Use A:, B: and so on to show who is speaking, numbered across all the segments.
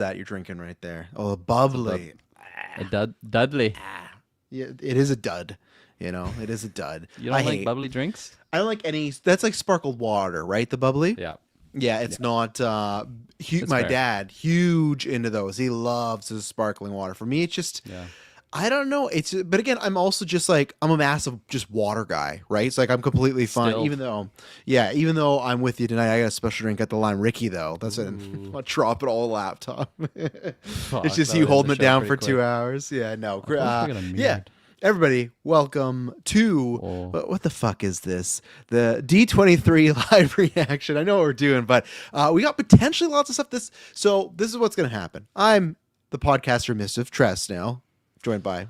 A: that you're drinking right there? Oh, bubbly.
B: Dudley.
A: Yeah, it is a dud. It is a dud.
B: You don't like bubbly drinks?
A: I don't like any. That's like sparkled water, right? The bubbly.
B: Yeah.
A: Yeah, it's not.
B: It's
A: My
B: fair.
A: dad, huge into those. He loves his sparkling water. For me, it's just.
B: Yeah.
A: I don't know. But again, I'm also just like I'm a massive just water guy, right? It's like I'm completely fine,
B: Still.
A: even though I'm with you tonight. I got a special drink at the line, Ricky though. That's it. I'll drop it all the laptop.
B: Fuck,
A: It's just
B: that
A: you
B: would end
A: holding
B: the
A: it
B: show
A: down
B: pretty
A: for 2
B: quick.
A: hours. Yeah, no.
B: Of course we got a
A: Yeah,
B: mirrored.
A: everybody, welcome to
B: Oh.
A: what the fuck is this? The D23 live reaction. I know what we're doing, but we got potentially lots of stuff. This is what's gonna happen. I'm the podcaster Missive Tress now, joined by.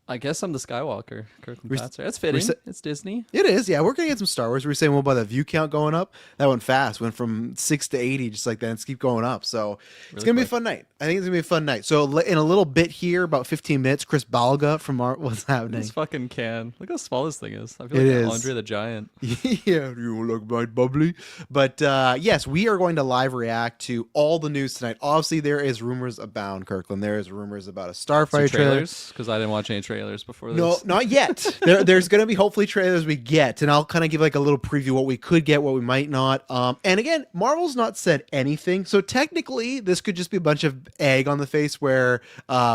B: I guess I'm the Skywalker, Kirkland
A: We're-
B: Patzer. That's fitting.
A: we're-
B: It's Disney.
A: It is, yeah. We're gonna get some Star Wars. We were saying, well, by the view count going up, that went fast. Went from 6 to 80, just like that. And it's keep going up. So it's
B: Really
A: gonna be a
B: quick.
A: fun night. I think it's gonna be a fun night. So in a little bit here, about 15 minutes, Chris Balga from what's happening?
B: This fucking can. Look how small this thing is. I feel
A: It
B: like
A: is.
B: Andre the Giant.
A: Yeah, you look my bubbly. But yes, we are going to live react to all the news tonight. Obviously, there is rumors abound, Kirkland. There is rumors about a
B: Some
A: Starfighter trailer.
B: trailers? Because I didn't watch any trailers before this.
A: No, not yet. There's going to be hopefully trailers we get, and I'll kind of give like a little preview what we could get, what we might not. And again, Marvel's not said anything, so technically this could just be a bunch of egg on the face where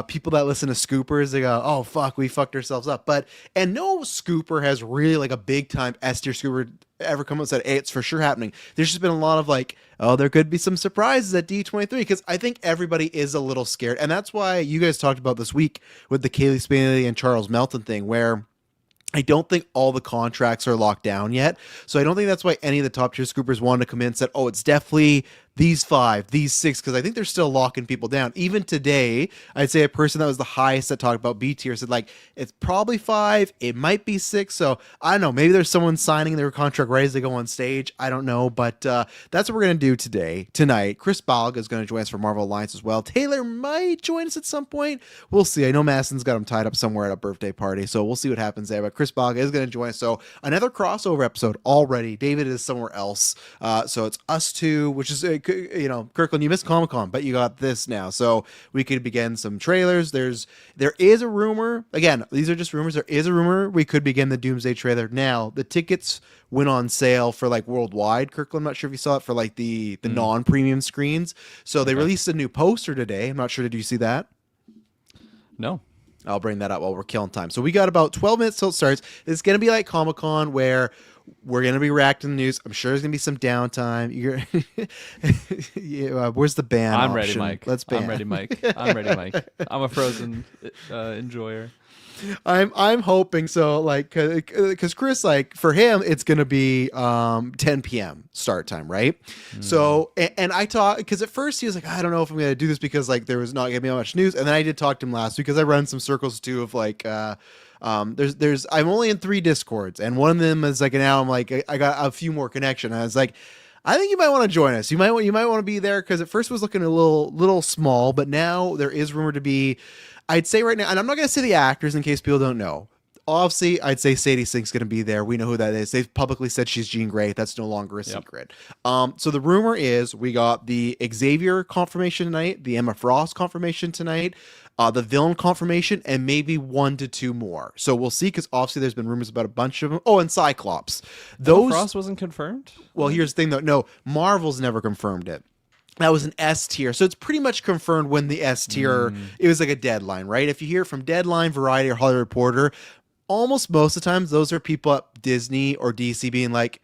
A: people that listen to scoopers they go, "Oh fuck, we fucked ourselves up." And no scooper has really like a big time S tier scooper ever come out and said, "Hey, it's for sure happening." There's just been a lot of like, "Oh, there could be some surprises at D23," because I think everybody is a little scared, and that's why you guys talked about this week with the Kaylee Spanley and Charles Melton thing, where I don't think all the contracts are locked down yet. So I don't think that's why any of the top tier scoopers wanted to come in and said, "Oh, it's definitely these 5, these 6," because I think they're still locking people down. Even today, I'd say a person that was the highest that talked about B tier said, like, it's probably 5, it might be 6. So I don't know. Maybe there's someone signing their contract right as they go on stage. I don't know. But that's what we're going to do tonight. Chris Balga is going to join us for Marvel Alliance as well. Taylor might join us at some point. We'll see. I know Madison's got him tied up somewhere at a birthday party. So we'll see what happens there. But Chris Balga is going to join us. So another crossover episode already. David is somewhere else. So it's us two, which is Kirkland, you missed Comic-Con, but you got this now. So we could begin some trailers. There is a rumor. Again, these are just rumors. There is a rumor we could begin the Doomsday trailer now. The tickets went on sale for like worldwide. Kirkland, I'm not sure if you saw it for like the non-premium screens. So they released a new poster today. I'm not sure. Did you see that?
B: No.
A: I'll bring that up while we're killing time. So we got about 12 minutes till it starts. It's going to be like Comic-Con where we're going to be reacting to the news. I'm sure there's going to be some downtime. Where's the ban
B: I'm
A: option?
B: ready, Mike.
A: Let's ban.
B: I'm ready, Mike. I'm ready, Mike. I'm a Frozen enjoyer.
A: I'm hoping so, like, because Chris, like, for him, it's gonna be 10 p.m. start time, right? So, and I talked because at first he was like, I don't know if I'm gonna do this because like there was not gonna be much news, and then I did talk to him last week because I run some circles too of like, there's I'm only in 3 Discords, and one of them is like now I'm like I got a few more connection. And I was like, I think you might want to join us. You might want to be there because at first it was looking a little small, but now there is rumored to be. I'd say right now, and I'm not going to say the actors in case people don't know. Obviously, I'd say Sadie Sink's going to be there. We know who that is. They've publicly said she's Jean Grey. That's no longer a secret. So the rumor is we got the Xavier confirmation tonight, the Emma Frost confirmation tonight, the villain confirmation, and maybe 1 to 2 more. So we'll see, because obviously there's been rumors about a bunch of them. Oh, and Cyclops.
B: Those Frost wasn't confirmed?
A: Well, here's the thing, though. No, Marvel's never confirmed it. That was an S tier. So it's pretty much confirmed when the S tier, it was like a deadline, right? If you hear from Deadline, Variety, or Hollywood Reporter, almost most of the times those are people at Disney or DC being like,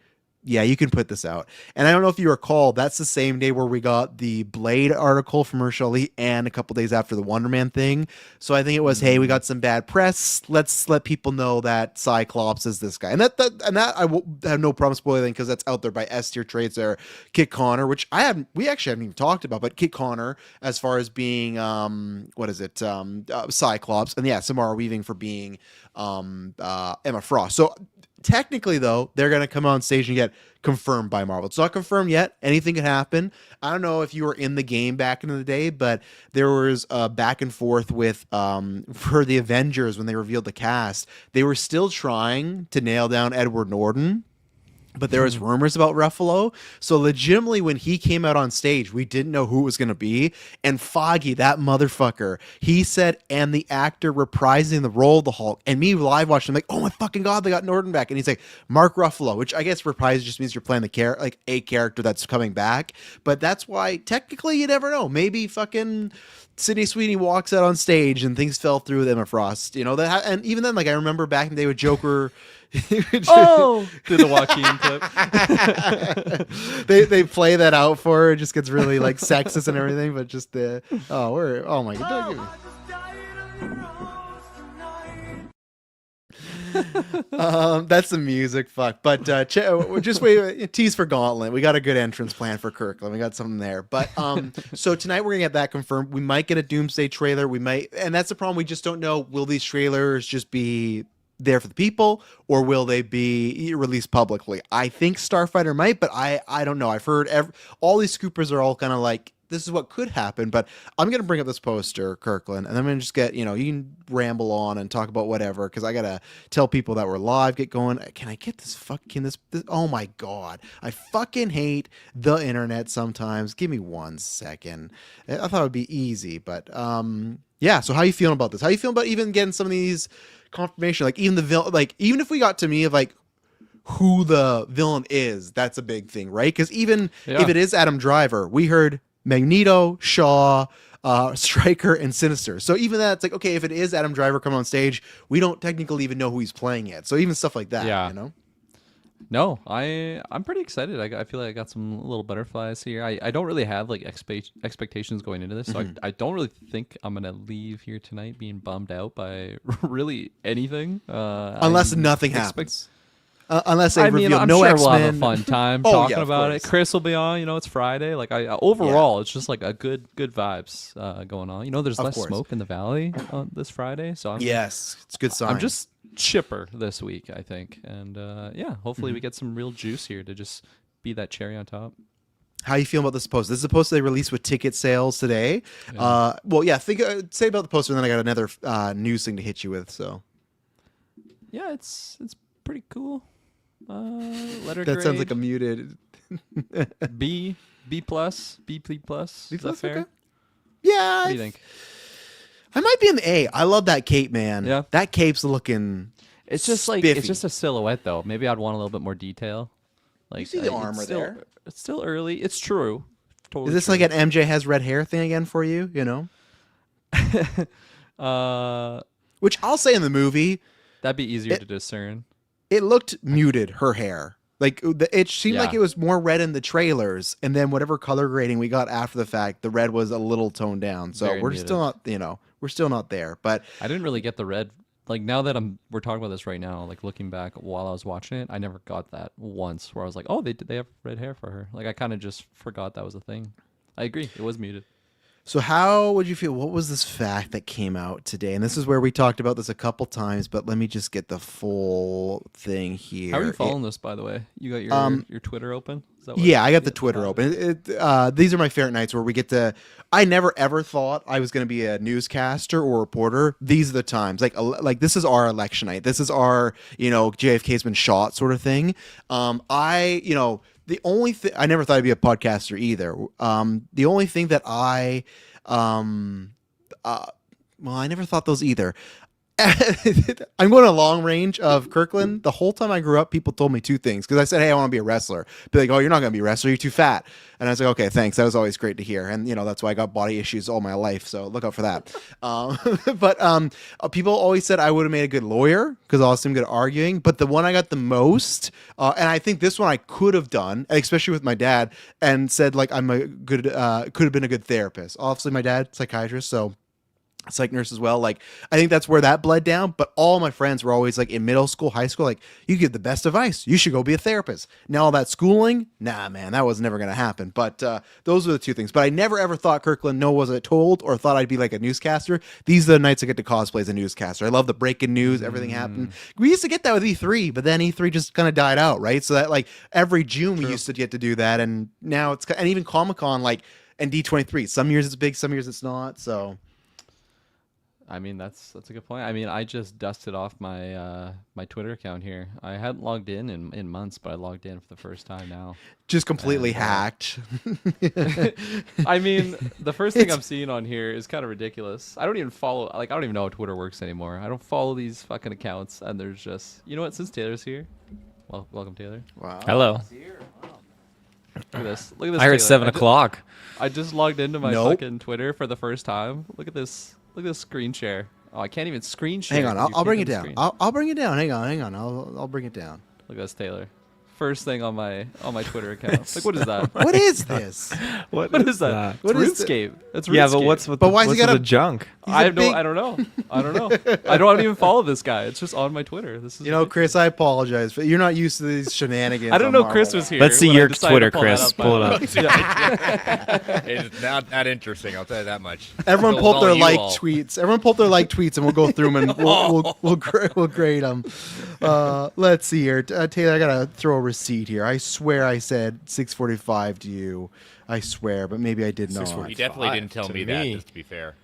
A: yeah, you can put this out. And I don't know if you recall, that's the same day where we got the Blade article from Mahershala and a couple days after the Wonder Man thing. So I think it was, hey, we got some bad press. Let's let people know that Cyclops is this guy. And that I will have no problem spoiling because that's out there by S tier trades there. Kit Connor, which we actually haven't even talked about, but Kit Connor as far as being Cyclops, and yeah, Samara Weaving for being Emma Frost. So technically, though, they're going to come on stage and get confirmed by Marvel. It's not confirmed yet. Anything could happen. I don't know if you were in the game back in the day, but there was a back and forth with for the Avengers when they revealed the cast. They were still trying to nail down Edward Norton. but there was rumors about Ruffalo. So legitimately, when he came out on stage, we didn't know who it was going to be. And Foggy, that motherfucker, he said, and the actor reprising the role of the Hulk. And me live watching, I'm like, oh my fucking God, they got Norton back. And he's like, Mark Ruffalo, which I guess reprise just means you're playing the like a character that's coming back. But that's why technically you never know. Maybe fucking Sydney Sweeney walks out on stage and things fell through with Emma Frost. You know, and even then, like I remember back in the day with Joker.
B: Oh, to the Joaquin clip.
A: they play that out for her. It just gets really like sexist and everything, but just the oh my God. That's the music. Fuck. But just wait. Tease for Gauntlet. We got a good entrance plan for Kirkland. We got something there. But so tonight we're gonna get that confirmed. We might get a Doomsday trailer. We might, and that's the problem. We just don't know. Will these trailers just be there for the people, or will they be released publicly? I think Starfighter might, but I don't know. I've heard all these scoopers are all kind of like, this is what could happen. But I'm gonna bring up this poster, Kirkland, and I'm gonna just get, you can ramble on and talk about whatever, because I gotta tell people that we're live. Get going. Can I get this this? Oh my God, I fucking hate the internet sometimes. Give me 1 second. I thought it would be easy, but yeah. So how you feeling about this? How you feeling about even getting some of these confirmation, like even the villain, like even if we got to me of like who the villain is, that's a big thing, right? Because even if it is Adam Driver, we heard Magneto, Shaw, Stryker, and Sinister. So even that's like, okay, if it is Adam Driver coming on stage, we don't technically even know who he's playing yet. So even stuff like that,
B: No, I'm pretty excited. I feel like I got some little butterflies here. I don't really have like expectations going into this, so I don't really think I'm gonna leave here tonight being bummed out by really anything.
A: Unless nothing happens. Unless they reveal
B: I'm
A: no
B: sure
A: X-Men.
B: we'll have a fun time talking about it. Chris will be on. It's Friday. Like overall, it's just like a good vibes going on. There's less smoke in the valley on this Friday, so
A: it's a good sign.
B: I'm just chipper this week, I think, and hopefully we get some real juice here to just be that cherry on top.
A: How you feel about this poster? This is a poster they released with ticket sales today.
B: Yeah.
A: Say about the poster, and then I got another news thing to hit you with. So
B: yeah, it's pretty cool. Letter
A: that
B: grade.
A: sounds like a muted
B: B plus. Is that fair?
A: Okay. Yeah.
B: What do you think?
A: I might be in the A. I love that cape, man.
B: Yeah.
A: That cape's looking.
B: It's just
A: spiffy.
B: it's just a silhouette though. Maybe I'd want a little bit more detail. Like
A: you see the armor there.
B: It's still early. It's true. Totally.
A: Is this
B: true.
A: like an MJ has red hair thing again for you? Which I'll say in the movie,
B: that'd be easier to discern.
A: It looked muted, her hair. Like it seemed like it was more red in the trailers, and then whatever color grading we got after the fact, the red was a little toned down. So
B: Very
A: we're
B: muted.
A: still not, we're still not there. But
B: I didn't really get the red. Like now that we're talking about this right now, like looking back while I was watching it, I never got that once where I was like, oh, they have red hair for her. Like I kind of just forgot that was a thing. I agree, it was muted.
A: So how would you feel? What was this fact that came out today? And this is where we talked about this a couple times, but let me just get the full thing here.
B: How are you following this, by the way? You got your Twitter open? Is that
A: I got the Twitter open. These are my favorite nights where we get to. I never ever thought I was going to be a newscaster or reporter. These are the times. Like this is our election night. This is our JFK's been shot sort of thing. The only thing I never thought I'd be a podcaster either. The only thing that I never thought those either. I'm going a long range of Kirkland. The whole time I grew up, people told me two things because I said, "Hey, I want to be a wrestler." Be like, "Oh, you're not going to be a wrestler. You're too fat." And I was like, "Okay, thanks." That was always great to hear. And that's why I got body issues all my life. So look out for that. But people always said I would have made a good lawyer because I was good at arguing. But the one I got the most, and I think this one I could have done, especially with my dad, and said like I'm a good, could have been a good therapist. Obviously, my dad psychiatrist, so. Psych nurse as well. Like I think that's where that bled down. But all my friends were always like in middle school, high school, like you give the best advice. You should go be a therapist. Now all that schooling, nah, man, that was never gonna happen. But those were the two things. But I never ever thought Kirkland wasn't told or thought I'd be like a newscaster. These are the nights I get to cosplay as a newscaster. I love the breaking news, everything happened. We used to get that with E3, but then E3 just kind of died out, right? So that like every June we used to get to do that, and now it's and even Comic-Con and D23. Some years it's big, some years it's not. So.
B: I mean, that's a good point. I mean, I just dusted off my my Twitter account here. I hadn't logged in months, but I logged in for the first time now.
A: Just completely
B: And,
A: hacked.
B: I mean, the first thing I'm seeing on here is kind of ridiculous. I don't even follow, like, I don't even know how Twitter works anymore. I don't follow these fucking accounts, and there's just, you know what? Since Taylor's here, welcome Taylor.
A: Wow.
C: Hello.
B: Look at this. Look at this.
C: I heard
B: Taylor.
C: 7 o'clock.
B: I just logged into my
A: Nope.
B: fucking Twitter for the first time. Look at this. Look at this screen share. Oh, I can't even screen share.
A: Hang on,
B: 'cause you
A: I'll bring
B: can't
A: it
B: do
A: down.
B: screen.
A: I'll bring it down. Hang on. I'll bring it down.
B: Look at this, Taylor. First thing on my Twitter account. Like, what is that?
A: What is this?
B: What is that?
A: What
B: It's
A: is
B: RuneScape. It's RuneScape.
C: Yeah, but what's with
A: But
C: the,
A: why is he
C: what's with
A: got
C: the
A: a-
C: junk?
B: I
A: big-
B: don't know. I don't know. I don't even follow this guy. It's just on my Twitter. This is
A: You know, Chris, I apologize, but you're not used to these shenanigans.
B: I didn't
A: on
B: know Chris
A: Marvel.
B: was here.
C: Let's see
B: when I
C: your
B: decided
C: Twitter,
B: to pull that
C: Chris.
B: up.
C: Pull it up.
D: It's not interesting. I'll tell you that much.
A: Everyone
D: It was
A: pulled
D: all
A: their
D: you
A: like
D: all.
A: tweets. Everyone pulled their like tweets, and we'll go through them and we'll grade them. Let's see here, Taylor. I gotta throw a receipt here. I swear I said 6:45 to you. I swear, but maybe I did not.
D: 6:45. You definitely didn't tell
C: to
D: me that.
C: me.
D: Just to be fair.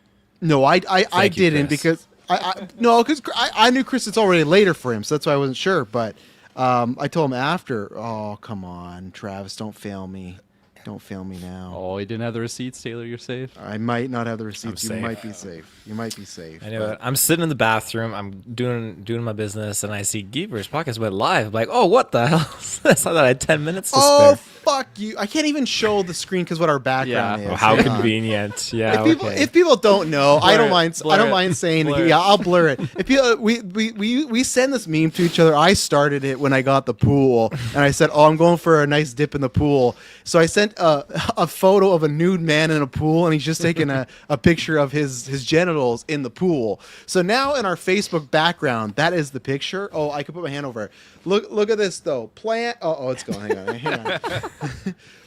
A: No, I
C: Thank you,
A: didn't
C: Chris.
A: because because I knew Chris. It's already later for him, so that's why I wasn't sure. But I told him after. Oh, come on, Travis, don't fail me. Don't fail me now.
B: Oh, he didn't have the receipts, Taylor. You're safe.
A: I might not have the receipts. You
C: safe.
A: might be safe. You might be safe.
C: I know it. I'm sitting in the bathroom. I'm doing my business, and I see Geeper's podcast went live. I'm like, oh, what the hell? is this? I thought I had 10 minutes to
A: Oh,
C: spare.
A: fuck you! I can't even show the screen because what our background
B: Yeah.
A: is.
C: Oh, how
A: Hang on.
C: convenient. Yeah.
A: If people don't know, I don't
B: it.
A: mind.
B: Blur
A: I don't
B: it.
A: mind saying.
B: Blur it.
A: Yeah, I'll blur it. If you, we send this meme to each other. I started it when I got the pool, and I said, "Oh, I'm going for a nice dip in the pool." So I sent a photo of a nude man in a pool, and he's just taking a picture of his genitals in the pool. So now in our Facebook background, that is the picture. Oh, I could put my hand over it. Look at this though. Plan. Oh, it's going. Hang on.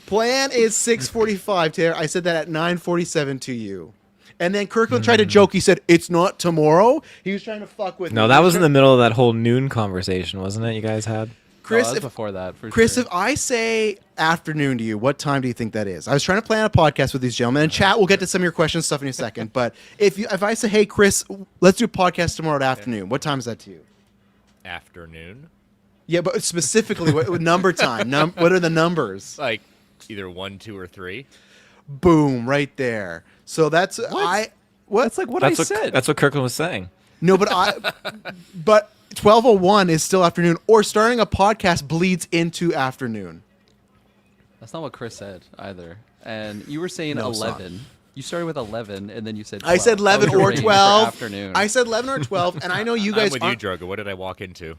A: Plan is 6:45, Taylor. I said that at 9:47 to you. And then Kirkland tried to joke. He said, "It's not tomorrow." He was trying to fuck with me.
C: No, that was in the middle of that whole noon conversation, wasn't it? You guys had.
A: Chris,
B: Oh, that was
A: if,
B: before that. For
A: Chris,
B: sure.
A: if I say afternoon to you, what time do you think that is? I was trying to plan a podcast with these gentlemen. And chat, we'll get to some of your questions stuff in a second. But if I say, "Hey, Chris, let's do a podcast tomorrow at afternoon," what time is that to you?
D: Afternoon,
A: Yeah, but specifically, what number time? What are the numbers?
D: like either 1, 2, or 3.
A: Boom, right there. So that's What?
B: That's like what I said.
C: That's what Kirkland was saying.
A: No, but 12:01 is still afternoon, or starting a podcast bleeds into afternoon.
B: That's not what Chris said either. And you were saying
A: No, it's not.
B: 11. You started with 11, and then you said 12.
A: I said 11
B: That was your
A: or
B: range for
A: 12.
B: Afternoon.
A: I said 11 or 12, and I know you guys
D: I'm with you,
A: aren't.
D: Drogo. What did I walk into?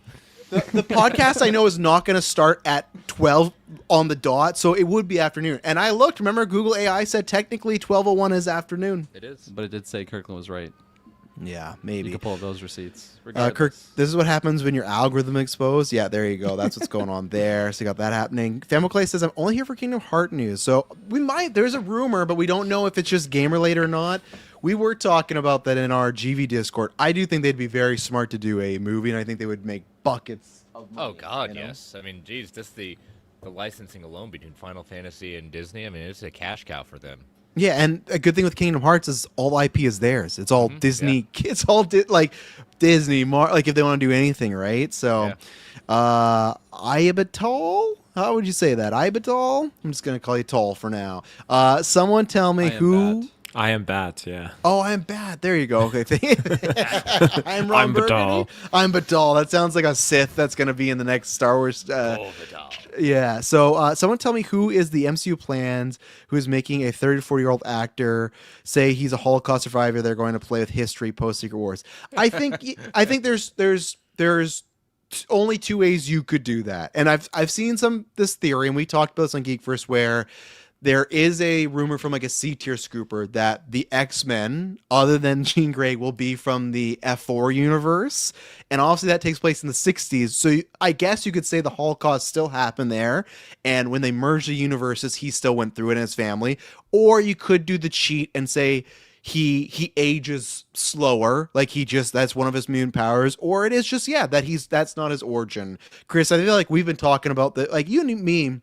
A: The podcast I know is not going to start at 12 on the dot, so it would be afternoon. And I looked. Remember, Google AI said technically 12:01 is afternoon.
D: It is.
B: But it did say Kirkland was right.
A: Yeah,
B: You
A: maybe.
B: can pull up those receipts.
A: Kirk,
B: Regardless.
A: this is what happens when your algorithm exposed. Yeah, there you go. That's what's going on there. So you got that happening. Famoclay says, "I'm only here for Kingdom Heart news." So there's a rumor, but we don't know if it's just game related or not. We were talking about that in our GV Discord. I do think they'd be very smart to do a movie, and I think they would make buckets of money.
D: Oh God,
A: you know?
D: yes. I mean, geez, just the licensing alone between Final Fantasy and Disney. I mean, it's a cash cow for them.
A: Yeah, and a good thing with Kingdom Hearts is all IP is theirs. It's all Disney. It's all like Disney. Like if they want to do anything, right? So, Iabitol. How would you say that? Iabitol? I'm just gonna call you Tall for now. Someone tell me
B: I am
A: who.
B: Bat.
C: I am Bat, yeah.
A: Oh, I'm bad. There you go. Okay, I'm Ron
C: I'm
A: Burgundy.
C: Badal.
A: I'm Badal. That sounds like a Sith that's gonna be in the next Star Wars. Yeah. So someone tell me who is the MCU plans who is making a 30 to 40-year-old actor say he's a Holocaust survivor they're going to play with history post Secret Wars. I think there's only two ways you could do that. And I've seen this theory, and we talked about this on Geekverse, where there is a rumor from like a C-tier scooper that the X-Men, other than Jean Grey, will be from the F4 universe. And obviously that takes place in the 60s. So I guess you could say the Holocaust still happened there. And when they merged the universes, he still went through it and his family. Or you could do the cheat and say he ages slower. Like that's one of his mutant powers. Or it is just, that's not his origin. Chris, I feel like we've been talking about that. Like you and me,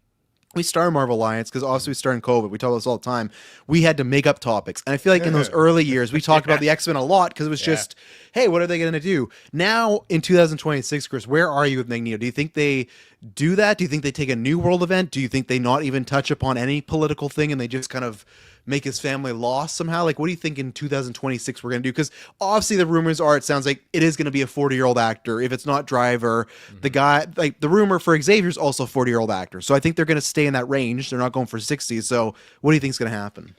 A: we started Marvel Alliance because obviously we started in COVID. We talk about this all the time. We had to make up topics. And I feel like in those early years, we talked about the X-Men a lot because it was just, hey, what are they going to do? Now in 2026, Chris, where are you with Magneto? Do you think they do that? Do you think they take a New World event? Do you think they not even touch upon any political thing and they just kind of make his family lost somehow? Like, what do you think in 2026 we're going to do? Because obviously the rumors are, it sounds like it is going to be a 40-year-old actor. If it's not Driver, the guy, like the rumor for Xavier's also a 40-year-old actor. So I think they're going to stay in that range. They're not going for 60. So what do you think is going to happen?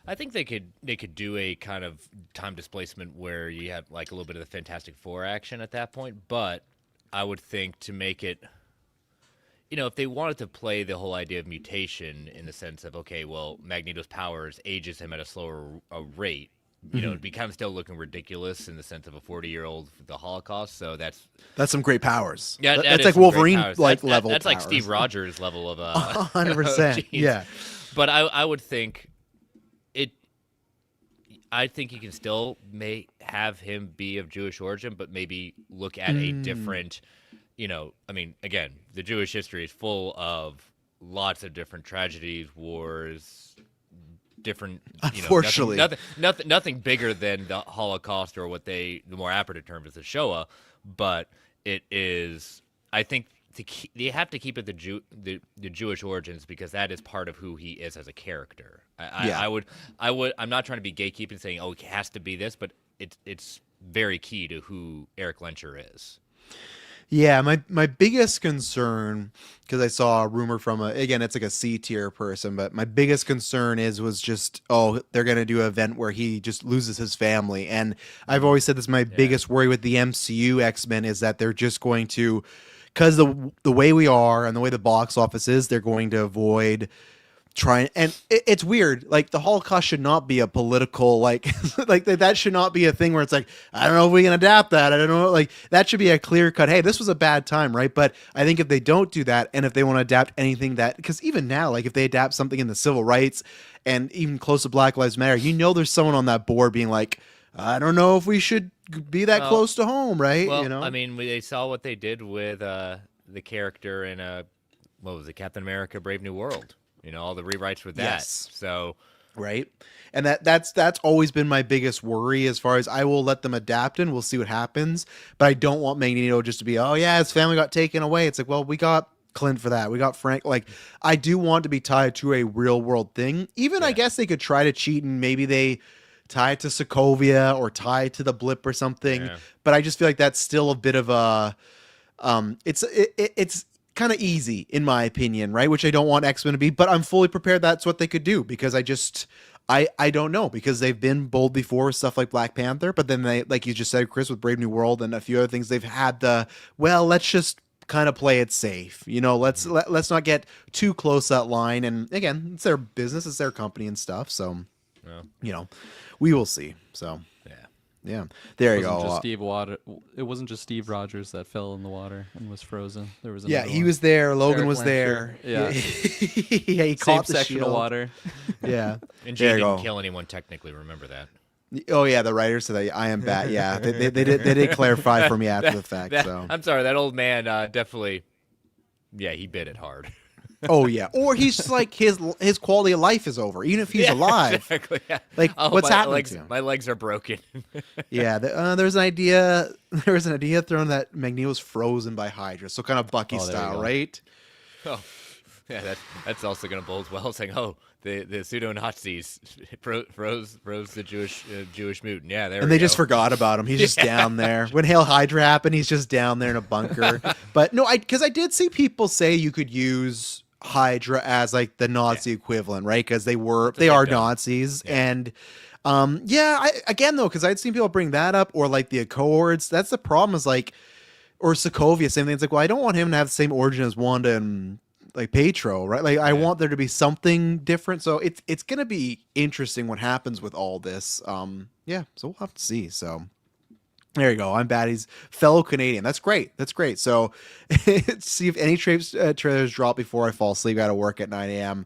D: I think they could do a kind of time displacement where you have like a little bit of the Fantastic Four action at that point. But I would think to make it, you know, if they wanted to play the whole idea of mutation in the sense of, okay, well, Magneto's powers ages him at a slower rate, you know, it'd be kind of still looking ridiculous in the sense of a 40-year-old with the Holocaust. So that's
A: some great powers.
D: Yeah,
A: that's like Wolverine like level.
D: That's like
A: powers.
D: Steve Rogers level of
A: 100%. Yeah.
D: But I would think I think you can still have him be of Jewish origin, but maybe look at a different. You know, I mean, again, the Jewish history is full of lots of different tragedies, wars, different. You know,
A: Unfortunately,
D: nothing bigger than the Holocaust or what the more operative term is the Shoah, but it is. I think they have to keep it the Jewish origins because that is part of who he is as a character. I would. I'm not trying to be gatekeeping, saying, oh, it has to be this, but it's very key to who Eric Lencher is.
A: Yeah, my biggest concern, because I saw a rumor from again, it's like a C tier person, but my biggest concern was just, they're going to do an event where he just loses his family. And I've always said this, my biggest worry with the MCU X-Men is that they're just going to, because the way we are and the way the box office is, they're going to avoid trying, and it's weird. Like the Holocaust should not be a political like that should not be a thing where it's like, I don't know if we can adapt that. I don't know, like that should be a clear cut. Hey, this was a bad time, right? But I think if they don't do that, and if they want to adapt anything that, because even now, like if they adapt something in the civil rights and even close to Black Lives Matter, you know, there's someone on that board being like, I don't know if we should be that close to home, right?
D: Well,
A: you know,
D: I mean, they saw what they did with the character in what was it, Captain America: Brave New World. You know, all the rewrites with that.
A: Yes.
D: So,
A: right. And that's always been my biggest worry as far as I will let them adapt and we'll see what happens. But I don't want Magneto just to be, oh yeah, his family got taken away. It's like, well, we got Clint for that. We got Frank. Like, I do want to be tied to a real world thing. Even I guess they could try to cheat and maybe they tie it to Sokovia or tie it to the blip or something. Yeah. But I just feel like that's still a bit of a, it's kind of easy in my opinion, right? Which I don't want X-Men to be, but I'm fully prepared that's what they could do because I don't know, because they've been bold before with stuff like Black Panther, but then they, like you just said, Chris, with Brave New World and a few other things, they've had let's just kind of play it safe, you know, let's not get too close that line. And again, it's their business, it's their company and stuff, so you know, we will see. So yeah, there you go.
B: It wasn't just Steve Rogers that fell in the water and was frozen. There was
A: he was there. Logan was there.
B: Yeah,
A: he caught the
B: section
A: shield.
B: of water.
D: And Jay didn't kill anyone technically. Remember that.
A: Oh yeah, the writers said I am bad. Yeah, they did clarify for me after the fact. So
D: I'm sorry, that old man definitely. Yeah, he bit it hard.
A: Oh yeah, or he's just like his quality of life is over, even if he's alive.
D: Exactly. Yeah.
A: Like what's happening to him?
D: My legs are broken.
A: Yeah, there's an idea. There was an idea thrown that Magneto was frozen by Hydra, so kind of Bucky style, right?
D: Oh, yeah, that's also going to bode well, saying, the pseudo Nazis froze the Jewish mutant. Yeah, there.
A: And they just forgot about him. He's just down there. When Hail Hydra happened, he's just down there in a bunker. But no, because I did see people say you could use Hydra as like the Nazi equivalent, right? Because they are Nazis. And again though, because I'd seen people bring that up, or like the Accords. That's the problem, is like, or Sokovia, same thing. It's like, well, I don't want him to have the same origin as Wanda and like Petro, right? Like I want there to be something different. So it's gonna be interesting what happens with all this. So we'll have to see. So there you go. I'm Batty's fellow Canadian. That's great. So see if any trailers drop before I fall asleep. Got to work at 9 a.m.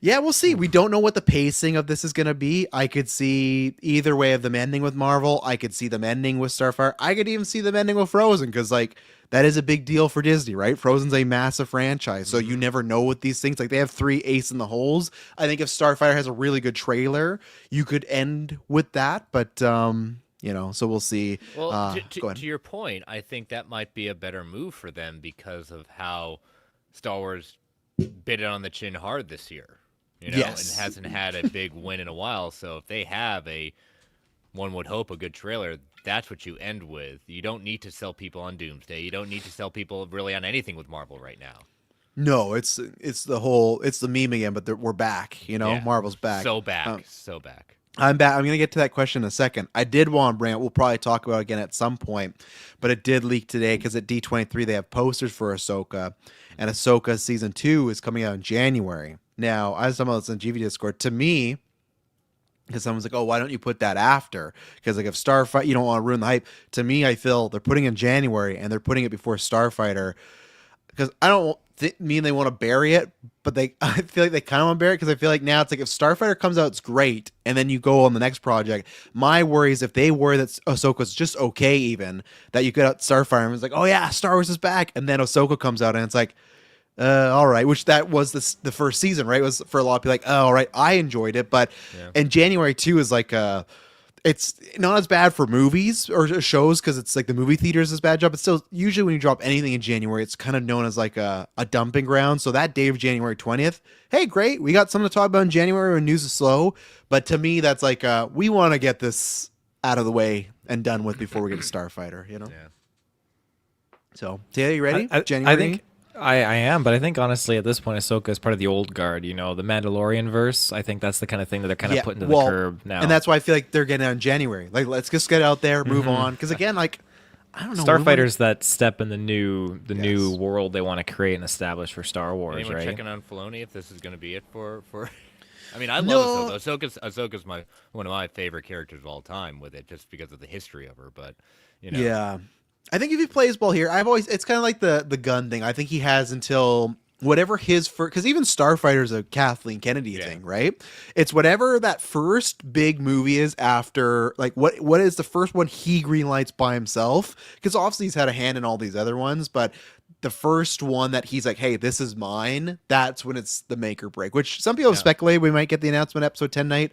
A: Yeah, we'll see. We don't know what the pacing of this is going to be. I could see either way of them ending with Marvel. I could see them ending with Starfire. I could even see them ending with Frozen because, like, that is a big deal for Disney, right? Frozen's a massive franchise, so you never know with these things. Like, they have 3 ace in the holes. I think if Starfire has a really good trailer, you could end with that. But so we'll see.
D: Well,
A: go ahead.
D: to your point, I think that might be a better move for them because of how Star Wars bit it on the chin hard this year.
A: Yes.
D: And hasn't had a big win in a while. So if they have one would hope, a good trailer, that's what you end with. You don't need to sell people on Doomsday. You don't need to sell people really on anything with Marvel right now.
A: No, it's the meme again, but we're back.
D: Yeah.
A: Marvel's back.
D: So back.
A: I'm back. I'm going to get to that question in a second. I did want to bring it. We'll probably talk about it again at some point, but it did leak today because at D23 they have posters for Ahsoka, and Ahsoka season 2 is coming out in January. Now, I was talking about this in GV Discord. To me, because someone's like, "Oh, why don't you put that after?" Because like if Starfighter, you don't want to ruin the hype. To me, I feel they're putting in January and they're putting it before Starfighter. Because I don't mean they want to bury it, but I feel like they kind of want to bury it because I feel like now it's like if Starfighter comes out, it's great, and then you go on the next project. My worry is if they worry that Ahsoka's just okay, even that you get out Starfire and it's like, oh yeah, Star Wars is back, and then Ahsoka comes out and it's like, all right, which that was the first season, right? It was for a lot of people like, oh, all right, I enjoyed it, but in January 2 is like it's not as bad for movies or shows because it's like the movie theaters is a bad job. But still, usually when you drop anything in January, it's kind of known as like a dumping ground. So that day of January 20th, hey, great. We got something to talk about in January when news is slow. But to me, that's like we want to get this out of the way and done with before we get to Starfighter,
D: Yeah.
A: So, Taylor, you ready?
C: I think I am, but I think honestly at this point Ahsoka is part of the old guard, the Mandalorian verse. I think that's the kind of thing that they're kind of putting to the curb now.
A: And that's why I feel like they're getting out in January. Like, let's just get out there, move on. Because again, like, I don't know.
C: Starfighter's that step in the new world they want to create and establish for Star Wars,
D: Anyone
C: right?
D: checking on Filoni if this is going to be it for I mean, I love Ahsoka. Ahsoka's one of my favorite characters of all time with it, just because of the history of her. But
A: yeah. I think if he plays ball here, it's kind of like the gun thing. I think he has until whatever his first, because even Starfighter's a Kathleen Kennedy thing, right? It's whatever that first big movie is after, like what is the first one he greenlights by himself? Because obviously he's had a hand in all these other ones, but the first one that he's like, hey, this is mine, that's when it's the make or break, which some people have speculated we might get the announcement episode 10 night.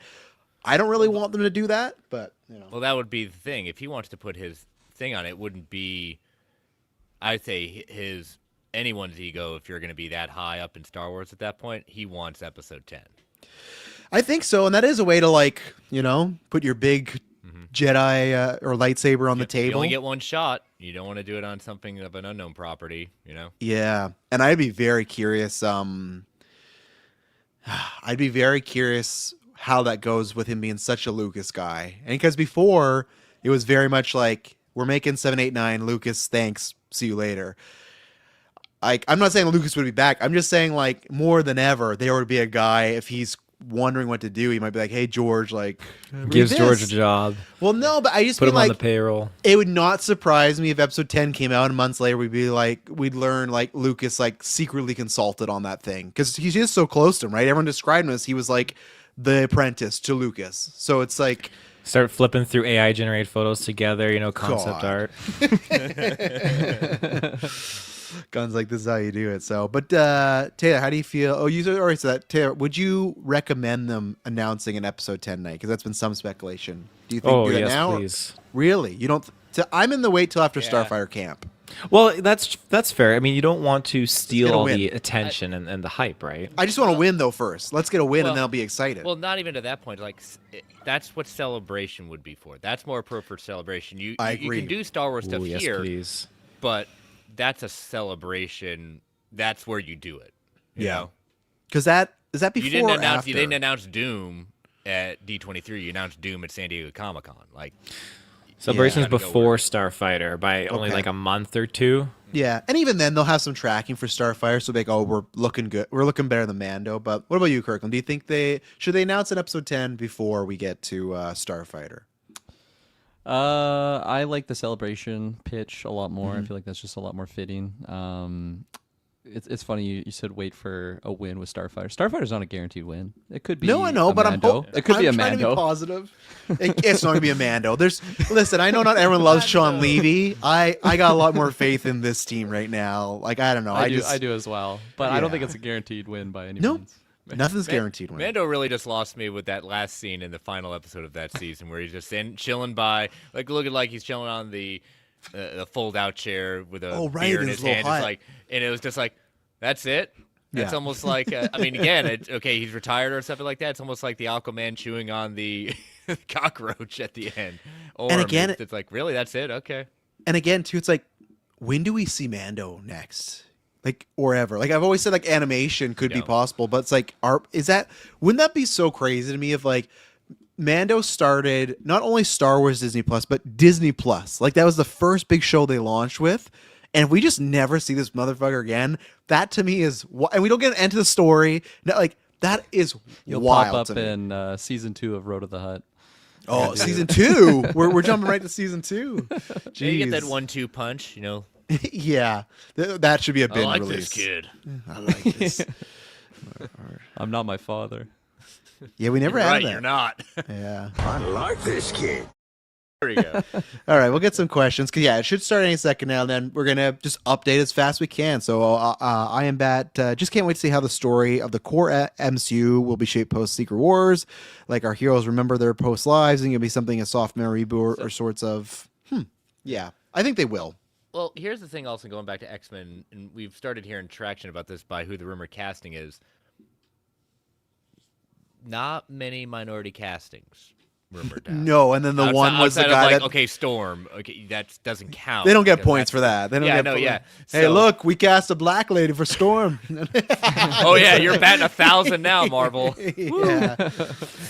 A: I don't really want them to do that, but
D: Well, that would be the thing. If he wants to put his thing on it, wouldn't be, I'd say, anyone's ego. If you're going to be that high up in Star Wars at that point, he wants episode 10.
A: I think so, and that is a way to, like, put your big Jedi or lightsaber on the table.
D: You only get one shot. You don't want to do it on something of an unknown property,
A: Yeah, and I'd be very curious. How that goes with him being such a Lucas guy, and because before it was very much like, we're making 7, 8, 9. Lucas, thanks. See you later. I'm not saying Lucas would be back. I'm just saying, like, more than ever, there would be a guy, if he's wondering what to do, he might be like, hey, George, like,
C: gives George a job.
A: Well, no, but I just
C: put
A: mean,
C: him on
A: like,
C: the payroll.
A: It would not surprise me if episode 10 came out and months later we'd learn, like, Lucas, like, secretly consulted on that thing. Because he's just so close to him, right? Everyone described him as he was, like, the apprentice to Lucas. So it's like,
C: start flipping through AI generated photos together, concept art.
A: Guns, like, this is how you do it. So, but Taylor, how do you feel? Oh, you already said that. Taylor, would you recommend them announcing an episode 10 night? Because that's been some speculation. Do you think do that now?
C: Please.
A: Really? You don't? I'm in the wait till after Starfighter camp.
C: Well, that's fair. I mean, you don't want to steal all the attention and the hype, right?
A: I just want to win, though, first. Let's get a win, and then I'll be excited.
D: Well, not even to that point. Like, that's what Celebration would be for. That's more appropriate for Celebration.
A: I
D: agree. You can do Star Wars stuff
C: yes,
D: here,
C: please.
D: But that's a Celebration. That's where you do it. You know?
A: Because is that before
D: you didn't
A: or
D: announce,
A: after?
D: You didn't announce Doom at D23. You announced Doom at San Diego Comic-Con. Like,
C: Celebration's before Starfighter by only like a month or two.
A: Yeah, and even then they'll have some tracking for Starfire, so they go, we're looking good, we're looking better than Mando. But what about you, Kirkland? Do you think should they announce an episode 10 before we get to Starfighter?
B: I like the Celebration pitch a lot more. I feel like that's just a lot more fitting. it's funny you said wait for a win with Starfighter. Starfighter's not a guaranteed win. It could be.
A: No, I know,
B: a
A: but
B: Mando. It could be a
A: trying to be
B: Mando.
A: positive. It's not gonna be a Mando. Listen, I know not everyone loves Sean Levy. I got a lot more faith in this team right now. Like I don't know.
B: I do as well, but I don't think
A: Yeah.
B: it's a guaranteed win by any
A: No,
B: means.
A: nothing's guaranteed. Win.
D: Mando really just lost me with that last scene in the final episode of that season where he's just chilling by, like looking like he's chilling on the fold-out chair with a beer in his hand. It's like, and it was just like, that's it. It's
A: Yeah.
D: almost like, I mean, again, okay, he's retired or something like that. It's almost like the Aquaman chewing on the cockroach at the end. Or
A: And again,
D: it's like, really, that's it? Okay.
A: And again, too, it's like, when do we see Mando next? Like, or ever. Like, I've always said, like, animation could be
D: Yeah.
A: possible, but it's like, wouldn't that be so crazy to me if, like, Mando started not only Star Wars Disney Plus, but Disney Plus? Like, that was the first big show they launched with. And if we just never see this motherfucker again, that to me is, and we don't get into the story. Like, that is
B: You'll
A: wild
B: pop
A: to
B: up
A: me.
B: in season 2 of Road to the Hut.
A: Oh, season 2. We're jumping right to season 2.
D: Yeah, you get that
A: Jeez.
D: 1-2 punch,
A: Yeah, that should be a
D: I
A: bin
D: like
A: release.
D: this kid.
A: I like this.
B: I'm not my father.
A: Yeah, we never
D: You're
A: had
D: right,
A: that.
D: you're not.
A: Yeah.
E: I like this kid.
D: There you go.
A: All right, we'll get some questions. Cause yeah, it should start any second now. And then we're gonna just update as fast as we can. So I am Bat. Just can't wait to see how the story of the core MCU will be shaped post Secret Wars. Like our heroes remember their post lives, and it'll be something a soft memory reboot or sorts of. Yeah, I think they will.
D: Well, here's the thing also going back to X-Men, and we've started hearing traction about this by who the rumor casting is. Not many minority castings rumored to happen.
A: No, and then the one was the
D: outside
A: guy
D: of, like,
A: that
D: okay, Storm. Okay, that doesn't count.
A: they don't get
D: because
A: points
D: that's-
A: for that. They don't
D: Yeah,
A: get
D: no,
A: points.
D: yeah.
A: Hey,
D: So-
A: look, we cast a black lady for Storm.
D: Oh yeah, you're batting 1,000 now, Marvel.
A: Yeah.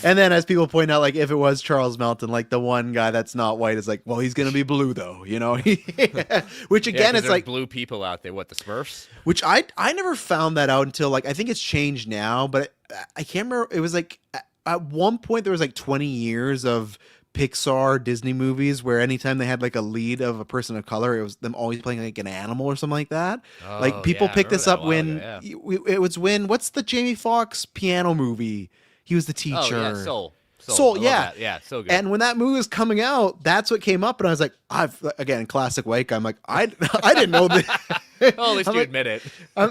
A: And then as people point out, like if it was Charles Melton, like the one guy that's not white is like, well, he's gonna be blue though, you know? Which
D: Yeah,
A: again,
D: 'cause
A: it's
D: there's
A: like
D: blue people out there. What, the Smurfs?
A: which I never found that out until like I think it's changed now, but I can't remember. It was like at one point there was like 20 years of Pixar Disney movies where anytime they had like a lead of a person of color, it was them always playing like an animal or something like that. Like
D: Oh,
A: people
D: yeah, I
A: picked this
D: remember
A: up
D: that a
A: when
D: while ago,
A: it was when what's the Jamie Foxx piano movie? He was the teacher.
D: Oh yeah, Soul.
A: Soul,
D: I love
A: yeah.
D: that. Yeah, so good.
A: And when that movie was coming out, that's what came up, and I was like, again, classic white guy. I'm like, I didn't know this.
D: well, at least
A: I'm
D: you
A: like,
D: admit it.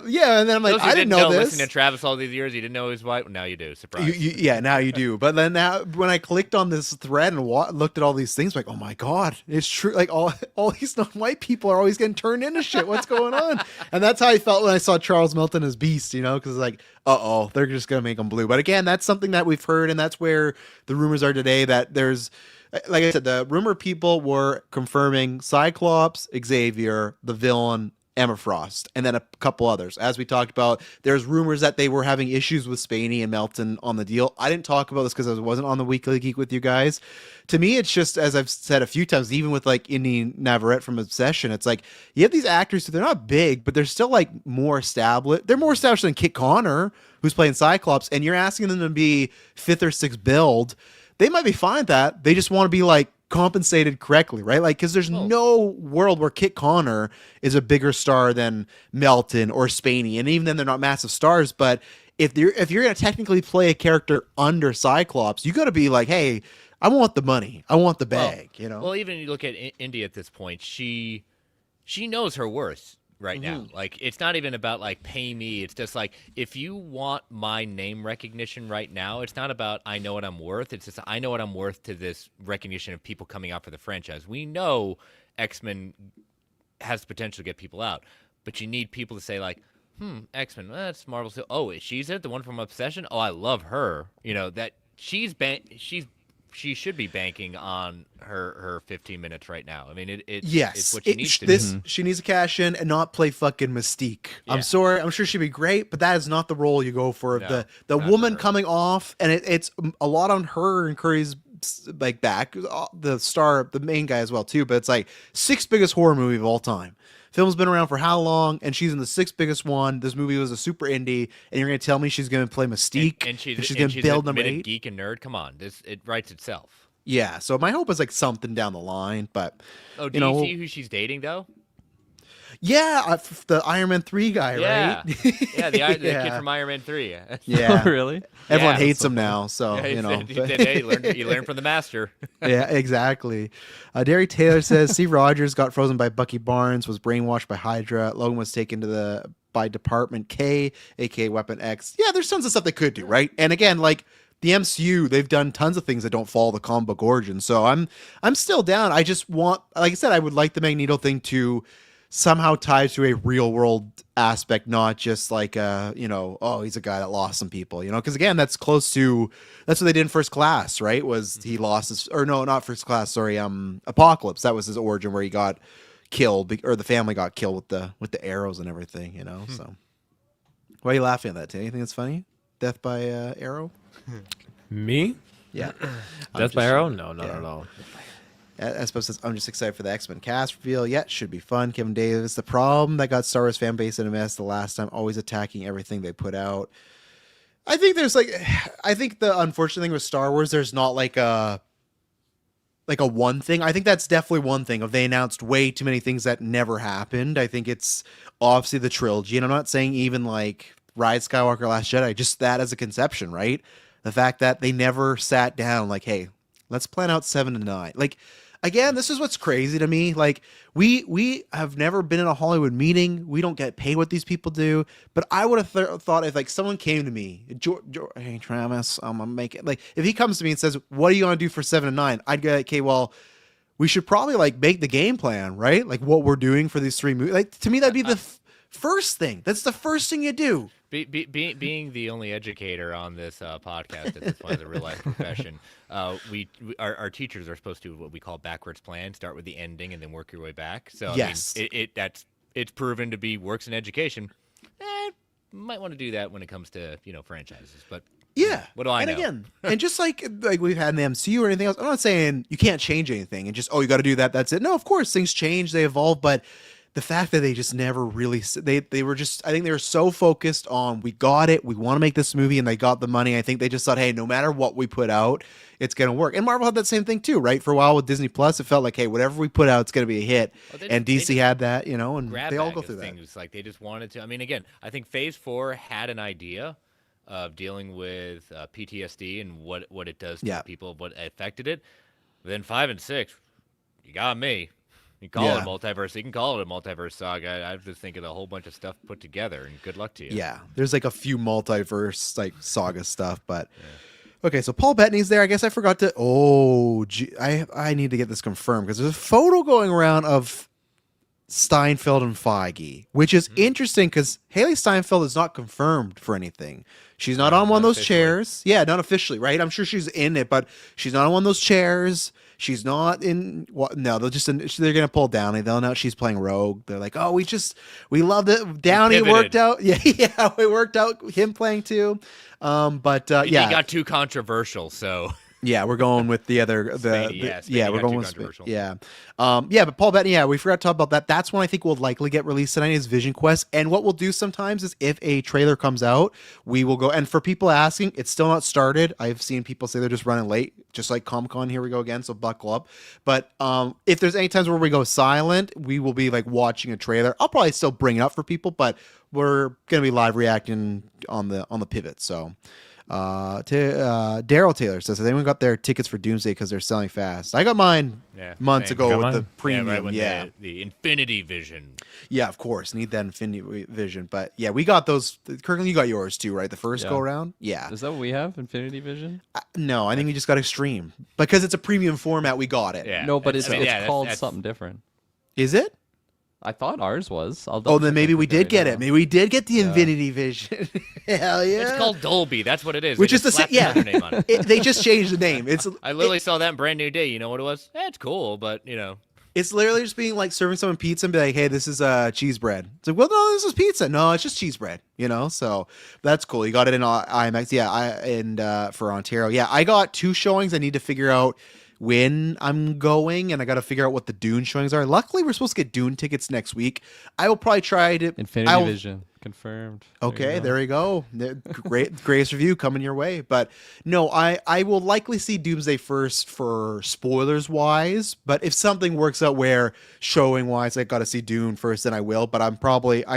A: yeah, and then I'm like,
D: Those who
A: I didn't
D: didn't
A: know this.
D: Listening to Travis all these years, you didn't know he was white. Well, now you do. Surprise.
A: Yeah, now you do. But then now, when I clicked on this thread and looked at all these things, I'm like, oh my god, it's true. Like all these non-white people are always getting turned into shit. What's going on? And that's how I felt when I saw Charles Melton as Beast. You know, because like, they're just gonna make him blue. But again, that's something that we've heard, and that's where the rumors are today. That there's, like I said, the rumor people were confirming Cyclops, Xavier, the villain, Emma Frost, and then a couple others. As we talked about, there's rumors that they were having issues with Spaney and Melton on the deal. I didn't talk about this because I wasn't on the Weekly Geek with you guys. To me, it's just, as I've said a few times, even with like Indy Navarrete from Obsession, it's like you have these actors who they're not big, but they're still like more established. They're more established than Kit Connor, who's playing Cyclops, and you're asking them to be 5th or 6th build. They might be fine with that. They just want to be like compensated correctly, right? Like, because there's no world where Kit Connor is a bigger star than Melton or Spaney, and even then they're not massive stars. But if you're gonna technically play a character under Cyclops, you got to be like, hey, I want the money, I want the bag, you know?
D: Well, even you look at Indy at this point, she knows her worth right now. Like, it's not even about like pay me. It's just like, if you want my name recognition right now, it's not about I know what I'm worth. It's just I know what I'm worth to this recognition of people coming out for the franchise. We know X-Men has the potential to get people out, but you need people to say like, X-Men, that's Marvel still. Oh, she's it, the one from Obsession. Oh, I love her. You know that she should be banking on her 15 minutes right now. I mean, it's what she needs to do.
A: She needs to cash in and not play fucking Mystique.
D: Yeah.
A: I'm sorry, I'm sure she'd be great, but that is not the role you go for.
D: No,
A: the
D: not
A: woman
D: for her.
A: coming off, and it's a lot on her and Curry's like back, the star, the main guy as well too. But it's like 6th biggest horror movie of all time. Film's been around for how long? And she's in the 6th biggest one. This movie was a super indie, and you're gonna tell me she's gonna play Mystique
D: And she's
A: gonna build number
D: admitted
A: 8?
D: geek and nerd. Come on, it writes itself.
A: Yeah. So my hope is like something down the line, but
D: Oh, do
A: you know,
D: see who she's dating though?
A: The Iron Man 3 guy,
D: Yeah,
A: right?
D: yeah, the kid
A: Yeah.
D: from Iron Man 3.
A: Yeah.
B: Really?
A: Everyone
D: Yeah.
A: hates him now, so
D: Yeah,
A: you know.
D: hey, you learn from the master.
A: Yeah, exactly. Derry Taylor says Steve Rogers got frozen by Bucky Barnes, was brainwashed by Hydra. Logan was taken by Department K, aka Weapon X. Yeah, there's tons of stuff they could do, right? And again, like the MCU, they've done tons of things that don't follow the comic book origin. So I'm still down. I just want, like I said, I would like the Magneto thing to somehow tie to a real world aspect, not just like oh, he's a guy that lost some people, because again, that's what they did in First Class, right? Was he lost his, or no, not First Class, sorry, Apocalypse. That was his origin, where he got killed, or the family got killed with the arrows and everything, So why are you laughing at that, Tim? Anything that's funny? Death by arrow?
C: Me?
A: Yeah.
C: Death by Arrow? No, not at all.
A: Espo says, I'm just excited for the X-Men cast reveal. Yeah, it should be fun. Kevin Davis, the problem that got Star Wars fan base in a mess the last time, always attacking everything they put out. I think the unfortunate thing with Star Wars, there's not like a one thing. I think that's definitely one thing. They announced way too many things that never happened. I think it's obviously the trilogy, and I'm not saying even like Rise of Skywalker, Last Jedi, just that as a conception, right? The fact that they never sat down like, hey, let's plan out 7 and 9. Like, again, this is what's crazy to me. Like, we have never been in a Hollywood meeting. We don't get paid what these people do. But I would have thought if like someone came to me, hey Travis, I'm gonna make it. Like, if he comes to me and says, "What are you gonna do for 7 and 9?" I'd go, "Okay, well, we should probably like make the game plan, right? Like what we're doing for these 3 movies." Like, to me, that'd be the first thing. That's the first thing you do.
D: Being the only educator on this podcast at this point as a real life profession, our teachers are supposed to do what we call backwards plan, start with the ending and then work your way back. So
A: Yes.
D: I mean, it's proven to be works in education. Might want to do that when it comes to franchises, but
A: Yeah.
D: what do I know?
A: And again, and just like we've had in the MCU or anything else, I'm not saying you can't change anything and just, you got to do that. That's it. No, of course things change, they evolve, but the fact that they just never really, they were just, I think they were so focused on, we got it, we want to make this movie, and they got the money. I think they just thought, hey, no matter what we put out, it's going to work. And Marvel had that same thing too, right? For a while with Disney Plus, it felt like, hey, whatever we put out, it's going to be a hit. And DC had that, and they all go through that.
D: Things like they just wanted to. I mean, again, I think Phase 4 had an idea of dealing with PTSD and what it does to people, what affected it. But then 5 and 6, you got me. You can call it a multiverse. You can call it a multiverse saga. I was just thinking a whole bunch of stuff put together, and good luck to you.
A: Yeah, there's like a few multiverse like saga stuff, but okay. So Paul Bettany's there. I guess I forgot to. I need to get this confirmed because there's a photo going around of Steinfeld and Feige, which is interesting because Haley Steinfeld is not confirmed for anything. She's not on one of those chairs. Yeah, not officially, right? I'm sure she's in it, but she's not on one of those chairs. She's not in. No, they're gonna pull Downey. They'll know she's playing Rogue. They're like, oh, we loved it. Downey worked out. Yeah, it worked out. Him playing too. But
D: He got too controversial, so.
A: Yeah, we're going with the other.
D: Spady
A: we're
D: got
A: going
D: too
A: with
D: controversial.
A: but Paul Bettany. Yeah, we forgot to talk about that. That's one I think will likely get released tonight is Vision Quest. And what we'll do sometimes is if a trailer comes out, we will go. And for people asking, it's still not started. I've seen people say they're just running late, just like Comic-Con. Here we go again. So buckle up. But if there's any times where we go silent, we will be like watching a trailer. I'll probably still bring it up for people, but we're gonna be live reacting on the pivot. So. Daryl Taylor says, has anyone got their tickets for Doomsday because they're selling fast? I got mine months ago with the premium.
D: Yeah, right when the Infinity Vision.
A: Yeah, of course. Need that Infinity Vision. But yeah, we got those. Kirkland, you got yours too, right? The first go around? Yeah.
B: Is that what we have? Infinity Vision?
A: No, I think we just got Extreme. Because it's a premium format, we got it.
D: Yeah.
B: No, but it's called
D: that's
B: something different.
A: Is it?
B: I thought ours was.
A: Then maybe we did get it. Maybe we did get the Infinity Vision. Hell yeah.
D: It's called Dolby. That's what it is.
A: Which is the same. Yeah.
D: Name on it.
A: They just changed the name.
D: I literally saw that in Brand New Day. You know what it was? It's cool, but
A: It's literally just being like serving someone pizza and be like, hey, this is cheese bread. It's like, well, no, this is pizza. No, it's just cheese bread, So that's cool. You got it in IMAX. Yeah, for Ontario. Yeah, I got 2 showings. I need to figure out when I'm going, and I got to figure out what the Dune showings are. Luckily, we're supposed to get Dune tickets next week. I will probably try to
B: Infinity Vision. confirmed.
A: Okay, there you go. Greatest review coming your way. But no, I will likely see Doomsday first for spoilers wise. But if something works out where showing wise I got to see Dune first, then I will. But I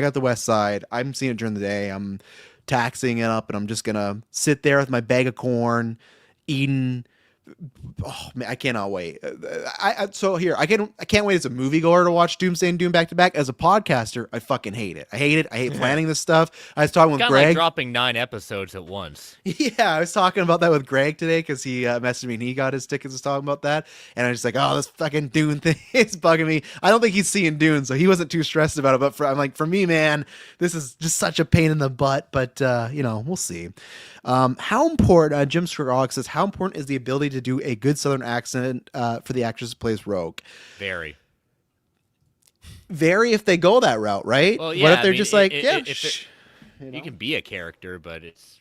A: got the West Side. I'm seeing it during the day. I'm taxing it up, and I'm just gonna sit there with my bag of corn, eating. Oh man, I cannot wait. I can't wait as a moviegoer to watch Doomsday and Doom back to back. As a podcaster, I fucking hate it. I hate planning this stuff. I was talking with
D: Kind of
A: Greg.
D: like dropping 9 episodes at once.
A: Yeah, I was talking about that with Greg today because he messaged me and he got his tickets. Was talking about that, and I was just like, "Oh, this fucking Dune thing is bugging me." I don't think he's seeing Dune, so he wasn't too stressed about it. But I'm like, for me, man, this is just such a pain in the butt. But we'll see. How important? Jim Skrgolic says, "How important is the ability to do a good Southern accent for the actress who plays Rogue?"
D: Very.
A: Very, if they go that route, right?
D: Well, yeah,
A: what if they're
D: I mean,
A: just like,
D: you can be a character, but it's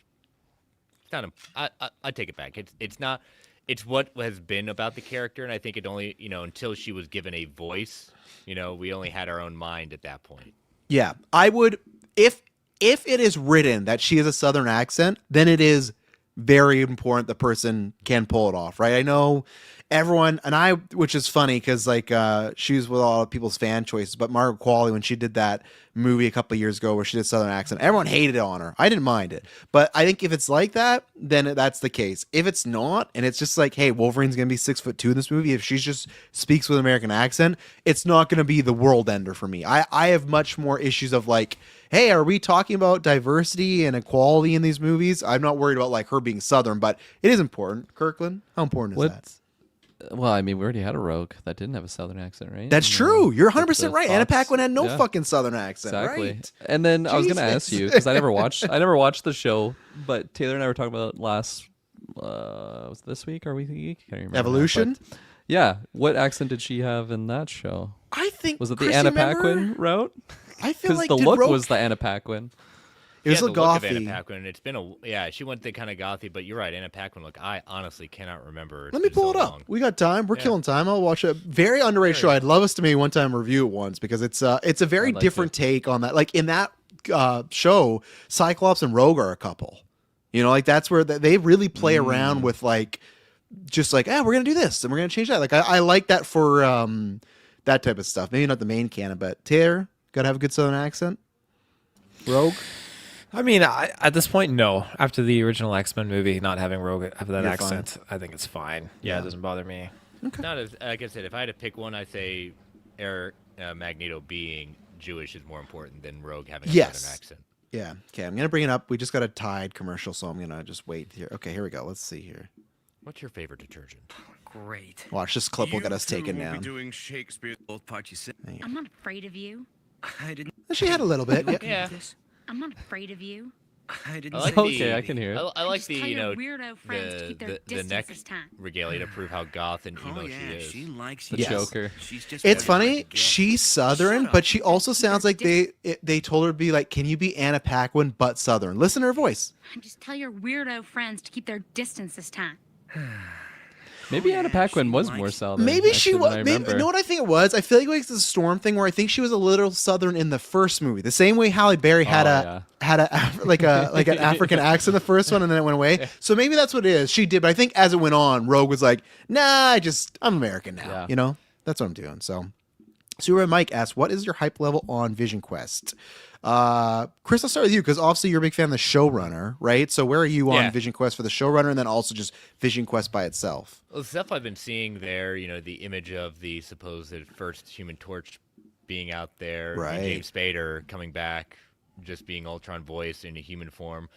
D: not I take it back. It's not. It's what has been about the character, and I think it only until she was given a voice, we only had our own mind at that point.
A: Yeah, I would if it is written that she has a Southern accent, then it is very important the person can pull it off, right? I know everyone, which is funny because she was with a lot of people's fan choices, but Margaret Qualley, when she did that movie a couple of years ago where she did Southern accent, everyone hated it on her. I didn't mind it, but I think if it's like that, then that's the case. If it's not, and it's just like, hey, Wolverine's gonna be 6'2" in this movie, if she just speaks with an American accent, it's not gonna be the world ender for me. I have much more issues of like, hey, are we talking about diversity and equality in these movies? I'm not worried about like her being Southern, but it is important. Kirkland, how important is that?
B: Well, I mean, we already had a Rogue that didn't have a Southern accent, right?
A: That's true. You're 100% right. Anna
B: Fox.
A: Paquin had no
B: Yeah.
A: fucking Southern accent,
B: Exactly.
A: right?
B: And then I was going to ask
A: Jesus.
B: you because I never watched the show, but Taylor and I were talking about last was it this week or week? I can't remember.
A: Evolution?
B: But yeah, what accent did she have in that show?
A: I think
B: Was it the
A: Chris,
B: Anna
A: remember?
B: Paquin route?
A: I feel
B: Because
A: like
B: the
A: did
B: look
A: Rogue-
B: was the Anna Paquin.
A: It was
D: Yeah,
A: a
D: the look of Anna
A: gothy.
D: Paquin. It's been she went the kind of gothy, but you're right, Anna Paquin look. I honestly cannot remember. It's
A: Let me
D: been
A: pull
D: so
A: it up.
D: long.
A: We got time. We're killing time. I'll watch a very underrated show. I'd love us to maybe one time review it once because it's a very
B: I'd like
A: different take on that. Like in that show, Cyclops and Rogue are a couple. Like that's where they really play around with like, just like, we're gonna do this and we're gonna change that. Like I like that for that type of stuff. Maybe not the main canon, but Taylor gotta have a good Southern accent. Rogue.
C: I mean, at this point, no. After the original X-Men movie, not having Rogue have that
A: You're
C: accent, I think it's fine. Yeah, it doesn't bother me.
D: Not as like I said, if I had to pick one, I'd say Eric Magneto being Jewish is more important than Rogue having a
A: Yes.
D: Southern accent.
A: Yeah. Okay, I'm gonna bring it up. We just got a Tide commercial, so I'm gonna just wait here. Okay, here we go. Let's see here.
D: What's your favorite detergent?
E: Great.
A: Watch this clip will get
E: You
A: us
E: two
A: taken
E: will be
A: down.
E: doing Shakespeare's both parts you said.
F: I'm not afraid of you.
E: I didn't.
A: She had a little bit. Yeah.
D: Yeah.
E: This.
F: I'm not afraid of you.
E: I didn't.
D: I like
E: say
B: Okay,
D: the,
B: I can hear it.
D: I like
F: Just
D: the
F: tell your weirdo friends to keep their
D: the
F: distance
D: neck
F: this time.
D: regalia to prove how goth and emo
E: Oh
D: she
E: yeah,
D: is.
E: she likes
B: The
E: you.
A: Yes.
B: Joker.
E: She's just
A: It's
E: very hard
A: funny.
E: to get.
A: She's Southern,
E: Shut up.
A: but she also sounds like they told her to be like, "Can you be Anna Paquin but Southern?" Listen to her voice.
F: Just tell your weirdo friends to keep their distance this time.
B: Maybe
E: Oh,
B: Anna
E: yeah,
B: Paquin
E: she
B: was
E: likes
B: more
E: it.
B: Southern.
A: Maybe she
B: actually,
A: was.
B: than I
A: Maybe,
B: remember.
A: you know what I think it was? I feel like it's the Storm thing where I think she was a little Southern in the first movie, the same way Halle Berry had like an African accent in the first one, and then it went away. So maybe that's what it is. She did, but I think as it went on, Rogue was like, "Nah, I'm American now."
B: Yeah.
A: That's what I'm doing. So, Sura Mike asks, "What is your hype level on Vision Quest?" Chris, I'll start with you because obviously you're a big fan of the showrunner, right? So where are you on
D: Yeah.
A: Vision Quest for the showrunner, and then also just Vision Quest by itself?
D: Well, the stuff I've been seeing there, the image of the supposed first Human Torch being out there, and
A: Right.
D: James Spader coming back, just being Ultron voice in a human form.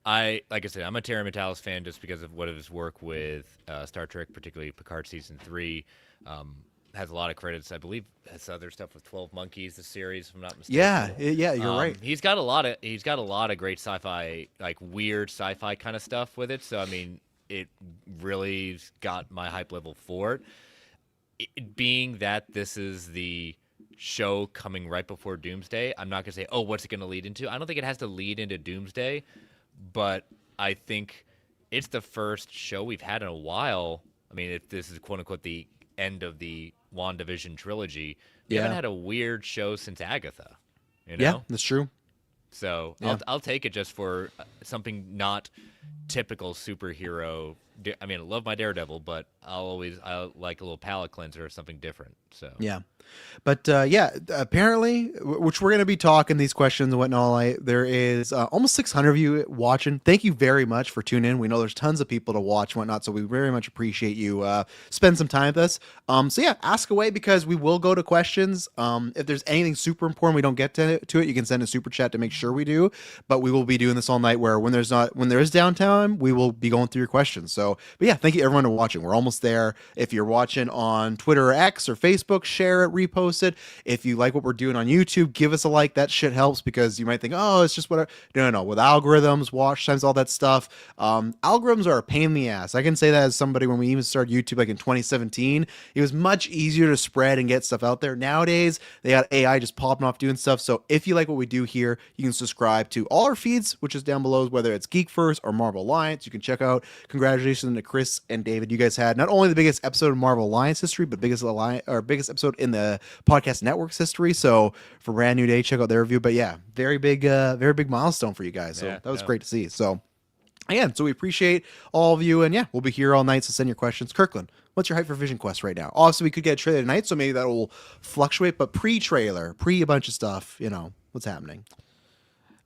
D: Like I said, I'm a Terry Matalas fan just because of what of his work with Star Trek, particularly Picard season 3. Has a lot of credits, I believe. Has other stuff with 12 Monkeys, the series, if I'm not mistaken.
A: Yeah, you're right.
D: He's got a lot of great sci-fi, like weird sci-fi kind of stuff with it. So I mean, it really got my hype level for it. Being that this is the show coming right before Doomsday, I'm not gonna say, oh, what's it gonna lead into? I don't think it has to lead into Doomsday, but I think it's the first show we've had in a while. I mean, if this is quote unquote the end of the WandaVision trilogy, we haven't had a weird show since Agatha.
A: Yeah, that's true.
D: So
A: Yeah.
D: I'll take it just for something not typical superhero. I mean, I love my Daredevil, but I like a little palate cleanser or something different. So
A: Yeah. But apparently, which we're going to be talking these questions and whatnot. There is almost 600 of you watching. Thank you very much for tuning in. We know there's tons of people to watch and whatnot, so we very much appreciate you spend some time with us. So yeah, ask away because we will go to questions. If there's anything super important we don't get to it, you can send a super chat to make sure we do. But we will be doing this all night. Where when there is downtime, we will be going through your questions. So, but yeah, thank you everyone for watching. We're almost there. If you're watching on Twitter or X or Facebook, share it, repost it. If you like what we're doing on YouTube, give us a like. That shit helps because you might think, oh, it's just whatever. No. With algorithms, watch times, all that stuff, algorithms are a pain in the ass. I can say that as somebody when we even started YouTube like in 2017, it was much easier to spread and get stuff out there. Nowadays, they got AI just popping off doing stuff. So if you like what we do here, you can subscribe to all our feeds, which is down below, whether it's Geek First or Marvel Alliance. You can check out. Congratulations to Chris and David. You guys had not only the biggest episode of Marvel Alliance history, but biggest episode in the podcast network's history. So for Brand New Day, check out their review. But yeah, very big milestone for you guys. So that was great to see. So again, so we appreciate all of you, and yeah, we'll be here all night. So send your questions. Kirkland, what's your hype for Vision Quest right now? Obviously, we could get a trailer tonight, so maybe that will fluctuate. But pre-trailer, a bunch of stuff, what's happening?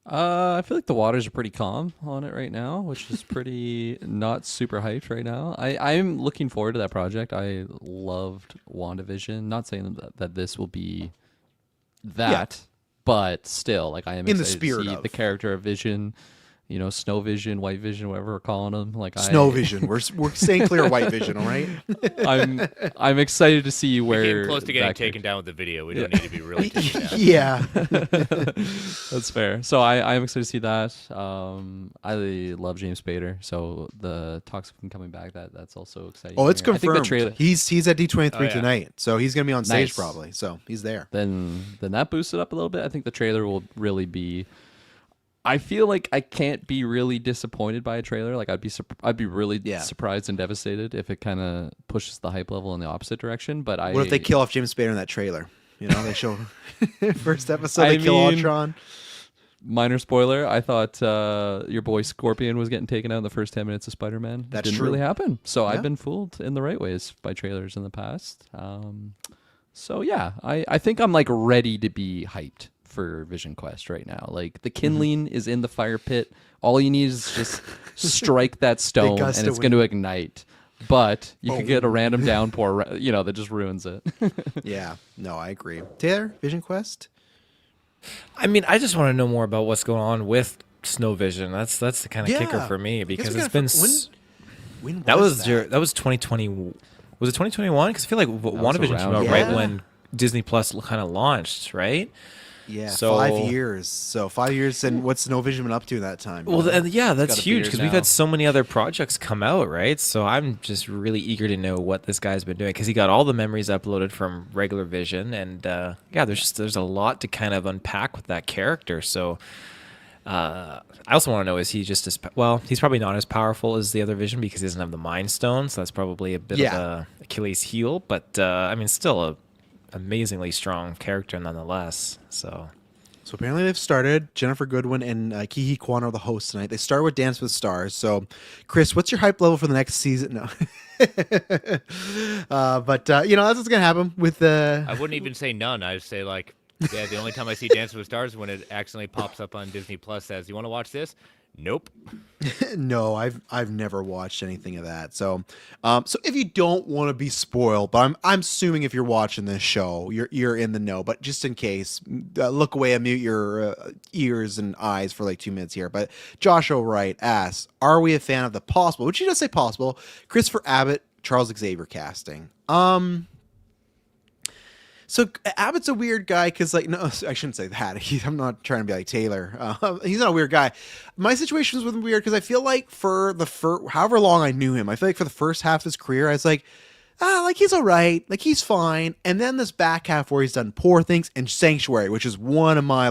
B: I feel like the waters are pretty calm on it right now, which is pretty not super hyped right now. I'm looking forward to that project. I loved WandaVision. Not saying that this will be that, but still, like I am
A: in the
B: excited
A: spirit
B: to see
A: of
B: the character of Vision. Snow Vision, White Vision, whatever we're calling them. Like
A: Snow Vision. We're staying clear of White Vision, all right?
B: I'm excited to see where
D: we came close to getting
B: that
D: taken down with the video. We don't need to be really taken down.
A: Yeah.
B: That's fair. So I'm excited to see that. I love James Spader, so the talks of him coming back, that's also exciting.
A: Oh, it's
B: I think
A: confirmed.
B: the trailer,
A: He's at D23
D: Oh, yeah.
A: tonight, so he's gonna be on stage
B: Nice.
A: probably. So he's there.
B: then that boosts it up a little bit. I think the trailer will really be. I feel like I can't be really disappointed by a trailer. Like I'd be really surprised and devastated if it kind of pushes the hype level in the opposite direction. But
A: What if they kill off James Spader in that trailer? They show first episode they kill Ultron.
B: Minor spoiler, I thought your boy Scorpion was getting taken out in the first 10 minutes of Spider-Man.
A: That's
B: Didn't
A: true.
B: really happen. So
A: Yeah.
B: I've been fooled in the right ways by trailers in the past. So yeah, I think I'm like ready to be hyped for Vision Quest right now. Like the kindling is in the fire pit. All you need is just strike that stone
A: gust
B: and
A: of
B: it's going to
A: wind.
B: ignite. But you could get a random downpour, that just ruins it.
A: Yeah. No, I agree. Taylor, Vision Quest?
C: I mean, I just want to know more about what's going on with Snow Vision. That's the kind of kicker for me because it's been
A: when
C: that was
A: that?
C: that was 2020. Was it 2021? Because I feel like WandaVision came
B: around,
C: out
A: yeah.
C: right when Disney Plus kind of launched, right?
A: Yeah,
C: So-
A: 5 years. So 5 years, and what's Snow Vision been up to in that time?
C: Well, yeah, that's
B: got a few
C: huge
B: years
C: because we've
B: now.
C: had so many other projects come out, right? So I'm just really eager to know what this guy's been doing because he got all the memories uploaded from regular Vision, and there's a lot to kind of unpack with that character. So I also want to know, is he just he's probably not as powerful as the other Vision because he doesn't have the Mind Stone, so that's probably a bit of a Achilles heel. But I mean, still a amazingly strong character nonetheless. So
A: apparently they've started. Jennifer Goodwin and Kihi Kwan are the hosts tonight. They start with Dance with Stars. So, Chris, what's your hype level for the next season? No. But that's what's going to happen with the...
D: I wouldn't even say none. I'd say the only time I see Dancing with Stars is when it accidentally pops up on Disney Plus says, "You want to watch this?" Nope.
A: No, I've never watched anything of that. So, so if you don't want to be spoiled, but I'm assuming if you're watching this show, you're in the know. But just in case, look away and mute your ears and eyes for like 2 minutes here. But Josh O'Wright asks, "Are we a fan of the possible?" Which he does say possible. Christopher Abbott, Charles Xavier casting. So Abbott's a weird guy because, no, I shouldn't say that. I'm not trying to be like Taylor. He's not a weird guy. My situation is with him weird because I feel like for however long I knew him, I feel like for the first half of his career, I was like, he's all right. Like, he's fine. And then this back half where he's done Poor Things and Sanctuary, which is one of my,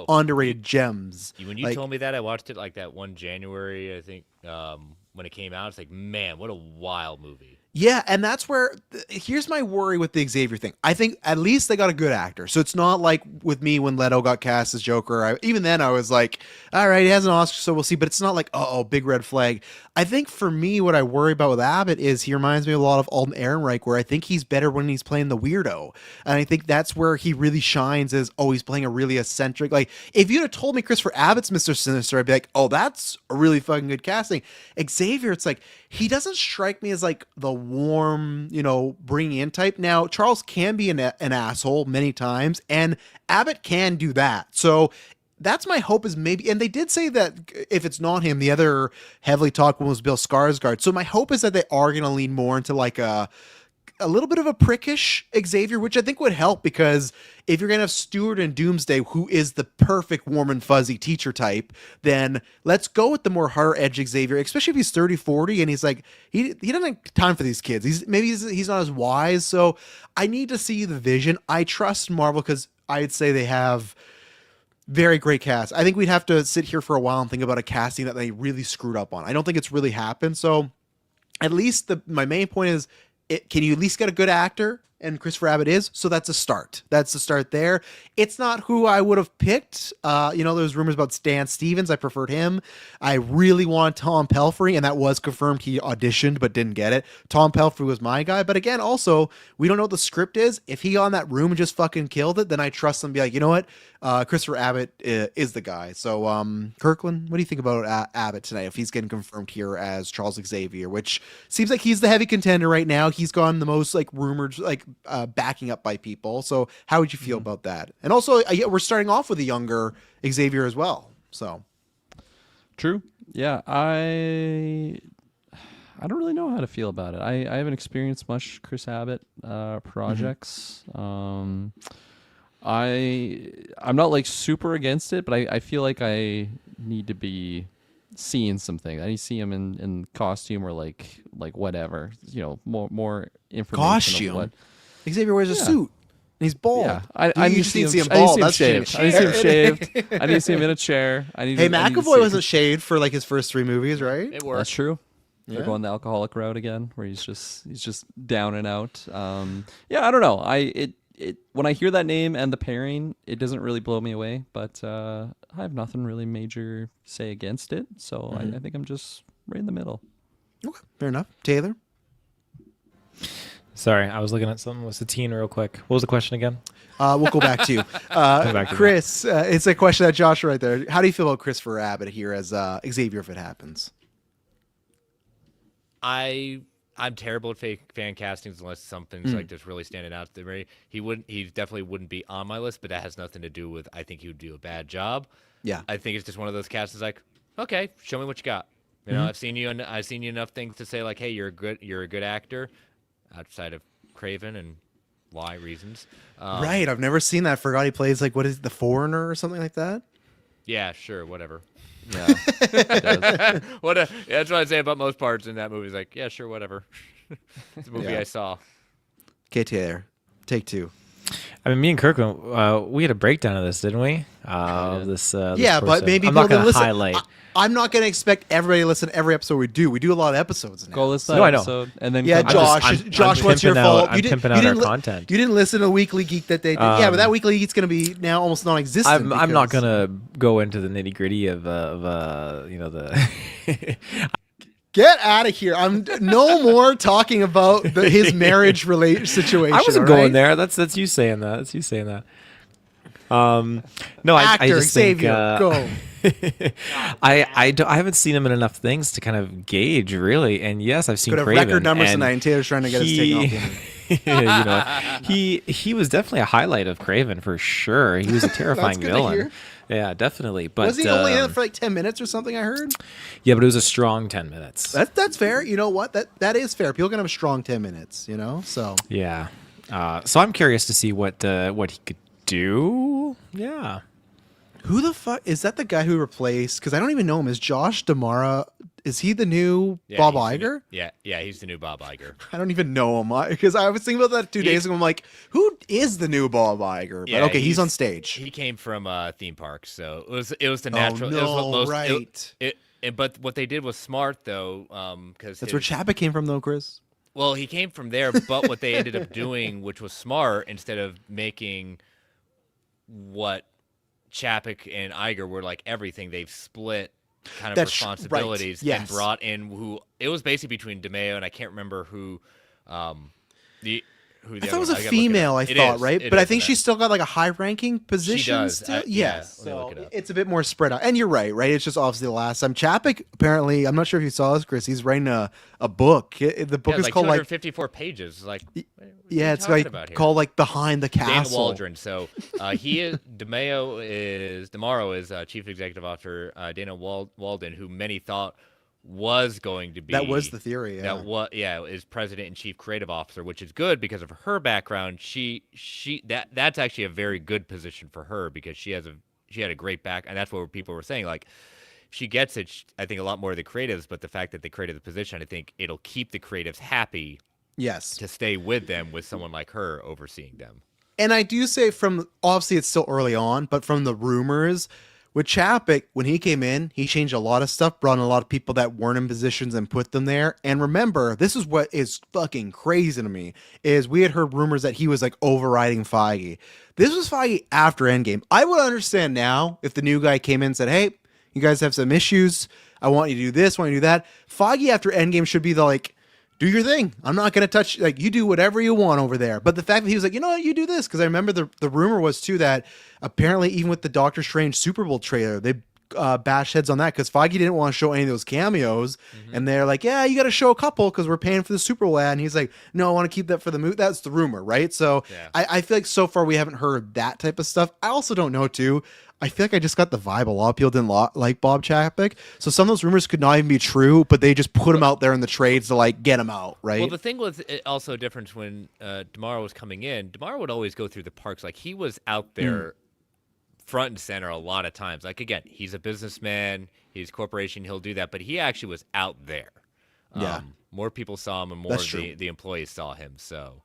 A: underrated gems.
D: When you told me that, I watched it that one January, I think, when it came out. It's like, man, what a wild movie.
A: Yeah, and that's where here's my worry with the Xavier thing. I think at least they got a good actor, so it's not like with me when Leto got cast as Joker. Even then, I was like, all right, he has an Oscar, so we'll see. But it's not like, oh, big red flag. I think for me, what I worry about with Abbott is he reminds me a lot of Alden Ehrenreich, where I think he's better when he's playing the weirdo, and I think that's where he really shines. Is he's playing a really eccentric. Like if you'd have told me Christopher Abbott's Mr. Sinister, I'd be like, oh, that's a really fucking good casting. Xavier, it's like he doesn't strike me as like the warm, bringing in type. Now, Charles can be an asshole many times, and Abbott can do that. So that's my hope is maybe, and they did say that if it's not him, the other heavily talked one was Bill Skarsgård. So my hope is that they are going to lean more into like a little bit of a prickish Xavier, which I think would help because if you're going to have Stewart and Doomsday, who is the perfect warm and fuzzy teacher type, then let's go with the more hard edge Xavier, especially if he's 30, 40 and he's like, he doesn't have time for these kids. He's not as wise. So I need to see the vision. I trust Marvel because I'd say they have very great cast. I think we'd have to sit here for a while and think about a casting that they really screwed up on. I don't think it's really happened. So at least my main point is, can you at least get a good actor? And Christopher Abbott is, so that's a start. That's the start there. It's not who I would have picked. There's rumors about Stan Stevens. I preferred him. I really wanted Tom Pelphrey, and that was confirmed. He auditioned but didn't get it. Tom Pelphrey was my guy. But again, also, we don't know what the script is. If he got in that room and just fucking killed it, then I trust him to be like, you know what? Christopher Abbott is the guy. So, Kirkland, what do you think about Abbott tonight if he's getting confirmed here as Charles Xavier, which seems like he's the heavy contender right now. He's gone the most like rumored, like backing up by people. So how would you feel about that? And also, we're starting off with a younger Xavier as well. So
B: true. Yeah, I don't really know how to feel about it. I haven't experienced much Chris Abbott projects. I'm not like super against it, but I feel like I need to be seeing something. I need to see him in costume or like whatever, more information.
A: Costume.
B: What
A: Xavier wears a suit. And he's bald.
B: Yeah, I need to see him bald. I need to see him shaved. I need to see him in a chair.
A: Hey, McAvoy wasn't shaved for like his first 3 movies, right?
D: It worked.
B: That's true.
A: Yeah.
B: They're going the alcoholic route again, where he's just down and out. I don't know. When I hear that name and the pairing, it doesn't really blow me away. But I have nothing really major to say against it. So I think I'm just right in the middle.
A: Okay, fair enough. Taylor?
C: Sorry, I was looking at something with Satine real quick. What was the question again?
A: We'll go back to you.
C: back to
A: Chris, it's a question that Josh right there. How do you feel about Christopher Abbott here as Xavier if it happens?
D: I'm terrible at fake fan castings unless something's like just really standing out to me. He definitely wouldn't be on my list, but that has nothing to do with I think he would do a bad job.
A: Yeah.
D: I think it's just one of those castings like, okay, show me what you got. I've seen you enough things to say like, hey, you're a good actor outside of Craven and why reasons.
A: Right. I've never seen that. Forgot he plays like, what is it, The Foreigner or something like that?
D: Yeah, sure, whatever.
B: Yeah.
D: That's what I say about most parts in that movie. Is like, yeah, sure, whatever. It's a movie I saw.
A: Okay, Taylor, take 2.
C: I mean, me and Kirkland, we had a breakdown of this, didn't we? This
A: Yeah, but
C: person.
A: maybe
C: I'm not
A: people
C: going to
A: listen.
C: highlight.
A: I'm not going to expect everybody to listen to every episode we do. We do a lot of episodes now.
B: Go listen
C: No,
B: to
C: I know.
B: episode and then
A: Yeah,
B: come
A: Josh.
B: back.
A: Josh, what's your
C: pimping
A: fault?
C: I'm pimping out our content.
A: You didn't listen to Weekly Geek that they did. Yeah, but that Weekly Geek's going to be now almost non-existent.
C: I'm not going to go into the nitty gritty of the.
A: Get out of here! I'm no more talking about his marriage situation.
C: I wasn't
A: all
C: going
A: right?
C: there. That's you saying that. That's you saying that. No,
A: Actor,
C: I just
A: Xavier, go.
C: I haven't seen him in enough things to kind of gauge really. And yes, I've seen
A: Could have
C: Craven,
A: record numbers
C: and
A: tonight. And Taylor's trying to get us taken off.
C: he was definitely a highlight of Craven for sure. He was a terrifying
A: good to
C: villain.
A: hear.
C: Yeah, definitely. But
A: Was he only in it for like 10 minutes or something? I heard.
C: yeah, but it was a strong 10 minutes.
A: That's fair. You know what? That is fair. People can have a strong 10 minutes. So
C: Yeah. So I'm curious to see what he could do. Yeah.
A: who the fuck is that? The guy who replaced? Because I don't even know him. Is Josh Damara? Is he the new Bob Iger?
D: Yeah, he's the new Bob Iger.
A: I don't even know him because I was thinking about that 2 days ago. I'm like, who is the new Bob Iger? But
D: Yeah,
A: okay, he's on stage.
D: He came from theme parks, so it was the natural.
A: Oh,
D: it was what
A: no,
D: most,
A: right.
D: But what they did was smart though, because
A: That's where Chapek came from, though, Chris.
D: Well, he came from there, but what they ended up doing, which was smart, instead of making what Chapek and Iger were like everything, they've split kind of
A: That's
D: responsibilities
A: right, yes.
D: and brought in who it was basically between DeMeo and I can't remember who the
A: I
D: other
A: thought it was
D: one-
A: a
D: I gotta look it
A: female,
D: up.
A: I
D: It
A: thought,
D: is,
A: right?
D: it
A: But I
D: is,
A: think
D: and
A: she's still got like a high-ranking position
D: does.
A: still.
D: Yeah,
A: Yes.
D: let me look it up.
A: It's a bit more spread out. And you're right? It's just obviously the last time. Chapek, apparently, I'm not sure if you saw this, Chris, he's writing a book. The book
D: yeah,
A: is
D: like
A: called like
D: 254 pages. Like, what are
A: yeah,
D: you
A: it's
D: talking
A: like
D: about here?
A: called like Behind the
D: Dan
A: Castle.
D: Waldron. So he is Demaro is Chief Executive Officer Dana Walden, who many thought was going to be
A: That was the theory, yeah.
D: is President and Chief Creative Officer, which is good because of her background. That's actually a very good position for her because she had a great back, and that's what people were saying. Like, she gets it. I think a lot more of the creatives, but the fact that they created the position, I think it'll keep the creatives happy
A: Yes.
D: to stay with them with someone like her overseeing them.
A: And I do say obviously it's still early on, but from the rumors with Chapek, when he came in, he changed a lot of stuff, brought in a lot of people that weren't in positions and put them there. And remember, this is what is fucking crazy to me, is we had heard rumors that he was like overriding Feige. This was Feige after Endgame. I would understand now if the new guy came in and said, hey, you guys have some issues. I want you to do this, I want you to do that. Feige after Endgame should be the like, do your thing. I'm not going to touch, like, you do whatever you want over there. But the fact that he was like, you know what, you do this. Because I remember the rumor was, too, that apparently even with the Doctor Strange Super Bowl trailer, they bashed heads on that because Feige didn't want to show any of those cameos. And they're like, yeah, you got to show a couple because we're paying for the Super Bowl ad. And he's like, no, I want to keep that for the movie. That's the rumor, right? So
D: Yeah.
A: I feel like so far we haven't heard that type of stuff. I also don't know, too. I feel like I just got the vibe a lot of people didn't like Bob Chapek. So some of those rumors could not even be true, but they just put him out there in the trades to like get him out, right?
D: Well, the thing was also a difference when DeMaro was coming in. DeMaro would always go through the parks. Like, he was out there front and center a lot of times. Like, again, he's a businessman. He's a corporation. He'll do that. But he actually was out there.
A: Yeah.
D: More people saw him and more
A: That's
D: of
A: true.
D: the employees saw him. So,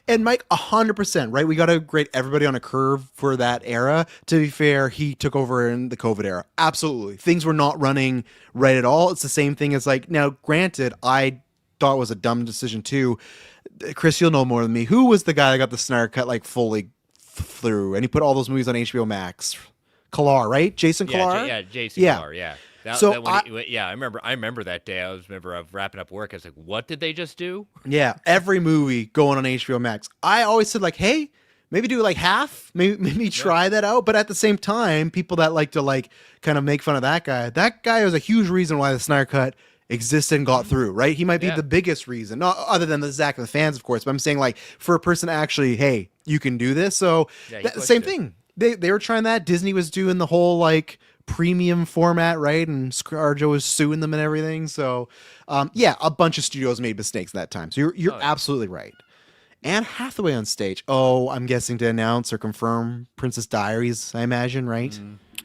A: And Mike, 100%, right? We got to grade everybody on a curve for that era. To be fair, he took over in the COVID era. Absolutely. Things were not running right at all. It's the same thing as like, now, granted, I thought it was a dumb decision too. Chris, you'll know more than me. Who was the guy that got the Snyder cut like fully through? And he put all those movies on HBO Max. Kalar, right? Jason Kalar?
D: Jason
A: Yeah.
D: Kalar, yeah.
A: So
D: I remember that day. I remember wrapping up work. I was like, "What did they just do?"
A: Yeah, every movie going on HBO Max. I always said like, hey, maybe do like half, maybe try that out. But at the same time, people that like to like kind of make fun of that guy was a huge reason why the Snyder Cut existed and got through, right? He might be
D: Yeah.
A: the biggest reason, not other than the Zach and the fans, of course. But I'm saying like for a person to actually, hey, you can do this. So
D: Yeah, he
A: that,
D: pushed
A: same
D: it.
A: thing. They were trying that. Disney was doing the whole like premium format, right? And ScarJo was suing them and everything. So, yeah, a bunch of studios made mistakes that time. So you're absolutely right. Anne Hathaway on stage. Oh, I'm guessing to announce or confirm Princess Diaries, I imagine, right?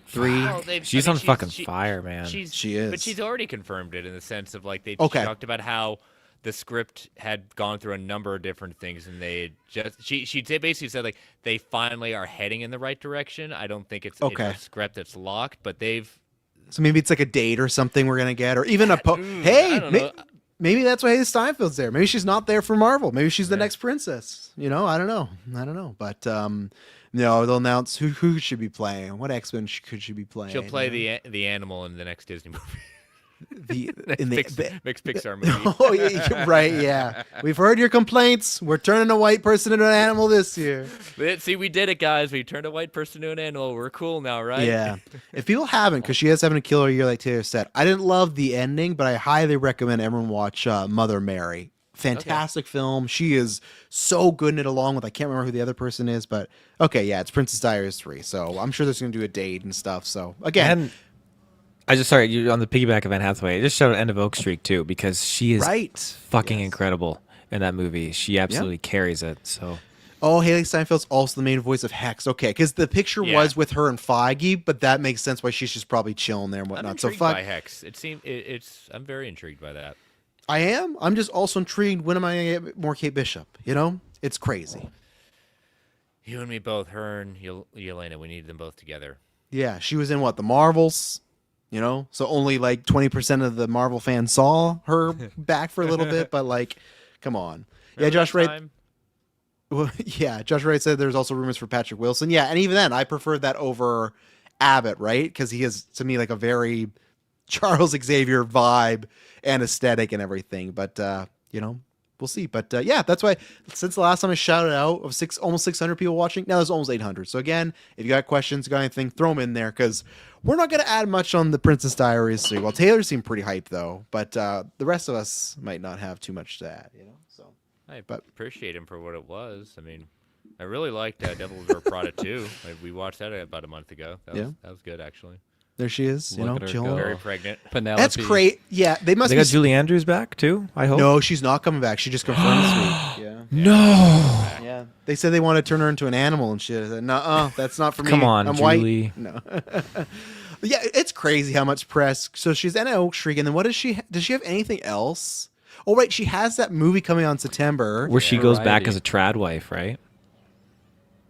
A: 3.
D: Well,
C: She's on fucking fire, man.
A: She is.
D: But she's already confirmed it in the sense of like they
A: Okay.
D: talked about how the script had gone through a number of different things, and they she basically said like they finally are heading in the right direction. I don't think it's
A: Okay.
D: a script that's locked, but they've
A: So maybe it's like a date or something we're gonna get, or even a
D: I
A: hey,
D: don't know.
A: maybe that's why Haley Steinfeld's there. Maybe she's not there for Marvel. Maybe she's the next princess. You know, I don't know. But no, they'll announce who should be playing. What X-Men could she be playing?
D: she'll play the animal in the next Disney movie.
A: the in the,
D: Mixed Pixar movie.
A: Oh yeah, you're right. Yeah, we've heard your complaints. We're turning a white person into an animal this year.
D: See, we did it, guys. We turned a white person into an animal. We're cool now, right?
A: Yeah. If people haven't, because she is having a killer year, like Taylor said, I didn't love the ending, but I highly recommend everyone watch Mother Mary. Fantastic film. She is so good in it, along with I can't remember who the other person is, but okay, yeah, it's Princess Diaries 3. So I'm sure there's going to do a date and stuff. So again.
C: And you're on the piggyback of Anne Hathaway. I just showed End of Oak Street too because she is
A: Right.
C: fucking incredible in that movie. She absolutely carries it. So
A: Oh, Haley Steinfeld's also the main voice of Hex. Okay, because the picture
D: Yeah.
A: was with her and Feige, but that makes sense why she's just probably chilling there and
D: I'm
A: whatnot. So
D: intrigued
A: fuck,
D: by Hex. I'm very intrigued by that.
A: I am. I'm just also intrigued. When am I gonna get more Kate Bishop? You know, it's crazy.
D: You and me both, her and Yelena. We need them both together.
A: Yeah, she was in what, the Marvels? You know, so only like 20% of the Marvel fans saw her back for a little bit, but like, Come on. Yeah,
D: Remember
A: Josh
D: that
A: Wright.
D: time?
A: Well, yeah, Josh Wright said there's also rumors for Patrick Wilson. Yeah, and even then, I preferred that over Abbott, right? Because he is to me like a very Charles Xavier vibe and aesthetic and everything. But we'll see. But yeah, that's why since the last time I shouted out of almost 600 people watching, now there's almost 800. So again, if you got questions, got anything, throw them in there because we're not going to add much on the Princess Diaries. So, well, Taylor seemed pretty hyped though, but the rest of us might not have too much to add. So.
D: I
A: But-
D: appreciate him for what it was. I mean, I really liked Devil Wears Prada too. We watched that about a month ago. That was good actually.
A: There she is,
B: Look at her
A: chilling.
B: go.
D: Very pregnant.
B: Penelope.
A: That's great. Yeah, they must
C: They
A: be.
C: got Julie Andrews back too. I hope.
A: No, she's not coming back. She just confirmed this week. Yeah.
C: No.
A: Yeah. They said they want to turn her into an animal and shit. I said, nuh-uh, that's not for me.
C: Come on,
A: I'm
C: Julie.
A: white. No. Yeah, it's crazy how much press. So she's in Oak Street, and then what does she have anything else? Oh, right, she has that movie coming on September.
C: Where she goes back
B: Variety.
C: as a trad wife, right?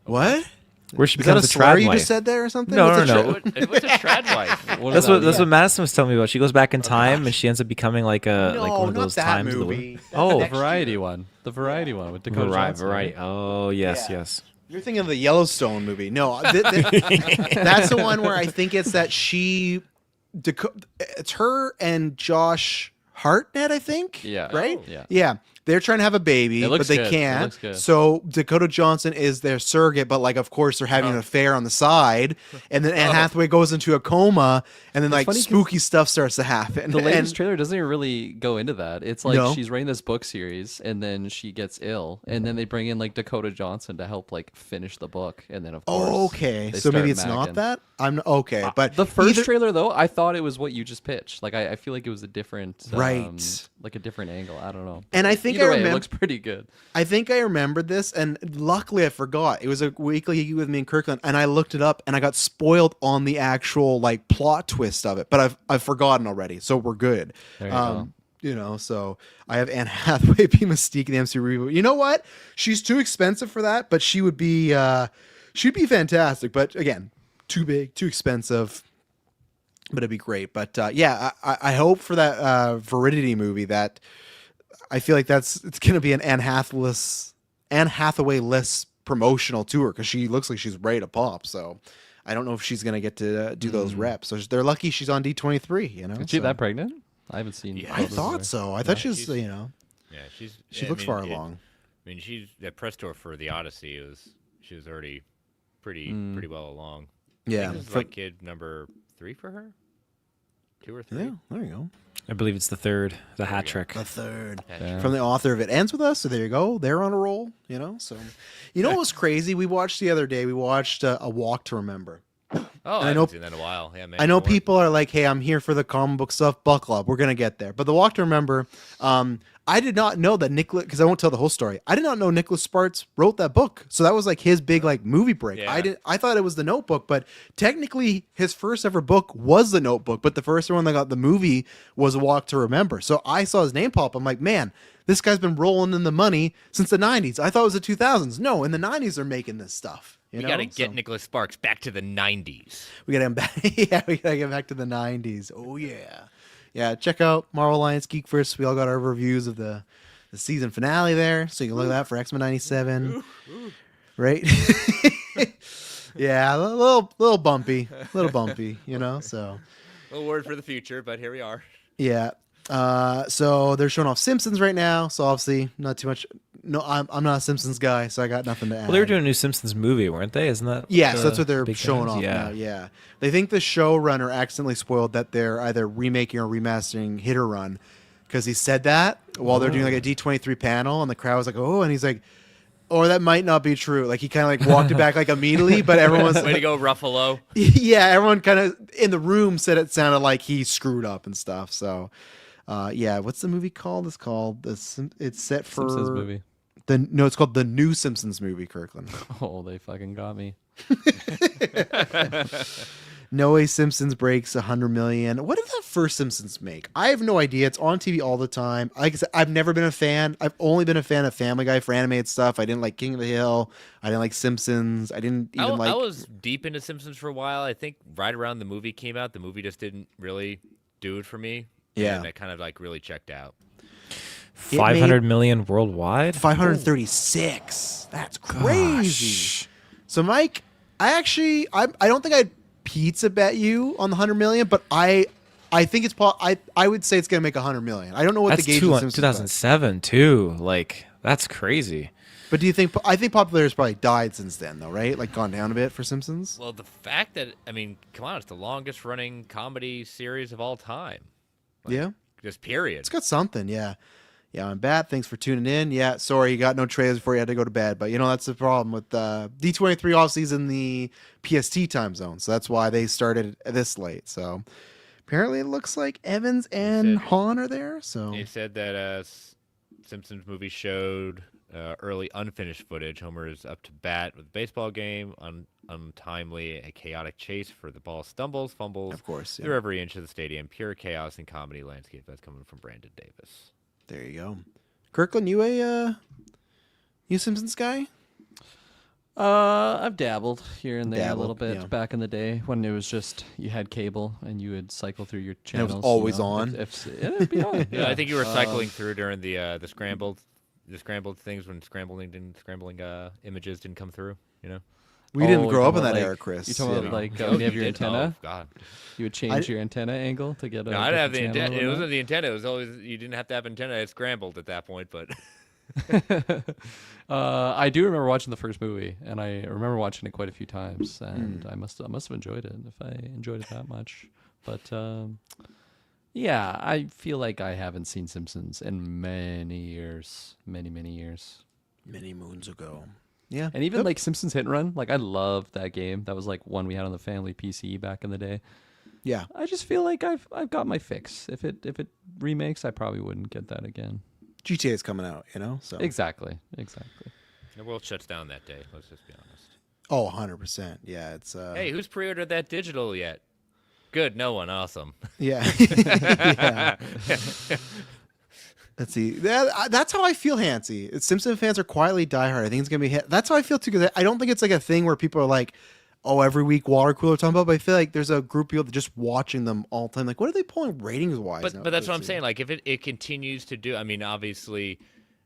A: What?
C: Where she
A: Is that a
C: becomes a
A: slur
C: trad
A: you
C: wife.
A: just said there or something?
C: No,
A: What's
C: no,
A: a
C: no.
A: tra-
D: What's a trad wife?
B: What
C: That's
B: does
C: what
B: that
C: that's
B: mean?
C: what Madison was telling me about. She goes back in time and she ends up becoming like a
A: No,
C: like one of
A: not
C: those
A: that
C: times of the
A: movie.
C: week.
A: That's
C: Oh,
B: The variety one. The variety one with Dakota Johnson.
C: right. Oh, yes,
A: Yeah.
C: yes.
A: You're thinking of the Yellowstone movie. No, that's the one where I think it's that it's her and Josh Hartnett, I think.
B: Yeah.
A: Right?
B: Oh. Yeah.
A: Yeah. They're trying to have a baby,
B: It
A: but
B: looks
A: they
B: good. It
A: can't.
B: looks good.
A: So Dakota Johnson is their surrogate, but like, of course, they're having an affair on the side. And then Anne Hathaway goes into a coma, and then like
B: funny 'cause
A: spooky stuff starts to happen.
B: The latest
A: And-
B: trailer doesn't even really go into that. It's like
A: No.
B: she's writing this book series, and then she gets ill, and then they bring in like Dakota Johnson to help like finish the book, and then of course.
A: Oh, okay.
B: they
A: So maybe
B: start
A: it's not
B: macking.
A: that. I'm okay, but
B: The first
A: either-
B: trailer though, I thought it was what you just pitched. Like I feel like it was a different,
A: Right.
B: like a different angle. I don't know.
A: And I think
B: Either
A: I
B: way,
A: remember.
B: it looks pretty good.
A: I think I remembered this, and luckily I forgot. It was a weekly with me in Kirkland, and I looked it up, and I got spoiled on the actual like plot twist of it. But I've forgotten already, so we're good.
B: There you go.
A: So I have Anne Hathaway be Mystique in the MCU reboot. You know what? She's too expensive for that, but she'd be fantastic. But again, too big, too expensive. But it'd be great. But yeah, I hope for that Veridity movie that. I feel like it's going to be an Anne Hathaway-less promotional tour because she looks like she's ready to pop. So I don't know if she's going to get to do those reps. So they're lucky she's on D23,
B: Is she
A: so.
B: that pregnant? I haven't seen.
D: Yeah.
A: I
B: photos of
A: thought
B: her.
A: so. I thought she was,
D: Yeah,
A: she
D: yeah,
A: looks far along.
D: I mean, she's that press tour for the Odyssey she was already pretty well along. I
A: Yeah.
D: think this is like kid number 3 for her, 2 or 3.
A: Yeah, there you go.
C: I believe it's the third, the hat trick.
A: The third.
B: Yeah.
A: From the author of It Ends With Us, so there you go. They're on a roll, So, what was crazy? We watched the other day, we watched A Walk to Remember.
D: Oh, I
A: know-
D: haven't seen that in a while. Yeah, man.
A: I know people are like, hey, I'm here for the comic book stuff. Buckle up. We're going to get there. But The Walk to Remember, I did not know that Nicholas, because I won't tell the whole story. I did not know Nicholas Sparks wrote that book. So that was like his big like movie break.
D: Yeah.
A: I thought it was The Notebook, but technically his first ever book was The Notebook, but the first one that got the movie was A Walk to Remember. So I saw his name pop. I'm like, man, this guy's been rolling in the money since the 90s. I thought it was the 2000s. No, in the 90s they're making this stuff.
D: We got to get Nicholas Sparks back to the 90s.
A: We got him back. Yeah, we gotta get back to the 90s. Oh yeah, yeah. Check out Marvel Alliance Geek First. We all got our reviews of the season finale there, so you can look at that for X-Men '97. Right? Yeah, a little bumpy, So
D: A word for the future, but here we are.
A: yeah. So they're showing off Simpsons right now. So obviously not too much. No, I'm not a Simpsons guy, so I got nothing to add.
C: Well, they were doing a new Simpsons movie, weren't they? Isn't that?
A: Yes,
C: the
A: that's what they're
C: big
A: showing
C: thing?
A: off now. Yeah, they think the showrunner accidentally spoiled that they're either remaking or remastering Hit or Run because he said that while they're doing like a D23 panel, and the crowd was like, "Oh," and he's like, "Or that might not be true." Like he kind of like walked it back like immediately, but everyone's
D: Way to go, Ruffalo.
A: yeah, everyone kind of in the room said it sounded like he screwed up and stuff. So, yeah, what's the movie called? It's called it's set for
B: Simpsons movie.
A: No, it's called The New Simpsons Movie, Kirkland.
B: Oh, they fucking got me.
A: No Way Simpsons breaks 100 million. What did that first Simpsons make? I have no idea. It's on TV all the time. Like I said, I've never been a fan. I've only been a fan of Family Guy for animated stuff. I didn't like King of the Hill. I didn't like Simpsons. I didn't even
D: I
A: like.
D: was deep into Simpsons for a while. I think right around the movie came out, the movie just didn't really do it for me.
A: Yeah.
D: And I kind of like really checked out.
A: It
C: 500
A: made
C: million worldwide.
A: 536. That's crazy.
C: Gosh.
A: So, Mike, I don't think I'd pizza bet you on the 100 million, but I think it's I would say it's gonna make 100 million. I don't know what
C: That's
A: the gauge
C: two,
A: of Simpsons
C: 2007 too. Like that's crazy.
A: But do you think? I think popularity has probably died since then, though, right? Like gone down a bit for Simpsons.
D: Well, the fact that come on, it's the longest running comedy series of all time.
A: Yeah,
D: Just period.
A: it's got something. Yeah, yeah. I'm bad. Thanks for tuning in. Yeah, sorry you got no trailers before you had to go to bed, but that's the problem with D23. Obviously, is in the PST time zone, so that's why they started this late. So apparently, it looks like Evans and Han are there. So
D: They said that Simpsons movie showed early unfinished footage. Homer is up to bat with a baseball game, untimely, a chaotic chase for the ball stumbles, fumbles.
A: Of course, yeah.
D: Through every inch of the stadium, pure chaos and comedy landscape. That's coming from Brandon Davis.
A: there you go. Kirkland, you Simpsons guy?
B: I've dabbled here and there a little
A: Dabbled,
B: bit
A: yeah.
B: back in the day when it was just you had cable and you would cycle through your
A: And it was
B: channels.
A: always on?
B: It'd be on.
D: Yeah, I think you were cycling through during the scrambled things when scrambling images didn't come through.
A: We didn't
B: Oh,
A: grow
B: you're
A: up in
B: talking
A: that
B: about,
A: era,
B: like-
A: Chris.
B: You're talking
A: you
B: about
A: know.
B: like when you have your antenna,
D: Oh God.
B: you would change your antenna angle to get a.
D: No, I didn't have the
B: different
D: antenna.
B: channel
D: It
B: or
D: wasn't the antenna. It was always you didn't have to have antenna. It scrambled at that point, but.
B: I do remember watching the first movie, and I remember watching it quite a few times, and I must have enjoyed it if I enjoyed it that much. But yeah, I feel like I haven't seen Simpsons in many years, many years.
A: Many moons ago. Yeah,
B: And even like Simpsons Hit and Run, like I loved that game. That was like one we had on the family PC back in the day.
A: yeah.
B: I just feel like I've got my fix. If it remakes, I probably wouldn't get that again.
A: GTA is coming out, so
B: Exactly.
D: The world shuts down that day. Let's just be honest.
A: Oh, 100%. Yeah, it's
D: Hey, who's pre-ordered that digital yet? Good, no one. Awesome.
A: yeah. Yeah. Let's see. That's how I feel, Hansy. Simpson fans are quietly diehard. I think it's gonna be hit. That's how I feel too. Because I don't think it's like a thing where people are like, "Oh, every week water cooler talking about." But I feel like there's a group of people that just watching them all the time. Like, what are they pulling ratings wise?
D: But that's what I'm saying. Like, if it continues to do, obviously,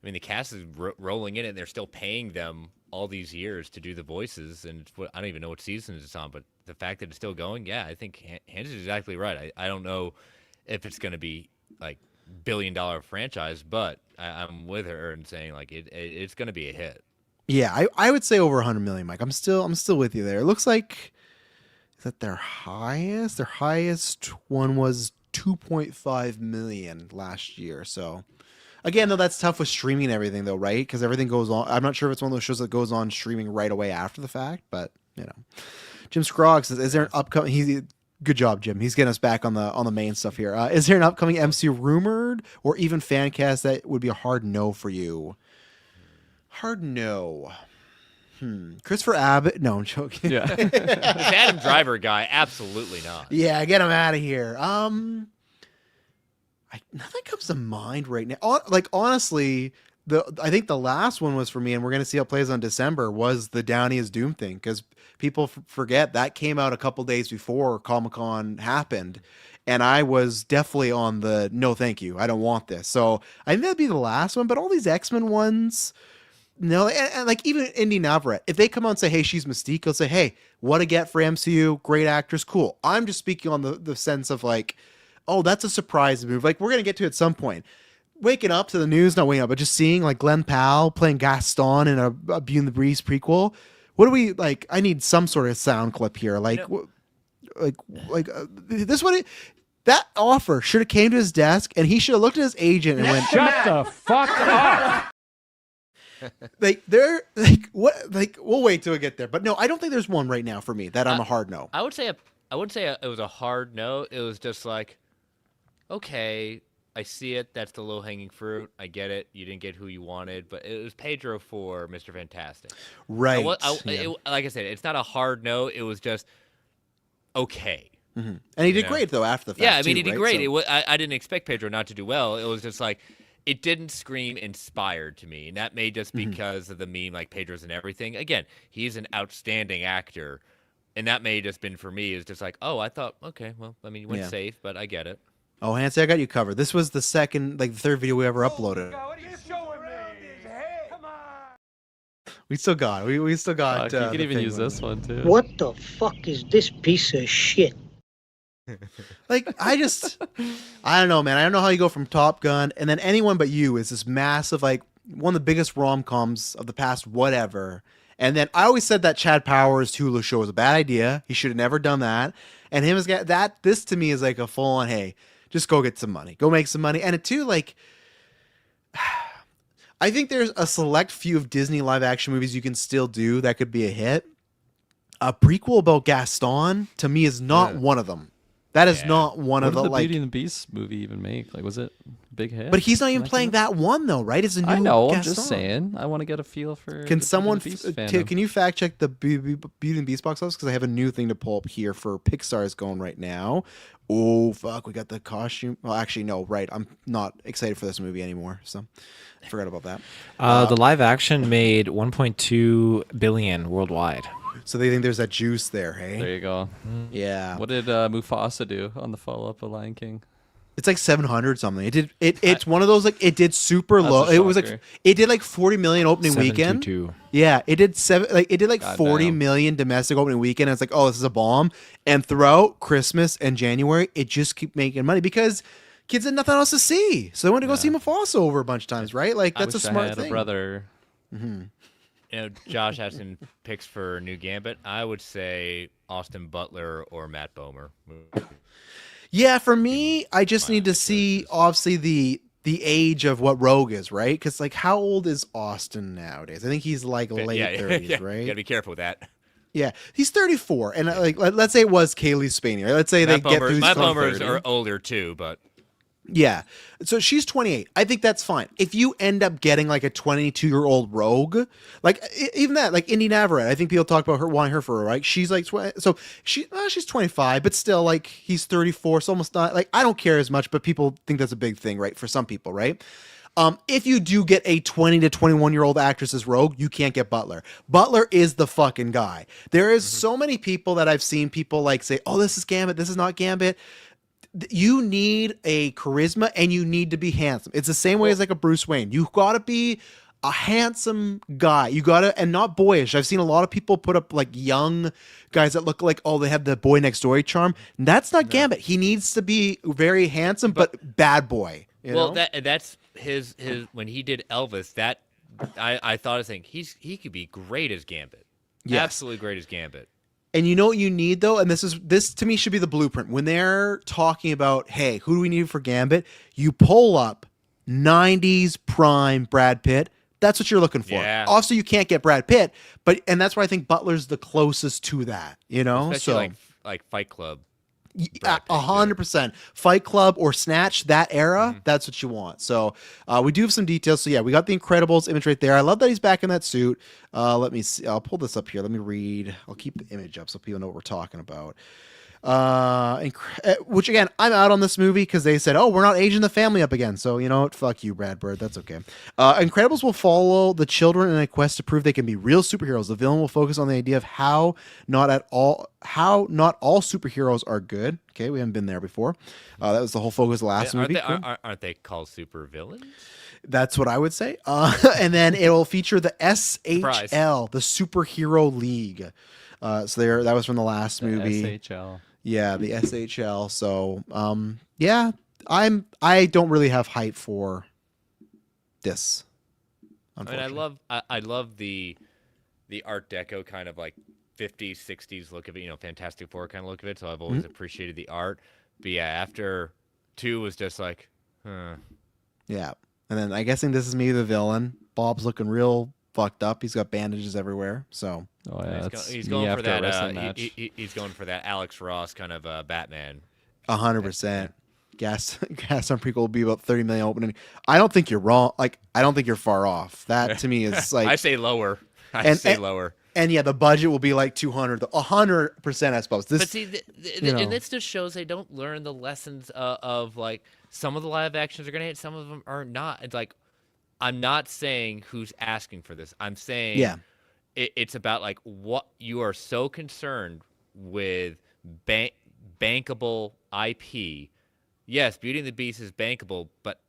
D: the cast is rolling in, and they're still paying them all these years to do the voices. And I don't even know what season it's on, but the fact that it's still going, yeah, I think Hans is exactly right. I don't know if it's going to be like billion-dollar franchise, but I'm with her and saying like it's going to be a hit.
A: Yeah, I would say over 100 million, Mike. I'm still with you there. It looks like is that their highest? Their highest one was 2.5 million last year. So again, though, that's tough with streaming and everything, though, right? Because everything goes on. I'm not sure if it's one of those shows that goes on streaming right away after the fact, but Jim Scroggs says, "Is there an upcoming?" Good job, Jim. He's getting us back on the main stuff here. Is there an upcoming MCU rumored or even fan cast that would be a hard no for you? Hard no. Christopher Abbott? No, I'm joking.
B: Yeah.
D: This Adam Driver guy, absolutely not.
A: Yeah, get him out of here. Nothing comes to mind right now. Honestly, I think the last one was for me, and we're gonna see how it plays on December. Was the Downey is Doom thing because people forget that came out a couple days before Comic-Con happened, and I was definitely on the no, thank you, I don't want this. So I think that'd be the last one. But all these X-Men ones. No, and like even Indy Navarrete, if they come out and say, "Hey, she's Mystique," I'll say, "Hey, what a get for MCU, great actress, cool." I'm just speaking on the sense of like, oh, that's a surprise move. Like we're gonna get to it at some point. Waking up to the news, not waking up, but just seeing like Glenn Powell playing Gaston in a Beauty and the Beast prequel. What do we like? I need some sort of sound clip here. Like, this one. That offer should have came to his desk, and he should have looked at his agent and went,
G: Shut the fuck up!
A: like they're like what like we'll wait till we get there. But no, I don't think there's one right now for me that I'm a hard no.
D: I would say it was a hard no. It was just like, okay, I see it. That's the low-hanging fruit. I get it. You didn't get who you wanted, but it was Pedro for Mr. Fantastic.
A: Right.
D: Like I said, it's not a hard no. It was just okay.
A: Mm-hmm. And he did great though after the fact.
D: Yeah, he
A: too,
D: did
A: right?
D: great.
A: So-
D: I didn't expect Pedro not to do well. It was just like it didn't scream inspired to me, and that may just because of the meme, like Pedro's and everything. Again, he's an outstanding actor, and that may just been for me is just like, oh, I thought, okay, well, you went safe, but I get it.
A: Oh, Hansi, I got you covered. This was the third video we ever uploaded. We still got it. We still got.
B: You
A: the
B: could even
A: thing
B: use
A: with
B: this
A: it.
B: one too.
H: What the fuck is this piece of shit?
A: Like, I don't know, man. I don't know how you go from Top Gun and then Anyone But You is this massive, like, one of the biggest rom-coms of the past whatever. And then I always said that Chad Powers Hulu show was a bad idea. He should have never done that. And him as that, this to me is like a full-on, hey, just go get some money. Go make some money. And it too, like, I think there's a select few of Disney live-action movies you can still do that could be a hit. A prequel about Gaston, to me, is not one of them. That is not one
B: What
A: of
B: did the
A: like.
B: Beauty and the Beast movie even make? Like, was it a big hit?
A: But he's not even
B: Back
A: playing
B: then?
A: that one though, right? It's a new.
B: I know. I'm
A: Gaston.
B: just saying. I want to get a feel for.
A: Can
B: the
A: someone
B: Beauty and the Beast fandom.
A: can you fact check the Beauty and Beast box office, because I have a new thing to pull up here for Pixar's going right now. Oh fuck, we got the costume. Well, actually no, right. I'm not excited for this movie anymore, so I forgot about that.
C: The live action made 1.2 billion worldwide.
A: So they think there's that juice there, hey?
B: There you go.
A: Yeah.
B: What did Mufasa do on the follow-up of Lion King?
A: It's like 700 something. It's one of those, like, it did super
B: That's
A: low.
B: a
A: It was like
B: shocker.
A: it did like 40 million opening weekend.
C: 722.
A: Yeah, it did like
B: God
A: 40
B: damn.
A: million domestic opening weekend. And it's like, oh, this is a bomb. And throughout Christmas and January, it just keep making money because kids had nothing else to see, so they went to go see Mufasa over a bunch of times, right? Like, that's
B: I
A: a
B: wish
A: smart
B: I had
A: thing.
B: a brother.
D: You know, Josh asking picks for a new Gambit. I would say Austin Butler or Matt Bomer.
A: Yeah, for me, I just need to see obviously the age of what Rogue is, right? Because like, how old is Austin nowadays? I think he's like late 30s, right?
D: You gotta be careful with that.
A: Yeah, he's 34, and like let's say it was Kaylee Spaney. Right? Let's say
D: Matt
A: they get through.
D: Matt
A: these
D: Bomers
A: 30.
D: are older too, but
A: Yeah, so she's 28. I think that's fine. If you end up getting like a 22-year-old Rogue, like even that, like Indy Navarrete, I think people talk about her wanting her for right. She's like 20, so she's 25, but still like he's 34, so almost not like I don't care as much, but people think that's a big thing, right? For some people, right? If you do get a 20 to 21-year-old actress as Rogue, you can't get Butler. Butler is the fucking guy. There is so many people that I've seen people like say, "Oh, this is Gambit. This is not Gambit." You need a charisma and you need to be handsome. It's the same way as like a Bruce Wayne. You got to be a handsome guy. You got to, and not boyish. I've seen a lot of people put up like young guys that look like, oh, they have the boy next door charm. That's not Gambit. He needs to be very handsome, but bad boy. You know?
D: that's his when he did Elvis. That I thought, I think he could be great as Gambit.
A: Yes.
D: Absolutely great as Gambit.
A: And you know what you need though, and this to me should be the blueprint. When they're talking about, hey, who do we need for Gambit? You pull up 90s prime Brad Pitt. That's what you're looking for.
D: Yeah.
A: Also, you can't get Brad Pitt, and that's why I think Butler's the closest to that. You know,
D: Especially like Fight Club. Brad Pitt,
A: 100% Fight Club or Snatch, that era, that's what you want. So we do have some details. So yeah, we got the Incredibles image right there. I love that he's back in that suit. Let me see. I'll pull this up here. Let me read. I'll keep the image up so people know what we're talking about. Which again, I'm out on this movie because they said, oh, we're not aging the family up again. So you know what? Fuck you, Brad Bird. That's okay. Incredibles will follow the children in a quest to prove they can be real superheroes. The villain will focus on the idea of how not all superheroes are good. Okay, we haven't been there before. That was the whole focus of the last movie.
D: Aren't they called super villains?
A: That's what I would say. And then it will feature the
D: Surprise.
A: SHL, the Superhero League. So that was from the last movie.
B: SHL.
A: Yeah, the SHL. So, yeah, I don't really have hype for this.
D: I mean, I love the Art Deco kind of like 50s, 60s look of it. You know, Fantastic Four kind of look of it. So I've always appreciated the art. But yeah, after 2 was just like,
A: Yeah, and then I guessing this is me, the villain. Bob's looking real fucked up. He's got bandages everywhere. So.
B: Oh yeah,
D: he's
B: me
D: going for
B: after a
D: that.
B: wrestling match.
D: He's going for that Alex Ross kind of Batman.
A: 100%. Gas on prequel will be about 30 million opening. I don't think you're wrong. Like, I don't think you're far off. That to me is like
D: I say lower. I say lower.
A: And yeah, the budget will be like 200, 100%. I suppose.
D: But see, and this just shows they don't learn the lessons of like some of the live actions are gonna hit, some of them are not. It's like I'm not saying who's asking for this. I'm saying it's about like what you are so concerned with bankable IP. yes, Beauty and the Beast is bankable, but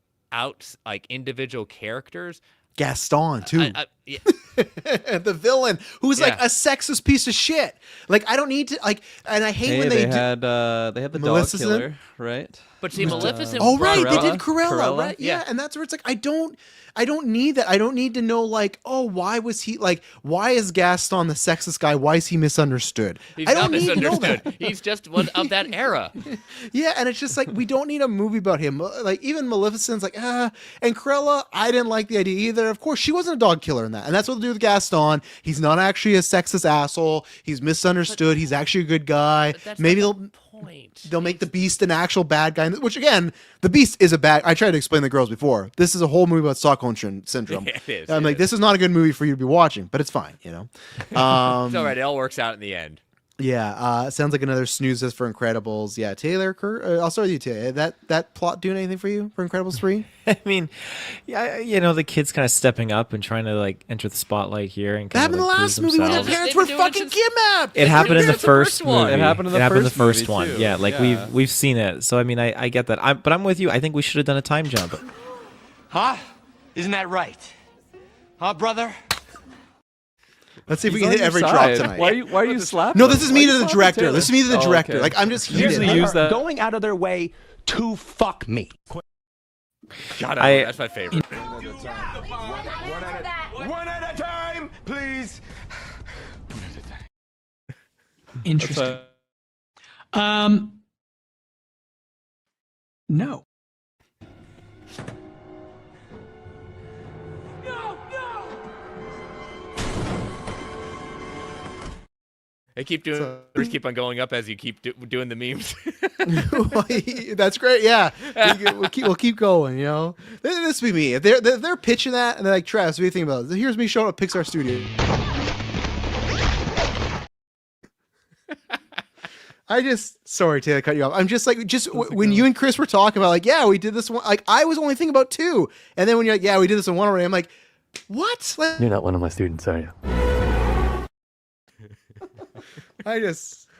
D: like individual characters.
A: Gaston too.
D: Yeah.
A: The villain who's like
D: Yeah.
A: a sexist piece of shit. Like I don't need to like, and I hate
B: Hey,
A: when
B: they
A: do.
B: had the
A: Maleficent?
B: dog killer, right?
D: But see, Maleficent.
A: Oh right, they
B: Cruella?
A: did Cruella,
B: Cruella?
A: right? Yeah.
D: Yeah.
A: And that's where it's like I don't need that. I don't need to know like, oh, why was he like? Why is Gaston the sexist guy? Why is he misunderstood?
D: He's
A: I don't
D: not
A: need to know
D: misunderstood.
A: that.
D: He's just one of that era.
A: Yeah, and it's just like we don't need a movie about him. Like even Maleficent's like and Cruella, I didn't like the idea either. Of course, she wasn't a dog killer in that, and that's what they do with Gaston. He's not actually a sexist asshole. He's misunderstood. He's actually a good guy.
D: But that's
A: Maybe
D: not
A: they'll.
D: the point.
A: They'll make the Beast an actual bad guy, which again, the Beast is a bad. I tried to explain to the girls before. This is a whole movie about Stockholm syndrome.
D: Yeah, it is,
A: I'm
D: it
A: like,
D: is.
A: this is not a good movie for you to be watching, but it's fine, you know.
D: It's all right. It all works out in the end.
A: Yeah, sounds like another snoozes for Incredibles. Yeah, Taylor, I'll start with you, Taylor. That plot doing anything for you for Incredibles 3?
C: I mean, yeah, the kids kind of stepping up and trying to like enter the spotlight here and
A: That
C: kind
A: happened
C: of
A: in the
C: like,
A: last
C: prove
A: movie when their
C: themselves.
A: parents
D: They've
A: were
D: been doing it
A: fucking
D: since-
A: kidnapped.
C: It happened in the
D: That's the
C: first
D: first one.
C: movie.
B: It happened in the first
C: first
B: movie,
C: one.
B: too.
C: Yeah, like
B: Yeah.
C: we've seen it. So I mean, I get that. But I'm with you. I think we should have done a time jump.
G: Huh? Isn't that right? Huh, brother?
A: Let's see if we
B: He's
A: can
B: on
A: hit
B: your
A: every
B: side.
A: drop tonight.
B: Why are you slapping?
A: No,
B: him?
A: this is
B: Why
A: me
B: are
A: to
B: you
A: the
B: slapping
A: director.
B: Taylor?
A: This is me to the
B: Oh,
A: director.
B: okay.
A: Like I'm just heated.
B: Usually use that.
G: Going out of their way to fuck me.
D: Shut up.
C: I-
D: That's my favorite.
G: One at a time, please.
I: Interesting. No.
D: They keep doing. Just keep on going up as you keep doing the memes.
A: That's great. Yeah, we'll keep going. You know, this would be me if they're pitching that and they're like, Travis, what do you think about it? Here's me showing up at Pixar Studio. Sorry, Taylor, I cut you off. I'm just like, when you and Chris were talking about like, yeah, we did this one. Like, I was only thinking about 2, and then when you're like, yeah, we did this in 1 already. I'm like, what? Like,
J: You're not one of my students, are you?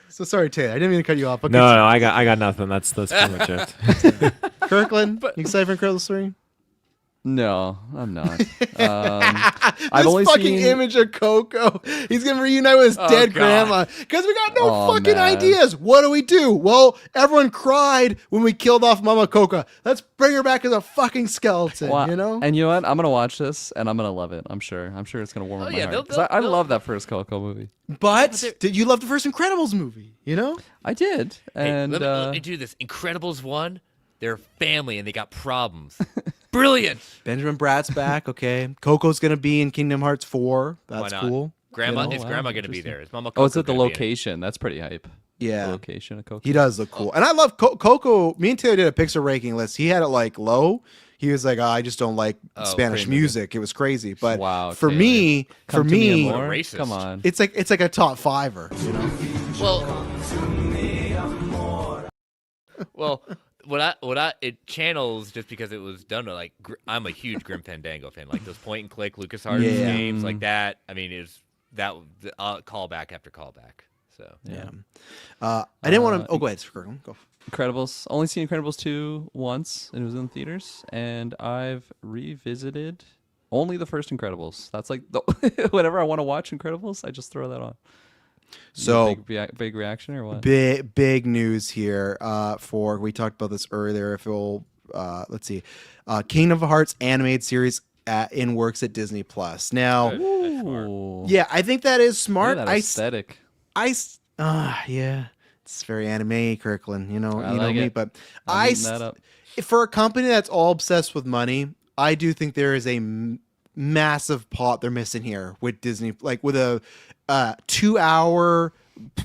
A: So sorry, Taylor. I didn't mean to cut you off. But
C: No, I got nothing. That's pretty much it.
A: Kirkland, you excited for Incredibles 3?
B: No, I'm not.
A: This
B: I've only
A: fucking
B: seen
A: image of Coco. He's gonna reunite with his dead
D: God.
A: grandma because we got no
B: Oh,
A: fucking
B: man.
A: ideas. What do we do? Well, everyone cried when we killed off Mama Coca. Let's bring her back as a fucking skeleton.
B: Well,
A: You know?
B: And you know what? I'm gonna watch this and I'm gonna love it. I'm sure it's gonna warm up my
D: yeah,
B: heart
D: they'll-
B: 'Cause I
D: they'll-
B: love that first Coco movie.
A: But did you love the first Incredibles movie? You know?
B: I did,
D: Hey,
B: and
D: let me do this. Incredibles 1. They're a family and they got problems. Brilliant.
A: Benjamin Bratt's back. Okay, Coco's gonna be in Kingdom Hearts 4.
D: Why
A: That's
D: not?
A: cool.
D: Grandma,
B: You know,
D: is
B: wow,
D: Grandma going to be
B: interesting.
D: there? Is Mama?
B: oh, it's
D: Coco
B: at the
D: gonna be in it?
B: location. That's pretty hype.
A: Yeah.
B: The location of Coco.
A: He does look cool. And I love Coco. Me and Taylor did a Pixar ranking list. He had it like low. He was like, I just don't like Spanish
D: crazy.
A: music. It was crazy. But
B: Wow,
A: for
B: Taylor.
A: me,
B: Come to me and more.
D: Racist.
B: Come on.
A: it's like a top 5er, you know?
D: Well, it channels just because it was done to like. I'm a huge Grim Fandango fan. Like those point and click LucasArts
A: Yeah.
D: games like that. I mean, it's that callback after callback. So
A: Yeah. I didn't want to. Oh, go ahead. Go.
B: Incredibles. Only seen Incredibles 2 once, and it was in theaters. And I've revisited only the first Incredibles. That's like whenever I want to watch Incredibles, I just throw that on.
A: So
B: big reaction or what?
A: big news here. We talked about this earlier. If it'll, let's see, Kingdom Hearts animated series in works at Disney Plus. Now,
B: Ooh.
A: yeah, I think that is
B: Look
A: smart.
B: at that aesthetic.
A: Yeah, it's very anime, Kirkland. You know,
B: I
A: you know
B: like
A: me,
B: it.
A: but
B: I'm eating that up.
A: for a company that's all obsessed with money, I do think there is a massive pot they're missing here with Disney, like with a 2-hour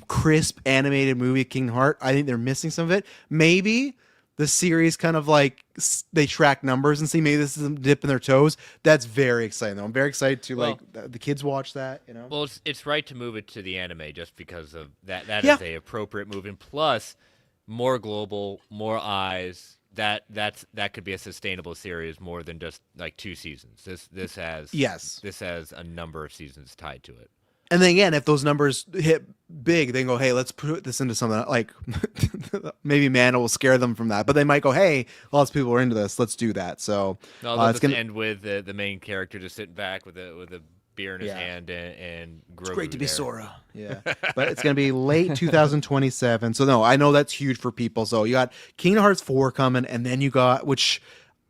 A: crisp animated movie, Kingdom Hearts. I think they're missing some of it. Maybe the series kind of like they track numbers and see maybe this is them dipping their toes. That's very exciting though. I'm very excited to like the kids watch that, you know.
D: Well, it's right to move it to the anime just because of that. That
A: Yeah.
D: is a appropriate move, and plus, more global, more eyes. That could be a sustainable series more than just like 2 seasons. This has
A: Yes.
D: This has a number of seasons tied to it.
A: And then again, if those numbers hit big, they go, hey, let's put this into something like maybe Mana will scare them from that, but they might go, hey, lots of people are into this, let's do that. So
D: No, they'll
A: it's
D: just
A: gonna
D: end with the main character just sitting back with a beer in his hand and
A: it's great to be
D: there.
A: Sora. Yeah, but it's gonna be late 2027. So no, I know that's huge for people. So you got Kingdom Hearts 4 coming, and then you got which.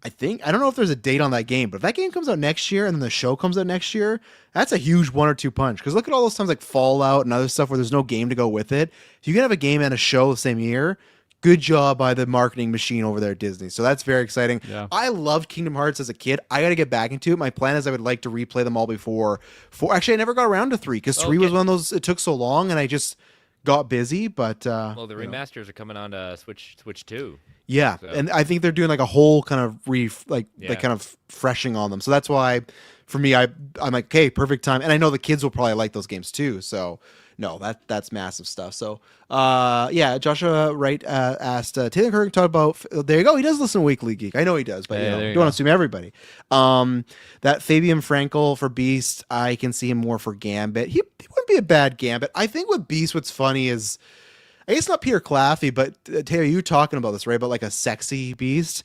A: I don't know if there's a date on that game, but if that game comes out next year and then the show comes out next year, that's a huge 1-2 punch. Because look at all those times like Fallout and other stuff where there's no game to go with it. If you can have a game and a show the same year, good job by the marketing machine over there at Disney. So that's very exciting.
B: Yeah.
A: I loved Kingdom Hearts as a kid. I got to get back into it. My plan is I would like to replay them all before 4. Actually, I never got around to 3 because 3 was one of those, it took so long and I just got busy. But
D: Well, the remasters are coming on to Switch 2.
A: yeah,
D: So-
A: and I think they're doing like a whole kind of like kind of freshing on them. So that's why, for me, I'm like, okay, perfect time. And I know the kids will probably like those games too. So no, that's massive stuff. So yeah, Joshua Wright asked Taylor Kirk talk about. There you go. He does listen to Weekly Geek. I know he does, but
B: Yeah,
A: you know,
B: there you
A: don't
B: go.
A: assume everybody. That Fabian Frankel for Beast, I can see him more for Gambit. He wouldn't be a bad Gambit. I think with Beast, what's funny is. I guess not Peter Claffey, but Taylor, you were talking about this, right? About like a sexy Beast.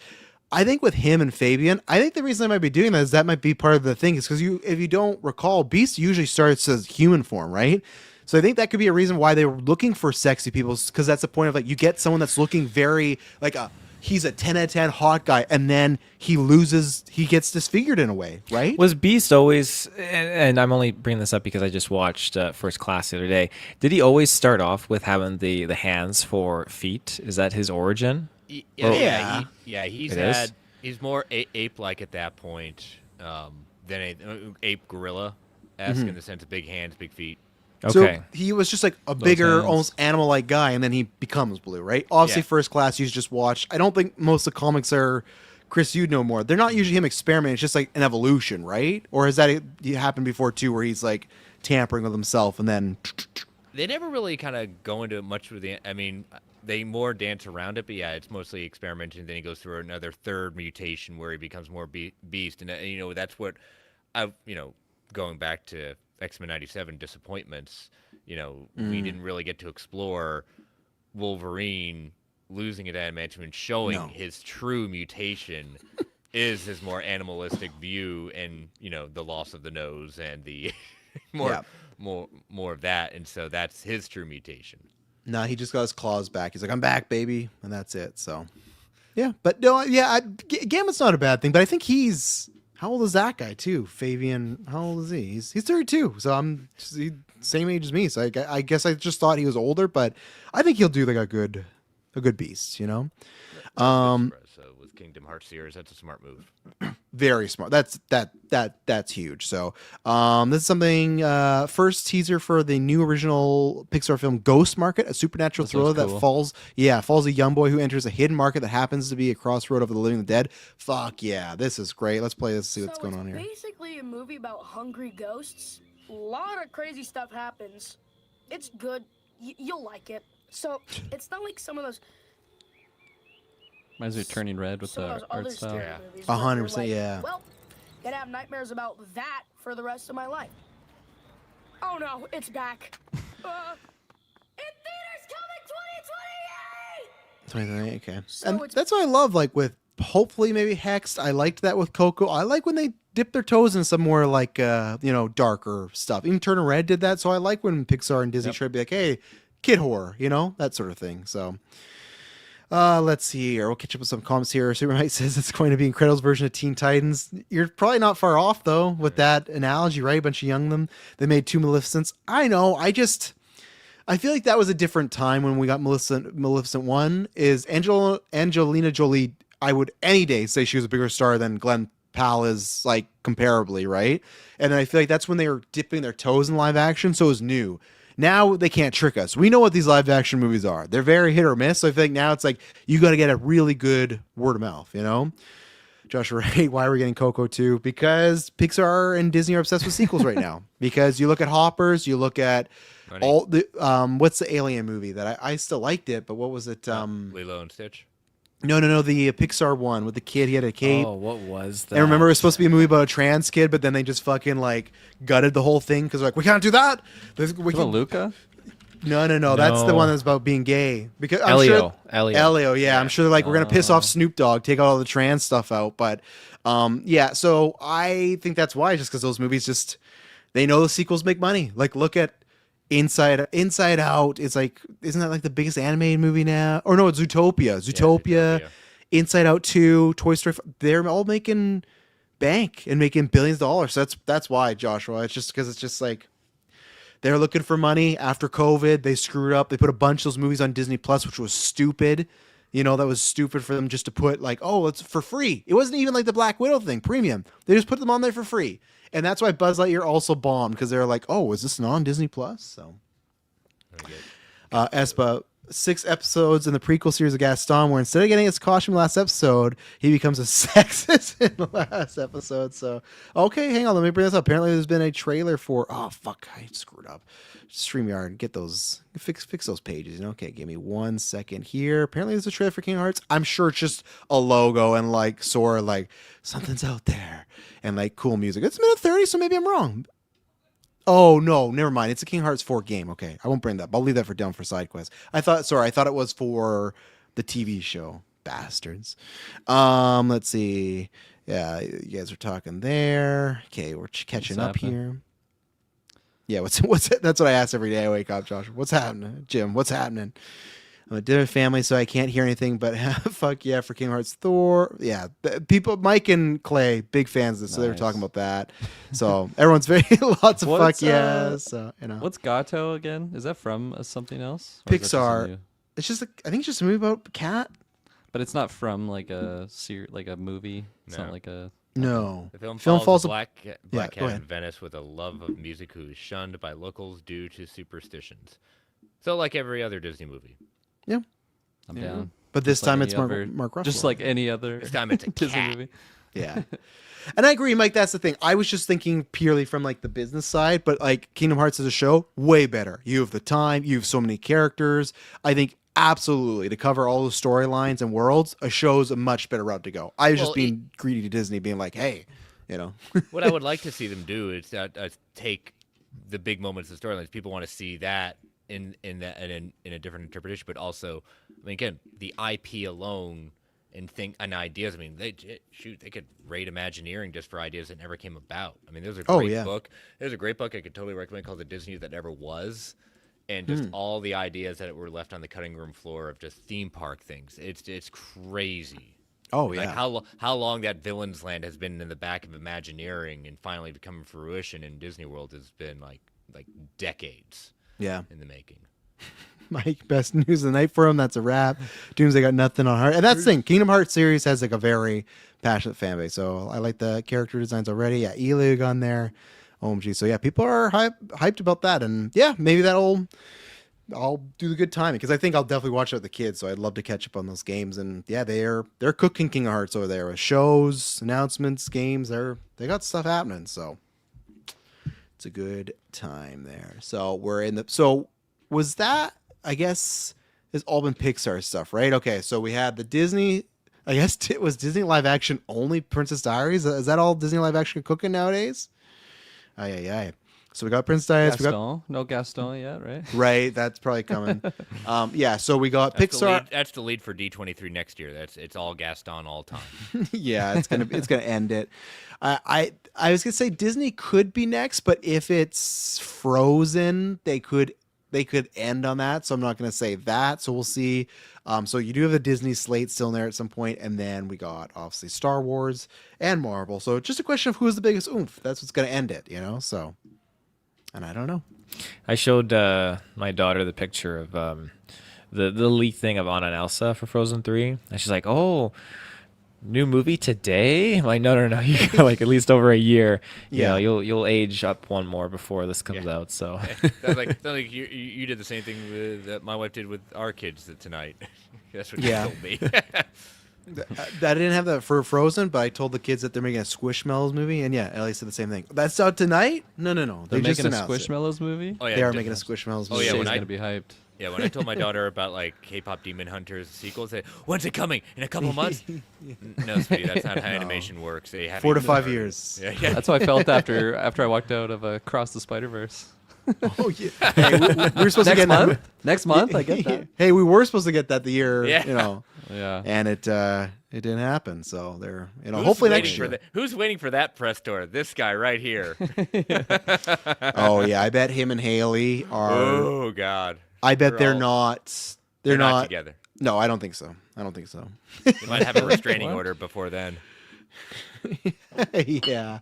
A: I think with him and Fabian, I think the reason I might be doing that is that might be part of the thing. Is because if you don't recall, Beast usually starts as human form, right? So I think that could be a reason why they were looking for sexy people, because that's the point of like you get someone that's looking very like he's a 10 out of 10 hot guy, and then he gets disfigured in a way, right?
C: Was Beast always, and I'm only bringing this up because I just watched First Class the other day. Did he always start off with having the hands for feet? Is that his origin?
A: Yeah.
D: He's
C: It is?
D: he's more ape-like at that point than ape gorilla-esque in the sense of big hands, big feet.
C: Okay.
A: So he was just like a bigger,
B: hands.
A: almost animal-like guy, and then he becomes blue, right? Obviously,
D: Yeah.
A: First Class, you just watched. I don't think most of the comics are. Chris, you'd know more. They're not usually him experimenting. It's just like an evolution, right? Or has that happened before too, where he's like tampering with himself and then?
D: They never really kind of go into much with the. I mean, they more dance around it, but yeah, it's mostly experimenting. Then he goes through another third mutation where he becomes more beast, and that's what going back to X-Men '97 disappointments. We didn't really get to explore Wolverine losing at adamantium and showing his true mutation is his more animalistic view, and the loss of the nose and the more of that, and so that's his true mutation.
A: No, he just got his claws back. He's like, I'm back, baby, and that's it. So, yeah, but no, yeah, Gambit's not a bad thing, but I think he's. How old is that guy too? Fabian, how old is he? He's 32, so I'm same age as me. So I guess I just thought he was older, but I think he'll do like a good Beast,
D: So with Kingdom Hearts series, that's a smart move.
A: Very smart. That's huge. So this is something first teaser for the new original Pixar film Ghost Market, a supernatural thriller that
B: cool.
A: follows a young boy who enters a hidden market that happens to be a crossroad of the living and the dead. Fuck yeah, this is great. Let's play this, see what's going on here.
J: Basically a movie about hungry ghosts. A lot of crazy stuff happens. It's good. You'll like it. So it's not like some of those.
B: Reminds me of Turning Red with
J: some of
B: the
J: those other
B: art style.
J: scary movies where
A: 100%,
J: you're like,
A: yeah.
J: Well, gonna have nightmares about that for the rest of my life. Oh no, it's back. In theaters coming 2028.
A: 2028, okay.
J: So
A: And
J: it's-
A: that's what I love. Like with hopefully maybe Hexed. I liked that with Coco. I like when they dip their toes in some more like darker stuff. Even Turner Red did that. So I like when Pixar and Disney try to be like, hey, kid horror, that sort of thing. So let's see here. We'll catch up with some comments here. Super Mike says it's going to be Incredibles version of Teen Titans. You're probably not far off though with that analogy, right? A bunch of young them. They made 2 Maleficents. I know. I feel like that was a different time when we got Maleficent 1. Is Angelina Jolie, I would any day say she was a bigger star than Glenn Powell is, like, comparably, right? And then I feel like that's when they were dipping their toes in live action, so it was new. Now they can't trick us. We know what these live action movies are. They're very hit or miss. So I feel like now it's like you got to get a really good word of mouth, Joshua Ray, why are we getting Coco 2? Because Pixar and Disney are obsessed with sequels right now. Because you look at Hoppers, you look at all the what's the Alien movie that I still liked it, but what was it?
D: Lilo and Stitch.
A: No, the Pixar one with the kid. He had a cape.
C: Oh, what was that?
A: And remember, it was supposed to be a movie about a trans kid, but then they just fucking like gutted the whole thing because like we can't do that. We
B: Luca?
A: No. That's the
C: No.
A: one that's about being gay. Because I'm
C: Elio.
A: sure
C: Elio.
A: Yeah, I'm sure they're like, we're gonna piss off Snoop Dogg, take all the trans stuff out. But yeah, so I think that's why, just because those movies just they know the sequels make money. Like, look at Inside Out. It's like, isn't that like the biggest animated movie now? Or no, it's Zootopia.
D: Zootopia.
A: Inside Out 2, Toy Story. They're all making bank and making billions of dollars. So that's why, Joshua. It's just because it's just like they're looking for money after COVID. They screwed up. They put a bunch of those movies on Disney Plus, which was stupid. You know, that was stupid for them just to put like, oh, it's for free. It wasn't even like the Black Widow thing, premium. They just put them on there for free. And that's why Buzz Lightyear also bombed, because they're like, oh, is this non Disney Plus? So, Espa, 6 episodes in the prequel series of Gaston, where instead of getting his costume last episode, he becomes a sexist in the last episode. So, okay, hang on, let me bring this up. Apparently, there's been a trailer for. Oh fuck, I screwed up. StreamYard, get those, fix those pages. Okay, give me 1 second here. Apparently, there's a trailer for Kingdom Hearts. I'm sure it's just a logo and like Sora, like something's out there, and like cool music. It's minute 30, so maybe I'm wrong. Oh no, never mind. It's a Kingdom Hearts 4 game. Okay, I won't bring that up. I'll leave that for down for side quest. I thought it was for the TV show. Bastards. Let's see. Yeah, you guys are talking there. Okay, we're catching up here. Yeah, what's it? That's what I ask every day I wake up, Josh. What's happening, Jim? What's happening? I'm a dinner family, so I can't hear anything. But fuck yeah for Kingdom Hearts Thor. Yeah, people, Mike and Clay, big fans of this, so they were talking about that. So everyone's very lots of fuck yes. So you know,
B: What's Gato again? Is that from something else? Or is that just a
A: Pixar.
B: new-
A: It's just I think it's just a movie about a cat.
B: But it's not from like a like a movie. It's
D: No.
B: not like a.
A: No,
D: The film
A: Film
D: follows
A: falls
D: a
A: a-
D: black
A: go
D: cat
A: ahead.
D: in Venice with a love of music who is shunned by locals due to superstitions. So, like every other Disney movie.
B: I'm down.
A: But this
B: Just like
A: time
B: any
A: it's Mark
B: other-
A: Ruffalo.
B: Just like any other
D: This time it's a
B: Disney
D: cat.
B: movie.
A: Yeah. And I agree, Mike, that's the thing. I was just thinking purely from like the business side, but like Kingdom Hearts as a show, way better. You have the time, you have so many characters. I think absolutely to cover all the storylines and worlds, a show's a much better route to go. I was
D: Well,
A: just being greedy to Disney, being like, hey, you know.
D: What I would like to see them do is take the big moments of storylines. People want to see that in a different interpretation, but also, I mean, again, the IP alone and ideas. I mean, they could rate Imagineering just for ideas that never came about. I mean, there's a great book. There's a great book I could totally recommend called The Disney That Never Was. And just all the ideas that were left on the cutting room floor of just theme park things. It's crazy.
A: Oh, yeah.
D: Like how long that Villains Land has been in the back of Imagineering and finally becoming fruition in Disney World has been like decades
A: Yeah.
D: in the making.
A: Mike, best news of the night for him. That's a wrap. Doomsday got nothing on heart. And that's the thing. Kingdom Hearts series has like a very passionate fan base. So I like the character designs already. Yeah, Elig on there. OMG. So yeah, people are hyped about that. And yeah, maybe I'll do the good timing, because I think I'll definitely watch it with the kids. So I'd love to catch up on those games. And yeah, they're cooking Kingdom Hearts over there with shows, announcements, games. They got stuff happening. So it's a good time there. So was that, I guess, has all been Pixar stuff, right? Okay, so we had the Disney. I guess it was Disney live action only. Princess Diaries. Is that all Disney live action cooking nowadays? Aye. So we got Princess Diaries.
B: Gaston. No Gaston yet, right?
A: Right, that's probably coming. Yeah, so we got Pixar.
D: That's the lead for D23 next year. It's all Gaston all time.
A: Yeah, it's gonna end it. I was gonna say Disney could be next, but if it's Frozen, they could end on that. So I'm not gonna say that. So we'll see. So you do have the Disney slate still in there at some point, and then we got obviously Star Wars and Marvel. So it's just a question of who's the biggest oomph. That's what's gonna end it, you know. So, and I don't know.
C: I showed my daughter the picture of the leak thing of Anna and Elsa for Frozen 3, and she's like, "Oh, new movie today?" I'm like, no, you got like at least over a year.
A: Yeah.
C: You'll age up one more before this comes out. So
D: Sounds like you did the same thing that my wife did with our kids tonight. That's what
A: Yeah.
D: you told me.
A: I didn't have that for Frozen, but I told the kids that they're making a Squishmallows movie, and yeah, Ellie said the same thing. That's out tonight? No.
B: They're
A: They just
B: making a
A: announced it.
B: Squishmallows movie.
D: Oh yeah,
A: They are
D: d-
A: making a Squishmallows
D: Oh,
A: movie.
D: yeah,
B: Shay's
D: when I-
B: gonna be hyped.
D: Yeah, when I told my daughter about like K-pop Demon Hunters sequel, I said, "When's it coming? In a couple of months?" No, sweetie, that's not how animation works. They haven't
A: 4 to
D: even
A: 5
D: started.
A: years.
D: Yeah.
B: That's how I felt after I walked out of Across the Spider-Verse.
A: Oh yeah. Hey, we were supposed to
B: Next
A: get
B: month? Next month, I get that.
A: Hey, we were supposed to get that the year,
D: Yeah.
A: you know,
B: Yeah.
A: and it didn't happen. So they're, you know,
D: Who's
A: hopefully
D: waiting
A: next
D: for
A: year.
D: who's waiting for that press tour? This guy right here.
A: Oh yeah, I bet him and Haley are.
D: Oh God.
A: I bet they're
D: all-
A: not.
D: They're
A: They're
D: not
A: not.
D: together.
A: No, I don't think so. I don't think so.
D: They might have a restraining order before then.
A: Yeah.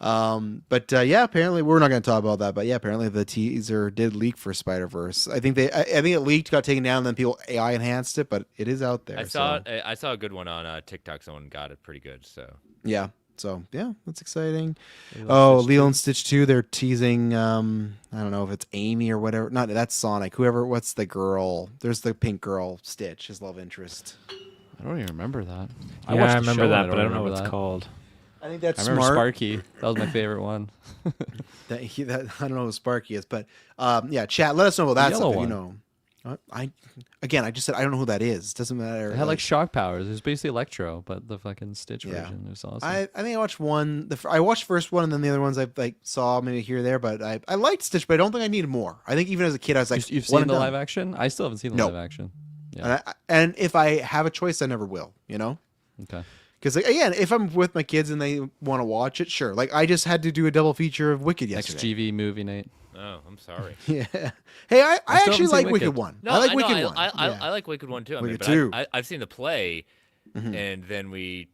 A: But yeah, apparently we're not going to talk about that. But yeah, apparently the teaser did leak for Spider-Verse. I think it leaked, got taken down, and then people AI enhanced it, but it is out there.
D: I saw a good one on TikTok. Someone got it pretty good. So
A: Yeah. So yeah, that's exciting.
B: Lilo and Stitch
A: Lilo and Stitch 2, they're teasing. I don't know if it's Amy or whatever. Not that's Sonic. Whoever. What's the girl? There's the pink girl, Stitch, his love interest.
B: I don't even remember that.
C: I
B: watched the
C: remember
B: show
C: that,
B: and
C: but I don't know what
B: remember
C: it's
B: that.
C: called.
A: I think that's
B: I remember
A: smart.
B: Sparky. That was my favorite one.
A: That I don't know who Sparky is, but yeah, chat. Let us know about that
B: yellow
A: stuff. If you
B: one.
A: know. I just said I don't know who that is. Doesn't matter.
B: It had like shock powers. It was basically Electro, but the fucking Stitch
A: Yeah.
B: version was awesome.
A: I think I watched one. I watched the first one, and then the other ones I like saw maybe here or there. But I liked Stitch, but I don't think I needed more. I think even as a kid, I was like,
B: You've
A: one
B: seen the
A: and
B: live
A: done.
B: action? I still haven't seen the
A: No.
B: live action. Yeah.
A: And if I have a choice, I never will. You know.
B: Okay.
A: Because again, if I'm with my kids and they want to watch it, sure. Like I just had to do a double feature of Wicked
B: Next
A: yesterday.
B: GV movie night.
D: oh, I'm sorry.
A: Yeah. Hey, I
B: still
A: actually
B: haven't
A: like
B: seen
A: Wicked
B: Wicked.
A: one.
D: No,
A: I like
D: know,
A: Wicked one.
D: I
A: Yeah.
D: like Wicked one too.
A: Wicked
D: but
A: 2.
D: I've seen the play,
A: Mm-hmm.
D: and then we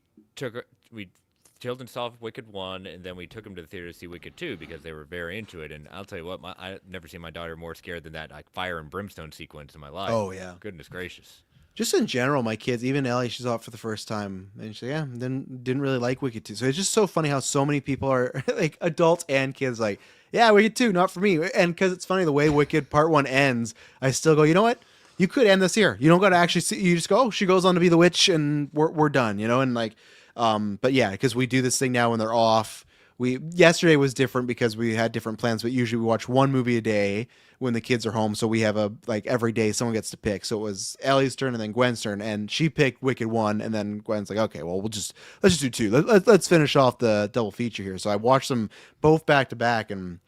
D: children saw Wicked 1, and then we took them to the theater to see Wicked 2 because they were very into it. And I'll tell you what, I've never seen my daughter more scared than that like fire and brimstone sequence in my life.
A: Oh, yeah.
D: Goodness gracious.
A: Just in general, my kids, even Ellie, she's out for the first time, and she didn't really like Wicked 2. So it's just so funny how so many people are like adults and kids like, yeah, Wicked 2, not for me. And because it's funny the way Wicked Part 1 ends, I still go, you know what? You could end this here. You don't got to actually see. You just go, oh, she goes on to be the witch, and we're done. You know, and like, but yeah, because we do this thing now when they're off. Yesterday was different because we had different plans, but usually we watch one movie a day when the kids are home. So we have every day someone gets to pick. So it was Ellie's turn and then Gwen's turn, and she picked Wicked 1, and then Gwen's like, okay, well let's just do 2. Let's finish off the double feature here. So I watched them both back to back, and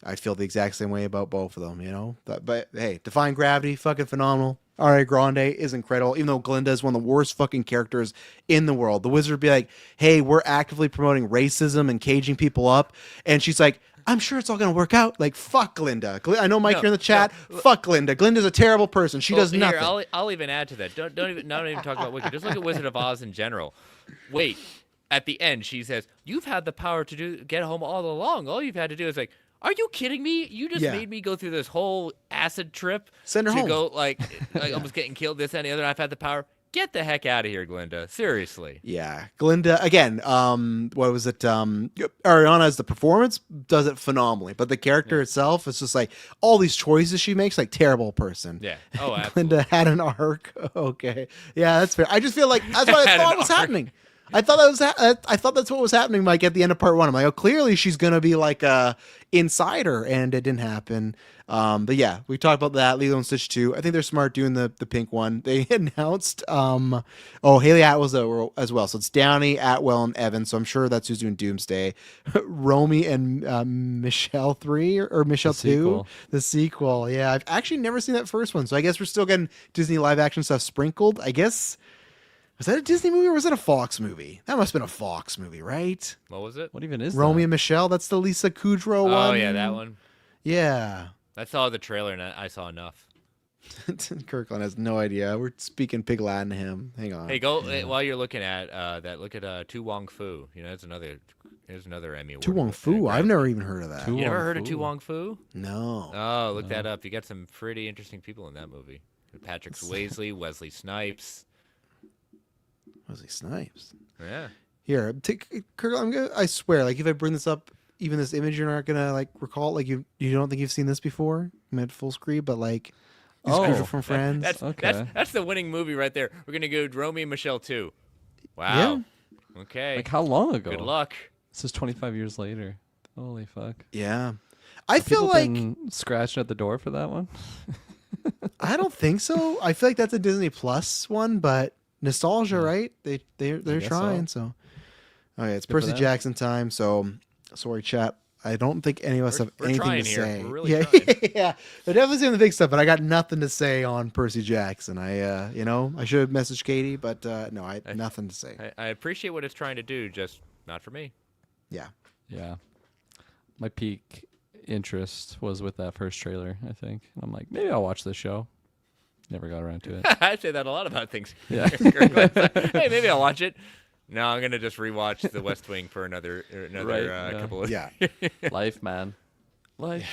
A: I feel the exact same way about both of them, you know. But hey, Defying Gravity, fucking phenomenal. Ariana Grande is incredible, even though Glinda is one of the worst fucking characters in the world. The Wizard would be like, hey, we're actively promoting racism and caging people up. And she's like, I'm sure it's all going to work out. Like, fuck Glinda. I know, Mike,
D: No,
A: you're in the chat. Fuck Glinda. Glinda's a terrible person. She does
D: Here,
A: nothing.
D: I'll even add to that. Don't even talk about Wicked. Just look at Wizard of Oz in general. Wait, at the end she says, "You've had the power to get home all along. All you've had to do is like." Are you kidding me? You just
A: Yeah.
D: made me go through this whole acid trip
A: Send her
D: to
A: home.
D: go like almost getting killed. This and the other. I've had the power. Get the heck out of here, Glinda. Seriously.
A: Yeah, Glinda again. What was it? Ariana as the performance does it phenomenally, but the character itself is just like all these choices she makes. Like terrible person.
D: Yeah. Oh, absolutely.
A: Glinda had an arc. Okay, yeah, that's fair. I just feel like that's what I
D: Had
A: thought
D: an
A: was
D: arc.
A: happening. I thought that was I thought that's what was happening. Like at the end of part 1, I'm like, oh, clearly she's gonna be like a insider, and it didn't happen. But yeah, we talked about that. Lilo and Stitch 2. I think they're smart doing the pink one. They announced Haley Atwell as well. So it's Downey, Atwell, and Evan. So I'm sure that's who's doing Doomsday. Romy and Michelle 3 or Michelle 2.
B: sequel.
A: The sequel. Yeah, I've actually never seen that first one. So I guess we're still getting Disney live action stuff sprinkled. I guess. Was that a Disney movie or was it a Fox movie? That must have been a Fox movie, right?
D: What was it?
B: What even is
A: Romy
B: that?
A: and Michelle. That's the Lisa Kudrow one.
D: Oh yeah, that one.
A: Yeah.
D: I saw the trailer and I saw enough.
A: Kirkland has no idea. We're speaking pig Latin to him. Hang on.
D: Hey, go while you're looking at that. Look at Tu Wong Fu. You know, there's another Emmy award.
A: Tu Wong Fu. I've never even heard of that.
B: Tu
D: You never
B: Wong
D: heard of
B: Fu.
D: Tu Wong Fu?
A: No.
D: Oh, look that up. You got some pretty interesting people in that movie. Patrick Swayze, Wesley Snipes.
A: Wesley Snipes.
D: Yeah.
A: Here, Kirkland. I swear, like if I bring this up, even this image, you're not gonna like recall. Like you don't think you've seen this before? Mid full screen, but like these girls are from Friends.
D: That's the winning movie right there. We're gonna go Romy and Michelle too. Wow. Okay.
B: Like how long ago?
D: Good luck.
B: This is 25 years later. Holy fuck.
A: Yeah. I feel
B: People
A: like
B: been scratching at the door for that one.
A: I don't think so. I feel like that's a Disney Plus one, but nostalgia, right? They're
B: guess
A: trying. So, okay, it's
B: Good for
A: Percy
B: them.
A: Jackson time. So, sorry, chat. I don't think any of us have
D: we're
A: anything
D: trying
A: to
D: here.
A: say.
D: We're really
A: yeah,
D: trying.
A: yeah. They're definitely saying the big stuff, but I got nothing to say on Percy Jackson. I should have messaged Katie, but no, I nothing to say.
D: I appreciate what it's trying to do, just not for me.
A: Yeah.
B: Yeah. My peak interest was with that first trailer, I think. I'm like, maybe I'll watch this show. Never got around to it.
D: I say that a lot about things.
B: Yeah.
D: Hey, maybe I'll watch it. No, I'm gonna just rewatch The West Wing for another couple of
A: Yeah.
B: Life, man. Life.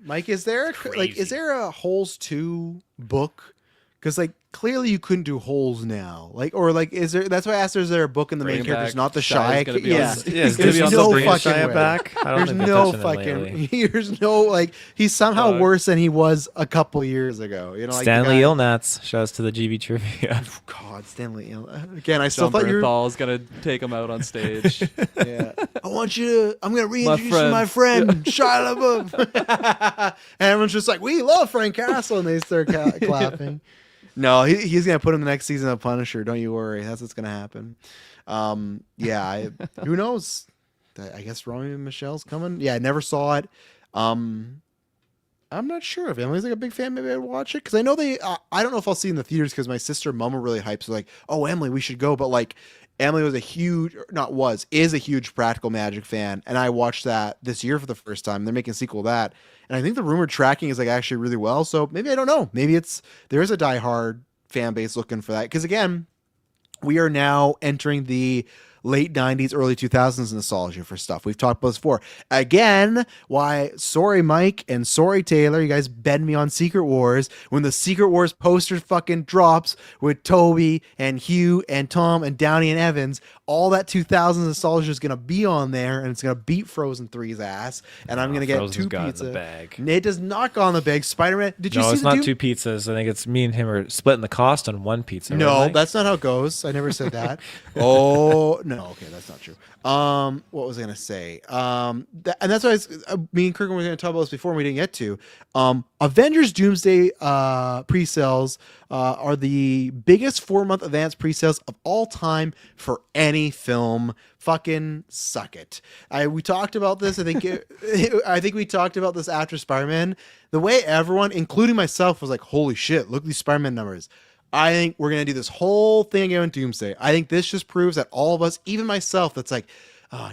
A: Mike, is there
D: Crazy.
A: is there a Holes 2 book? Because clearly you couldn't do Holes now. Is there? That's why I asked. Is there a book in the main
B: Bring
A: characters,
B: back
A: not the
B: Shy
A: Shy?
B: is gonna be
A: Yeah,
B: on-
C: it's
A: There's
C: gonna be
A: no
C: on the
A: fucking
C: Shia
A: way.
C: back. I don't
A: There's
C: think they're
A: no
C: touching him
A: fucking.
C: lately.
A: There's no he's somehow worse than he was a couple years ago. You know, like the
C: Stanley
A: guy-
C: Ilnats. Shouts to the GB trivia.
A: God, Stanley. Again, I still
B: John
A: thought you were.
B: Bernthal's gonna take him out on stage.
A: Yeah. I want you to. I'm gonna reintroduce you to
B: friend.
A: my friend Shia LaBeouf. And everyone's just like, we love Frank Castle, and they start clapping. No, he's gonna put him the next season of Punisher. Don't you worry. That's what's gonna happen. Who knows? I guess Romy and Michelle's coming. Yeah, I never saw it. I'm not sure if Emily's a big fan. Maybe I'd watch it because I know they. I don't know if I'll see it in the theaters because my sister and mom are really hyped. So oh Emily, we should go. But Emily is a huge Practical Magic fan, and I watched that this year for the first time. They're making a sequel to that, and I think the rumored tracking is actually really well. So maybe I don't know. Maybe there is a diehard fan base looking for that because again, we are now entering the late 90s, early 2000s nostalgia for stuff. We've talked about this before. Again, sorry Mike and sorry Taylor, you guys bed me on Secret Wars. When the Secret Wars poster fucking drops with Toby and Hugh and Tom and Downey and Evans, all that 2000s nostalgia is going to be on there and it's going to beat Frozen 3's ass. And I'm going to get
C: Frozen's
A: two
C: got in
A: pizza.
C: the bag.
A: It does not go on the bag. Spider-Man, did you
C: No,
A: see
C: it's
A: the
C: not
A: Doom-
C: two pizzas. I think it's me and him are splitting the cost on one pizza. right,
A: No,
C: Mike?
A: that's not how it goes. I never said that. Oh no, okay, that's not true. What was I gonna say? And that's why me and Kirk were gonna talk about this before and we didn't get to. Avengers Doomsday pre-sales are the biggest 4-month advance pre-sales of all time for any film. Fucking suck it. We talked about this. I think I think we talked about this after Spider-Man. The way everyone, including myself, was like, "Holy shit! Look at these Spider-Man numbers." I think we're going to do this whole thing again with Doomsday. I think this just proves that all of us, even myself, that's like,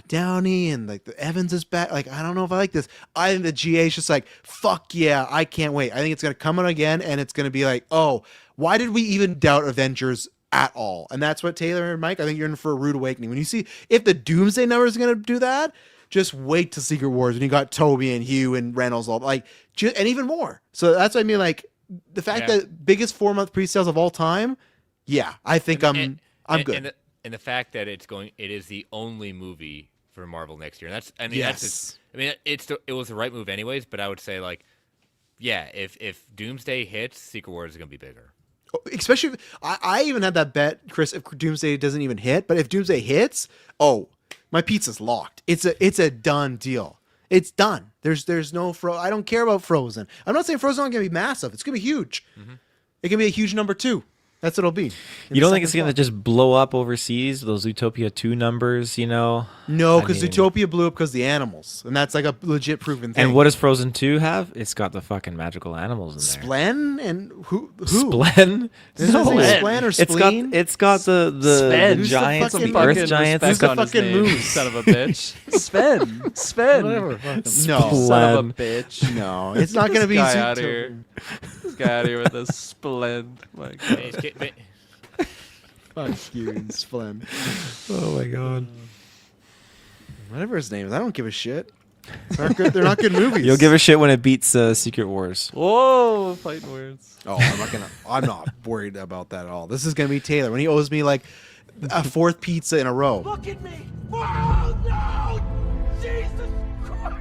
A: Downey and the Evans is back. I don't know if I like this. I think the GA is just like, fuck yeah, I can't wait. I think it's going to come out again and it's going to be like, oh, why did we even doubt Avengers at all? And that's what Taylor and Mike, I think you're in for a rude awakening. When you see, if the Doomsday number is going to do that, just wait to Secret Wars when you got Toby and Hugh and Reynolds, and even more. So that's what I mean, the fact that biggest 4-month pre-sales of all time, yeah, I think I'm good.
D: And the fact that it is the only movie for Marvel next year. And that's, it was the right move anyways. But I would say if Doomsday hits, Secret Wars is gonna be bigger.
A: Especially, I even had that bet, Chris. If Doomsday doesn't even hit, but if Doomsday hits, my pizza's locked. It's a done deal. It's done. There's no I don't care about Frozen. I'm not saying Frozen not gonna be massive. It's gonna be huge. Mm-hmm. It can be a huge number 2. That's what it'll be.
C: You don't think it's going to just blow up overseas, those Utopia 2 numbers,
A: No, because Utopia blew up because the animals. And that's a legit proven thing.
C: And what does Frozen 2 have? It's got the fucking magical animals in there.
A: Splen? And who?
C: Splen?
A: Is his name Splen or Spleen?
C: It's got the
A: Who's the
C: giants,
A: fucking
C: the earth giants.
A: Who's the fucking moose?
B: Son of a bitch. Sven.
A: Whatever.
B: No. Son of a bitch.
A: No, it's not going to be
B: Guy out
A: Zootopia.
B: here. This guy out here with a Splen. My God.
A: Fuck you and Splen.
C: Oh my god.
A: Whatever his name is, I don't give a shit. They're not good. They're not good movies.
C: You'll give a shit when it beats Secret Wars.
B: Whoa, fighting words.
A: Oh, I'm not worried about that at all. This is gonna be Taylor when he owes me a 4th pizza in a row.
G: Look at me! Oh no! Jesus Christ!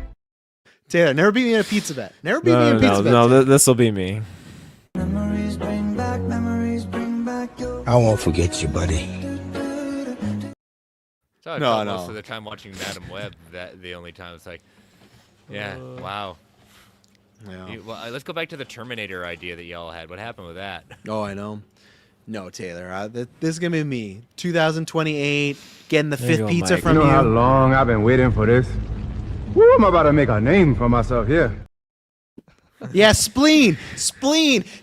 A: Taylor, never beat me in a pizza bet. Never beat me in a pizza bet.
C: No, this will be me.
E: I won't forget you, buddy.
D: So I
A: No,
D: felt
A: no.
D: most of the time watching Madam Web, that the only time it's wow.
A: Yeah.
D: Well, let's go back to the Terminator idea that y'all had. What happened with that?
A: Oh, I know. No, Taylor. This is gonna be me. 2028, getting the
C: There you
A: 5th
C: go,
A: pizza
C: Mike.
A: from you.
E: long I've been waiting for this? Woo, I'm about to make a name for myself here.
A: Yeah, spleen.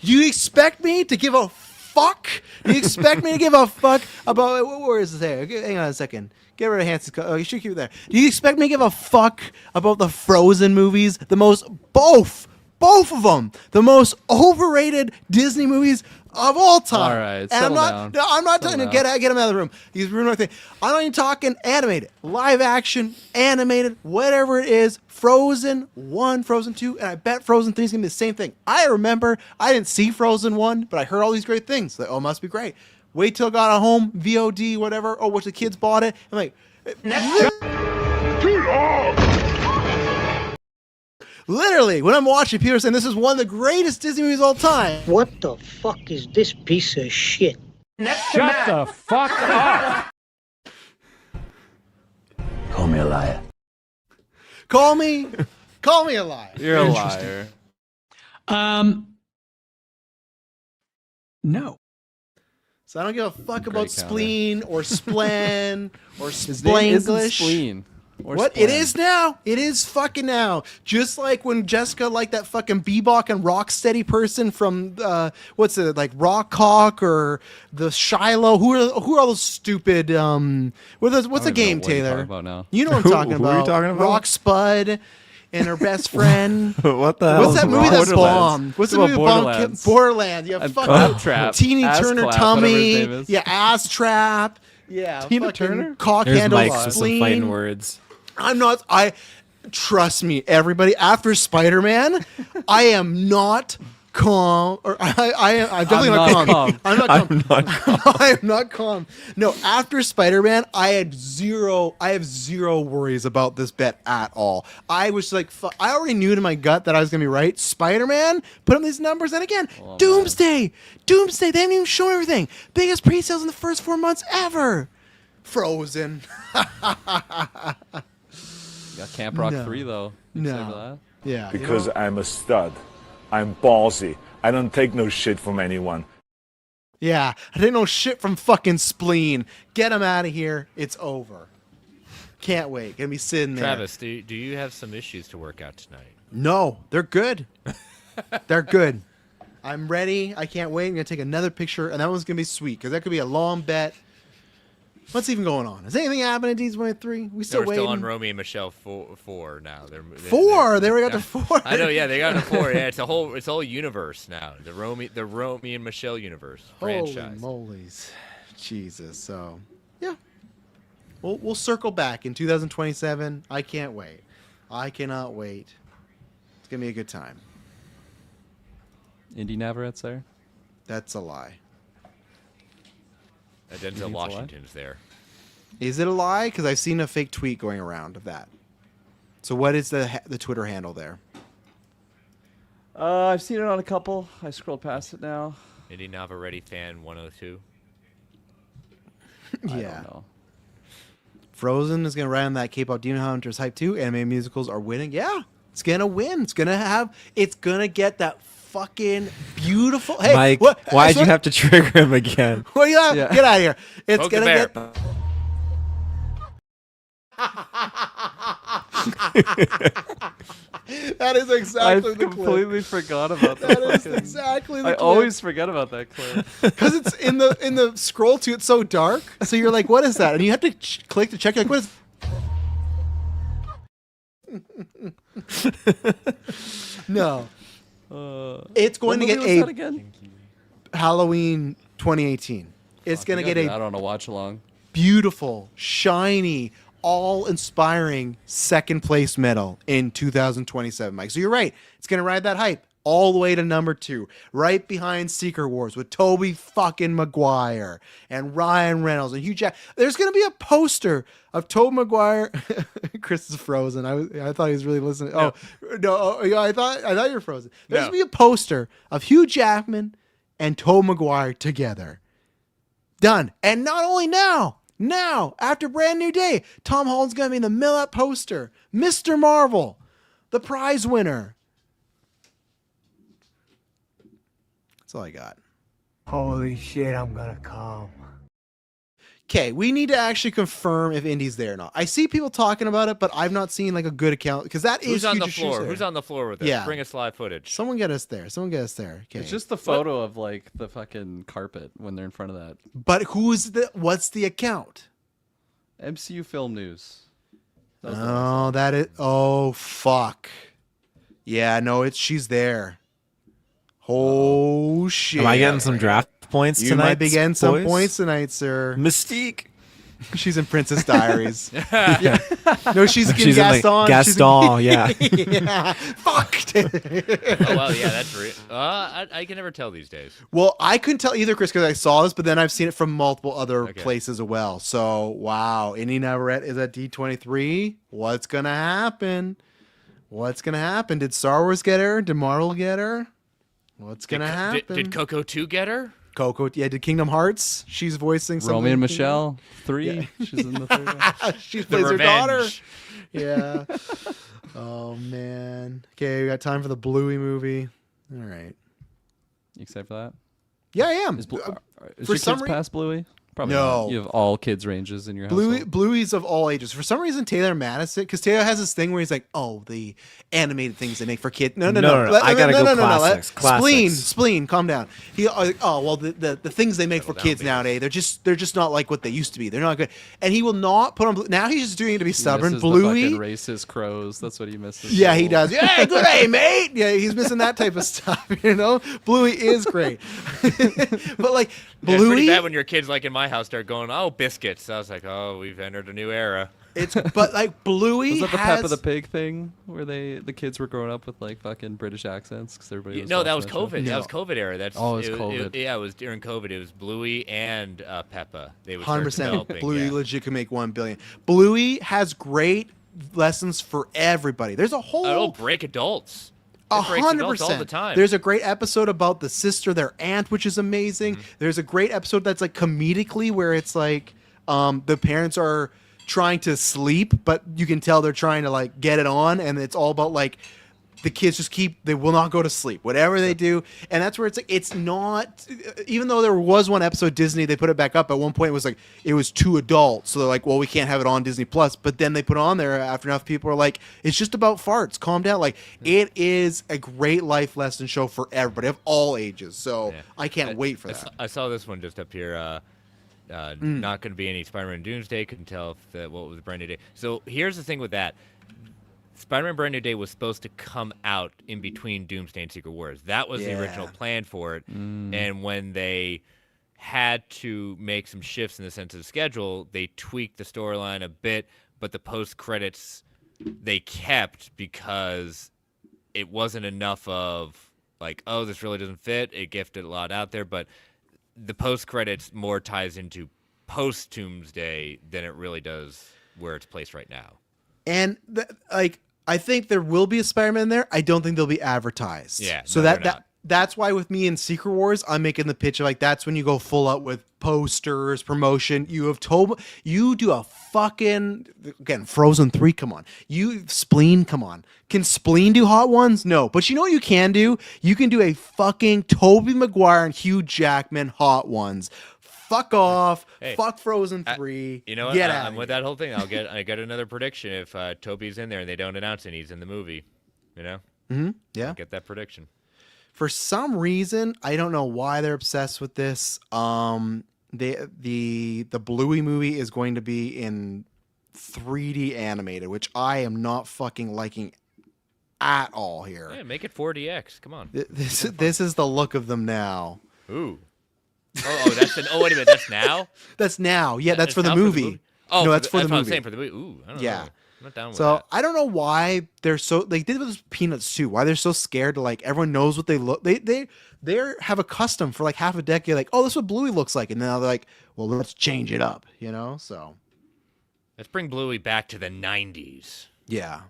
A: You expect me to give a fuck? You expect me to give a fuck about where is this? Here, hang on a second. Get rid of Hanson's. Oh, you should keep it there. Do you expect me to give a fuck about the Frozen movies? Both of them, the most overrated Disney movies of all time.
B: All right,
A: and
B: settle down.
A: I'm not talking to get him out of the room. He's ruining my thing. I'm not even talking animated, live action, animated, whatever it is. Frozen 1, Frozen 2, and I bet Frozen 3 is gonna be the same thing. I remember I didn't see Frozen 1, but I heard all these great things. Like, oh, it must be great. Wait till it got at home, VOD, whatever. Oh, which the kids bought it. I'm like, literally, when I'm watching, people are saying this is one of the greatest Disney movies of all time.
H: What the fuck is this piece of shit?
G: Shut the fuck up.
E: Call me a liar.
A: Call me a liar.
B: You're a liar.
I: No.
A: So I don't give a fuck
B: Great
A: about
B: counter.
A: spleen or splen or
B: His name isn't
A: splanglish.
B: spleen. Or
A: What?
B: splen.
A: It is now. It is fucking now. Just like when Jessica liked that fucking Bebop and Rocksteady person from what's it like Rockcock or the Shiloh? Who are all those stupid? What's the
B: don't even
A: game,
B: know what you're
A: Taylor?
B: talking about now.
A: You know what I'm talking
C: Who are
A: about?
C: you talking about?
A: Rock Spud and her best friend.
C: What the hell?
A: What's that movie that's
B: Borderlands.
A: bombed? What's the
B: What
A: movie
B: about
A: that bombed?
B: Borderlands?
A: Borderlands. Yeah,
B: And
A: fucking
B: Claptrap.
A: Teeny
B: Ass
A: Turner
B: Clap, whatever his
A: tummy.
B: name is.
A: Yeah, ass trap. Yeah,
B: Tina
A: fucking
B: Turner?
A: cock
C: Here's
A: handle
C: Mike with some
A: spleen.
C: fighting words.
A: I'm not. Trust me, everybody. After Spider-Man, I am not calm. Or I'm definitely
B: I'm
A: not
B: not
A: calm.
B: calm.
A: I'm not calm.
C: I'm not calm.
A: I am not calm. No, after Spider-Man, I have zero worries about this bet at all. I was like, I already knew in my gut that I was gonna be right. Spider-Man, put up these numbers, and again, Doomsday. They haven't even shown everything. Biggest pre-sales in the first 4 months ever. Frozen.
B: Got Camp Rock
A: No.
B: 3 though. You excited for that?
A: Yeah.
K: Because I'm a stud. I'm ballsy. I don't take no shit from anyone.
A: Yeah, I didn't know shit from fucking spleen. Get him out of here. It's over. Can't wait. Gonna be sitting there.
D: Travis, do you have some issues to work out tonight?
A: No, they're good. They're good. I'm ready. I can't wait. I'm gonna take another picture, and that one's gonna be sweet because that could be a long bet. What's even going on? Is anything happening at D23? We still
D: We're
A: waiting.
D: still on Romy and Michelle four now.
A: Four. They already got to four.
D: I know. Yeah, they got to four. Yeah, it's a whole universe now. The Romy and Michelle universe franchise.
A: Holy molies, Jesus. So yeah, we'll circle back in 2027. I can't wait. I cannot wait. It's gonna be a good time.
B: Indy Navarrette's there.
A: That's a lie.
D: Denzel Washington's there.
A: Is it a lie? Because I've seen a fake tweet going around of that. So what is the Twitter handle there?
B: I've seen it on a couple. I scrolled past it now.
D: Indy Navarrete fan 102.
B: I
A: Yeah.
B: don't know.
A: Frozen is going to ride on that K-pop Demon Hunters hype too. Anime musicals are winning. Yeah, it's going to win. It's going to get that fucking beautiful. Hey,
C: Mike,
A: what,
C: why'd you have to trigger him again?
A: What you have?
B: Yeah.
A: Get out of here. It's
D: Poke
A: going
D: the
A: to
D: bear.
A: get. That is exactly
B: I
A: the
B: completely forgot about that.
A: That is
B: fucking-
A: exactly the
B: I
A: clip.
B: always forget about that clip.
A: Because it's in the scroll too. It's so dark. So you're like, what is that? And you have to click to check. You're like, what is? No. It's going to
B: What
A: get
B: movie was that
A: a
B: again?
A: Halloween 2018. It's going to get
B: I
A: a
B: don't know. Watch along.
A: beautiful, shiny, all-inspiring second place medal in 2027, Mike. So you're right. It's going to ride that hype all the way to number 2, right behind Secret Wars with Tobey fucking Maguire and Ryan Reynolds and Hugh Jack. There's going to be a poster of Tobey Maguire. Chris is frozen. I thought he was really listening.
D: No.
A: Oh no! Oh, yeah, I thought you were frozen. There's
D: No.
A: going to be a poster of Hugh Jackman and Tobey Maguire together. Done. And not only now, after Brand New Day, Tom Holland's going to be in the middle of that poster. Mr. Marvel, the prize winner. That's all I got.
E: Holy shit, I'm gonna come.
A: okay, we need to actually confirm if Indy's there or not. I see people talking about it, but I've not seen like a good account because that is
D: Who's on
A: huge
D: the
A: issues
D: floor?
A: there.
D: Who's on the floor with us?
A: Yeah.
D: Bring us live footage.
A: Someone get us there. Someone get us there. Okay.
B: It's just the photo of like the fucking carpet when they're in front of that.
A: But what's the account?
B: MCU Film News. That was the
A: Oh, that is. Oh, fuck. Yeah, no, she's there. Oh shit!
C: Am I getting some draft points
A: You
C: tonight?
A: might be getting some
C: boys?
A: points tonight, sir.
C: Mystique.
A: She's in Princess Diaries. Yeah. No, she's in
C: She's
A: Gaston.
C: in Gaston, yeah.
A: Yeah. Fuck.
D: Oh well, yeah, that's real. I can never tell these days.
A: Well, I couldn't tell either, Chris, because I saw this, but then I've seen it from multiple other
D: Okay.
A: places as well. So, wow. Indy Navarrete is at D23. What's going to happen? What's going to happen? Did Star Wars get her? Did Marvel get her? What's going to happen?
D: Did Coco 2 get her?
A: Coco, yeah, did Kingdom Hearts? She's voicing something.
B: Romeo and Michelle 3. She's in the 3rd one.
A: She
D: The
A: plays her daughter.
D: Revenge.
A: Yeah. Oh, man. Okay, we got time for the Bluey movie. All right.
B: You excited for that?
A: Yeah, I am.
B: Is
A: For
B: your
A: some
B: kids
A: rea-
B: past Bluey? Probably
A: No.
B: not. You have all kids ranges in your house.
A: Bluey's of all ages. For some reason, Taylor Madison, because Taylor has this thing where he's like, "Oh, the animated things they make for kids." No.
C: I gotta go classics.
A: Spleen. Calm down. He, well, the things they make for
D: down,
A: kids
D: baby.
A: nowadays, they're just not like what they used to be. They're not good. And he will not put on. Now he's just doing it to be stubborn. Bluey.
B: Racist crows. That's what he misses.
A: Yeah, he does. Yeah, good day, mate. Yeah, he's missing that type of stuff. You know, Bluey is great, but like
D: Yeah, it's pretty
A: Bluey.
D: bad when your kids, like in my house, start going, "Oh, biscuits." I was like, "Oh, we've entered a new era."
A: But like Bluey
B: Was that the
A: has.
B: Peppa the Pig thing where the kids were growing up with like fucking British accents because everybody was
D: No, that was
B: watching
D: COVID.
B: show?
D: That was COVID era. That's
B: Oh, it was COVID.
D: yeah, it was during COVID. It was Bluey and Peppa. They would
A: 100%.
D: start developing.
A: Bluey
D: yeah.
A: legit can make 1 billion. Bluey has great lessons for everybody. There's a whole
D: It'll break adults. It breaks adults all the
A: 100%.
D: time.
A: There's a great episode about the sister, their aunt, which is amazing. There's a great episode that's like comedically where it's like the parents are trying to sleep, but you can tell they're trying to like get it on, and it's all about like the kids they will not go to sleep, whatever they do. And that's where it's like, it's not, even though there was one episode Disney, they put it back up at one point, it was like, it was too adult. So they're like, well, we can't have it on Disney Plus. But then they put it on there after enough people are like, it's just about farts. Calm down. Like, it is a great life lesson show for everybody of all ages. So
D: Yeah.
A: I can't wait for that.
D: I saw this one just up here. Not going to be any Spider-Man Doomsday. Couldn't tell if what was Brand New Day. So here's the thing with that. Spider-Man Brand New Day was supposed to come out in between Doomsday and Secret Wars. That was the original plan for it. And when they had to make some shifts in the sense of the schedule, they tweaked the storyline a bit, but the post-credits they kept because it wasn't enough of like, oh, this really doesn't fit. It gifted a lot out there, but the post-credits more ties into post-Doomsday than it really does where it's placed right now.
A: And I think there will be a Spider-Man there. I don't think they'll be advertised.
D: Yeah,
A: So
D: no, they're not.
A: that's why with me in Secret Wars, I'm making the pitch of like that's when you go full out with posters, promotion. You have you do a fucking again Frozen 3. Come on, Spleen. Come on, can Spleen do hot ones? No, but you know what you can do? You can do a fucking Tobey Maguire and Hugh Jackman hot ones. Fuck off.
D: Hey,
A: fuck Frozen 3.
D: You know what?
A: Get out.
D: I'm with that whole thing. I got another prediction if Toby's in there and they don't announce it, he's in the movie. You know?
A: Mm-hmm. Yeah.
D: Get that prediction.
A: For some reason, I don't know why they're obsessed with this. The Bluey movie is going to be in 3D animated, which I am not fucking liking at all here.
D: Yeah, make it 4DX. Come on.
A: This is the look of them now.
D: Ooh. Oh, wait a minute. That's now?
A: That's now. Yeah, that's for the
D: now
A: movie.
D: Oh,
A: no, that's for the
D: what I'm
A: movie.
D: saying, for the movie. Ooh, I don't know. I'm not down with
A: So
D: that.
A: I don't know why they're so they did with Peanuts too. Why they're so scared to like everyone knows what they look. They have a custom for like half a decade. Like, oh, this is what Bluey looks like, and now they're like, well, let's change it up. You know, so
D: Let's bring Bluey back to the 90s.
A: yeah.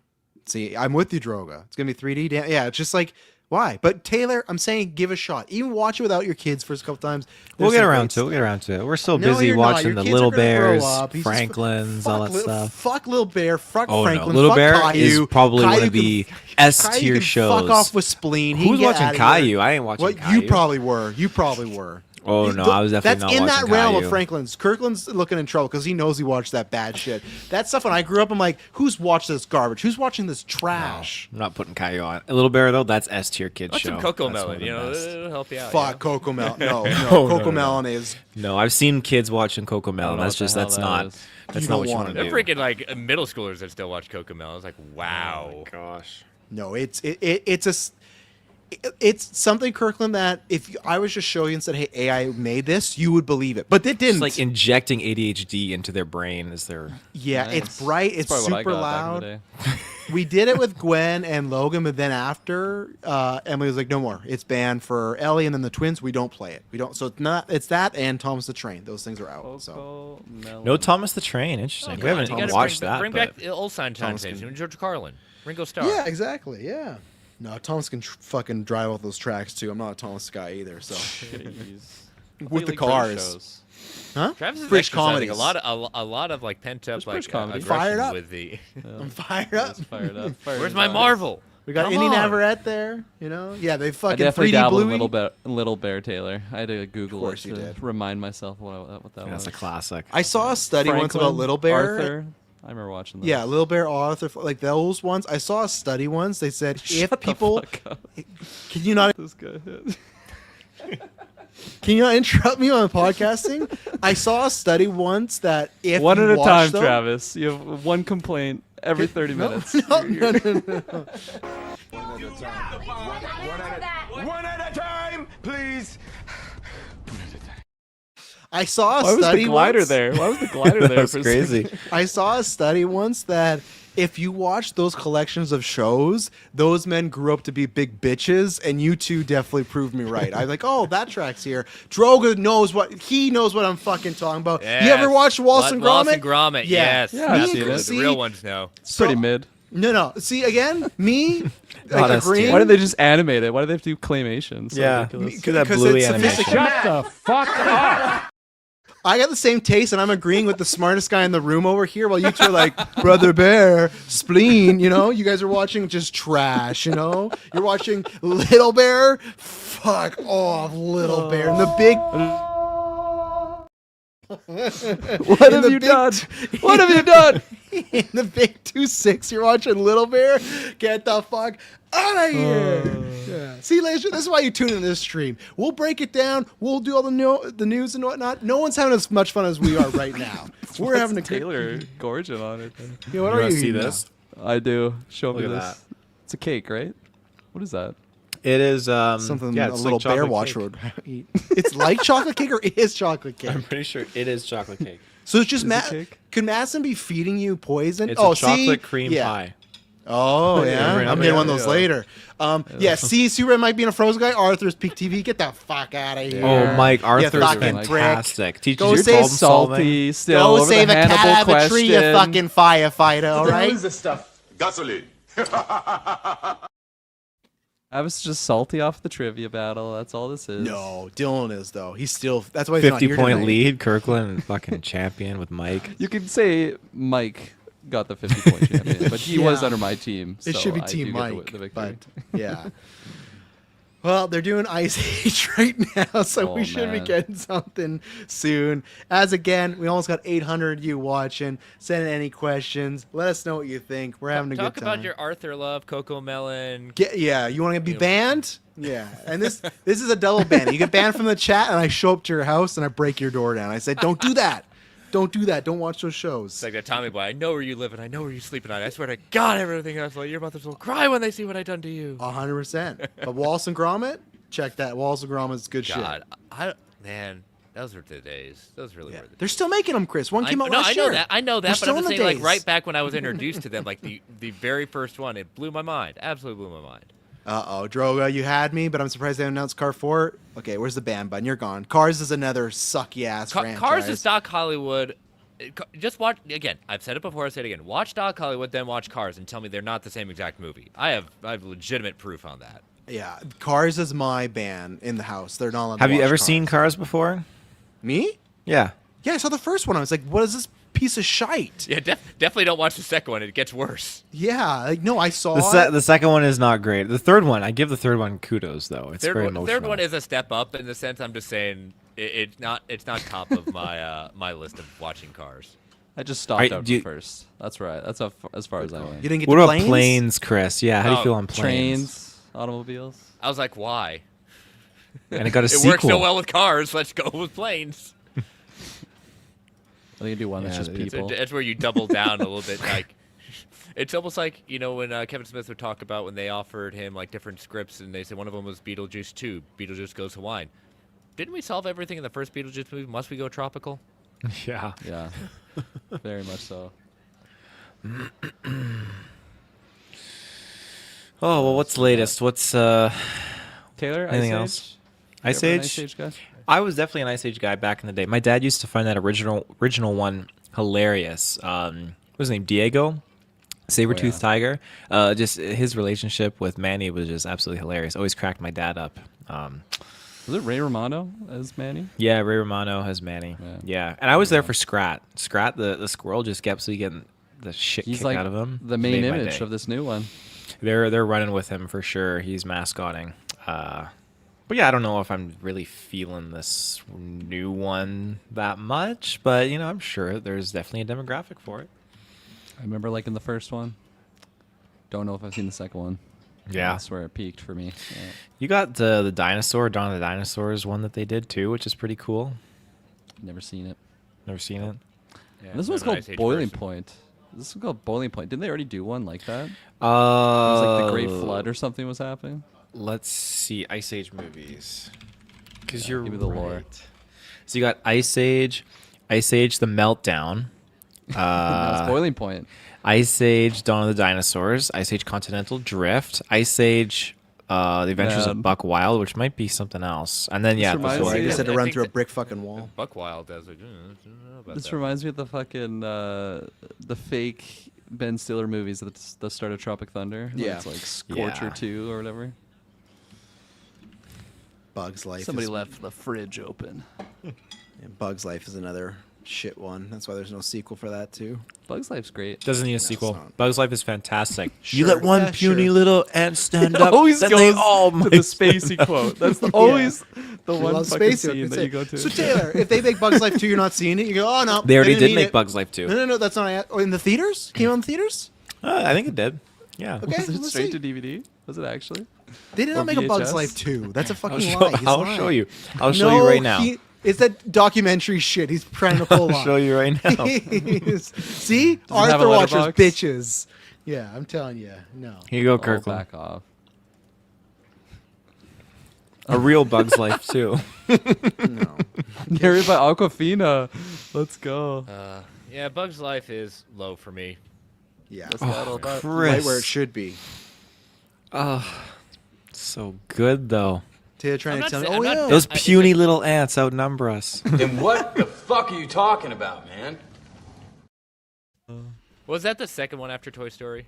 A: See, I'm with you, Droga. It's gonna be 3D. Yeah, it's just like why? But Taylor, I'm saying give a shot. Even watch it without your kids first couple times.
C: We'll
A: There's
C: get
A: some
C: around
A: great
C: to it. We'll
A: stuff.
C: get around to it. We're so
A: No,
C: busy
A: you're not.
C: watching
A: Your
C: the
A: kids
C: Little
A: are gonna grow
C: Bears,
A: up. He's just-
C: Franklins, all that stuff.
A: Fuck Little Bear. Fuck
C: Oh, no.
A: Franklin.
C: Little
A: fuck
C: Bear
A: Caillou.
C: is probably one
A: Caillou
C: of the
A: can-
C: S
A: Caillou
C: tier
A: can
C: shows.
A: Fuck off with Spleen. He
C: Who's
A: can get
C: watching
A: outta
C: Caillou?
A: here.
C: I ain't watching
A: What
C: Caillou.
A: you probably were. You probably were.
C: Oh no, I was definitely
A: That's
C: not
A: in
C: watching
A: that realm
C: Caillou.
A: of Franklin's. Kirkland's looking in trouble because he knows he watched that bad shit. That stuff when I grew up, I'm like, who's watched this garbage? Who's watching this trash?
C: I'm not putting Caillou on. A Little Bear though, that's S tier kid
D: Watch
C: show.
D: some Coco
C: That's one
D: Melon,
C: of the best.
D: it'll help you out.
A: Fuck Coco Melon. No,
C: No,
A: Coco
C: no.
A: Melon is.
C: No, I've seen kids watching Coco Melon.
B: know
C: That's
B: what the
C: just
B: hell
C: that's
B: that
C: not
B: is.
C: that's
A: You
C: not
A: don't
C: what you
A: want
C: want
A: it.
C: to
D: They're
C: do.
D: freaking like middle schoolers that still watch Coco Melon. It's like, wow.
C: Gosh.
A: No, it's something, Kirkland, that if I was just showing you and said, "Hey, AI made this," you would believe it, but it didn't.
C: It's like injecting ADHD into their brain is their
A: yeah,
B: Nice.
A: it's bright, it's
B: That's probably what I
A: super
B: got back in
A: loud.
B: the day.
A: We did it with Gwen and Logan, but then after Emily was like, "No more. It's banned for Ellie and then the twins. We don't play it. We don't." So it's not. It's that and Thomas the Train. Those things are out. So
B: Coco Melon.
C: No Thomas the Train. Interesting. we haven't
D: You gotta
C: watched
D: bring,
C: that.
D: Bring
C: but
D: back the old sign time
A: Thomas
D: tapes.
A: can-
D: George Carlin, Ringo Starr.
A: yeah, exactly. Yeah. No, Thomas can fucking drive off those tracks too. I'm not a Thomas guy either. So
B: Jeez.
A: with the
B: Completely
A: cars,
B: shows.
A: huh?
D: Travis is
A: British
D: exercising
A: comedies.
D: a lot of like pent up
B: There's
D: like
B: British comedy.
D: aggression
A: Fired up.
D: with the.
A: I'm fired up.
B: Just fired up.
D: Where's my Marvel?
A: We got
D: Come
A: Indy
D: on.
A: Navarrete there. You know, yeah, they
B: I
A: fucking
B: definitely
A: 3D
B: dabbled
A: Bluey.
B: in Little Bear Taylor. I had to Google it
A: course you
B: to
A: did.
B: remind myself what that
C: That's
B: was.
C: a classic.
A: I saw a study once about
B: Franklin,
A: Little Bear.
B: Arthur. I remember watching those.
A: Yeah, Little Bear, Arthur, like those ones. I saw a study once. They said if people, can you not,
B: This guy.
A: can you not interrupt me on podcasting? I saw a study once that if
B: One
A: you
B: at a
A: watch
B: time,
A: them-
B: Travis. You have one complaint every 30 minutes.
A: No,
B: You're-
A: no, no, no.
G: One at a time, please.
A: I saw a
B: Why was
A: study
B: the glider
A: once.
B: there? Why was the glider there?
C: That's
B: for a
C: crazy.
B: second?
A: I saw a study once that if you watch those collections of shows, those men grew up to be big bitches, and you two definitely proved me right. I was like, oh, that track's here. Droga knows what I'm fucking talking about. You ever
D: Yes.
A: watch Wallace and Gromit?
D: Wallace and Gromit,
A: Yeah.
D: yes.
B: Yeah, I've
A: Me
B: seen
A: and
B: it.
D: The
A: see-
D: real ones know.
B: It's pretty mid.
A: No. See again, me
C: Not
A: like
C: us,
A: agreeing.
C: too.
B: Why did they just animate it? Why do they have to do claymation? So
C: Yeah.
B: ridiculous.
C: Because that
A: Because
C: bluey
A: it's
C: animation.
A: sophisticated.
G: Shut the fuck up.
A: I got the same taste, and I'm agreeing with the smartest guy in the room over here, while you two are like, Brother Bear, Spleen, you know? You guys are watching just trash, you know? You're watching Little Bear? Fuck off, Little Bear. And the big...
B: What have you done? What have you done?
A: In the big 2-6, you're watching Little Bear? Get the fuck out of here! Yeah. See, ladies, this is why you tune in this stream. We'll break it down. We'll do all the news and whatnot. No one's having as much fun as we are right now. We're having a
B: Taylor gorging on it.
A: You know, what
C: You
A: are
C: wanna
A: you
C: see
A: eating
C: this?
B: I do. Show me
C: Look at
B: this.
C: that.
B: It's a cake, right? What is that?
C: It is
A: Something
C: yeah,
A: a
C: it's
A: little
C: like
A: bear
C: chocolate
A: watcher
C: cake.
A: would eat. It's like chocolate cake or is chocolate cake?
C: I'm pretty sure it is chocolate cake.
A: So it's just
B: Is it cake?
A: Could Madison be feeding you poison?
C: It's
A: oh,
C: a chocolate
A: see?
C: cream
A: Yeah.
C: pie.
A: Oh yeah,
C: Yeah,
A: I'm getting one of
B: yeah,
A: those
B: yeah.
A: later. Yeah, see, Super might be in a Frozen guy. Arthur's Peak TV. Get the fuck out of here.
C: Oh, Mike, Arthur's
A: fucking
C: fantastic. Teaches
A: Go
C: you
A: save
C: problem solving.
B: Salty still.
A: Go
B: over
A: save
B: the
A: a cat
B: Hannibal
A: out of a tree, you
B: question.
A: fucking firefighter. All right.
G: this stuff? Gasoline.
B: I was just salty off the trivia battle. That's all this is.
A: No, Dylan is though. He's still. That's why he's not here
C: 50-point
A: tonight.
C: lead. Kirkland, fucking champion with Mike.
B: You could say Mike got the 50-point champion, but he was
A: Yeah.
B: under my team.
A: It
B: so
A: should be
B: I
A: Team
B: do get
A: Mike,
B: the victory.
A: but yeah. Well, they're doing Ice Age right now, so
B: Oh,
A: we should be
B: man.
A: getting something soon. As again, we almost got 800 of you watching. Send in any questions. Let us know what you think. We're having a
D: Talk
A: good time.
D: about your Arthur love, Coco Melon.
A: Yeah, you want to be banned? Yeah, and this is a double ban. You get banned from the chat, and I show up to your house and I break your door down. I said, don't do that. Don't do that. Don't watch those shows.
D: It's like that Tommy boy. I know where you live and I know where you sleep at night. I swear to God, everything else. Like, your mothers will cry when they see what I done to you.
A: 100%. But Wallace and Gromit, check that. Wallace and Gromit is good
D: God,
A: shit.
D: man, those were the days. Those really were the
A: They're still making them, Chris. One came out
D: no,
A: last
D: I know
A: year.
D: that. I know
A: We're
D: that. But
A: still
D: I'm
A: in
D: just
A: the
D: saying, like,
A: days.
D: right back when I was introduced to them, like the very first one, it blew my mind. Absolutely blew my mind.
A: Uh-oh, Droga, you had me, but I'm surprised they announced Car 4. Okay, where's the ban button? You're gone. Cars is another sucky-ass franchise.
D: Cars is Doc Hollywood. Just watch again. I've said it before. I'll say it again. Watch Doc Hollywood, then watch Cars, and tell me they're not the same exact movie. I have legitimate proof on that.
A: Yeah, Cars is my ban in the house. They're not allowed to
C: Have you
A: watch
C: ever
A: Cars.
C: seen Cars before?
A: Me?
C: Yeah.
A: Yeah, I saw the first one. I was like, what is this piece of shite?
D: Yeah, definitely don't watch the second one. It gets worse.
A: Yeah, like, no, I saw
C: The second one is not great. The third one, I give the third one kudos though. It's very emotional.
D: Third one is a step up in the sense. I'm just saying, It's not top of my my list of watching cars.
B: I just stopped out first. That's right. That's as far as I went.
A: You didn't get
C: What
A: to
C: about planes, Chris? Yeah, how do you feel on planes?
B: Trains, automobiles.
D: I was like, why?
C: And it got a
D: it
C: sequel.
D: works so well with cars. Let's go with planes.
B: I think you do one that's just people.
D: It's where you double down a little bit. Like, it's almost like, you know, when Kevin Smith would talk about when they offered him like different scripts, and they said one of them was Beetlejuice 2. Beetlejuice Goes Hawaiian. Didn't we solve everything in the first Beetlejuice movie? Must we go tropical?
C: Yeah.
B: Yeah. Very much so.
C: Oh, well, what's latest? What's
B: Taylor,
C: anything else? Ice Age?
B: Ice Age guy?
C: I was definitely an Ice Age guy back in the day. My dad used to find that original one hilarious. What was his name? Diego? Saber-toothed tiger. Just his relationship with Manny was just absolutely hilarious. Always cracked my dad up.
B: Was it Ray Romano as Manny?
C: Yeah, Ray Romano as Manny. Yeah. And I was there for Scrat. Scrat, the squirrel, just kept getting the shit
B: He's
C: kicked
B: like
C: out of him.
B: the main
C: Made my
B: image
C: day.
B: of this new one.
C: They're running with him for sure. He's mascotting. But yeah, I don't know if I'm really feeling this new one that much. But, you know, I'm sure there's definitely a demographic for it.
B: I remember liking the first one. Don't know if I've seen the second one.
C: Yeah.
B: That's where it peaked for me. Yeah.
C: You got the dinosaur, Dawn of the Dinosaurs one that they did too, which is pretty cool.
B: Never seen it.
C: Never seen it?
D: Yeah,
B: And this one's called Boiling Point. This is called Boiling Point. Didn't they already do one like that? It was like the Great Flood or something was happening.
C: Let's see. Ice Age movies. Because you're
B: give me the
C: right.
B: lore.
C: So you got Ice Age, The Meltdown.
B: Now it's Boiling Point.
C: Ice Age, Dawn of the Dinosaurs, Ice Age Continental Drift, Ice Age, The Adventures of Buck Wild, which might be something else. And then, yeah,
B: reminds
A: Before I
B: me-
A: just had to
D: I
A: run
D: think
A: through a
D: that-
A: brick fucking wall.
D: Buck Wild does. Like, I don't know about
B: This
D: that.
B: reminds me of the fucking the fake Ben Stiller movies at the start of Tropic Thunder.
A: Yeah.
B: It's like Scorcher
C: Yeah.
B: 2 or whatever.
A: Bug's Life.
B: Somebody
A: is,
B: left the fridge open.
A: Bug's Life is another shit one. That's why there's no sequel for that too.
B: Bug's Life's great.
C: Doesn't need a sequel.
A: not.
C: Bug's Life is fantastic.
A: Sure,
C: You let one
A: yeah,
C: puny
A: sure.
C: little ant stand
B: It
C: up,
B: always
C: then
B: goes
C: they all
B: to
C: might
B: the spacey quote. That's always the
A: We
B: one
A: love
B: fucking
A: space
B: scene
A: jokes,
B: that you
A: that's
B: go
A: it.
B: to.
A: So Taylor, if they make Bug's Life 2, you're not seeing it. You go, oh no.
C: They already
A: didn't
C: did
A: need
C: make
A: it.
C: Bug's Life 2.
A: No, that's not. Oh, in the theaters? Came out in theaters?
C: I think it did. Yeah.
A: Okay,
B: Was it
A: let's
B: straight
A: see.
B: to DVD? Was it actually?
A: They did
B: Or
A: not make a Bug's
B: VHS?
A: Life 2. That's a fucking
C: I'll
A: lie. He's
C: I'll
A: lying.
C: show you. I'll show you right now.
A: It's that documentary shit he's trying to pull
C: I'll
A: off.
C: show you right now.
A: See?
B: Does it have
A: Arthur
B: a
A: watchers
B: letterbox?
A: bitches. Yeah, I'm telling you. No.
C: Here you go,
B: Oh,
C: Kirkland.
B: back off.
C: A real Bug's Life too.
A: No.
B: Narrated by Aquafina. Let's go.
D: Yeah, Bug's Life is low for me.
A: Yeah.
B: Let's battle that.
C: Chris.
A: Right where it should be.
C: So good though.
A: Taylor trying
D: I'm
A: to tell
D: not
A: me,
D: sa-
A: oh
D: I'm
A: yeah.
D: not-
C: Those
D: I-
C: puny little ants outnumber us.
E: Then what the fuck are you talking about, man?
D: Was that the second one after Toy Story?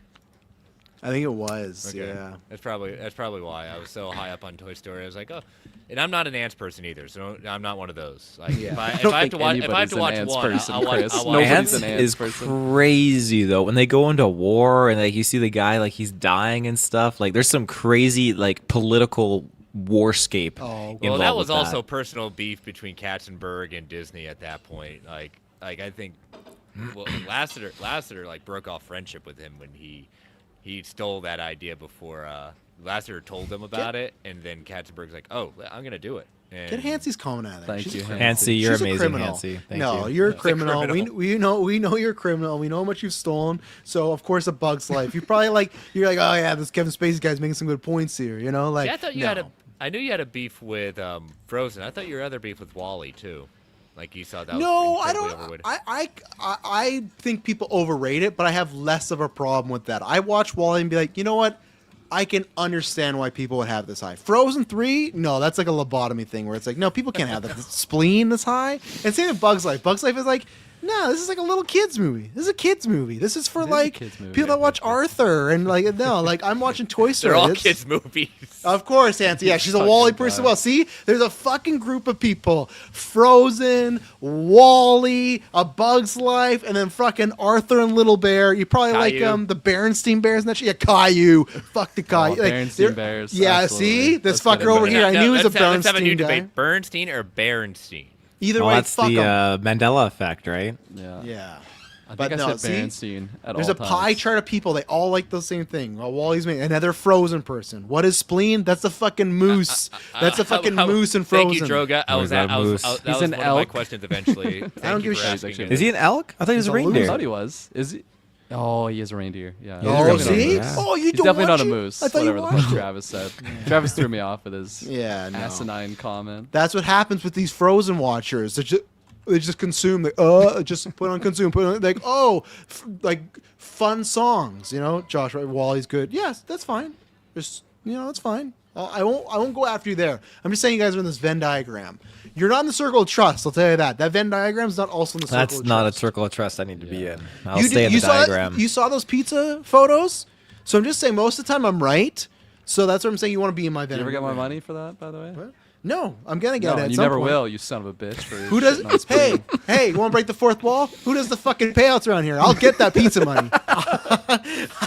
A: I think it was.
D: Okay.
A: Yeah.
D: That's probably why I was so high up on Toy Story. I was like, oh, and I'm not an ants person either, so I'm not one of those. Like,
A: Yeah.
D: if I have to watch,
B: anybody's an
D: one,
B: ants person,
D: I'll watch.
B: Chris.
D: I'll watch
B: Nobody's
C: Ants
B: an ants
C: is
B: person.
C: crazy though. When they go into war and like you see the guy like he's dying and stuff, like there's some crazy like political warscape.
A: Oh,
D: Well, that
C: involved
D: was
C: with
D: also personal beef between Katzenberg and Disney at that point. Like I think, well, Lasseter like broke off friendship with him when he stole that idea before Lasseter told him about it, and then Katzenberg's like, "Oh, I'm gonna do it." And
A: Get Hansy's comment out of there.
B: Thank
A: She's
B: you,
A: a
B: Hansy.
A: criminal.
C: Hansy, you're
A: She's a
C: amazing,
A: criminal.
C: Hansy. Thank
A: no,
C: you.
A: you're a
D: She's a
A: criminal.
D: criminal.
A: We know you're a criminal. We know how much you've stolen. So of course, a Bug's Life. You're like, oh yeah, this Kevin Spacey guy's making some good points here. You know, like
D: See, I thought you
A: no.
D: had a. I knew you had a beef with Frozen. I thought your other beef with Wally too. Like you saw that.
A: No,
D: was
A: I
D: incredibly
A: don't.
D: overrated.
A: I think people overrate it, but I have less of a problem with that. I watch Wally and be like, you know what? I can understand why people would have this high. Frozen 3, no, that's like a lobotomy thing where it's like, no, people can't have that spleen this high. And same with Bug's Life. Bug's Life is like, No, this is like a little kids movie. This is a kids movie. This is for
B: It is a
A: like
B: kids movie.
A: people that watch Arthur and like no, like I'm watching Toy Story.
D: They're all
A: It's-
D: kids' movies.
A: Of course, Nancy. Yeah, she's a
B: Fucking
A: Wally
B: guy.
A: person. Well, see, there's a fucking group of people: Frozen, Wally, A Bug's Life, and then fucking Arthur and Little Bear. You probably like
D: Caillou.
A: the Berenstein Bears and that shit. Yeah, Caillou. Fuck the Caillou. Like,
B: Berenstein
A: they're-
B: Bears,
A: Yeah,
B: absolutely.
A: see this
B: That's
A: fucker
B: better
A: over
B: than-
A: here. I knew he was a
D: let's have a new
A: Berenstein guy.
D: debate: Bernstein or Berenstein.
A: Either
C: Oh,
A: way,
C: that's
A: fuck
C: the
A: 'em.
C: Mandela effect, right?
B: Yeah.
A: Yeah.
B: I
A: But
B: think
A: no,
B: I said
A: see,
B: Berenstein at
A: There's
B: all
A: a pie
B: times.
A: chart of people. They all like the same thing. Well, Wally's made another Frozen person. What is spleen? That's a fucking moose. That's a fucking moose in Frozen.
D: Thank you, Droga.
C: Or is that a moose?
D: That
B: He's
D: was
B: an
D: one of my
B: elk.
D: questions eventually. Thank
A: I don't
D: you
A: give a
D: for
A: shit.
D: asking
B: Actually,
D: me.
C: Is he an elk? I thought he was
A: He's
C: a
A: a loser.
B: I
C: reindeer.
B: thought he was. Is he? Oh, he is a reindeer. Yeah. he's
A: Oh,
B: definitely not a
A: see?
B: moose.
A: Oh, you
B: He's
A: don't
B: definitely
A: watch
B: not a
A: it?
B: moose.
A: I thought you
B: Whatever the fuck
A: watched it.
B: Travis said. Travis threw me off with his
A: Yeah, no.
B: asinine comment.
A: That's what happens with these Frozen watchers. They just consume. Just put on consume. Put on like like fun songs. You know, Josh. Right? Wally's good. Yes, that's fine. Just that's fine. I won't go after you there. I'm just saying you guys are in this Venn diagram. You're not in the circle of trust. I'll tell you that. That Venn diagram is not also in the circle.
C: That's
A: of
C: not
A: trust.
C: a circle of trust I need to be in. I'll
A: You
C: stay in
A: you
C: the
A: saw
C: diagram.
A: You saw those pizza photos. So I'm just saying most of the time I'm right. So that's what I'm saying. You want to be in my Venn.
B: Did you ever get my
A: diagram.
B: money for that, by the way?
A: What? No, I'm gonna get
B: No,
A: it. At
B: you
A: some
B: never
A: point.
B: will, you son of a bitch. For
A: Who does?
B: shitting on
A: Hey,
B: Spoon.
A: hey! You want to break the fourth wall? Who does the fucking payouts around here? I'll get that pizza money.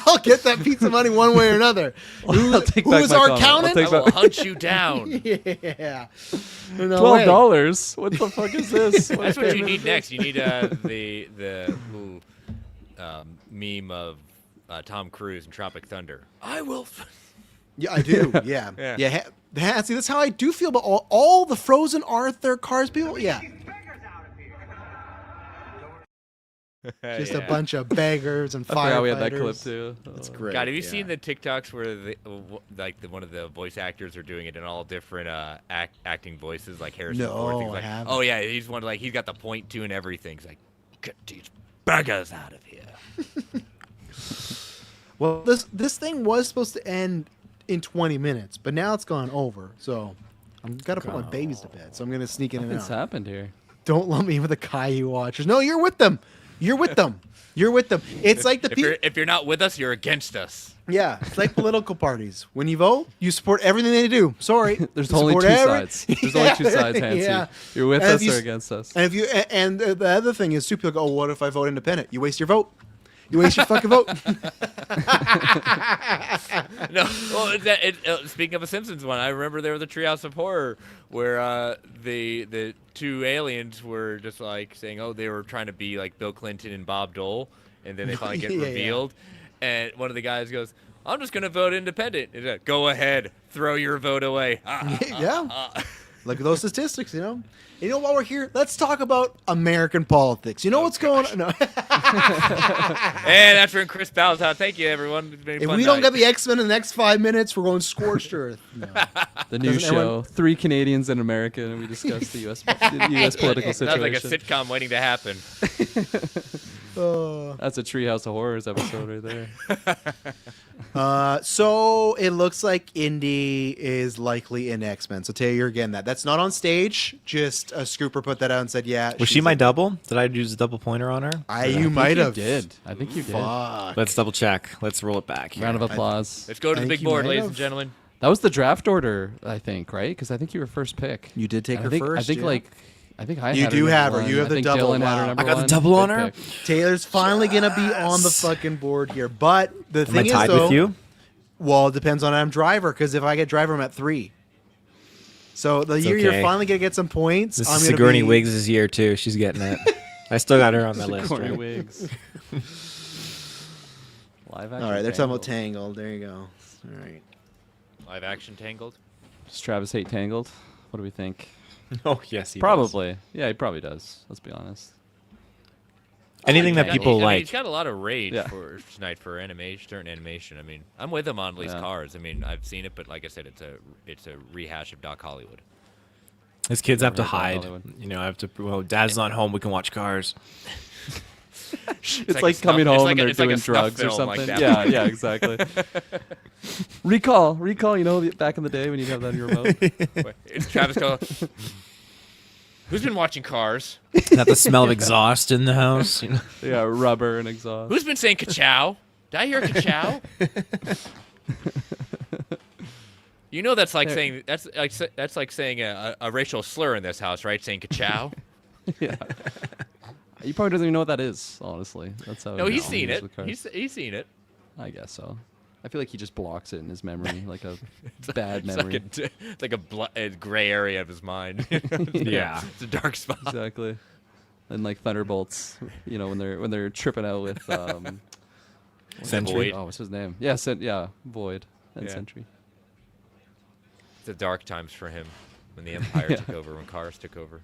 A: I'll get that pizza money one way or another.
B: I'll take back
A: Who's
B: my
A: our
B: comment. I'll
A: accountant?
B: take
D: I will
B: back-
D: hunt you down.
A: Yeah. No way.
B: $12. What the fuck is this?
D: That's what you need next. You need the meme of Tom Cruise and Tropic Thunder. I will.
A: Yeah, I do. Yeah.
D: Yeah.
A: Yeah. See, that's how I do feel about all the Frozen Arthur Cars people. Yeah. Just a bunch of beggars and
B: I forgot we had
A: firefighters.
B: that clip too.
A: That's
B: Oh.
A: great.
D: God, have you
A: yeah.
D: seen the TikToks where one of the voice actors are doing it in all different acting voices, like Harrison
A: No,
D: Ford? He's
A: I
D: like,
A: haven't.
D: oh yeah, he's one like he's got the point two and everything. He's like, get these beggars out of here.
A: Well, this thing was supposed to end in 20 minutes, but now it's gone over. So I'm gotta put my babies to bed. So I'm gonna sneak in and
B: What's
A: out.
B: happened here?
A: Don't lump me with the Caillou watchers. No, you're with them. You're with them. You're with them. It's like the people.
D: If you're not with us, you're against us.
A: Yeah, it's like political parties. When you vote, you support everything they do. Sorry,
B: There's
A: You
B: only
A: support
B: two sides. There's only two sides, Hansi.
A: Yeah.
B: You're with
A: And if
B: us
A: you
B: or
A: s-
B: against us.
A: And if you and the other thing is, too, people go, "Oh, what if I vote independent?" You waste your vote. You waste your fucking vote.
D: No, well, speaking of a Simpsons one, I remember there was a Treehouse of Horror where the two aliens were just like saying, oh, they were trying to be like Bill Clinton and Bob Dole, and then they finally get
A: Yeah, yeah.
D: revealed, and one of the guys goes, I'm just gonna vote independent. He's like, go ahead, throw your vote away.
A: Yeah. Look at those statistics, you know. You know, while we're here, let's talk about American politics. You know what's going on? No.
D: And that's from Chris Balza. Thank you, everyone. It's been a
A: If
D: fun
A: we don't
D: night.
A: get the X-Men in the next 5 minutes, we're going scorched earth. No.
B: The new
A: Doesn't
B: show,
A: everyone-
B: 3 Canadians in America, and we discuss the U.S. political
D: Sounds like a
B: situation.
D: sitcom waiting to happen.
B: That's a Treehouse of Horrors episode right there.
A: So it looks like Indy is likely in X-Men. So Taylor, you're getting that. That's not on stage. Just a scooper put that out and said, "Yeah."
C: Was she
A: she's
C: my
A: in.
C: double? Did I use a double pointer on her?
A: You might have.
B: Did. I think you did.
A: Fuck.
C: Let's double check. Let's roll it back. Here.
B: Round of applause.
D: Let's go to
A: I
D: the
A: think
D: big
A: you
D: board,
A: might
D: ladies
A: have.
D: and gentlemen.
B: That was the draft order, I think, right? Because I think you were first pick.
A: You did take
B: And
A: her
B: I think,
A: first.
B: I think
A: yeah.
B: I think I
A: You
B: had her
A: do
B: number
A: have her.
B: one.
A: You have
B: I
A: the
B: think
A: double.
B: Dylan had her
A: Wow.
B: number
C: I got the
B: one.
C: double
B: Good
C: on her?
B: pick.
A: Taylor's finally gonna be on the fucking board here. But the
C: Am I
A: thing is,
C: tied
A: though,
C: with you?
A: well, it depends on I'm driver. Because if I get driver, I'm at 3. So the year you're
C: okay.
A: finally gonna get some points.
C: This
A: I'm
C: is
A: gonna
C: Sigourney
A: be,
C: Wiggs' year too. She's getting it. I still got her on my list.
B: Corny
C: Right?
B: wigs. Live action.
A: All right, they're talking about
B: Tangled.
A: Tangled. There you go. All right.
D: Live action Tangled.
B: Does Travis hate Tangled? What do we think?
C: Oh yes, he does.
B: Probably. Yeah, he probably does. Let's be honest.
C: Anything that
D: Yeah,
C: people
D: I mean,
C: like.
D: he's got a lot of rage
B: Yeah.
D: for tonight for animation, certain animation. I mean, I'm with him on these
B: Yeah.
D: cars. I mean, I've seen it, but like I said, it's a rehash of Doc Hollywood.
C: His kids have to
B: Never heard
C: hide.
B: of Hollywood.
C: You know, have to. Well, Dad's not home. We can watch Cars.
B: It's
D: like
B: like,
D: a
B: coming
D: snuff- it's
B: home
D: like
B: and
D: a-
B: they're
D: it's like a
B: doing
D: snuff
B: drugs or
D: film like
B: something.
D: that.
B: Yeah, exactly. recall. You know, back in the day when you'd have that in your remote.
D: It's Travis go. Who's been watching Cars?
C: Not the smell of exhaust in the house. You know?
B: Yeah, rubber and exhaust.
D: Who's been saying ka-chow? Did I hear ka-chow? You know that's like saying that's like saying a racial slur in this house, right? Saying ka-chow.
B: Yeah. He probably doesn't even know what that is, honestly. That's how.
D: No, he's
B: he
D: seen
B: is
D: it.
B: with cars.
D: He's seen it.
B: I guess so. I feel like he just blocks it in his memory, like a bad memory.
D: It's like a gray area of his mind.
C: Yeah.
D: It's a dark spot.
B: Exactly. And like thunderbolts, when they're tripping out with
C: Sentry.
B: Oh, what's his name? Yeah, Void and
D: Yeah.
B: Sentry.
D: The dark times for him when the Empire took over, when Cars took over.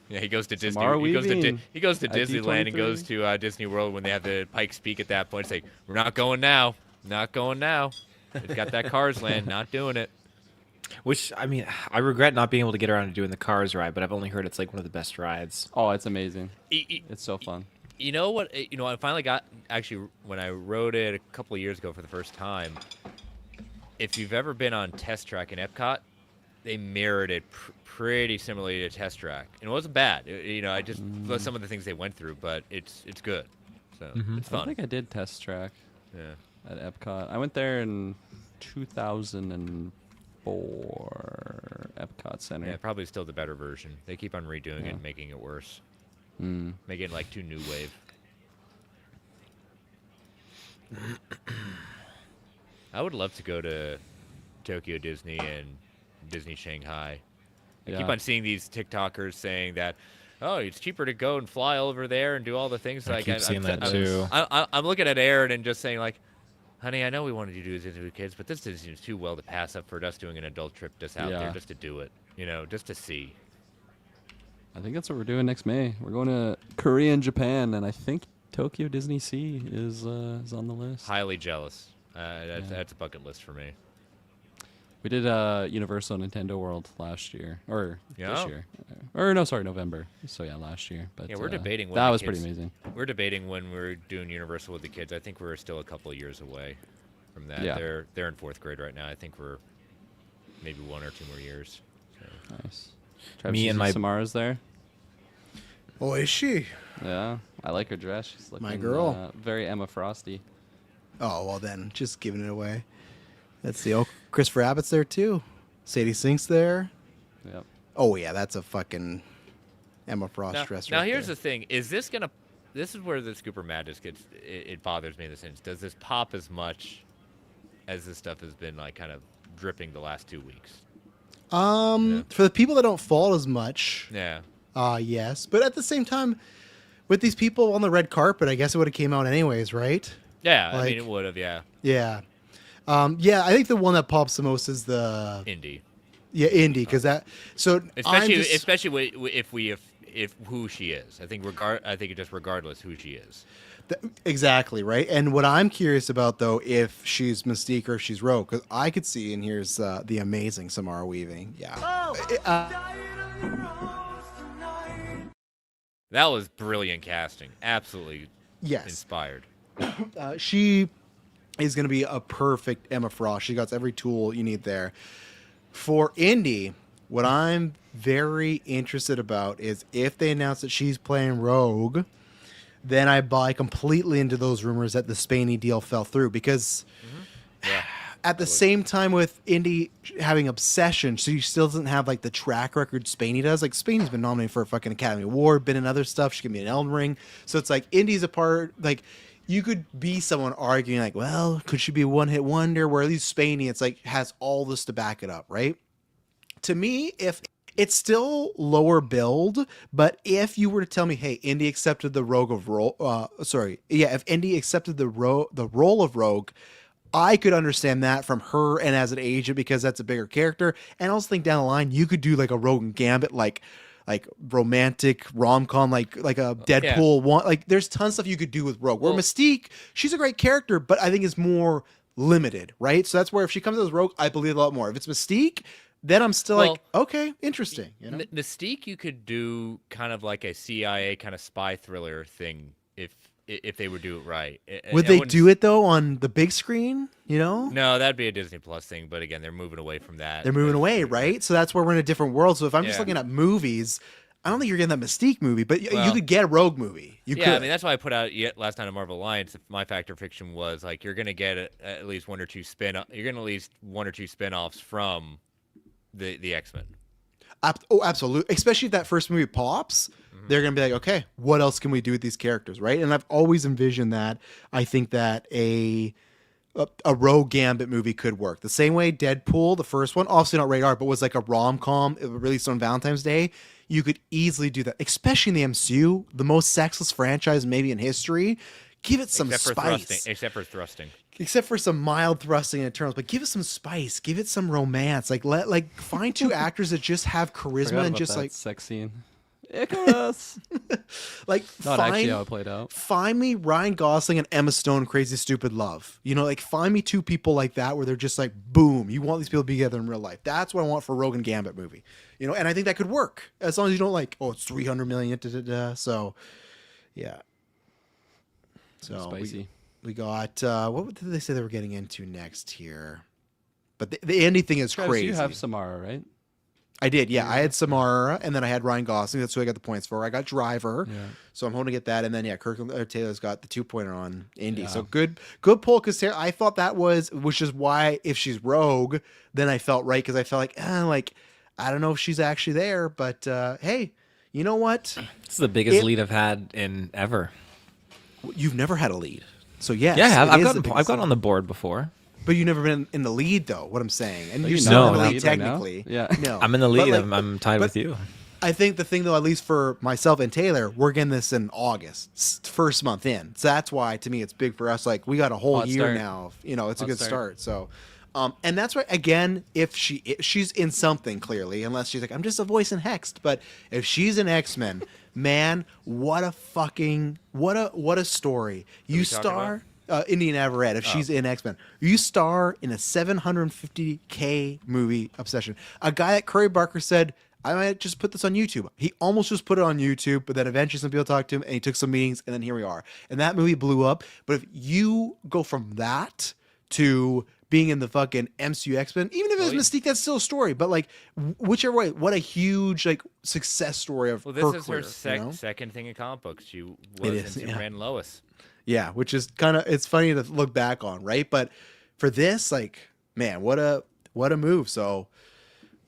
D: Yeah, he goes to Disney.
B: Samara
D: He
B: Weaving
D: goes to
B: at
D: Disneyland and
B: D23.
D: goes to Disney World when they have the Pikes Peak at that point. It's like, we're not going now. Not going now. It's got that Cars land. Not doing it.
C: Which, I mean, I regret not being able to get around to doing the Cars ride, but I've only heard it's like one of the best rides.
B: Oh, it's amazing. It's so fun.
D: You know what? I finally got, actually, when I rode it a couple of years ago for the first time, if you've ever been on Test Track in Epcot, they mirrored it pretty similarly to Test Track. And it wasn't bad. I just some of the things they went through, but it's good. So it's
B: I
D: fun.
B: think I did test track
D: Yeah.
B: at Epcot. I went there in 2004, Epcot Center.
D: Yeah, probably still the better version. They keep on redoing it and making it worse. Making it like too new wave. I would love to go to Tokyo Disney and Disney Shanghai. I keep on seeing these TikTokers saying that, oh, it's cheaper to go and fly over there and do all the things.
C: I keep seeing that too.
D: I'm looking at Aaron and just saying, like, honey, I know we wanted you to do this with kids, but this seems too well to pass up for us doing an adult trip just out there just to do it, just to see.
B: I think that's what we're doing next May. We're going to Korea and Japan, and I think Tokyo Disney Sea is on the list.
D: Highly jealous. That's a bucket list for me.
B: We did Universal Nintendo World last year, or this
D: Yeah.
B: year, or no, sorry, November. So yeah, last year. But
D: Yeah, we're debating.
B: That was pretty amazing.
D: We're debating when we're doing Universal with the kids. I think we're still a couple of years away from that.
B: Yeah.
D: They're in 4th grade right now. I think we're maybe 1 or 2 more years. So.
B: Nice.
C: Me and my
B: Samara's there.
A: Oh, is she?
B: Yeah, I like her dress. She's looking,
A: My girl.
B: Very Emma Frosty.
A: Oh, well then, just giving it away. Let's see. Oh, Christopher Abbott's there too. Sadie Sink's there.
B: Yep.
A: Oh yeah, that's a fucking Emma Frost dress.
D: Now
A: right
D: here's
A: there.
D: the thing: this is where the Scooper Madness gets. It bothers me in the sense. Does this pop as much as this stuff has been like kind of dripping the last 2 weeks?
A: For the people that don't fall as much,
D: Yeah.
A: yes. But at the same time, with these people on the red carpet, I guess it would have came out anyways, right?
D: Yeah, I
A: Like-
D: mean it would have. Yeah.
A: Yeah. Yeah, I think the one that pops the most is the
D: Indie.
A: Yeah, Indy, because that. So
D: Especially if who she is. I think it just regardless who she is.
A: Exactly right. And what I'm curious about though, if she's Mystique or if she's Rogue, because I could see, and here's the amazing Samara Weaving. Yeah.
D: That was brilliant casting. Absolutely.
A: Yes.
D: Inspired.
A: She is going to be a perfect Emma Frost. She got every tool you need there. For Indy, what I'm very interested about is if they announce that she's playing Rogue, then I buy completely into those rumors that the Spaney deal fell through because at the same time with Indy having Obsession, she still doesn't have like the track record Spaney does. Like Spaney's been nominated for a fucking Academy Award, been in other stuff. She can be in Elden Ring. So it's like Indy's a part, like you could be someone arguing like, well, could she be a one-hit wonder? Where at least Spaney, it's like has all this to back it up, right? To me, if it's still lower build, but if you were to tell me, hey, Indy accepted the if Indy accepted the role of Rogue, I could understand that from her and as an agent because that's a bigger character. And I also think down the line you could do like a Rogue and Gambit, like romantic rom-com, like a Deadpool one. Like there's tons of stuff you could do with Rogue. Where Mystique, she's a great character, but I think is more limited, right? So that's where if she comes as Rogue, I believe a lot more. If it's Mystique, then I'm still like, okay, interesting. You know?
D: Mystique, you could do kind of like a CIA kind of spy thriller thing if if they would do it right.
A: Would they do it though on the big screen? You know?
D: No, that'd be a Disney Plus thing. But again, they're moving away from that.
A: They're moving away, right? So that's where we're in a different world. So if I'm just
D: Yeah.
A: looking at movies, I don't think you're getting that Mystique movie, but you
D: Well,
A: could get a Rogue movie. You
D: Yeah,
A: could.
D: I mean that's why I put out last night on Marvel Alliance. My Fact or Fiction was like you're gonna get at least one or two spin-offs from the X-Men.
A: Oh, absolutely. Especially if that first movie pops, they're going to be like, okay, what else can we do with these characters, right? And I've always envisioned that. I think that a Rogue Gambit movie could work. The same way Deadpool, the first one, obviously not rated R, but was like a rom-com released on Valentine's Day. You could easily do that, especially in the MCU, the most sexless franchise maybe in history. Give it some spice.
D: Except for thrusting.
A: Except for some mild thrusting in Eternals, but give it some spice, give it some romance. Find two actors that just have charisma and just
B: that
A: like
B: sex scene. Icarus.
A: like
B: Not actually how it played out.
A: Find me Ryan Gosling and Emma Stone, Crazy Stupid Love. You know, like find me two people like that where they're just like, boom, you want these people to be together in real life. That's what I want for a Rogue and Gambit movie. You know, and I think that could work as long as you don't like, oh, it's 300 million. So, yeah. So
B: Spicy.
A: We got what did they say they were getting into next here? But the Andy thing is
B: Travis,
A: crazy.
B: you have Samara, right?
A: I did, yeah. I had Samara, and then I had Ryan Gosling. That's who I got the points for. I got Driver, so I'm hoping to get that. And then Kirkland Taylor's got the 2-pointer on Indy.
B: Yeah.
A: So good pull because I thought that was, which is why if she's Rogue, then I felt right because I felt like I don't know if she's actually there, but hey, you know what?
C: This is the biggest lead I've had in ever.
A: You've never had a lead, so yes,
C: Yeah,
A: it
C: I've
A: is the
C: gotten
A: biggest
C: on the board before.
A: But you've never been in the lead, though. What I'm saying, and you're
C: No,
A: still in the
C: no.
A: lead technically.
B: Yeah,
A: no,
C: I'm in the lead.
A: But, like,
C: I'm tied with you.
A: I think the thing, though, at least for myself and Taylor, we're getting this in August, first month in. So that's why, to me, it's big for us. Like we got a whole
B: Hot
A: year
B: start.
A: now. You know, it's a
B: Hot
A: good
B: start.
A: start. So, and that's why, again, if she's in something clearly, unless she's like, I'm just a voice in Hext. But if she's in X-Men, man, what a story. You star. Indian Everett, if she's in X-Men. You star in a $750K movie Obsession. A guy that Curry Barker said, I might just put this on YouTube. He almost just put it on YouTube, but then eventually some people talked to him and he took some meetings and then here we are. And that movie blew up. But if you go from that to being in the fucking MCU X-Men, even if it's Mystique, that's still a story. But like whichever way, what a huge like success story of
D: Well,
A: her
D: this is
A: career,
D: her
A: you know?
D: second thing in comic books. She was
A: It
D: in
A: is,
D: Superman and Lois.
A: Yeah, which is kind of, it's funny to look back on, right? But for this, like, man, what a move. So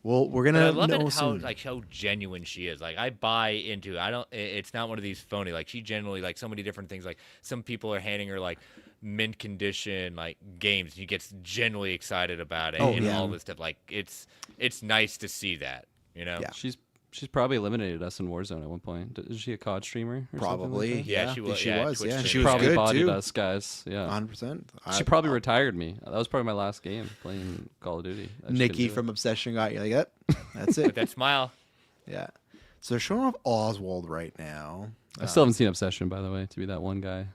A: we're gonna.
D: But I love
A: know
D: it
A: soon.
D: how genuine she is. Like I buy into. It's not one of these phony. Like she genuinely like so many different things. Like some people are handing her like mint condition like games. She gets genuinely excited about it and all this stuff. Like it's nice to see that. You know.
A: Yeah.
B: She's probably eliminated us in Warzone at one point. Is she a COD streamer? Or
A: Probably.
B: something like that?
D: Yeah, she was.
A: She
D: yeah,
A: was.
D: Twitch
A: Yeah,
D: streamer.
A: she was
B: probably
A: good
B: bodied
A: too.
B: us guys. Yeah,
A: 100%.
B: She probably retired me. That was probably my last game playing Call of Duty. I just couldn't
A: Nikki
B: do
A: from
B: it.
A: Obsession got you like that. That's
D: With
A: it.
D: that smile.
A: Yeah. So they're showing off Oswald right now.
B: I still haven't seen Obsession, by the way, to be that one guy.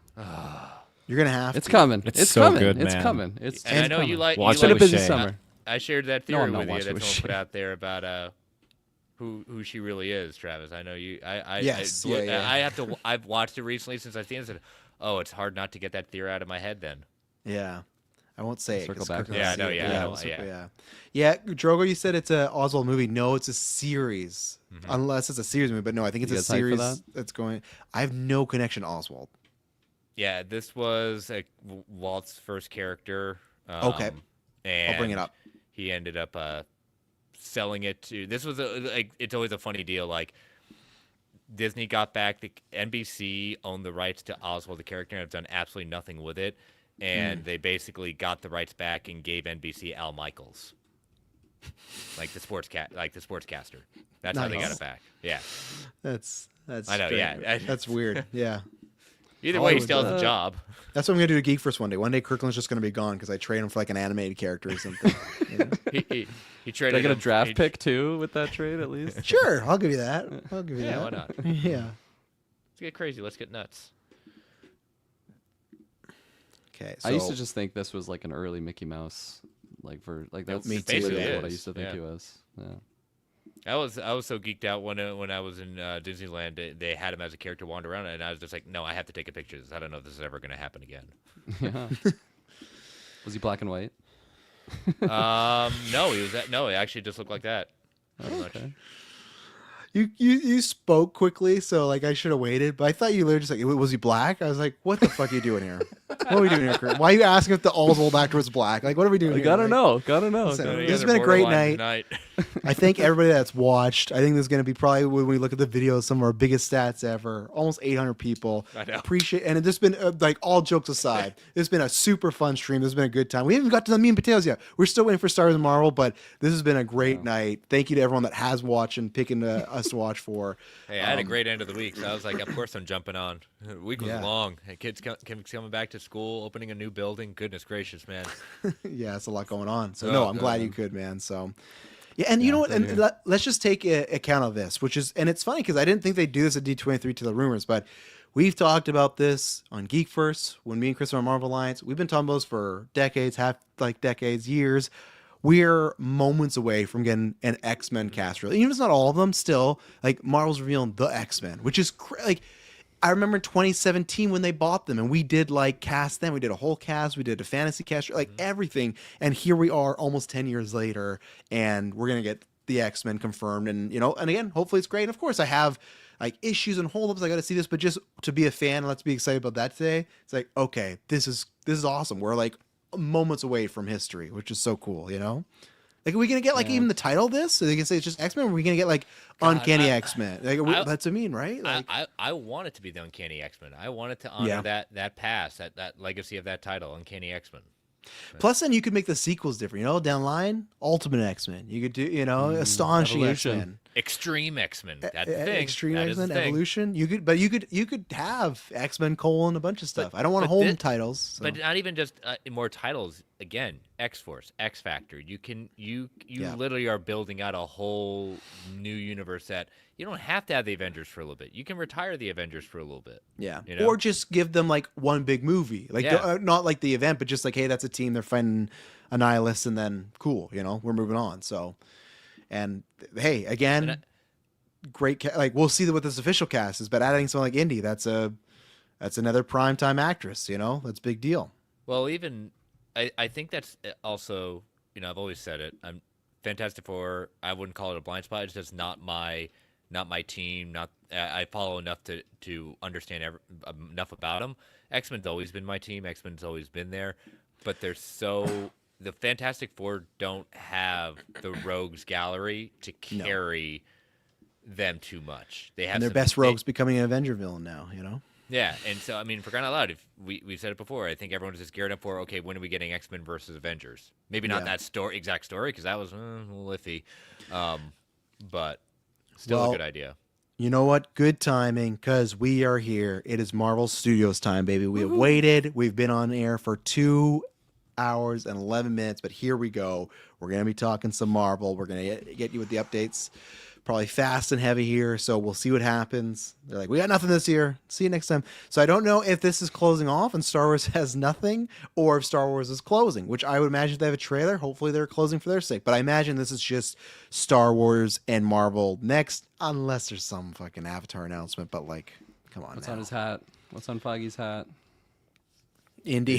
A: You're gonna have.
B: It's
A: to.
B: coming.
C: It's
B: It's
C: so
B: coming.
C: good,
B: It's
C: man.
B: coming. It's
D: And I know
B: coming.
D: you like.
C: Watch
B: It's been
C: it
B: a
C: with
B: busy
C: Shay.
B: summer.
D: I shared that
B: No,
D: theory
B: I'm not
D: with you.
B: watching
D: That
B: with
D: someone put
B: Shay.
D: out there about who she really is, Travis. I know you.
A: Yes, yeah.
D: I have to. I've watched it recently since I've seen it. And said, oh, it's hard not to get that theory out of my head. Then.
A: Yeah. I won't say it.
B: Circle
A: 'cause
B: back
A: Kirk
B: to
A: will
D: that.
A: see
D: Yeah, I know,
A: it.
D: yeah, I know,
A: we'll circle-
D: yeah.
A: Yeah, Drogo, you said it's a Oswald movie. No, it's a series. Unless it's a series movie, but no, I think it's
B: You
A: a
B: guys hyped for
A: series
B: that?
A: that's going. I have no connection to Oswald.
D: Yeah, this was Walt's first character.
A: Okay.
D: And
A: I'll bring it up.
D: He ended up selling it to. This was it's always a funny deal. Like Disney got back. The NBC owned the rights to Oswald the character and have done absolutely nothing with it. And they basically got the rights back and gave NBC Al Michaels, like the sportscaster. That's how they got
A: Nice.
D: it back. Yeah.
A: That's.
D: I know,
A: strange.
D: yeah.
A: That's weird. Yeah.
D: Either way, he
A: Hollywood,
D: still has a job.
A: That's what I'm gonna do to Geek First one day. One day, Kirkland's just gonna be gone because I train him for like an animated character or something. You know?
D: He
B: Did
D: traded.
B: I get a
D: him-
B: draft
D: he-
B: pick too with that trade at least?
A: Sure, I'll give you that. I'll give you
D: Yeah,
A: that.
D: why not?
A: Yeah.
D: Let's get crazy. Let's get nuts.
A: Okay. So
B: I used to just think this was like an early Mickey Mouse, like that's
A: Me too,
B: basically
D: it
B: what I
D: is,
B: used to think
D: yeah.
B: he was. Yeah.
D: I was so geeked out when I was in Disneyland. They had him as a character wander around, and I was just like, no, I have to take a picture of this. I don't know if this is ever going to happen again.
B: Yeah. Was he black and white?
D: No, he actually just looked like that. Pretty much.
A: You spoke quickly, so like I should have waited. But I thought you literally just like, was he black? I was like, what the fuck are you doing here? What are we doing here, Kurt? Why are you asking if the old actor was black? Like, what are we doing here?
B: Gotta
A: Like,
B: know. Gotta know.
A: Listen,
D: You
A: this
D: guys
A: has
D: are
A: been a great
D: borderline
A: night.
D: tonight.
A: I thank everybody that's watched. I think this is going to be probably when we look at the videos, some of our biggest stats ever. Almost 800 people.
D: I know.
A: Appreciate, and it's been like all jokes aside, it's been a super fun stream. This has been a good time. We haven't got to the meat and potatoes yet. We're still waiting for Star Wars and Marvel, but this has been a great night. Thank you to everyone that has watched and picking us to watch for.
D: Hey, I had a great end of the week, so I was like, of course I'm jumping on. The week was long. Hey, kids coming back to school, opening a new building. Goodness gracious, man.
A: Yeah, it's a lot going on. So
D: Oh,
A: no, I'm
D: God.
A: glad you could, man. So yeah, and you know what? And let's just take account of this, which is, and it's funny because I didn't think they'd do this at D23 to the rumors, but we've talked about this on Geek First when me and Chris are on Marvel Alliance. We've been talking about this for decades, decades, years. We're moments away from getting an X-Men cast release. Even if it's not all of them, still, like Marvel's revealing the X-Men, which is like, I remember in 2017 when they bought them and we did like cast them. We did a whole cast. We did a fantasy cast, like everything. And here we are almost 10 years later and we're going to get the X-Men confirmed. And, you know, and again, hopefully it's great. And of course I have like issues and holdups. I got to see this, but just to be a fan, let's be excited about that today. It's like, okay, this is awesome. We're like moments away from history, which is so cool, you know? Like, are we gonna get like even the title of this? So they can say it's just X-Men. Or are we gonna get like Uncanny X-Men? Like, that's what I mean, right? Like,
D: I want it to be the Uncanny X-Men. I want it to honor that past, that legacy of that title, Uncanny X-Men.
A: plus, then you could make the sequels different. You know, down the line, Ultimate X-Men. You could do, you know, Astonishing
B: Evolution.
A: X-Men.
D: Extreme X-Men. That's the thing.
A: Extreme
D: That is
A: X-Men,
D: the thing.
A: Evolution. You could have X-Men : a bunch of stuff. I don't want to hold titles. So.
D: But not even just more titles. Again, X-Force, X Factor. You literally are building out a whole new universe that you don't have to have the Avengers for a little bit. You can retire the Avengers for a little bit.
A: Yeah.
D: You know?
A: Or just give them like one big movie. Like not like the event, but just like, hey, that's a team, they're fighting Annihilus and then cool, you know, we're moving on. So, and hey, again, great like we'll see what this official cast is, but adding someone like Indy, that's another primetime actress, you know? That's a big deal.
D: Well, even I think that's also, you know, I've always said it. I'm Fantastic Four, I wouldn't call it a blind spot. It's just not my team. I follow enough to understand enough about them. X-Men's always been my team. X-Men's always been there, but the Fantastic Four don't have the rogues gallery to carry them too much. They have
A: and their best rogues becoming an Avenger villain now, you know?
D: Yeah, and so I mean, for crying out loud, if we've said it before, I think everyone's just geared up for, okay, when are we getting X-Men versus Avengers? Maybe not that exact story, because that was a little iffy, but still a good idea.
A: You know what? Good timing, because we are here. It is Marvel Studios time, baby. We have waited. We've been on air for 2 hours and 11 minutes, but here we go. We're going to be talking some Marvel. We're going to get you with the updates. Probably fast and heavy here, so we'll see what happens. They're like, we got nothing this year. See you next time. So I don't know if this is closing off and Star Wars has nothing, or if Star Wars is closing, which I would imagine if they have a trailer, hopefully they're closing for their sake. But I imagine this is just Star Wars and Marvel next, unless there's some fucking Avatar announcement. But like, come on.
B: What's
A: now.
B: on his hat? What's on Feige's hat?
A: Indy.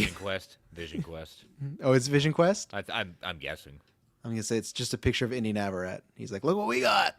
D: Vision Quest.
A: Oh, it's Vision Quest?
D: I'm guessing.
A: I'm going to say it's just a picture of Indy Navarrete. He's like, look what we got.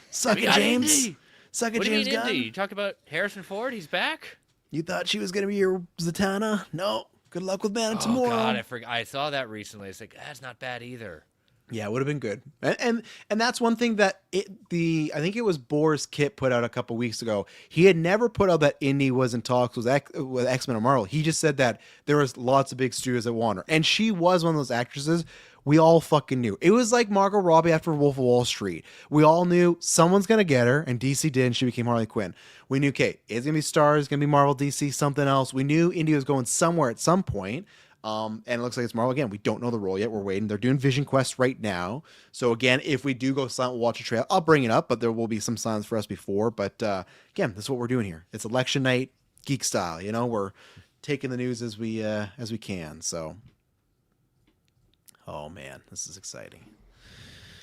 A: Suck
D: We
A: it,
D: got
A: James.
D: Indy.
A: Suck it,
D: What do you
A: James
D: mean,
A: Gunn.
D: Indy? You talk about Harrison Ford. He's back.
A: You thought she was going to be your Zatanna? No. Good luck with Man of
D: Oh
A: Tomorrow.
D: God, I saw that recently. It's like that's not bad either.
A: Yeah, it would have been good. And that's one thing that I think it was Boris Kit put out a couple weeks ago. He had never put out that Indy was in talks with X-Men or Marvel. He just said that there was lots of big studios that want her. And she was one of those actresses we all fucking knew. It was like Margot Robbie after Wolf of Wall Street. We all knew someone's going to get her, and DC did, and she became Harley Quinn. We knew, okay, it's going to be Stars, it's going to be Marvel, DC, something else. We knew Indy was going somewhere at some point. And it looks like it's Marvel again. We don't know the role yet. We're waiting. They're doing Vision Quest right now. So again, if we do go silent, we'll watch a trailer. I'll bring it up, but there will be some silence for us before. But again, that's what we're doing here. It's election night, geek style. You know, we're taking the news as we can. So, oh man, this is exciting.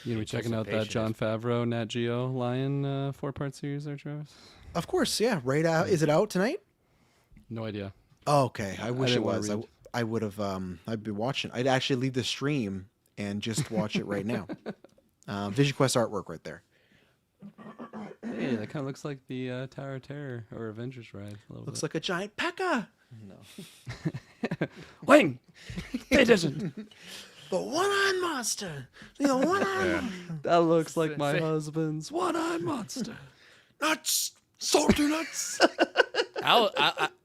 B: You gonna be checking out that Jon Favreau Nat Geo Lion 4-part series there, Travis?
A: Of course, yeah. Right out. Is it out tonight?
B: No idea.
A: Oh, okay. I wish it
B: didn't wanna
A: was.
B: read.
A: I would have. I'd be watching. I'd actually leave the stream and just watch it right now. Vision Quest artwork right there.
B: Hey, that kind of looks like the Tower of Terror or Avengers ride. A little
A: Looks
B: bit.
A: like a giant P.E.K.K.A.
B: Wing! Pay attention!
A: The one-eyed monster. The one-eyed monster.
B: That looks like my husband's one-eyed monster.
A: Nuts. Salty nuts.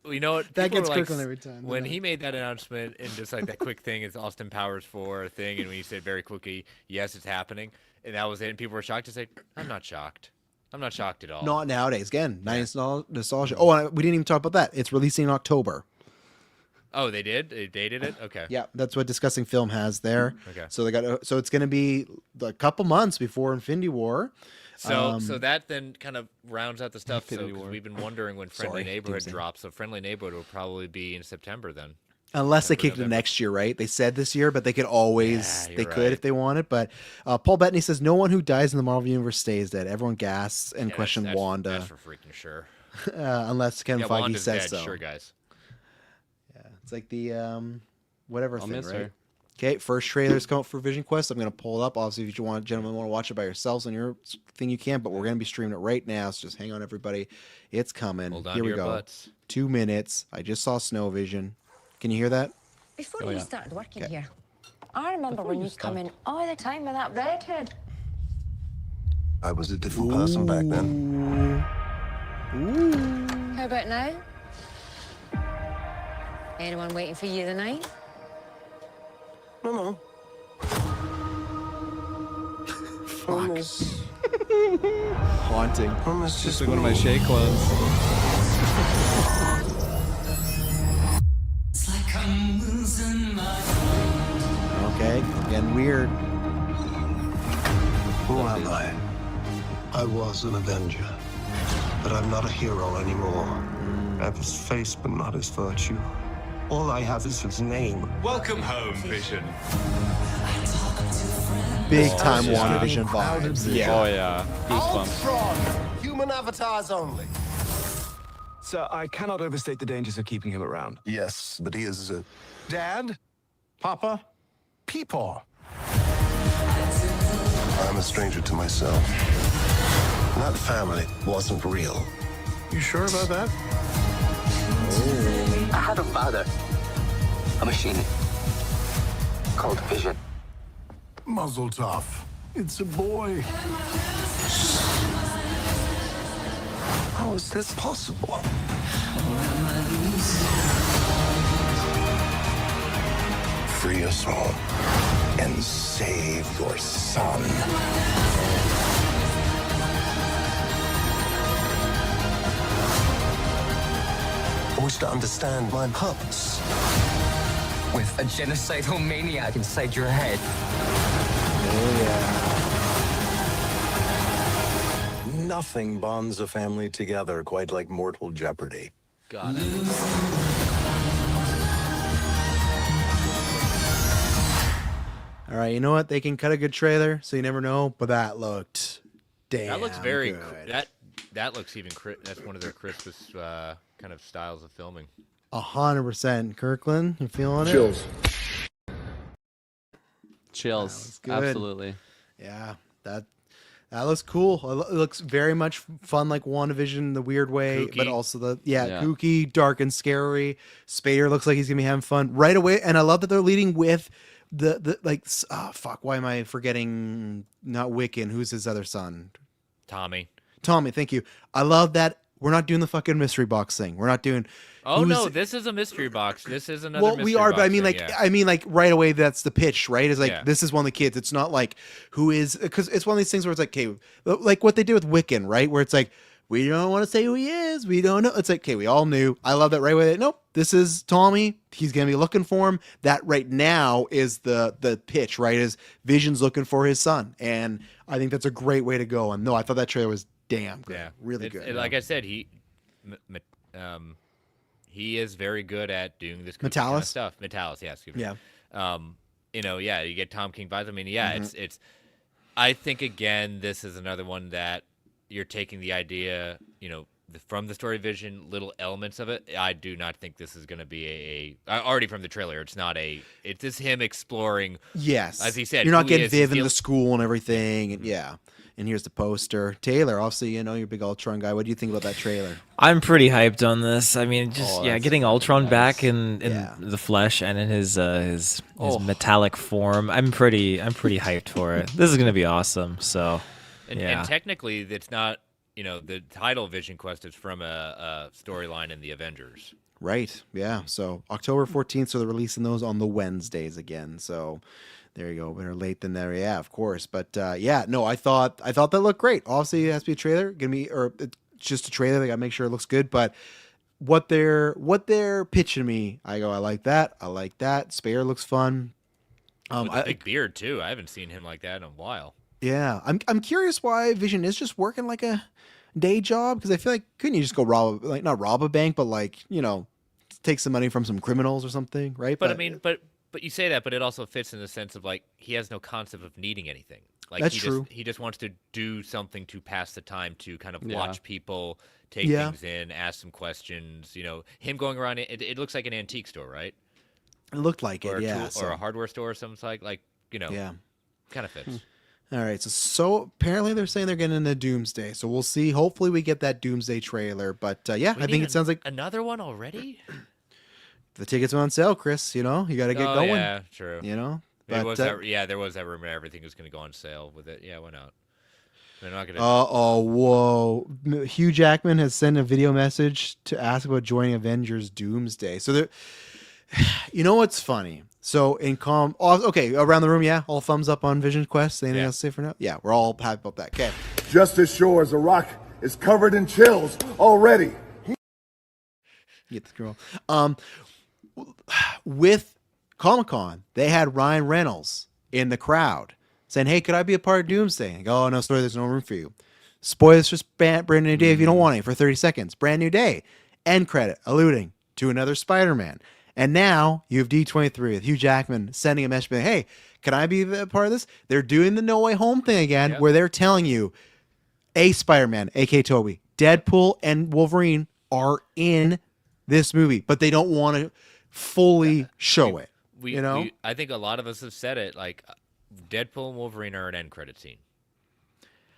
D: You know what?
A: That
D: People
A: gets
D: were
A: Kirkland every time.
D: When he made that announcement and just like that quick thing, it's Austin Powers 4 thing, and when he said very quickly, yes, it's happening, and that was it, and people were shocked to say, I'm not shocked. I'm not shocked at all.
A: Not nowadays. Again, nice nostalgia. Oh, we didn't even talk about that. It's releasing in October.
D: Oh, they did? They dated it? Okay.
A: Yeah, that's what Discussing Film has there.
D: Okay.
A: So they got. So it's going to be a couple months before Infinity War.
D: So that then kind of rounds out the stuff. So
B: Infinity
D: 'cause
B: War.
D: we've been wondering when Friendly Neighborhood
A: Doomsday.
D: drops. So Friendly Neighborhood will probably be in September then.
A: Unless they
D: September,
A: kicked it
D: November.
A: next year, right? They said this year, but they could always,
D: Yeah,
A: they
D: you're
A: could
D: right.
A: if they wanted. But Paul Bettany says, no one who dies in the Marvel Universe stays dead. Everyone gasps and
D: Yeah,
A: questions
D: that's
A: Wanda,
D: That's for freaking sure.
A: unless Kevin
D: Yeah,
A: Feige
D: Wanda's
A: says
D: dead,
A: so.
D: sure, guys.
A: Yeah, it's like the whatever
B: I'll
A: thing,
B: miss
A: right?
B: her.
A: Okay, first trailer's come out for Vision Quest. I'm going to pull it up. Obviously, if you gentlemen want to watch it by yourselves on your thing, you can. But we're going to be streaming it right now, so just hang on, everybody. It's coming.
D: Hold on
A: Here
D: to
A: we
D: your
A: go.
D: butts.
A: 2 minutes. I just saw Snow Vision. Can you hear that?
L: Before
B: Oh,
L: you
B: yeah.
L: started working
A: Okay.
L: here, I remember when you'd come in all the time with that redhead.
M: I was a different person back then.
L: How about now? Anyone waiting for you tonight?
M: No. Promise.
A: Haunting.
M: Promise
B: Just
M: just
B: like one of my Shea clones.
A: Okay, again, weird.
M: Who am I? I was an Avenger, but I'm not a hero anymore. I have his face, but not his virtue. All I have is his name.
E: Welcome home, Vision.
A: Big time
M: yeah.
A: WandaVision vibes.
C: Oh
A: Yeah.
C: yeah, goosebumps.
M: Ultron! Human avatars only.
N: Sir, I cannot overstate the dangers of keeping him around.
M: Yes, but he is a...
N: Dad? Papa? Peepaw?
M: I'm a stranger to myself. That family wasn't real.
N: You sure about that?
O: I had a father, a machine called Vision.
N: Muzzle tough. It's a boy.
M: How is this possible? Free us all and save your son. I wish to understand my purpose.
O: With a genocidal maniac inside your head.
M: Nothing bonds a family together quite like mortal jeopardy.
D: Got it.
A: All right, you know what? They can cut a good trailer, so you never know. But that looked damn
D: That looks very
A: good.
D: that looks even that's one of their crispest kind of styles of filming.
A: 100%. Kirkland, you feeling it?
B: Chills.
A: good.
B: Absolutely.
A: Yeah, that looks cool. It looks very much fun, like WandaVision in the weird way, but
D: Kooky.
A: also
B: Yeah.
A: kooky, dark and scary. Spader looks like he's gonna be having fun right away, and I love that they're leading with the like. Fuck, why am I forgetting? Not Wiccan. Who's his other son?
D: Tommy.
A: Tommy. Thank you. I love that we're not doing the fucking mystery box thing. We're not doing.
D: Oh
A: who's-
D: no, this is a mystery box. This is another.
A: Well, we
D: mystery
A: are, but I
D: box
A: mean,
D: thing,
A: like,
D: yeah.
A: I mean, like, right away, that's the pitch, right? Is like,
D: Yeah.
A: this is one of the kids. It's not like who is, because it's one of these things where it's like, okay, like what they did with Wiccan, right? Where it's like, we don't want to say who he is. We don't know. It's like, okay, we all knew. I love that right away. Nope, this is Tommy. He's gonna be looking for him. That right now is the pitch, right? Is Vision's looking for his son, and I think that's a great way to go. And no, I thought that trailer was damn good,
D: Yeah,
A: really
D: It's-
A: good.
D: Like I said, he is very good at doing this kind of
A: Metalis?
D: stuff. Metalis, yeah, excuse me.
A: Yeah.
D: You know, yeah, you get Tom King vibes. I mean, yeah,
A: Mhm.
D: it's. I think again, this is another one that you're taking the idea, from the story vision, little elements of it. I do not think this is going to be already from the trailer. It's just him exploring.
A: Yes,
D: as he said,
A: you're not
D: who he
A: getting
D: is.
A: Viv in the school and everything, and And here's the poster. Taylor, obviously, you're a big Ultron guy. What do you think about that trailer?
C: I'm pretty hyped on this. I mean, getting Ultron
B: nice.
C: back in the flesh and in his metallic form. I'm pretty hyped for it. This is gonna be awesome. So,
D: and technically, it's not. The title Vision Quest is from a storyline in the Avengers.
A: Right. Yeah. So October 14th. So they're releasing those on the Wednesdays again. So there you go. Better late than never. Yeah, of course. But no, I thought that looked great. Obviously, it has to be a trailer. It's just a trailer. They got to make sure it looks good. But what they're pitching me, I go, I like that. I like that. Spare looks fun.
D: With a big beard too. I haven't seen him like that in a while.
A: Yeah, I'm curious why Vision is just working like a day job, because I feel like couldn't you just go not rob a bank, but take some money from some criminals or something, right?
D: But I mean, but you say that, but it also fits in the sense of he has no concept of needing anything.
A: That's true.
D: He just wants to do something to pass the time, to kind of watch people, take things in, ask some questions. Him going around. It looks like an antique store, right?
A: It looked like
D: or
A: it, yeah.
D: Or a hardware store or something
A: yeah,
D: kind of fits.
A: All right, so apparently they're saying they're getting into Doomsday, so we'll see. Hopefully we get that Doomsday trailer, but I think it sounds like
D: another one already.
A: The tickets are on sale, Chris. You got to get going.
D: Yeah, true.
A: But,
D: there was that rumor everything was going to go on sale with it. Yeah, why not? They're not going to.
A: Whoa! Hugh Jackman has sent a video message to ask about joining Avengers Doomsday. So what's funny? So around the room, all thumbs up on Vision Quest. Anything else to say for now? Yeah, we're all happy about that. Okay.
K: Just as sure as a rock is covered in chills already.
A: Get the girl. With Comic-Con, they had Ryan Reynolds in the crowd saying, "Hey, could I be a part of Doomsday?" And I go, "Oh no, sorry, there's no room for you." Spoilers for brand new day if you don't want it for 30 seconds. Brand new day. End credit alluding to another Spider-Man. And now you have D23 with Hugh Jackman sending a message, "Hey, can I be a part of this?" They're doing the No Way Home thing again, where they're telling you a Spider-Man, a.k.a. Toby, Deadpool, and Wolverine are in this movie, but they don't want to fully show it.
D: I think a lot of us have said it. Deadpool and Wolverine are an end credit scene.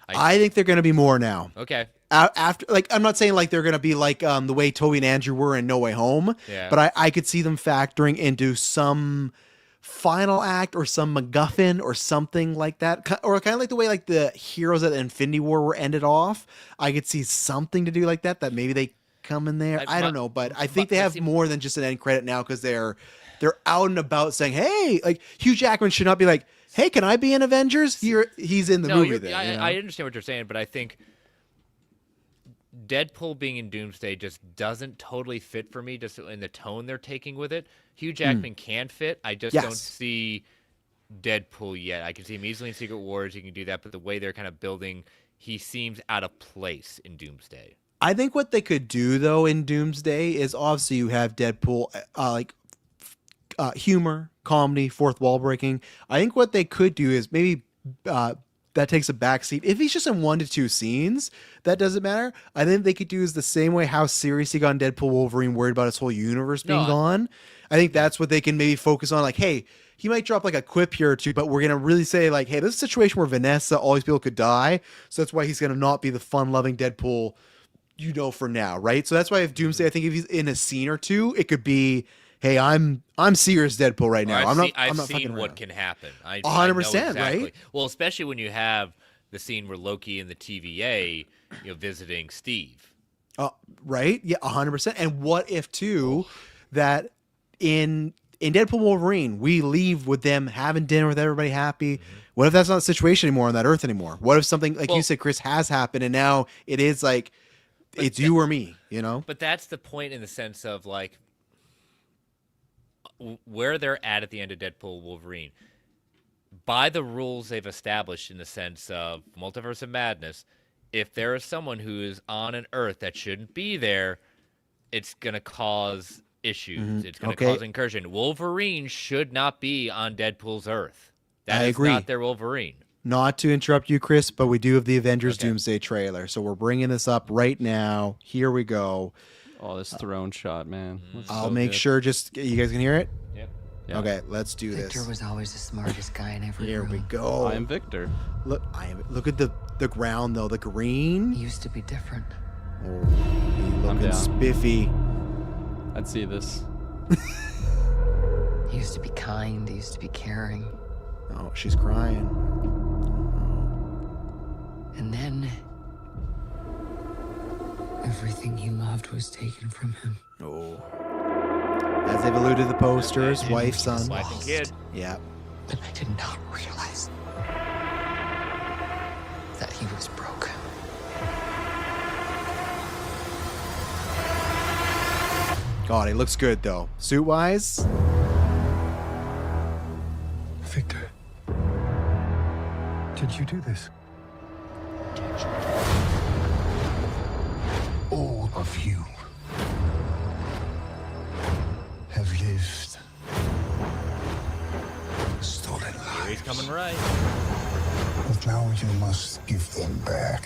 A: I think they're going to be more now.
D: Okay.
A: After, I'm not saying they're going to be the way Toby and Andrew were in No Way Home, but I could see them factoring into some final act or some MacGuffin or something like that, or kind of like the way the heroes at Infinity War were ended off. I could see something to do like that maybe they come in there. I don't know, but I think they have more than just an end credit now, because they're out and about saying, "Hey," Hugh Jackman should not be like, "Hey, can I be in Avengers?" He's in the movie. Then,
D: I understand what you're saying, but I think Deadpool being in Doomsday just doesn't totally fit for me, just in the tone they're taking with it. Hugh Jackman can fit. I just don't see Deadpool yet. I can see him easily in Secret Wars. He can do that, but the way they're kind of building, he seems out of place in Doomsday.
A: I think what they could do, though, in Doomsday is obviously you have Deadpool, humor, comedy, fourth wall breaking. I think what they could do is maybe that takes a backseat. If he's just in 1 to 2 scenes, that doesn't matter. I think they could do is the same way how serious he got in Deadpool Wolverine, worried about his whole universe being gone. I think that's what they can maybe focus on. Hey, he might drop a quip here or two, but we're going to really say hey, this is a situation where Vanessa, all these people could die. So that's why he's going to not be the fun-loving Deadpool, for now, right? So that's why if Doomsday, I think if he's in a scene or two, it could be, "Hey, I'm serious Deadpool right now.
D: I've seen what can happen.
A: 100%, right?
D: Well, especially when you have the scene where Loki and the TVA, visiting Steve.
A: Right? Yeah, 100%. And what if too that in Deadpool Wolverine, we leave with them having dinner with everybody happy. Mm-hmm. What if that's not the situation anymore on that Earth anymore? What if something you said, Chris, has happened, and now it is it's you or me, But
D: that's the point in the sense of where they're at the end of Deadpool Wolverine. By the rules they've established in the sense of Multiverse of Madness, if there is someone who is on an Earth that shouldn't be there, it's going to cause issues. Mm-hmm. It's going to cause incursion. Wolverine should not be on Deadpool's Earth. That is not their Wolverine.
A: not to interrupt you, Chris, but we do have the Avengers Doomsday trailer. So we're bringing this up right now. Here we go.
B: Oh, this throne shot, man.
A: I'll make sure you guys can hear it?
D: Yep.
B: Yeah.
A: Okay, let's do
O: Victor
A: this.
O: was always the smartest guy in every
A: Here
O: room.
A: we go.
B: I am Victor.
A: Look at the ground though, the green.
O: He used to be different.
A: Oh, he looking
B: down.
A: spiffy.
B: I'd see this.
O: He used to be kind. He used to be caring.
A: Oh, she's crying.
O: And then everything he loved was taken from him.
A: Oh. As they've alluded to the posters, wife, son.
D: Wife and kid.
A: Yeah.
O: But I did not realize that he was broken.
A: God, he looks good though. Suit wise.
N: Victor, did you do this?
M: All of you have lived stolen lives.
D: He's coming right.
M: But now you must give them back.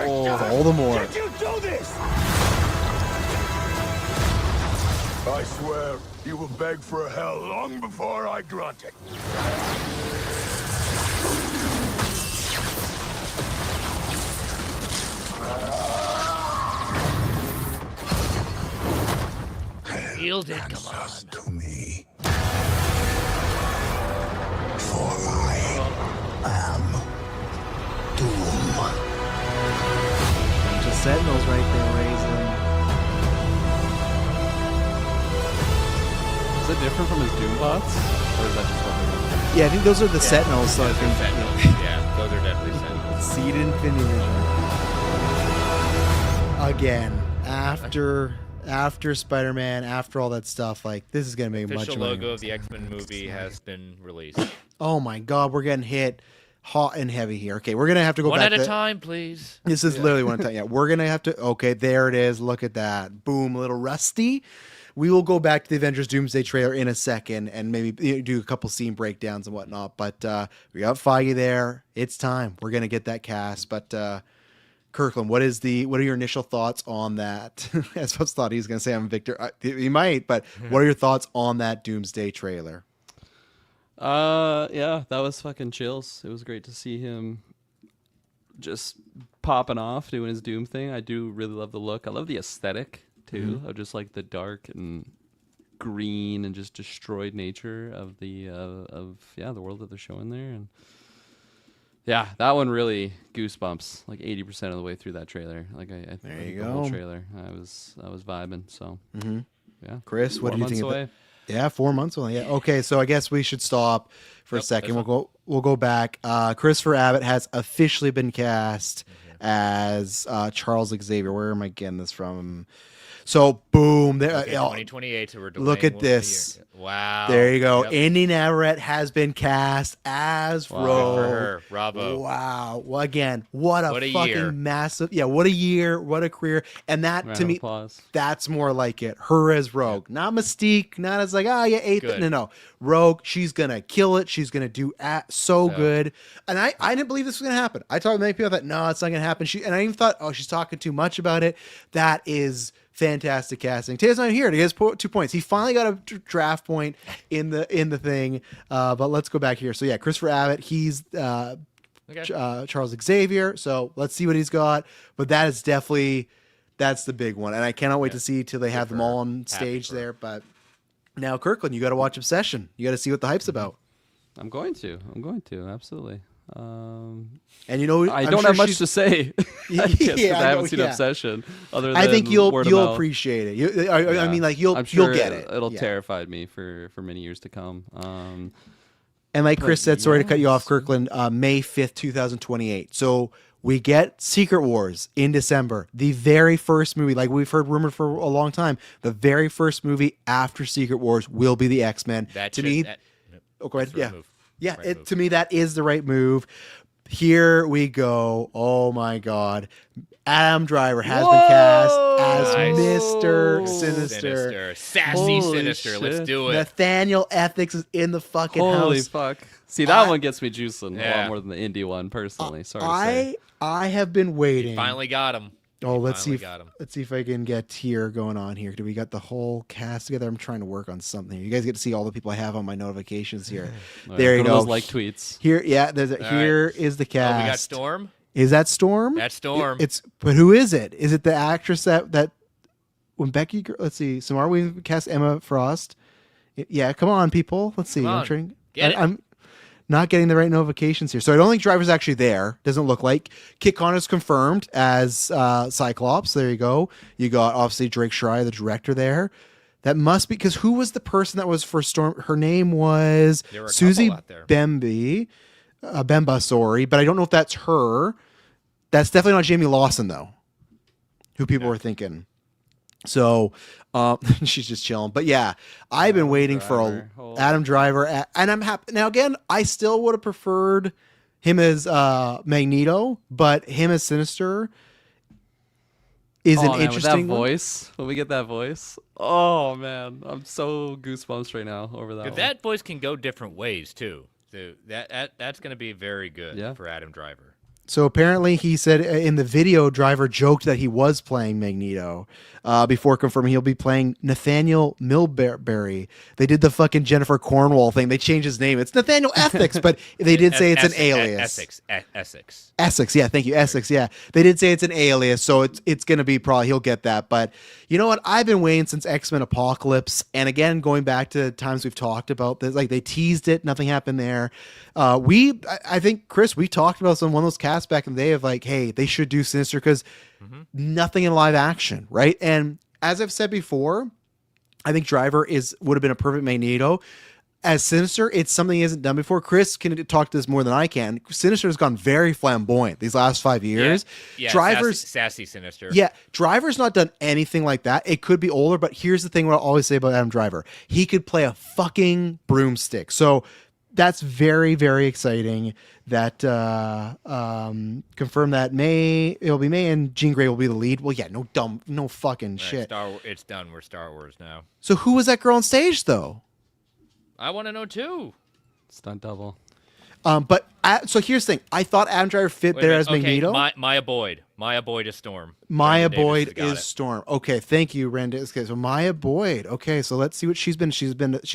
A: All the more.
M: Did you do this? I swear you will beg for hell long before I grant it.
D: Yield it, come on.
M: To me. For I am Doom.
A: Just Sentinels right there, raising.
B: Is it different from his Doombots? Or is that just what they're doing?
A: Yeah, I think those are the Sentinels. So I
D: Those are
A: think,
D: Sentinels. Yeah, those are definitely Sentinels.
A: Seed Infinity Vision. Again, after Spider-Man, after all that stuff, like this is gonna make much
D: Official
A: money.
D: logo of the X-Men movie has been released.
A: Oh my God, we're getting hit hot and heavy here. Okay, we're gonna have to go
D: One
A: back
D: at a
A: to-
D: time, please.
A: This is literally one at a time. Yeah, we're gonna have to. Okay, there it is. Look at that. Boom, a little rusty. We will go back to the Avengers Doomsday trailer in a second and maybe do a couple scene breakdowns and whatnot. But we got Feige there. It's time. We're gonna get that cast. But Kirkland, what are your initial thoughts on that? I suppose thought he was gonna say I'm Victor. He might, but what are your thoughts on that Doomsday trailer?
B: Yeah, that was fucking chills. It was great to see him just popping off, doing his Doom thing. I do really love the look. I love the aesthetic too, of just like the dark and green and just destroyed nature of the the world that they're showing there. And yeah, that one really goosebumps. Like 80% of the way through that trailer. Like I
A: There you
B: the
A: go.
B: whole trailer. I was vibing. So yeah,
A: Chris, what
B: 4
A: do you
B: months
A: think?
B: away.
A: Yeah, 4 months away. Yeah. Okay, so I guess we should stop for a
D: Nope,
A: second.
D: that's
A: We'll go back. Christopher Abbott has officially been cast as Charles Xavier. Where am I getting this from? So boom, there.
D: Okay, 2028. So we're
A: Look
D: delaying
A: at
D: one
A: this.
D: year. Wow.
A: There you go.
D: Yep.
A: Indy Navarrete has been cast as
B: Wow.
D: Good
A: Rogue.
D: for her. Bravo.
A: Wow. Well, again, what a fucking
D: year.
A: massive. Yeah, what a year. What a career. And that
B: Round
A: to
B: of
A: me,
B: applause.
A: that's more like it. Her as Rogue, not Mystique, not as like, you ate
D: Good.
A: No. Rogue, she's gonna kill it. She's gonna do so good. And I didn't believe this was gonna happen. I talked to many people that no, it's not gonna happen. And I even thought, she's talking too much about it. That is fantastic casting. Taylor's not here. He has 2 points. He finally got a draft point in the thing. But let's go back here. So yeah, Christopher Abbott. He's Charles Xavier. So let's see what he's got. But that is definitely that's the big one, and I cannot wait to see till they have them all on stage there. But now, Kirkland, you got to watch Obsession. You got to see what the hype's about.
B: I'm going to absolutely.
A: And
B: I don't have much to say. I haven't seen
A: yeah.
B: Obsession. Other than
A: I think you'll
B: word of mouth.
A: appreciate it. I mean, like
B: I'm sure
A: you'll get it.
B: It'll
A: Yeah.
B: terrify me for many years to come.
A: And like Chris said, sorry to cut you off, Kirkland. May 5th, 2028. So we get Secret Wars in December. The very first movie, like we've heard rumored for a long time, the very first movie after Secret Wars will be the X-Men.
D: That
A: to
D: should-
A: me,
D: that-
A: go ahead.
D: that's the right
A: Yeah.
D: move.
A: Yeah,
D: Right move.
A: to me, that is the right move. here we go. Oh my God. Adam Driver has been cast as
D: Nice.
A: Mr. Sinister.
D: Sassy
B: Holy
D: Sinister.
B: shit.
D: Let's do it.
A: Nathaniel Ethics is in the fucking
B: Holy
A: house.
B: fuck. See, that one gets me juicing a
D: Yeah.
B: lot more than the indie one, personally. Sorry to say.
A: I have been waiting.
D: Finally got him.
A: Oh, let's see.
D: Finally got him.
A: Let's see if I can get tier going on here. Do we got the whole cast together? I'm trying to work on something. You guys get to see all the people I have on my notifications here. There you
B: go to
A: go.
B: those like tweets.
A: Here, yeah. There's
D: All
A: here
D: right.
A: is the
D: Oh,
A: cast.
D: we got Storm.
A: Is that Storm?
D: That's Storm.
A: But who is it? Is it the actress that when Becky? Let's see. So are we cast Emma Frost? Yeah, come on, people. Let's see.
D: Come
A: I'm
D: on.
A: trying.
D: Get it.
A: I'm not getting the right notifications here. So I don't think Driver's actually there. Doesn't look like. Kit Connor's confirmed as Cyclops. There you go. You got obviously Drake Schreier, the director there. That must be because who was the person that was for Storm? Her name was
D: There were a
A: Susie
D: couple out there.
A: Bemba, sorry, but I don't know if that's her. That's definitely not Jamie Lawson though, who people were thinking. So she's just chilling. But yeah, I've been waiting for Adam Driver, and I'm happy. Now again, I still would have preferred him as Magneto, but him as Sinister is an interesting
B: with that voice. When we get that voice, oh man, I'm so goosebumps right now over that.
D: But
B: one.
D: that voice can go different ways too. So that's going to be very good for Adam Driver.
A: So apparently he said in the video, Driver joked that he was playing Magneto before confirming he'll be playing Nathaniel Milbury. They did the fucking Jennifer Cornwall thing. They changed his name. It's Nathaniel Ethics, but they did say it's an alias. Essex, yeah, thank you, Essex, yeah. They did say it's an alias, so it's going to be probably, he'll get that. But you know what? I've been waiting since X-Men Apocalypse, and again, going back to times we've talked about this, like they teased it, nothing happened there. I think, Chris, we talked about one of those casts back in the day of like, hey, they should do Sinister because nothing in live action, right? And as I've said before, I think Driver would have been a perfect Magneto. As Sinister, it's something he hasn't done before. Chris can talk to this more than I can. Sinister has gone very flamboyant these last 5 years.
D: Yeah,
A: Driver's
D: sassy Sinister.
A: Yeah, Driver's not done anything like that. It could be older, but here's the thing: what I always say about Adam Driver, he could play a fucking broomstick. So that's very, very exciting. That confirm that it'll be May, and Jean Grey will be the lead. Well, yeah, no fucking shit.
D: It's done. We're Star Wars now.
A: So who was that girl on stage though?
D: I want to know too.
B: Stunt double.
A: So here's the thing. I thought Adam Driver fit
D: Wait a
A: there
D: minute.
A: as Magneto.
D: Maya Boyd. Maya Boyd is Storm.
A: Maya
D: Brandon
A: Boyd
D: Davis has got
A: is
D: it.
A: Storm. Okay, thank you, Randy. Okay, so Maya Boyd. Okay, so let's see what she's been. She's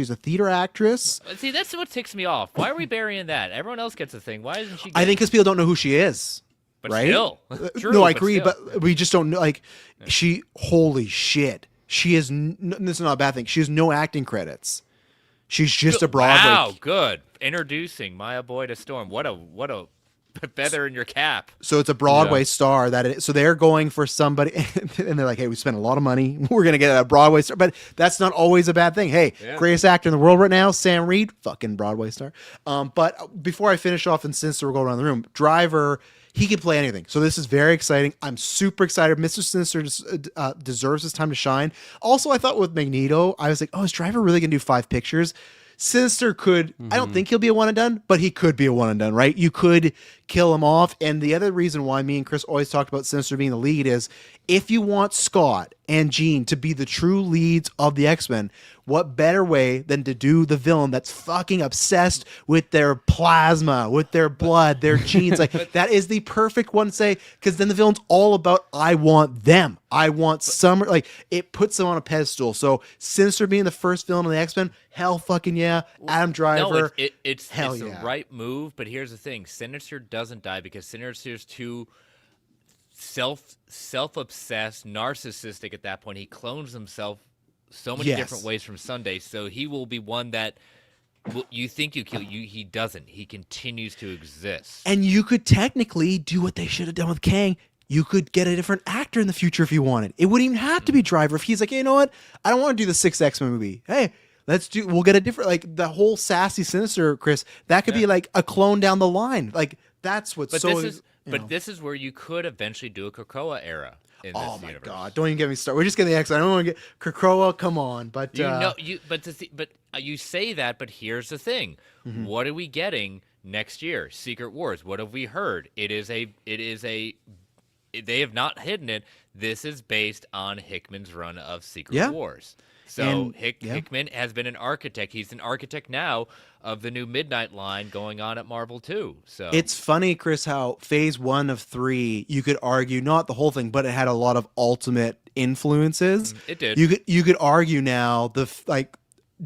A: a theater actress.
D: See, that's what ticks me off. Why are we burying that? Everyone else gets a thing. Why isn't she?
A: I think because people don't know who she is.
D: But
A: right?
D: still. True,
A: no, I
D: but
A: agree,
D: still.
A: but we just don't know. Like, holy shit. She is, this is not a bad thing. She has no acting credits. She's just a Broadway.
D: Wow, good. Introducing Maya Boyd as Storm. What a feather in your cap.
A: So it's a Broadway star so they're going for somebody, and they're like, hey, we spent a lot of money. We're going to get a Broadway star. But that's not always a bad thing. Hey, greatest actor in the world right now, Sam Reed, fucking Broadway star. But before I finish off and Sinister will go around the room, Driver, he can play anything. So this is very exciting. I'm super excited. Mr. Sinister deserves his time to shine. Also, I thought with Magneto, I was like, oh, is Driver really going to do 5 pictures? Sinister could, I don't think he'll be a one and done, but he could be a one and done, right? You could kill him off. And the other reason why me and Chris always talked about Sinister being the lead is if you want Scott and Jean to be the true leads of the X-Men, what better way than to do the villain that's fucking obsessed with their plasma, with their blood, their genes? Like, that is the perfect one to say, because then the villain's all about, I want them. I want Summer. Like, it puts them on a pedestal. So Sinister being the first villain of the X-Men, hell fucking yeah. Adam Driver,
D: No, it's
A: hell
D: the
A: yeah.
D: right move, but here's the thing. Sinister doesn't die because Sinister's too self-obsessed, narcissistic at that point. He clones himself so many different ways from Sunday, so he will be one that you think you kill. He doesn't. He continues to exist.
A: And you could technically do what they should have done with Kang. You could get a different actor in the future if you wanted. It wouldn't even have to be Driver. If he's like, hey, you know what? I don't want to do the 6th X-Men movie. Hey, we'll get a different, like the whole sassy Sinister, Chris, that could be like a clone down the line. Like, that's what's
D: This is where you could eventually do a Krakoa era in this
A: oh my
D: universe.
A: God! Don't even get me started. We're just getting the X. I don't want to get Krakoa. Come on, but
D: You say that, but here's the thing: what are we getting next year, Secret Wars. What have we heard? It is a. They have not hidden it. This is based on Hickman's run of Secret Wars. So Hickman has been an architect. He's an architect now of the new Midnight line going on at Marvel too. So
A: it's funny, Chris, how phase 1 of 3, you could argue not the whole thing, but it had a lot of ultimate influences.
D: It did.
A: You could argue now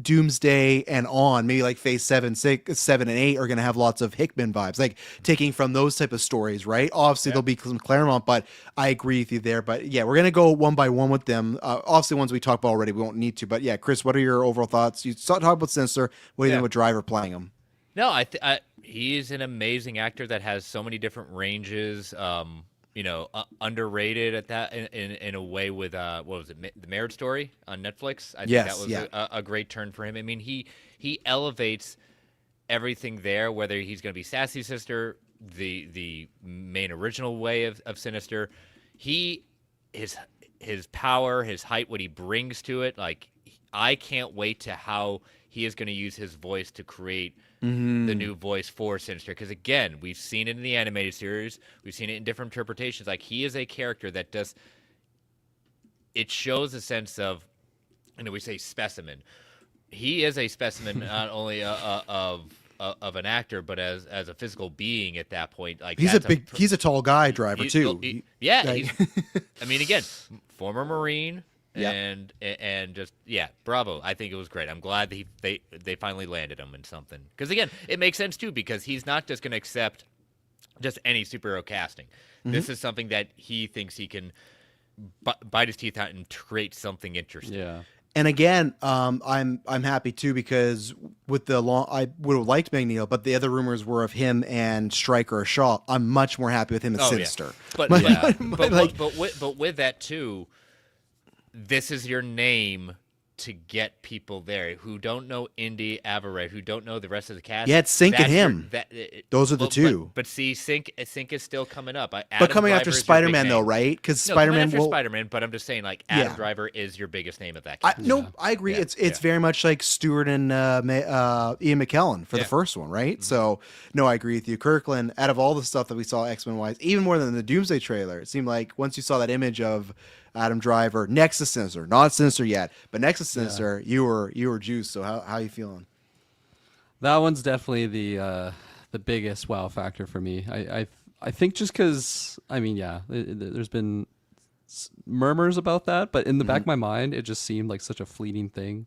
A: Doomsday and on, maybe like phase 7, 6, 7, and 8 are going to have lots of Hickman vibes, like taking from those type of stories, right? Obviously, there'll be some Claremont, but I agree with you there. But yeah, we're going to go one by one with them. Obviously, ones we talked about already, we won't need to. But yeah, Chris, what are your overall thoughts? You talk about Sinister. What do you think with Driver playing him?
D: No, he's an amazing actor that has so many different ranges. Underrated at that in a way with what was it, The Marriage Story on Netflix? I think that was a great turn for him. I mean, he elevates everything there, whether he's going to be Sassy Sister, the main original way of Sinister. His power, his height, what he brings to it, like I can't wait to how he is going to use his voice to create the new voice for Sinister. Because again, we've seen it in the animated series. We've seen it in different interpretations. Like he is a character that it shows a sense of, we say specimen. He is a specimen not only of an actor, but as a physical being at that point. Like
A: he's a tall guy, Driver too.
D: I mean, again, former Marine.
A: Yep.
D: And just bravo! I think it was great. I'm glad that they finally landed him in something, because again, it makes sense too, because he's not just going to accept just any superhero casting. This is something that he thinks he can bite his teeth out and create something interesting.
B: Yeah.
A: And again, I'm happy too, because with I would have liked Magneto, but the other rumors were of him and Stryker or Shaw. I'm much more happy with him as Sinister.
D: But with that too. This is your name to get people there who don't know Indy Averett, who don't know the rest of the cast.
A: Yeah, it's Sync and him. Those are the two.
D: But see, Sync is still coming up.
A: But coming after Spider-Man, though, right? Because Spider-Man
D: will... Spider-Man, but I'm just saying, like, Adam Driver is your biggest name at that cast.
A: I agree. Yeah. It's very much like Stewart and Ian McKellen for the first one, right? So, no, I agree with you. Kirkland, out of all the stuff that we saw X-Men-wise, even more than the Doomsday trailer, it seemed like once you saw that image of Adam Driver next to Sinister, not Sinister yet, but next to Sinister, you were juiced. So how are you feeling?
B: That one's definitely the biggest wow factor for me. I think just because there's been murmurs about that, but in the back of my mind, it just seemed like such a fleeting thing.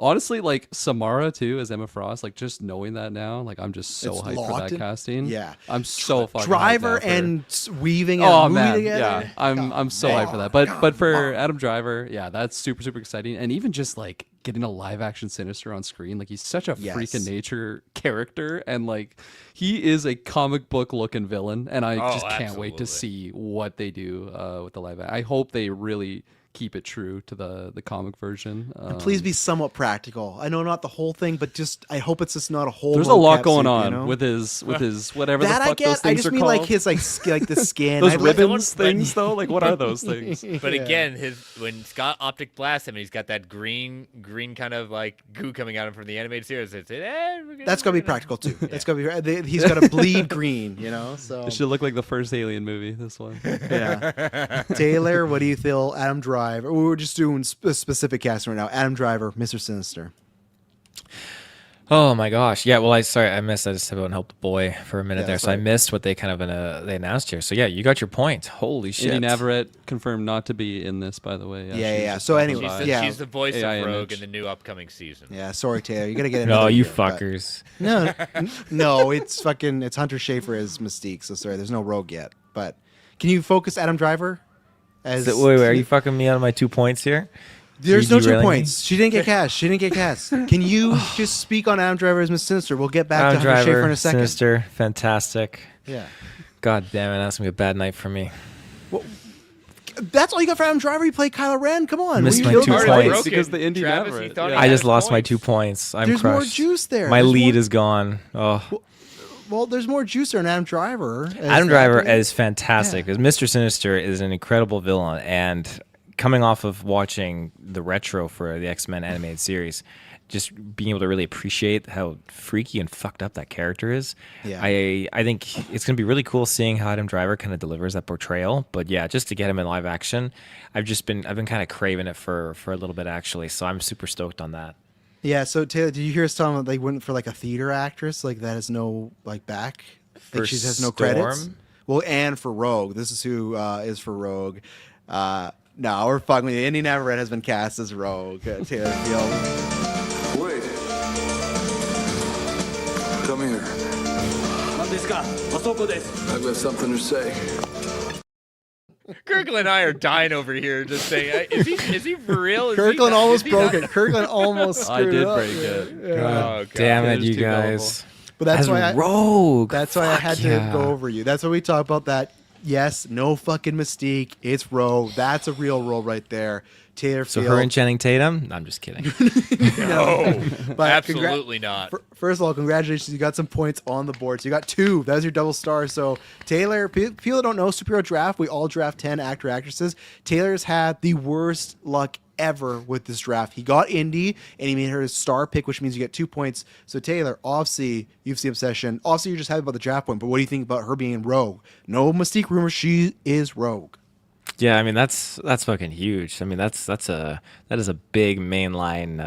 B: Honestly, like Samara too as Emma Frost, like just knowing that now, like I'm just so hyped for that casting.
A: Yeah,
B: I'm so fucking
A: Driver
B: hyped
A: and weaving.
B: Man,
A: together.
B: Yeah, I'm so hyped for that. But for Adam Driver, yeah, that's super exciting. And even just like getting a live action Sinister on screen, like he's such a freak of nature character, and like he is a comic book looking villain, and I just can't wait to see what they do with the live. I hope they really keep it true to the comic version.
A: And please be somewhat practical. I know not the whole thing, but just I hope it's just not a whole.
B: There's a lot going on with his whatever
A: that
B: the fuck those things
A: I just
B: are
A: mean
B: called.
A: Like his like the skin.
B: Those ribbons things though. Like what are those things?
D: But again, when Scott Optic blasts him, and he's got that green kind of like goo coming out of him from the animated series.
A: That's gonna be practical too. That's gonna be. He's gonna bleed green. So
B: it should look like the first Alien movie. This one.
A: Yeah. Taylor, what do you feel? Adam Driver. We're just doing a specific cast right now. Adam Driver, Mr. Sinister.
C: Oh my gosh. Yeah, well I missed. I just about helped the boy for a minute there. So I missed what they kind of they announced here. So yeah, you got your point. Holy shit.
B: Indy Averett confirmed not to be in this, by the way.
A: Yeah. So anyway,
D: she's the voice AI of Rogue in the new upcoming season.
A: Yeah, sorry Taylor, you gotta get
C: No, you fuckers.
A: No, it's Hunter Schafer as Mystique. So sorry, there's no Rogue yet. But can you focus Adam Driver?
C: Wait, are you fucking me out of my 2 points here?
A: There's no 2 points. She didn't get cast. Can you just speak on Adam Driver as Miss Sinister? We'll get back to Hunter Schafer in a second.
C: Sinister, fantastic.
A: Yeah.
C: God damn it, that's gonna be a bad night for me.
A: Well, that's all you got for Adam Driver. You play Kylo Ren. Come on.
C: Missed my 2 points
B: because the Indy Averett.
C: I just lost my 2 points. I'm
A: There's
C: crushed.
A: more juice there.
C: My lead is gone. Oh.
A: Well, there's more juice there in Adam Driver.
C: Adam Driver is fantastic because Mr. Sinister is an incredible villain, and coming off of watching the retro for the X-Men animated series, just being able to really appreciate how freaky and fucked up that character is.
A: Yeah.
C: I think it's going to be really cool seeing how Adam Driver kind of delivers that portrayal. But yeah, just to get him in live action, I've been kind of craving it for a little bit actually. So I'm super stoked on that.
A: Yeah. So Taylor, did you hear us talking about they went for like a theater actress like that has no like back?
C: For
A: Like she has no
C: Storm?
A: credits. Well, and for Rogue, this is who is for Rogue. No, we're fucking with you. Indy Navarrete has been cast as Rogue. Taylor Field.
K: Wait. Come here. I've got something to say.
D: Kirkland and I are dying over here just saying, is he for real?
A: Kirkland almost broke it. Kirkland almost screwed
B: I did
A: it up.
B: break it.
A: Yeah.
C: God damn it,
B: was
C: you
B: too
C: guys.
A: But that's
C: As
A: why I,
C: Rogue.
A: That's why I
C: Fuck
A: had
C: yeah.
A: to go over you. That's why we talk about that. Yes, no fucking Mystique. It's Rogue. That's a real role right there. Taylor
C: So
A: Field.
C: her and Channing Tatum? No, I'm just kidding.
D: No,
A: But
D: absolutely not.
A: First of all, congratulations. You got some points on the board. So you got 2. That was your double star. So Taylor, people that don't know, superhero draft, we all draft 10 actor, actresses. Taylor's had the worst luck ever with this draft. He got Indy, and he made her his star pick, which means you get 2 points. So Taylor, obviously, you've seen Obsession. Obviously, you're just happy about the draft point, but what do you think about her being Rogue? No Mystique rumor. She is Rogue.
C: Yeah, I mean that's fucking huge. I mean that is a big mainline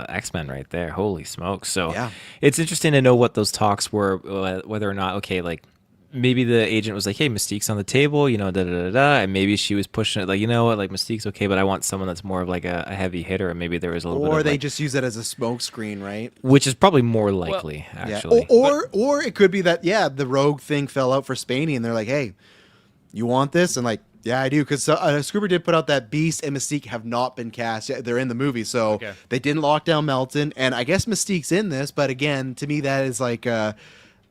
C: X-Men right there. Holy smokes! So
A: Yeah.
C: it's interesting to know what those talks were, whether or not like maybe the agent was like, hey, Mystique's on the table, da da da da, and maybe she was pushing it like, you know what, like Mystique's okay, but I want someone that's more of like a heavy hitter, and maybe there was a little bit
A: Or
C: of
A: they
C: like,
A: just use it as a smoke screen, right?
C: which is probably more likely actually.
A: Or it could be that the Rogue thing fell out for Spaney, and they're like, hey, you want this? And like, yeah, I do, because Scooper did put out that Beast and Mystique have not been cast yet. They're in the movie, so they didn't lock down Melton, and I guess Mystique's in this, but again, to me, that is like, I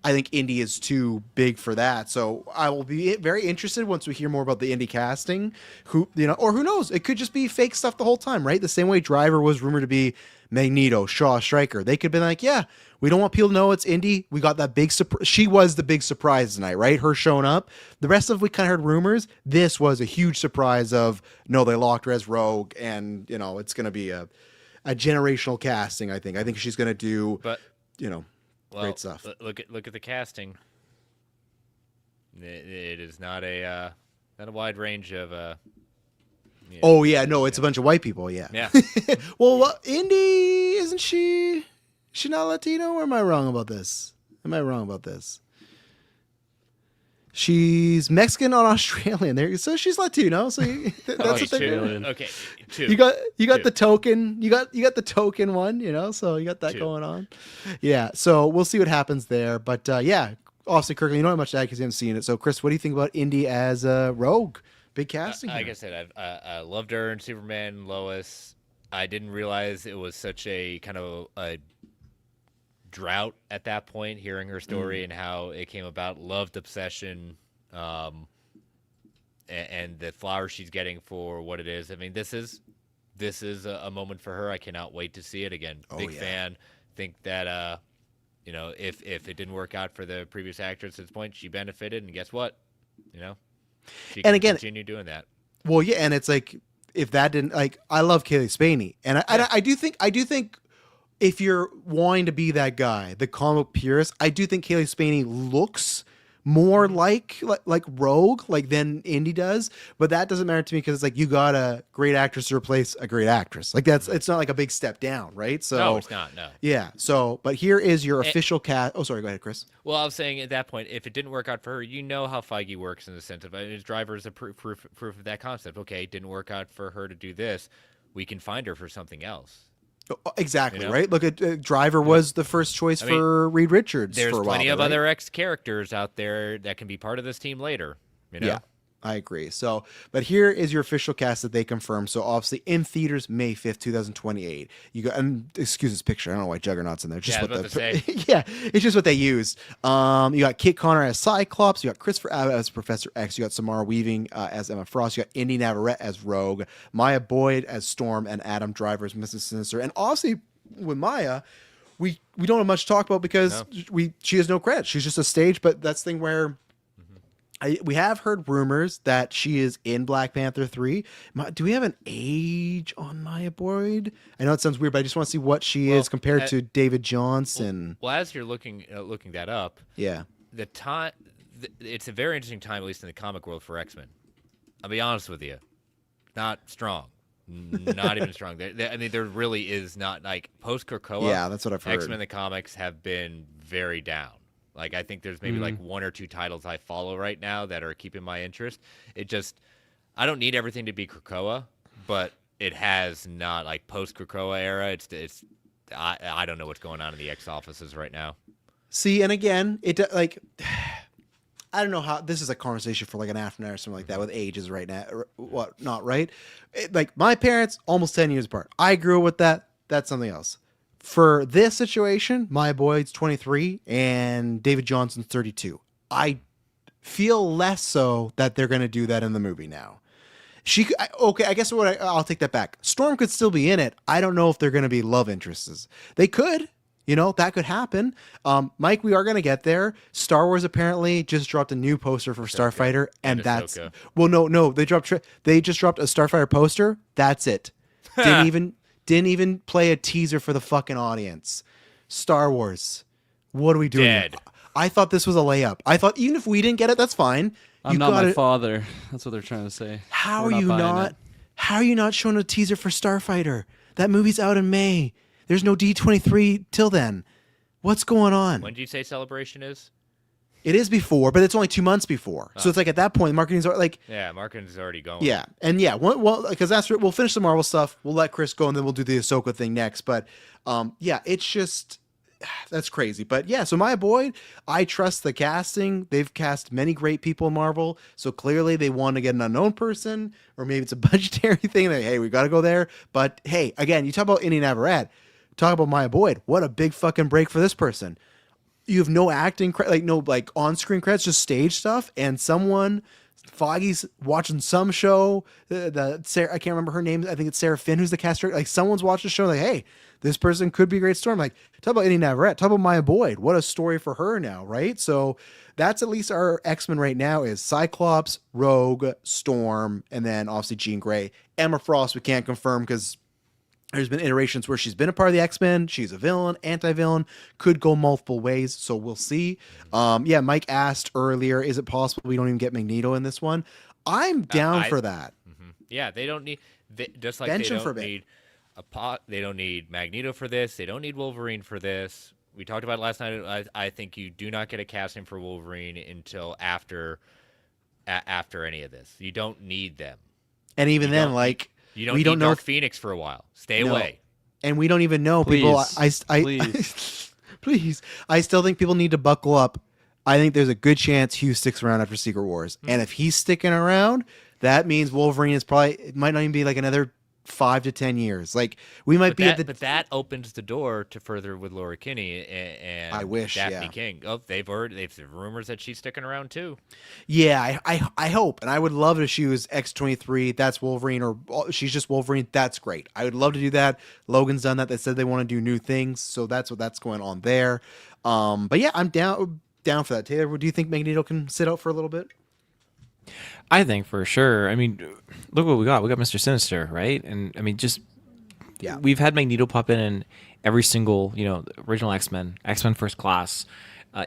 A: think Indy is too big for that. So I will be very interested once we hear more about the Indy casting. Or who knows? It could just be fake stuff the whole time, right? The same way Driver was rumored to be Magneto, Shaw, Stryker. They could be like, yeah, we don't want people to know it's Indy. We got that big surprise. She was the big surprise tonight, right? Her showing up. The rest of we kind of heard rumors. This was a huge surprise of, no, they locked her as Rogue, and, it's going to be a generational casting, I think. I think she's going to do, great stuff.
D: Look at the casting. It is not a wide range of.
A: Oh yeah, no, it's a bunch of white people. Yeah.
D: Yeah.
A: Well, Indy, isn't she? She not Latino? Or am I wrong about this? She's Mexican or Australian. There, so she's Latino. So that's what they're.
D: Okay, 2.
A: You got the token. You got the token one. So you got that
D: 2.
A: going on. Yeah. So we'll see what happens there. But obviously, Kirkland, you don't have much to add because you haven't seen it. So Chris, what do you think about Indy as a Rogue? Big casting.
D: Like I said, I loved her in Superman, Lois. I didn't realize it was such a kind of a drought at that point, hearing her story and how it came about. Loved Obsession, and the flowers she's getting for what it is. I mean, this is a moment for her. I cannot wait to see it again. Big fan. Think that if it didn't work out for the previous actress at this point, she benefited, and guess what? She can continue doing that.
A: Well, yeah, and it's like, if that didn't, like, I love Kaylee Spaney, and I do think if you're wanting to be that guy, the comic purist, I do think Kaylee Spaney looks more like Rogue, like than Indy does, but that doesn't matter to me because it's like, you got a great actress to replace a great actress. Like it's not like a big step down, right? So
D: no, it's not. No.
A: Yeah. So, but here is your official cast. Oh, sorry. Go ahead, Chris.
D: Well, I was saying at that point, if it didn't work out for her, how Feige works in the sense of his driver is a proof of that concept. Okay, it didn't work out for her to do this. We can find her for something else.
A: Exactly, right? Look at Driver was the first choice for Reed Richards.
D: There's
A: for a while
D: plenty
A: there,
D: of
A: right?
D: other ex-characters out there that can be part of this team later.
A: Yeah, I agree. So, but here is your official cast that they confirmed. So, obviously, in theaters, May 5th, 2028. You got, and excuse this picture. I don't know why Juggernaut's in there. Just
D: I was about to say.
A: Yeah, it's just what they used. You got Kit Connor as Cyclops. You got Christopher Abbott as Professor X. You got Samara Weaving as Emma Frost. You got Indy Navarrete as Rogue. Maya Boyd as Storm, and Adam Driver as Mrs. Sinister. And obviously, with Maya, we don't have much to talk about because she has no credit. She's just a stage, but that's the thing where we have heard rumors that she is in Black Panther 3. Do we have an age on Maya Boyd? I know it sounds weird, but I just want to see what she is compared to David Johnson.
D: Well, as you're looking that up,
A: yeah,
D: the time it's a very interesting time, at least in the comic world, for X-Men. I'll be honest with you, not strong, not even strong. I mean, there really is not like post Krakoa.
A: Yeah, that's what I've heard.
D: X-Men in the comics have been very down. Like, I think there's maybe like one or two titles I follow right now that are keeping my interest. I don't need everything to be Krakoa, but it has not, like, post Krakoa era. I don't know what's going on in the X offices right now.
A: See, and again, I don't know how this is a conversation for like an afternoon or something like that with ages right now. What not right? Like my parents, almost 10 years apart. I grew up with that. That's something else. For this situation, Maya Boyd's 23 and David Johnson's 32. I feel less so that they're going to do that in the movie now. I guess I'll take that back. Storm could still be in it. I don't know if they're going to be love interests. They could. That could happen. Mike, we are going to get there. Star Wars apparently just dropped a new poster for Starfighter, and that's no. They just dropped a Starfighter poster. That's it. Didn't even play a teaser for the fucking audience. Star Wars. What are we doing?
D: Dead.
A: I thought this was a layup. I thought even if we didn't get it, that's fine.
B: I'm not my father. That's what they're trying to say.
A: How are you not showing a teaser for Starfighter? That movie's out in May. There's no D23 till then. What's going on?
D: When did you say Celebration is?
A: It is before, but it's only 2 months before. So it's like at that point, marketing's like...
D: Yeah, marketing's already going.
A: Yeah, and well, because we'll finish the Marvel stuff. We'll let Chris go, and then we'll do the Ahsoka thing next. But it's just... That's crazy. But yeah, so Maya Boyd, I trust the casting. They've cast many great people in Marvel. So clearly they want to get an unknown person, or maybe it's a budgetary thing. That, hey, we got to go there. But hey, again, you talk about Indy Navarrete. Talk about Maya Boyd. What a big fucking break for this person. You have no acting, no on-screen credits, just stage stuff. And Foggy's watching some show. Sarah, I can't remember her name. I think it's Sarah Finn, who's the caster. Like someone's watching a show. Like, hey, this person could be a great Storm. Like, talk about Indy Navarrete. Talk about Maya Boyd. What a story for her now, right? So that's at least our X-Men right now is Cyclops, Rogue, Storm, and then obviously Jean Grey. Emma Frost, we can't confirm because there's been iterations where she's been a part of the X-Men. She's a villain, anti-villain, could go multiple ways. So we'll see. Mike asked earlier, is it possible we don't even get Magneto in this one? I'm down for that.
D: Mm-hmm. Yeah, they don't need, just like
A: Bench
D: they
A: him for a
D: don't
A: bit.
D: need they don't need Magneto for this. They don't need Wolverine for this. We talked about it last night. I think you do not get a casting for Wolverine until after any of this. You don't need them.
A: And even then,
D: you don't need Dark Phoenix for a while. Stay away.
A: And we don't even know people. Please. Please. I still think people need to buckle up. I think there's a good chance Hugh sticks around after Secret Wars. And if he's sticking around, that means Wolverine it might not even be like another 5 to 10 years. Like we might
D: but that opens the door to further with Laura Kinney and
A: I wish
D: Daphne King. Oh, they've rumors that she's sticking around too.
A: Yeah, I hope, and I would love if she was X-23. That's Wolverine, or she's just Wolverine. That's great. I would love to do that. Logan's done that. They said they want to do new things, so that's going on there. But yeah, I'm down for that. Taylor, do you think Magneto can sit out for a little bit?
C: I think for sure. I mean, look what we got. We got Mr. Sinister, right? And I mean, we've had Magneto pop in every single, original X-Men First Class,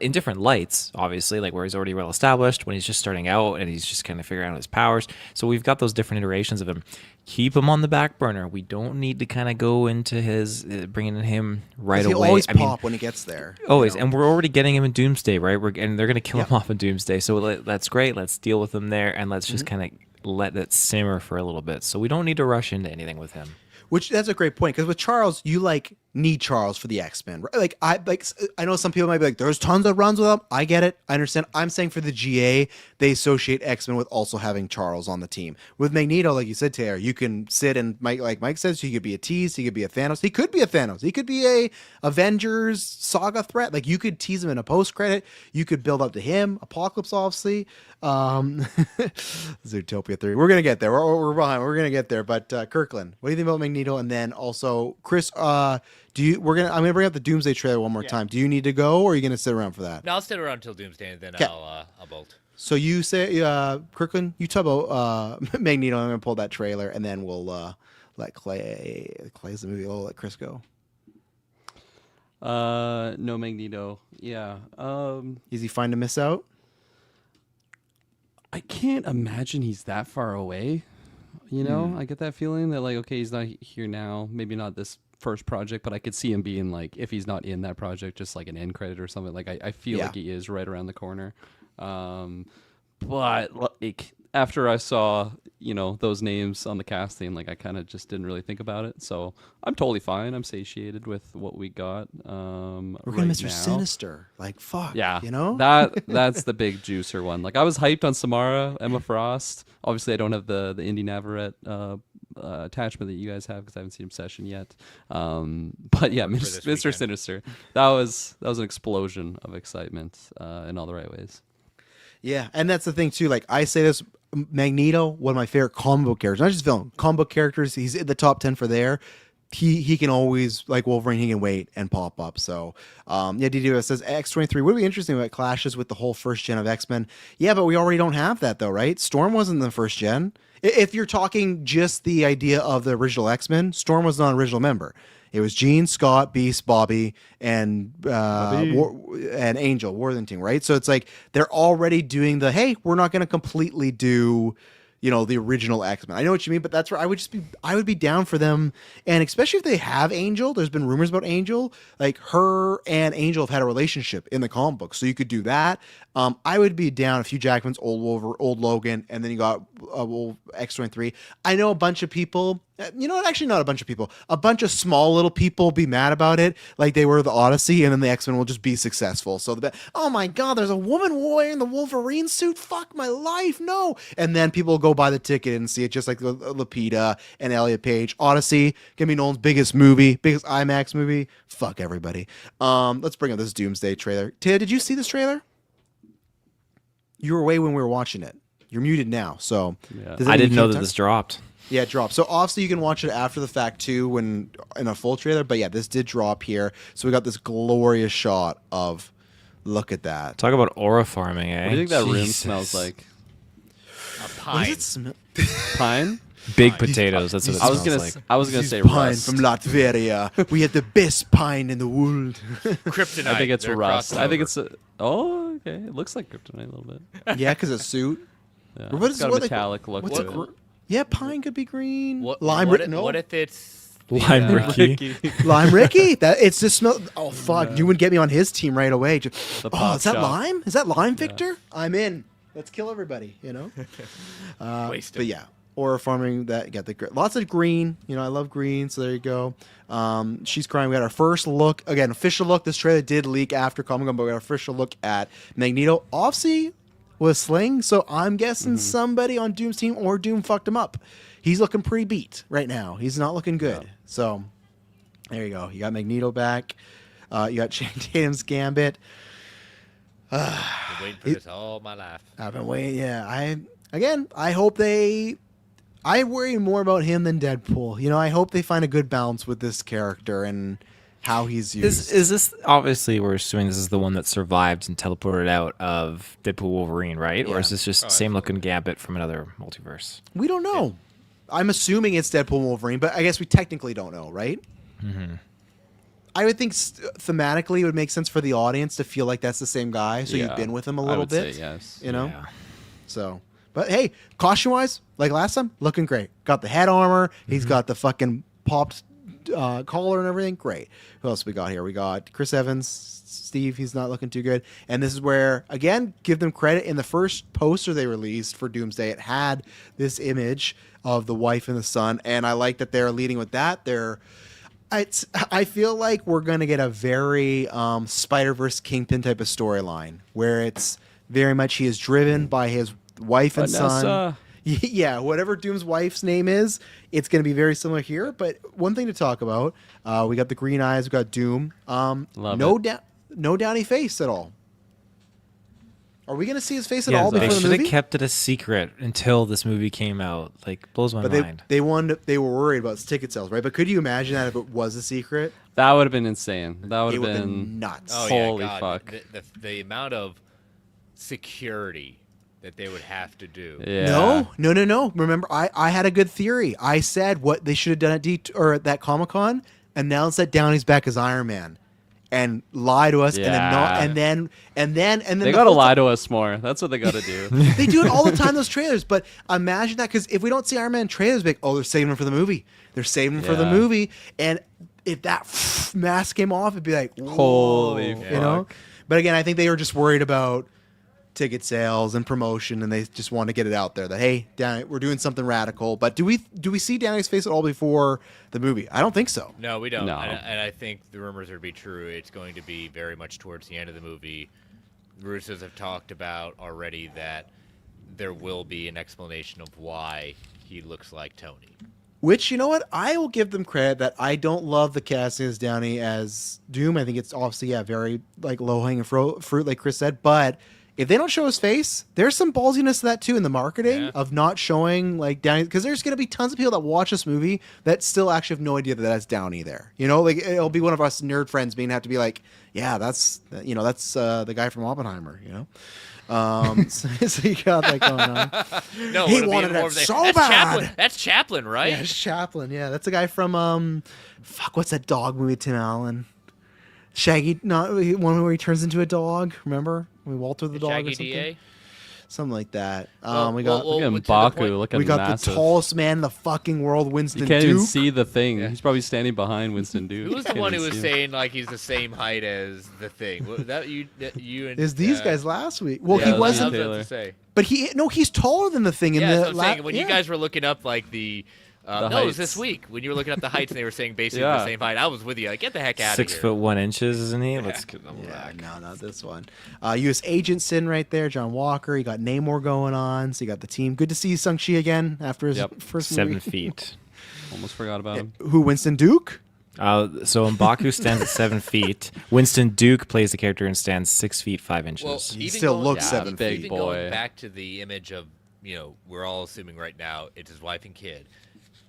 C: in different lights, obviously, like where he's already well established, when he's just starting out and he's just kind of figuring out his powers. So we've got those different iterations of him. Keep him on the back burner. We don't need to kind of go into his bringing him right away.
A: He'll always pop when he gets there.
C: Always, and we're already getting him in Doomsday, right? And they're going to kill him off in Doomsday. So that's great. Let's deal with him there, and let's just kind of let that simmer for a little bit. So we don't need to rush into anything with him.
A: That's a great point, because with Charles, you need Charles for the X-Men. Right? I know some people might be like, there's tons of runs with him. I get it. I understand. I'm saying for the GA, they associate X-Men with also having Charles on the team. With Magneto, like you said, Taylor, you can sit and like Mike says, he could be a tease, he could be a Thanos. He could be a Thanos. He could be a Avengers saga threat. Like you could tease him in a post-credit. You could build up to him. Apocalypse, obviously. Zootopia 3. We're going to get there. We're behind. We're going to get there. But Kirkland, what do you think about Magneto? And then also, Chris, I'm gonna bring up the Doomsday trailer one more time. Do you need to go, or are you gonna sit around for that?
D: No, I'll sit around until Doomsday, and then
A: 'Kay.
D: I'll bolt.
A: So you say, Kirkland, you talk about Magneto. I'm gonna pull that trailer, and then we'll let Clay's the movie. We'll let Chris go.
B: No Magneto. Yeah.
A: Is he fine to miss out?
B: I can't imagine he's that far away. You know, I get that feeling that, like, okay, he's not here now. Maybe not this first project, but I could see him being, like, if he's not in that project, just like an end credit or something. Like, I feel like he is right around the corner. But like, after I saw, those names on the casting, like, I kind of just didn't really think about it. So I'm totally fine. I'm satiated with what we got.
A: We're gonna Mr. Sinister. Like, fuck.
B: Yeah, that's the big juicer one. Like, I was hyped on Samara, Emma Frost. Obviously, I don't have the Indy Navarrete attachment that you guys have because I haven't seen Obsession yet. But yeah, Mr. Sinister. That was an explosion of excitement in all the right ways.
A: Yeah, and that's the thing too. Like, I say this, Magneto, one of my favorite comic book characters, not just villain, comic book characters. He's in the top 10 for there. He can always, like Wolverine, he can wait and pop up. So, DDO says X-23 would be interesting if it clashes with the whole first gen of X-Men. Yeah, but we already don't have that though, right? Storm wasn't the first gen. If you're talking just the idea of the original X-Men, Storm was not an original member. It was Jean, Scott, Beast, Bobby, and and Angel, Worthington, right? So it's like they're already doing hey, we're not going to completely do, the original X-Men. I know what you mean, but that's where I would be down for them. And especially if they have Angel, there's been rumors about Angel, like her and Angel have had a relationship in the comic book. So you could do that. I would be down if Hugh Jackman's old Logan, and then you got X-23. I know a bunch of people, actually not a bunch of people, a bunch of small little people be mad about it, like they were the Odyssey, and then the X-Men will just be successful. So oh my God, there's a woman wearing the Wolverine suit. Fuck my life, no. And then people will go buy the ticket and see it, just like Lupita and Elliot Page. Odyssey gonna be Nolan's biggest IMAX movie. Fuck everybody. Let's bring up this Doomsday trailer. Tia, did you see this trailer? You were away when we were watching it. You're muted now, so
C: I didn't know that this dropped.
A: Yeah, it dropped. So obviously you can watch it after the fact too, when in a full trailer. But yeah, this did drop here. So we got this glorious shot of, look at that.
C: Talk about aura farming, eh?
B: What do you think that room smells like?
D: A pine.
A: What does it smell?
B: Pine?
C: Big potatoes. That's what it smells like.
B: I was gonna say
A: pine
B: rust.
A: from Latveria. We have the best pine in the world.
D: Kryptonite.
B: I think it's
D: They're
B: rust.
D: crossed
B: I think
D: over.
B: it's okay. It looks like kryptonite a little bit.
A: Yeah, because it's suit.
B: Yeah,
A: It's
B: got a metallic look
A: what's
B: to it.
A: Yeah, pine could be green.
D: What if it's
C: Lime Ricky?
A: Lime Ricky? It's just smell. Oh fuck! You would get me on his team right away. Is that lime? Is that lime, Victor? I'm in. Let's kill everybody. But yeah, aura farming. That got lots of green. I love green. So there you go. She's crying. We got our first look again. Official look. This trailer did leak after Comic Con, but we got our official look at Magneto. Obviously with Sling. So I'm guessing somebody on Doom's team or Doom fucked him up. He's looking pretty beat right now. He's not looking good. Yeah. So there you go. You got Magneto back. You got Channing Tatum's Gambit.
D: Been waiting for this all my life.
A: I've been waiting. Yeah. I hope I worry more about him than Deadpool. I hope they find a good balance with this character and how he's used.
C: Is this, obviously we're assuming this is the one that survived and teleported out of Deadpool Wolverine, right? Yeah. Or is this just same looking Gambit from another multiverse?
A: We don't know. Yeah. I'm assuming it's Deadpool Wolverine, but I guess we technically don't know, right?
C: Mm-hmm.
A: I would think thematically it would make sense for the audience to feel like that's the same guy, so you've been with him a little bit.
B: Say yes.
A: Yeah. So, but hey, costume-wise, like last time, looking great. Got the head armor. He's got the fucking popped collar and everything. Great. Who else we got here? We got Chris Evans, Steve. He's not looking too good. And this is where, again, give them credit. In the first poster they released for Doomsday, it had this image of the wife and the son, and I like that they're leading with that. I feel like we're going to get a very Spider-Verse Kingpin type of storyline where it's very much he is driven by his wife and son. Yeah, whatever Doom's wife's name is, it's going to be very similar here. But one thing to talk about, we got the green eyes, we got Doom. No Downy face at all. Are we gonna see his face at all
C: they
A: before the
C: should
A: movie?
C: have kept it a secret until this movie came out. Like, blows my
A: But
C: mind.
A: they were worried about ticket sales, right? But could you imagine that if it was a secret?
B: That would have been insane. That would
A: It
B: have
A: would've
B: been
A: been nuts.
D: Oh,
B: Holy
D: yeah, God.
B: fuck.
D: The amount of security that they would have to do.
B: Yeah.
A: No. Remember, I had a good theory. I said what they should have done at that Comic-Con, announced that Downey's back as Iron Man, and lie to us,
B: Yeah.
A: and then not, and then
B: They gotta lie to us more. That's what they gotta do.
A: They do it all the time, those trailers. But imagine that, because if we don't see Iron Man trailers, like, oh, they're saving him for the movie. They're saving him for the
B: Yeah.
A: movie, and if that mask came off, it'd be like, whoa,
B: Holy
A: you know.
B: fuck.
A: But again, I think they were just worried about ticket sales and promotion, and they just want to get it out there that, hey, Downey, we're doing something radical. But do we see Downey's face at all before the movie? I don't think so.
D: No, we don't.
B: No.
D: And I think the rumors are to be true. It's going to be very much towards the end of the movie. Russos have talked about already that there will be an explanation of why he looks like Tony.
A: Which, you know what? I will give them credit that I don't love the casting as Downey as Doom. I think it's obviously, very like low-hanging fruit, like Chris said. But if they don't show his face, there's some ballsiness to that too in the marketing of not showing like Downey, because there's going to be tons of people that watch this movie that still actually have no idea that that's Downey there. You know, like it'll be one of us nerd friends being have to be like, yeah, that's the guy from Oppenheimer. You know. So you got that going on.
D: No,
A: he
D: it'll be
A: wanted
D: more
A: it
D: of the-
A: so
D: that's
A: bad.
D: Chaplin. That's Chaplin, right?
A: Yeah, it's Chaplin. Yeah, that's the guy from what's that dog movie? Tim Allen, Shaggy. Not one where he turns into a dog. Remember when Walter the dog
D: Shaggy
A: or something?
D: DA?
A: Something like that.
D: Well,
A: We got
B: Look at
D: to the point-
B: M'Baku looking
A: we got
B: massive.
A: the tallest man in the fucking world, Winston
B: You can't
A: Duke.
B: even see the thing. He's probably standing behind Winston Duke.
D: Who was the
B: Can't
D: one who
B: even
D: was
B: see him.
D: saying like he's the same height as the Thing? Was that you and
A: Is these guys last week? Well,
B: Yeah,
A: he
B: that was
A: wasn't.
B: Taylor.
D: To say.
A: But he's taller than the thing in
D: Yeah,
A: the.
D: that's what I'm saying. When you guys were looking up like the no, it was
B: heights.
D: this week when you were looking up the heights and they were saying basically
B: Yeah.
D: the same height. I was with you. Like, get the heck out of here.
C: 6'1", isn't he? Let's get them
A: Yeah,
C: back.
A: no, not this one. U.S. Agent sitting right there, John Walker. You got Namor going on. So you got the team. Good to see Shang-Chi again after his first
C: 7
A: movie.
C: feet.
B: Almost forgot about him.
A: Who, Winston Duke?
C: So M'Baku stands at 7 feet. Winston Duke plays the character and stands 6 feet 5 inches.
D: Well,
A: He
D: even
A: still
D: going-
A: looks
B: Yeah,
A: 7
B: big
A: feet.
D: Even
B: boy.
D: going back to the image of, we're all assuming right now it's his wife and kid.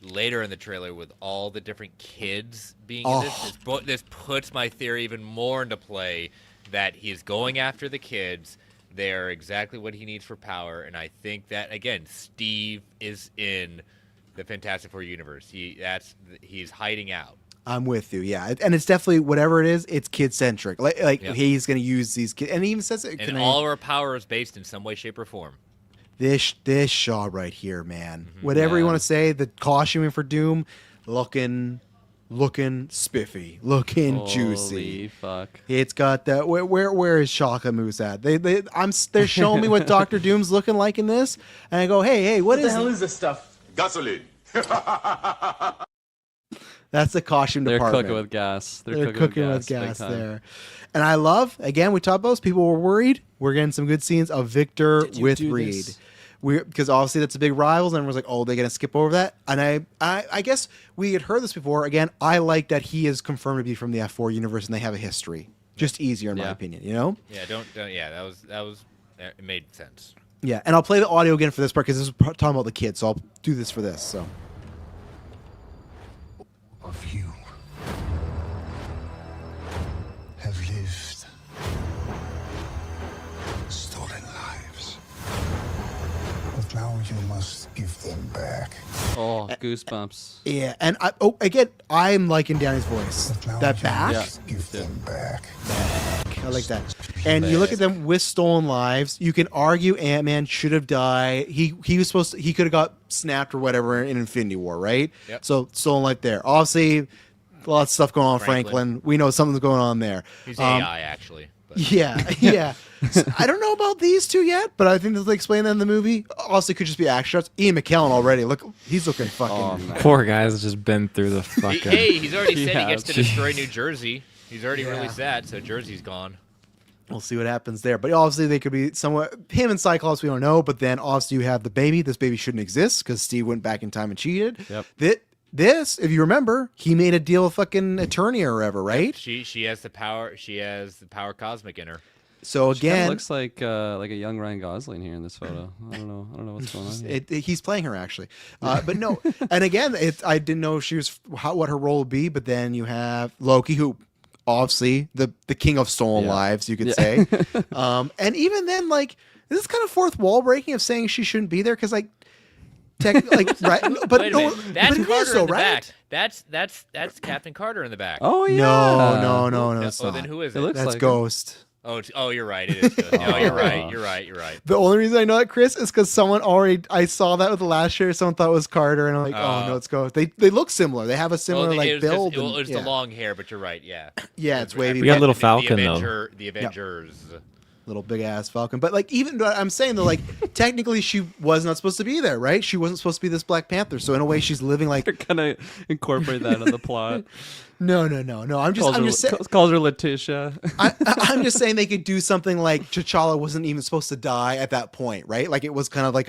D: Later in the trailer, with all the different kids being in this puts my theory even more into play that he's going after the kids. They're exactly what he needs for power, and I think that again, Steve is in the Fantastic Four universe. He's hiding out.
A: I'm with you, yeah, and it's definitely whatever it is. It's kid centric. Like
D: Yeah.
A: he's going to use these kids, and he even says it.
D: And all of our power is based in some way, shape, or form.
A: This shot right here, man. Whatever you
B: Yeah.
A: want to say, the costuming for Doom, looking spiffy, looking juicy.
B: Holy fuck.
A: It's got that. Where is Shaka Moose at? They're showing me what Doctor Doom's looking like in this, and I go, hey, what is
E: this stuff? Gasoline.
A: That's the costume
B: They're
A: department.
B: cooking with gas.
A: They're cooking with gas
B: big time.
A: there. And I love, again, we talked about this, people were worried. We're getting some good scenes of Victor with Reed. Because obviously that's a big rivals, and everyone's like, oh, they're going to skip over that. And I guess we had heard this before. Again, I like that he is confirmed to be from the F4 universe, and they have a history. Just easier, in my opinion, you know?
D: Yeah, don't. Yeah, that was. It made sense.
A: Yeah, and I'll play the audio again for this part, because this is talking about the kids, so I'll do this for this, so.
M: Of you have lived, stolen lives. But now you must give them back.
B: Oh, goosebumps.
A: Yeah, and again, I'm liking Downey's voice. That back?
B: Yeah.
M: Give them back.
A: I like that. And you look at them with stolen lives. You can argue Ant-Man should have died. He was supposed to. He could have got snapped or whatever in Infinity War, right?
D: Yep.
A: So stolen life there. Obviously, a lot of stuff going on. with Franklin. We know something's going on there.
D: He's AI actually. But.
A: Yeah. So, I don't know about these two yet, but I think they'll explain that in the movie. Also, it could just be action shots. Ian McKellen already. Look, he's looking fucking.
C: Poor guy's just been through the fucking.
D: He's already said
B: Yeah,
D: he gets to
C: geez.
D: destroy New Jersey. He's already released that, so Jersey's gone.
A: We'll see what happens there. But obviously, they could be somewhat. Him and Cyclops, we don't know. But then obviously, you have the baby. This baby shouldn't exist because Steve went back in time and cheated.
B: Yep.
A: This, if you remember, he made a deal with fucking Eternia or whatever, right?
D: She has the power. She has the power cosmic in her.
A: So
B: She kinda
A: again,
B: looks like a young Ryan Gosling here in this photo. I don't know what's going on here.
A: he's playing her actually, but no. And again, I didn't know she was what her role would be. But then you have Loki, who obviously the king of stolen lives, you could say. And even then, like, this is kind of fourth wall breaking of saying she shouldn't be there because right, but
D: Wait a
A: no,
D: minute. That's
A: but it
D: Carter
A: is though,
D: in the
A: right?
D: back. That's Captain Carter in the back.
B: Oh yeah.
A: No, it's
D: Oh,
A: not.
D: then who is it?
B: looks
A: That's
B: like
A: Ghost.
D: Oh, you're right. It is good. No, you're right. You're right.
A: The only reason I know that, Chris, is because I saw that with the last year. Someone thought it was Carter, and I'm like, oh no, it's Ghost. They look similar. They have a similar build.
D: It's the long hair, but you're right. Yeah.
A: Yeah, it's wavy.
C: We got little Falcon though.
D: The Avengers.
A: Little big ass Falcon. But like, even though I'm saying though, like, technically she was not supposed to be there, right? She wasn't supposed to be this Black Panther. So in a way, she's living like.
B: They're gonna incorporate that in the plot.
A: No. I'm just saying.
B: Calls her Letitia.
A: I'm just saying they could do something like T'Challa wasn't even supposed to die at that point, right? Like it was kind of like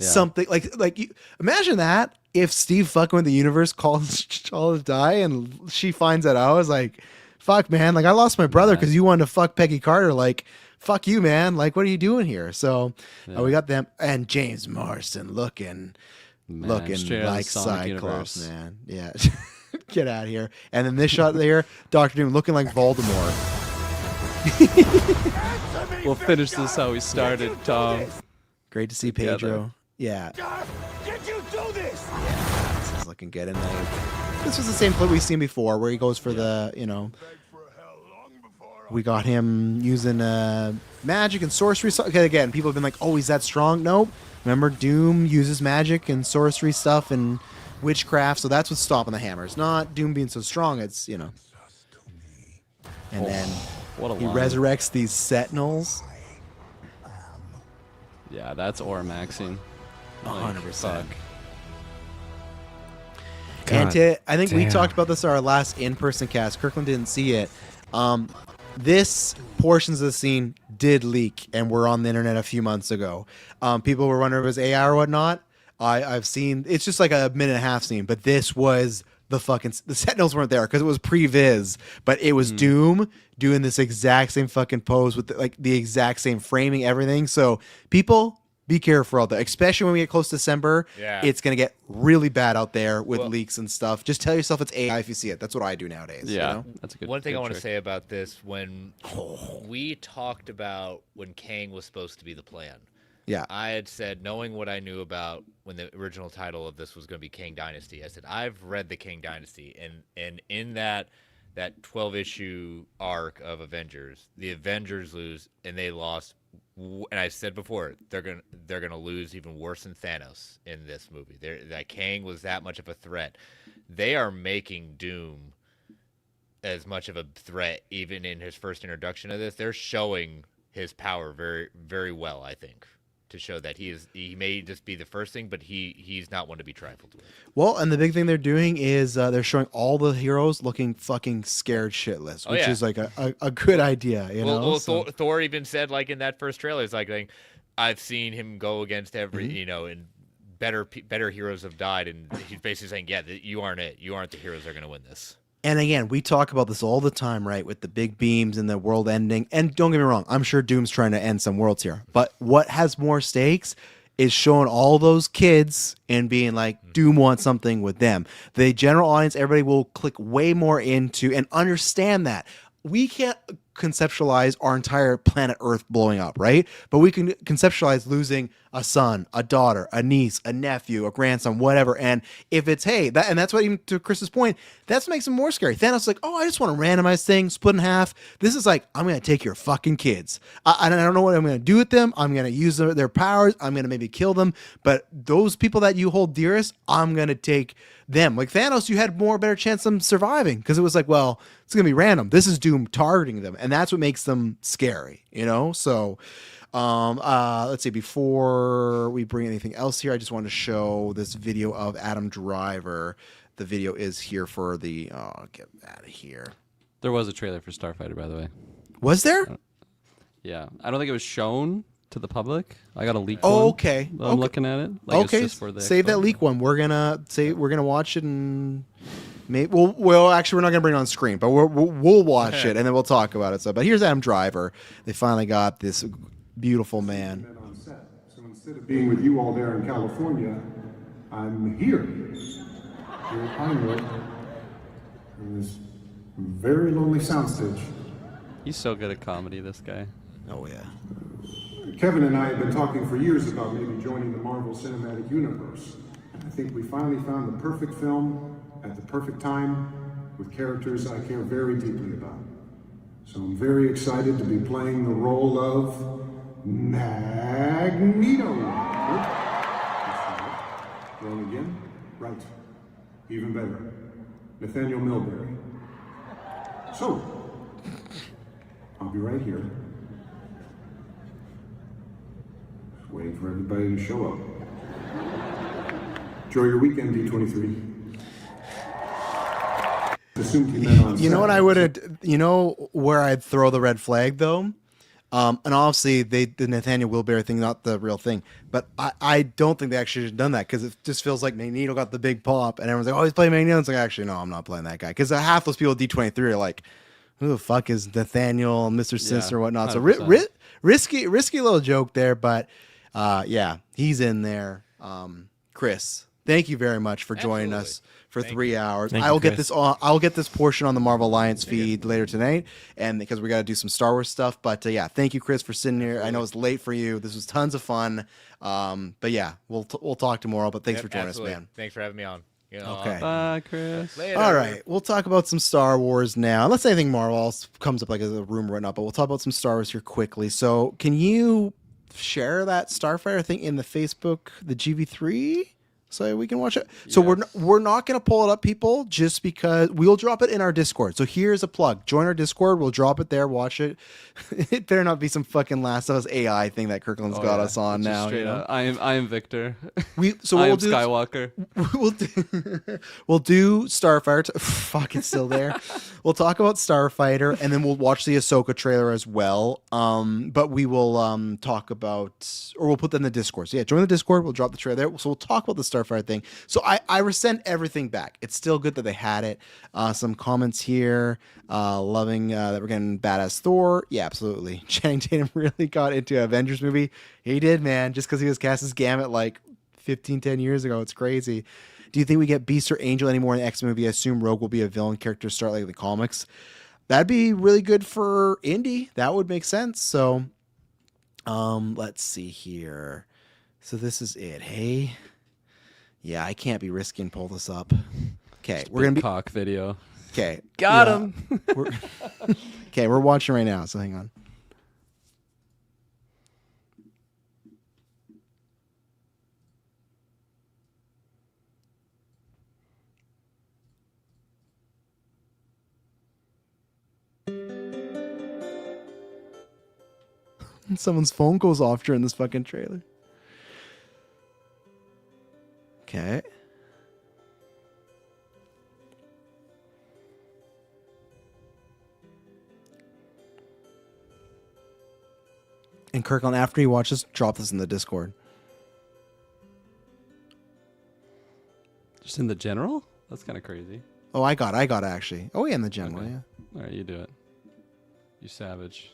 A: something like imagine that if Steve fucking with the universe calls T'Challa to die and she finds that out. I was like, fuck, man, like I lost my brother because you wanted to fuck Peggy Carter. Like, fuck you, man. Like, what are you doing here? So we got them and James Marsden looking like Cyclops, man. Yeah. Get out of here. And then this shot there, Dr. Doom looking like Voldemort.
B: We'll finish this how we started, Tom.
A: Great to see Pedro. Yeah.
G: Did you do this?
A: Yeah, this is looking good. And this was the same clip we've seen before where he goes for the, we got him using magic and sorcery. Okay, again, people have been like, oh, he's that strong? Nope. Remember, Doom uses magic and sorcery stuff and witchcraft, so that's what's stopping the hammer. It's not Doom being so strong, it's, And then he resurrects these Sentinels.
B: Yeah, that's Ormaxing.
A: 100%. And I think we talked about this in our last in-person cast. Kirkland didn't see it. This portions of the scene did leak and were on the internet a few months ago. People were wondering if it was AI or whatnot. I've seen, it's just like a minute and a half scene, but this was the Sentinels weren't there because it was pre-viz, but it was Doom doing this exact same fucking pose with the exact same framing, everything. So people, be careful out there, especially when we get close to December.
D: Yeah.
A: It's going to get really bad out there with leaks and stuff. Just tell yourself it's AI if you see it. That's what I do nowadays.
B: Yeah, that's a good
D: One thing
B: good
D: I want to
B: trick.
D: say about this, when we talked about when Kang was supposed to be the plan, I had said, knowing what I knew about when the original title of this was going to be Kang Dynasty, I said, I've read the Kang Dynasty, and in that 12-issue arc of Avengers, the Avengers lose, and they lost. And I said before, they're gonna lose even worse than Thanos in this movie. That Kang was that much of a threat. They are making Doom as much of a threat, even in his first introduction of this. They're showing his power very, very well, I think, to show that he may just be the first thing, but he's not one to be trifled with.
A: Well, and the big thing they're doing is they're showing all the heroes looking fucking scared shitless, which is like a good idea,
D: Thor even said, like, in that first trailer, it's like I've seen him go against every, and better heroes have died, and he's basically saying, yeah, you aren't it. You aren't the heroes that are going to win this.
A: And again, we talk about this all the time, right? With the big beams and the world ending. And don't get me wrong, I'm sure Doom's trying to end some worlds here. But what has more stakes is showing all those kids and being like, Doom wants something with them. The general audience, everybody will click way more into and understand that. We can't conceptualize our entire planet Earth blowing up, right? But we can conceptualize losing a son, a daughter, a niece, a nephew, a grandson, whatever. And if it's, and that's what, even to Chris's point, that makes it more scary. Thanos is like, oh, I just want to randomize things, split in half. This is like, I'm going to take your fucking kids. I don't know what I'm going to do with them. I'm going to use their powers. I'm going to maybe kill them. But those people that you hold dearest, I'm going to take them. Like Thanos, you had better chance of them surviving because it was like, well, it's going to be random. This is Doom targeting them. And that's what makes them scary, So let's see, before we bring anything else here, I just want to show this video of Adam Driver. The video is here for the, get out of here.
B: There was a trailer for Starfighter, by the way.
A: Was there?
B: Yeah. I don't think it was shown to the public. I got a leak
A: okay.
B: I'm looking at it.
A: Like, okay, it's just for the save that leak one. We're gonna watch it and Maybe well, actually, we're not gonna bring it on screen, but we'll watch it and then we'll talk about it. So, but here's Adam Driver. They finally got this beautiful man.
P: On set. So instead of being with you all there in California, I'm here at Pinewood, in this very lonely soundstage.
B: He's so good at comedy, this guy.
A: Oh yeah.
P: Kevin and I have been talking for years about maybe joining the Marvel Cinematic Universe. I think we finally found the perfect film at the perfect time with characters I care very deeply about. So I'm very excited to be playing the role of Magneto. Roll again? Right. Even better. Nathaniel Milbury. So, I'll be right here. Just waiting for everybody to show up. Enjoy your weekend, D23.
A: You know what I would have? You know where I'd throw the red flag though, and obviously the Nathaniel Wilbury thing, not the real thing. But I don't think they actually should have done that because it just feels like Magneto got the big pop, and everyone's like, "Oh, he's playing Magneto." It's like, actually, no, I'm not playing that guy because half those people at D23 are like, "Who the fuck is Nathaniel, Mr. Sinister, whatnot?" 100%. So risky little joke there, but yeah, he's in there. Chris, thank you very much for joining us for 3 hours. I'll get this portion on the Marvel Alliance feed later tonight, and because we got to do some Star Wars stuff. But yeah, thank you, Chris, for sitting here. I know it's late for you. This was tons of fun. But yeah, we'll talk tomorrow. But thanks for joining us, man.
D: Thanks for having me on.
A: Okay.
B: Bye, Chris.
D: Later.
A: All right, we'll talk about some Star Wars now. Unless anything Marvel else comes up like as a rumor right now, but we'll talk about some Star Wars here quickly. So, can you share that Starfighter thing in the Facebook, the GV3? So we can watch it. So we're not going to pull it up, people, just because we'll drop it in our Discord. So here's a plug. Join our Discord. We'll drop it there. Watch it. It better not be some fucking Last of Us AI thing that Kirkland's got us on
B: just
A: now.
B: Straight up. I am Victor.
A: I
B: am Skywalker.
A: We'll do Starfighter. Fuck, it's still there. We'll talk about Starfighter, and then we'll watch the Ahsoka trailer as well. But we will talk about, or we'll put that in the Discord. So yeah, join the Discord. We'll drop the trailer there. So we'll talk about the Starfighter thing. So I resent everything back. It's still good that they had it. Some comments here, loving that we're getting badass Thor. Yeah, absolutely. Channing Tatum really got into an Avengers movie. He did, man, just because he was cast as Gambit like 10 years ago. It's crazy. Do you think we get Beast or Angel anymore in the X movie? I assume Rogue will be a villain character start like the comics. That'd be really good for Indy. That would make sense. So let's see here. So this is it. Hey. Yeah, I can't be risky and pull this up. Okay,
B: we're gonna be cock video.
A: Okay,
B: got him.
A: Okay, we're watching right now. So hang on. Someone's phone goes off during this fucking trailer. Okay. And Kirkland, after you watch this, drop this in the Discord.
B: Just in the general? That's kind of crazy.
A: Oh, I got it actually. Oh, yeah, in the general,
B: okay.
A: Yeah.
B: All right, you do it. You savage.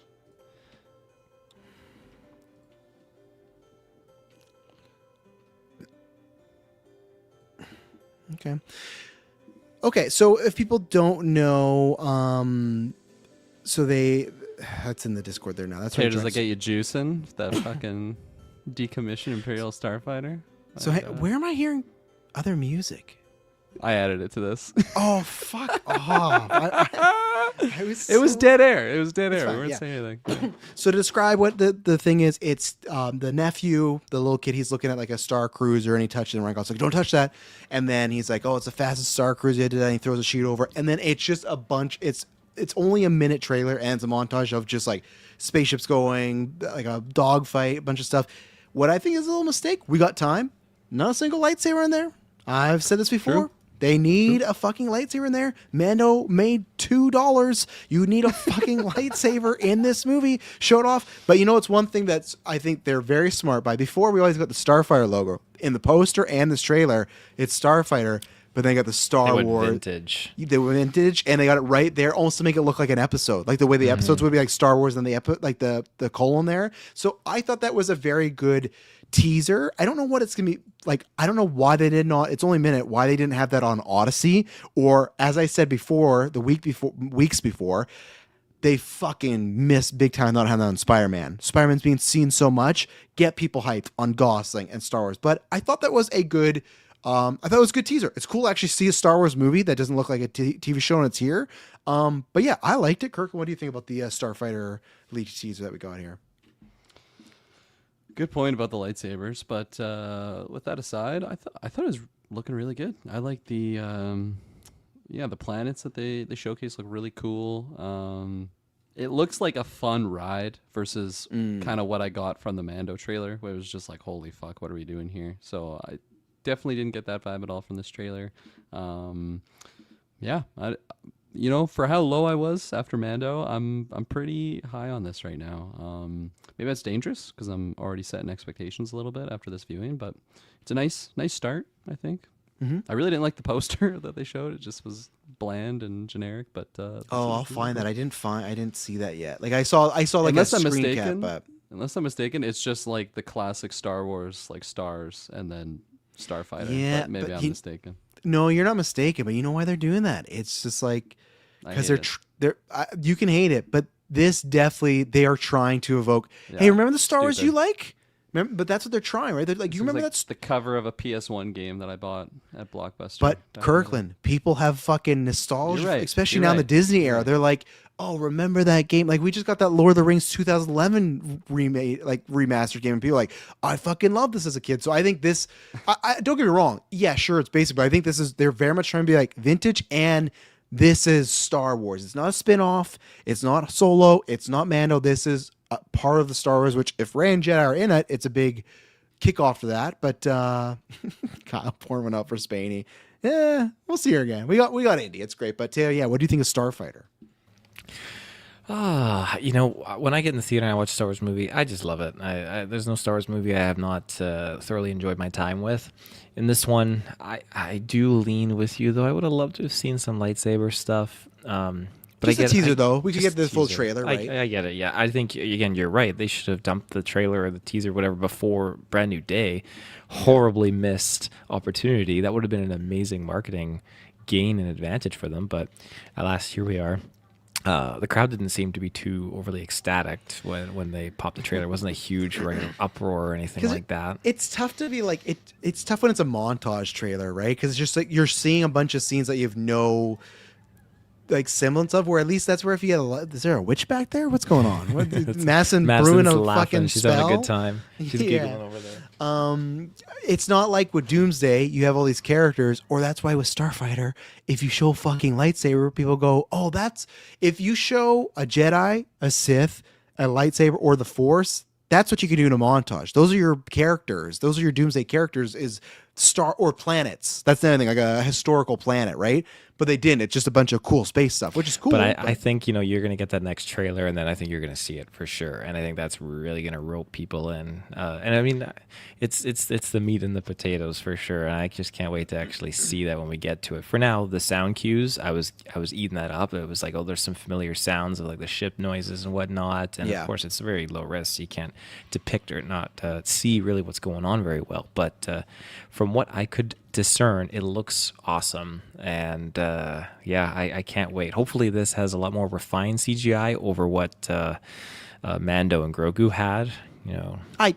A: Okay, so if people don't know, so that's in the Discord there now. That's
B: right.
A: Right.
B: Does that get you juicing? That fucking decommissioned Imperial Starfighter?
A: So hey, where am I hearing other music?
B: I added it to this.
A: Oh, fuck off.
B: It was dead air. It was dead air.
A: Fine,
B: We weren't saying anything.
A: So to describe what the thing is, it's the nephew, the little kid, he's looking at like a Star Cruiser and he touches it and Ryan's like, don't touch that. And then he's like, oh, it's the fastest Star Cruiser. He did that and he throws a sheet over. And then it's just a bunch, it's only a minute trailer and it's a montage of just like spaceships going, like a dogfight, a bunch of stuff. What I think is a little mistake, we got time. Not a single lightsaber in there. I've said this before.
B: True.
A: They need a fucking lightsaber in there. Mando made $2. You need a fucking lightsaber in this movie. Show it off. But you know, it's one thing that's, I think they're very smart by. Before, we always got the Starfighter logo. In the poster and this trailer, it's Starfighter. but they got the Star
C: went
A: Wars
C: vintage.
A: They were vintage, and they got it right there, almost to make it look like an episode, like the way the episodes would be like Star Wars and like the colon there. So I thought that was a very good teaser. I don't know what it's gonna be like. I don't know why they did not. It's only a minute. Why they didn't have that on Odyssey, or as I said before, weeks before. They fucking missed big time not having that on Spider-Man. Spider-Man's being seen so much. Get people hyped on Gosling and Star Wars. But I thought that was a good teaser. It's cool to actually see a Star Wars movie that doesn't look like a TV show and it's here. But yeah, I liked it. Kirk, what do you think about the Starfighter leaked teaser that we got here?
B: Good point about the lightsabers, but with that aside, I thought it was looking really good. I like the the planets that they showcase look really cool. It looks like a fun ride versus kind of what I got from the Mando trailer, where it was just like, holy fuck, what are we doing here? So I definitely didn't get that vibe at all from this trailer. For how low I was after Mando, I'm pretty high on this right now. Maybe that's dangerous because I'm already setting expectations a little bit after this viewing, but it's a nice start, I think. I really didn't like the poster that they showed. It just was bland and generic. But
A: I'll find that. I didn't see that yet. Like I saw like
B: unless
A: a
B: I'm
A: screen
B: mistaken,
A: cap, but
B: unless I'm mistaken, it's just like the classic Star Wars, like stars and then Starfighter.
A: Yeah,
B: but maybe
A: but
B: I'm mistaken.
A: No, you're not mistaken. But you know why they're doing that? It's just like because
B: hate
A: they're you can hate it, but this definitely they are trying to evoke. Hey, remember the Star Wars you like? Remember, but that's what they're trying, right? They're like, you remember that's
B: the cover of a PS1 game that I bought at Blockbuster.
A: But Kirkland, people have fucking nostalgia,
B: You're right.
A: especially
B: You're
A: now in the
B: right.
A: Disney era. They're like, oh, remember that game? Like we just got that Lord of the Rings 2011 remake, like remastered game, and people are like, I fucking love this as a kid. So I think this, I don't get me wrong. Yeah, sure, it's basic, but I think they're very much trying to be like vintage, and this is Star Wars. It's not a spin-off. It's not Solo. It's not Mando. This is a part of the Star Wars, which if Rey and Jedi are in it, it's a big kickoff to that. But Kyle pouring one out for Spaney. Yeah, we'll see her again. We got Indy. It's great. But yeah, what do you think of Starfighter?
C: When I get in the theater and I watch a Star Wars movie, I just love it. There's no Star Wars movie I have not thoroughly enjoyed my time with. In this one, I do lean with you, though. I would have loved to have seen some lightsaber stuff. But
A: Just a teaser, though. We could get the full trailer, right?
C: I get it, yeah. I think, again, you're right. They should have dumped the trailer or the teaser, whatever, before Brand New Day. Horribly missed opportunity. That would have been an amazing marketing gain and advantage for them. But alas, here we are. The crowd didn't seem to be too overly ecstatic when they popped the trailer. It wasn't a huge uproar or anything like that.
A: It's tough to be like it's tough when it's a montage trailer, right? Because it's just like you're seeing a bunch of scenes that you have no like semblance of. Where at least that's where if you get is there a witch back there? What's going on? What, Masson brewing a
C: laughing.
A: fucking
C: She's
A: spell?
C: having a good time. She's giggling over there.
A: It's not like with Doomsday, you have all these characters, or that's why with Starfighter, if you show fucking lightsaber, people go, oh, that's if you show a Jedi, a Sith, a lightsaber, or the Force, that's what you can do in a montage. Those are your characters. Those are your Doomsday characters is star or planets. That's the other thing, like a historical planet, right? But they didn't. It's just a bunch of cool space stuff, which is cool.
C: But I think, you're going to get that next trailer, and then I think you're going to see it for sure. And I think that's really going to rope people in. And I mean, it's the meat and the potatoes for sure. And I just can't wait to actually see that when we get to it. For now, the sound cues, I was eating that up. It was like, oh, there's some familiar sounds of like the ship noises and whatnot. And of course, it's very low risk. So you can't depict or not see really what's going on very well. But from what I could discern, it looks awesome. And I can't wait. Hopefully this has a lot more refined CGI over what Mando and Grogu had.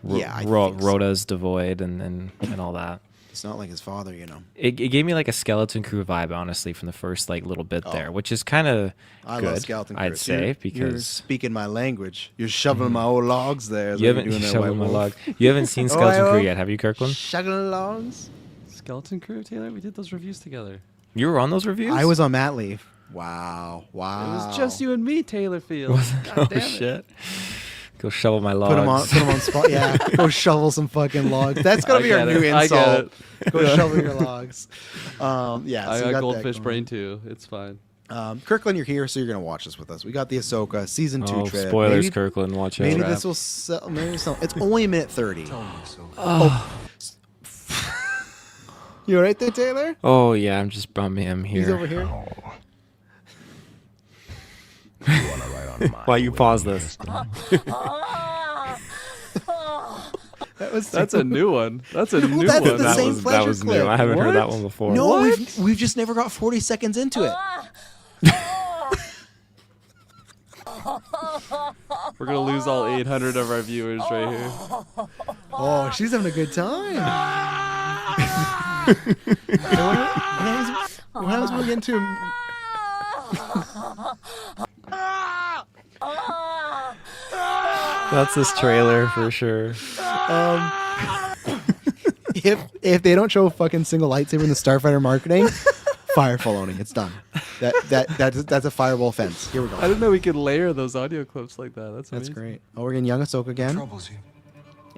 C: Rhoda's devoid and all that.
A: It's not like his father,
C: It gave me like a Skeleton Crew vibe, honestly, from the first like little bit there, which is kind of
A: I
C: good,
A: love Skeleton Crew.
C: I'd say, because
A: you're speaking my language. You're shoveling my old logs there.
C: You haven't shoveled my log. You haven't seen Skeleton Crew yet, have you, Kirkland?
A: Shoveling logs.
B: Skeleton Crew, Taylor. We did those reviews together.
C: You were on those reviews?
A: I was on mat leave. Wow.
B: It was just you and me, Taylor Field.
C: Oh shit. Go shovel my logs.
A: Put them on spot. Yeah, go shovel some fucking logs. That's gonna be our new insult. Go shovel your logs.
B: I got goldfish brain too. It's fine.
A: Kirkland, you're here, so you're gonna watch this with us. We got the Ahsoka season 2 trailer.
C: Spoilers,
A: maybe,
C: Kirkland. Watch out.
A: Maybe this will sell. Maybe it's only a minute 30. You all right there, Taylor?
C: Oh yeah, I'm just bumming him here.
A: He's over here.
C: Why you pause this?
B: That's a new one. That's a new
A: that's
B: one.
A: the same pleasure
C: that was
A: clip.
C: new. I haven't heard that
B: What?
C: one before.
A: No, we've just never got 40 seconds into it.
B: We're gonna lose all 800 of our viewers right here.
A: Oh, she's having a good time. what happens when we get into
C: That's this trailer for sure.
A: if they don't show a fucking single lightsaber in the Starfighter marketing, firefall owning. It's done. That's a fireball fence. Here we go.
B: I didn't know we could layer those audio clips like that. That's amazing.
A: great. Oh, we're getting young Ahsoka again.
N: Troubles you.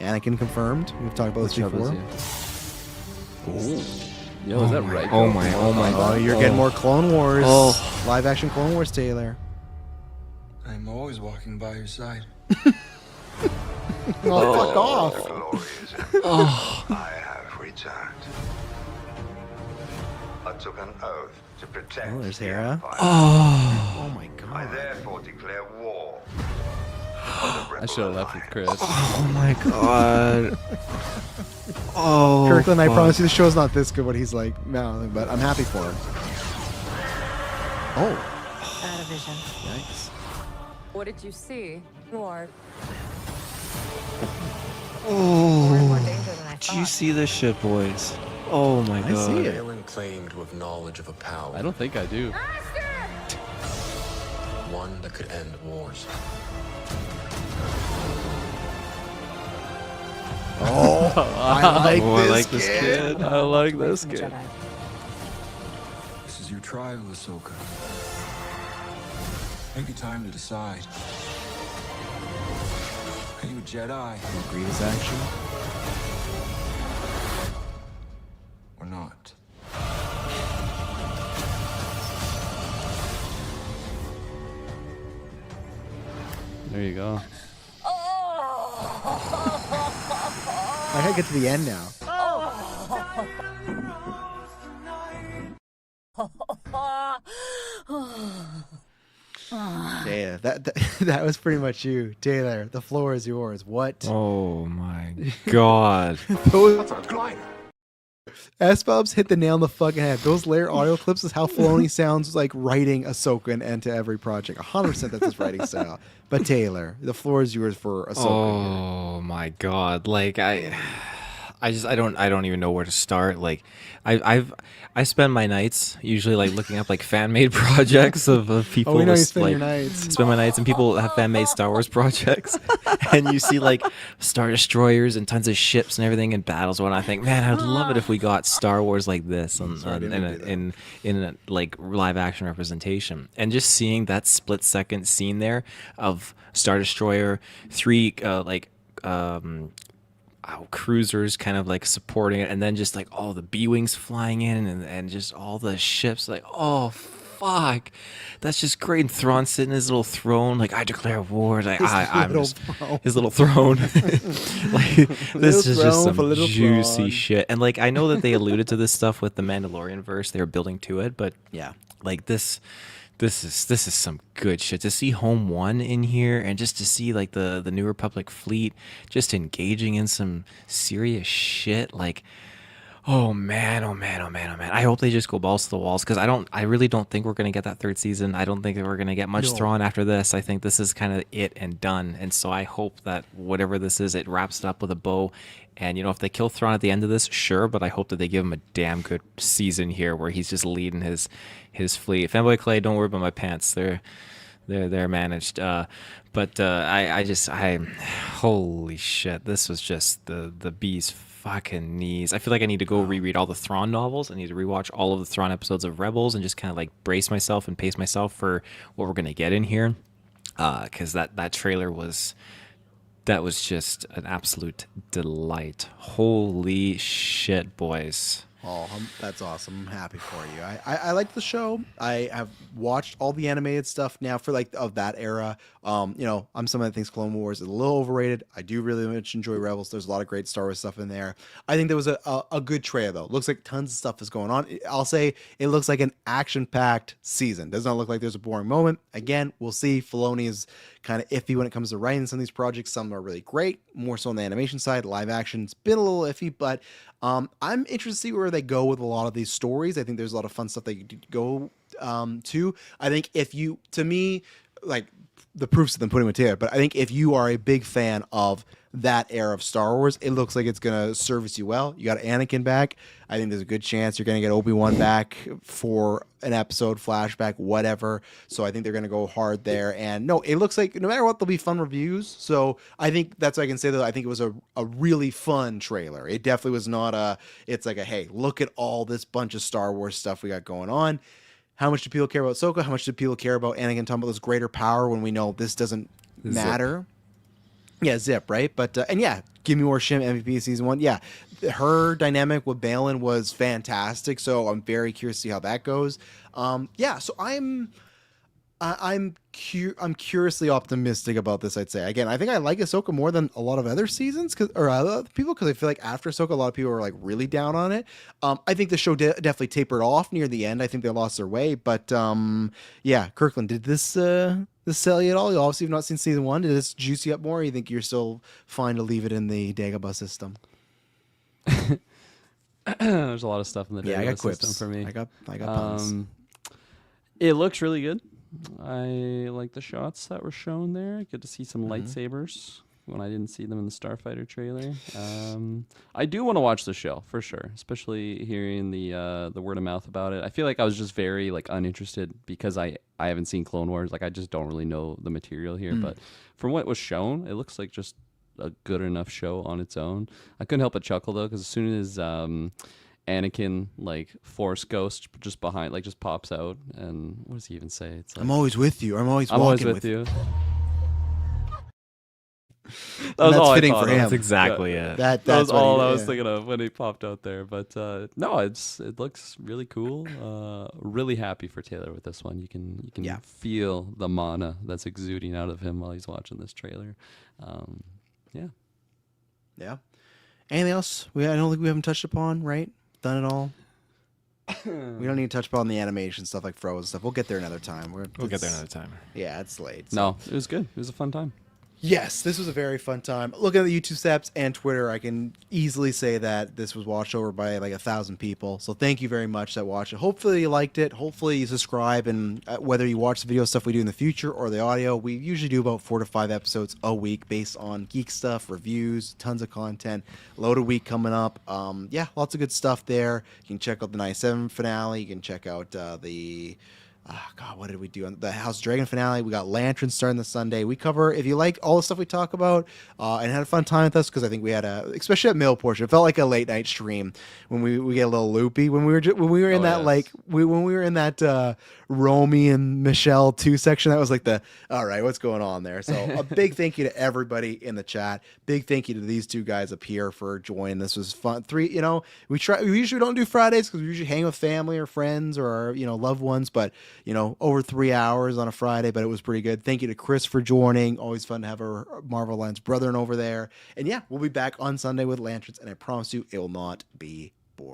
A: Anakin confirmed. We've talked about this before.
B: Yo, is that right?
C: Oh my
A: Oh,
C: god.
A: you're getting more Clone Wars.
C: Oh.
A: Live action Clone Wars, Taylor.
N: I'm always walking by your side.
A: Oh, fuck off.
C: Oh.
M: I have returned. I took an oath to protect.
A: Oh, there's Hera.
C: Oh.
A: my
M: I
A: god.
M: therefore declare war.
B: I should have left with Chris.
C: Oh my god. Oh.
A: Kirkland, I
C: fuck.
A: promise you the show's not this good, what he's like, no, but I'm happy for him. Oh.
L: Out of vision.
A: Yikes.
L: What did you see? More.
C: Oh. Do you see this shit, boys? Oh my
A: I
C: god.
A: see it.
E: Aaron claimed to have knowledge of a power.
B: I don't think I do.
E: One that could end wars.
A: Oh, I like this
B: kid. I like this kid.
N: This is your trial, Ahsoka. Take your time to decide. Are you a Jedi
A: Grievous action.
N: or not?
B: There you go.
A: I gotta get to the end now. Taylor, that was pretty much you. Taylor, the floor is yours. What?
C: Oh my god.
A: Those S-Bubs hit the nail on the fucking head. Those layer audio clips is how Filoni sounds like writing Ahsoka and into every project. 100% that's his writing style. But Taylor, the floor is yours for Ahsoka.
C: Oh my god. Like I don't even know where to start. Like I spend my nights usually like looking up like fan made projects of people.
A: Oh, we know you
C: just,
A: spend
C: like,
A: your nights.
C: Spend my nights, and people have fan made Star Wars projects, and you see like Star Destroyers and tons of ships and everything in battles. When I think, man, I'd love it if we got Star Wars like this in a like live action representation, and just seeing that split second scene there of Star Destroyer, three cruisers kind of like supporting it, and then just like all the B-wings flying in and just all the ships, like, oh fuck, that's just great. And Thrawn sitting in his little throne, like, I declare war. Like, his little throne. Like, this is just some juicy shit. And like, I know that they alluded to this stuff with the Mandalorian verse, they were building to it, but yeah, like this is some good shit. To see Home One in here, and just to see like the New Republic fleet just engaging in some serious shit, like, oh man. I hope they just go balls to the walls, because I really don't think we're gonna get that third season. I don't think that we're gonna get much Thrawn after this. I think this is kind of it and done. And so I hope that whatever this is, it wraps it up with a bow. And you know, if they kill Thrawn at the end of this, sure, but I hope that they give him a damn good season here where he's just leading his fleet. Fanboy Clay, don't worry about my pants. They're managed. But holy shit, this was just the bee's fucking knees. I feel like I need to go reread all the Thrawn novels. I need to rewatch all of the Thrawn episodes of Rebels and just kind of like brace myself and pace myself for what we're gonna get in here. Because that trailer was just an absolute delight. Holy shit, boys.
A: Oh, that's awesome. I'm happy for you. I like the show. I have watched all the animated stuff now for like of that era. I'm someone that thinks Clone Wars is a little overrated. I do really much enjoy Rebels. There's a lot of great Star Wars stuff in there. I think there was a good trailer though. Looks like tons of stuff is going on. I'll say it looks like an action-packed season. Does not look like there's a boring moment. Again, we'll see. Filoni is kind of iffy when it comes to writing some of these projects. Some are really great, more so on the animation side. Live action's been a little iffy, but I'm interested to see where they go with a lot of these stories. I think there's a lot of fun stuff they could go to. I think to me, like the proofs of them putting it together, but I think if you are a big fan of that era of Star Wars, it looks like it's going to service you well. You got Anakin back. I think there's a good chance you're going to get Obi-Wan back for an episode, flashback, whatever. So I think they're going to go hard there. And no, it looks like no matter what, there'll be fun reviews. So I think that's what I can say, though. I think it was a really fun trailer. It definitely was not it's like hey, look at all this bunch of Star Wars stuff we got going on. How much do people care about Ahsoka? How much do people care about Anakin talking about this greater power when we know this doesn't matter? Yeah, Zip, right? But and yeah, give me more Shim MVP of season 1. Yeah, her dynamic with Balin was fantastic. So I'm very curious to see how that goes. So I'm curiously optimistic about this. I'd say again, I think I like Ahsoka more than a lot of other seasons or other people because I feel like after Ahsoka, a lot of people were like really down on it. I think the show definitely tapered off near the end. I think they lost their way, but yeah, Kirkland, did this sell you at all? You obviously have not seen season 1. Did this juice you up more? Or you think you're still fine to leave it in the Dagobah system?
B: There's a lot of stuff in the
A: I got
B: Dagobah
A: quips
B: system for me.
A: I got puns.
B: It looks really good. I like the shots that were shown there. Good to see some lightsabers when I didn't see them in the Starfighter trailer. I do want to watch the show for sure, especially hearing the word of mouth about it. I feel like I was just very like uninterested because I haven't seen Clone Wars. Like I just don't really know the material here. But from what was shown, it looks like just a good enough show on its own. I couldn't help but chuckle though because as soon as Anakin like Force Ghost just behind like just pops out and what does he even say? It's like,
A: I'm always with you. I'm always with you.
B: That's
A: fitting for him.
C: That's exactly it.
B: That was all I was thinking of when he popped out there. But no, it looks really cool. Really happy for Taylor with this one. You can feel the mana that's exuding out of him while he's watching this trailer.
A: Yeah. Anything else? I don't think we haven't touched upon, right? Done it all. We don't need to touch upon the animation stuff like Frozen stuff. We'll get there another time.
C: We'll get there another time.
A: Yeah, it's late.
B: No, it was good. It was a fun time.
A: Yes, this was a very fun time. Looking at the YouTube steps and Twitter, I can easily say that this was watched over by like 1,000 people. So thank you very much that watched it. Hopefully you liked it. Hopefully you subscribe. And whether you watch the video stuff we do in the future or the audio, we usually do about 4 to 5 episodes a week based on geek stuff, reviews, tons of content. Loaded week coming up. Lots of good stuff there. You can check out the 97 finale. You can check out what did we do on the House Dragon finale? We got Lanterns starting this Sunday. We cover, if you like all the stuff we talk about and had a fun time with us, because I think we had especially at middle portion, it felt like a late night stream when we get a little loopy when we were in when we were in that Romy and Michelle 2 section. That was like all right, what's going on there? So a big thank you to everybody in the chat. Big thank you to these two guys up here for joining. This was fun. We usually don't do Fridays because we usually hang with family or friends or our loved ones, but over 3 hours on a Friday, but it was pretty good. Thank you to Chris for joining. Always fun to have our Marvel Alliance brethren over there. And yeah, we'll be back on Sunday with Lanterns, and I promise you it will not be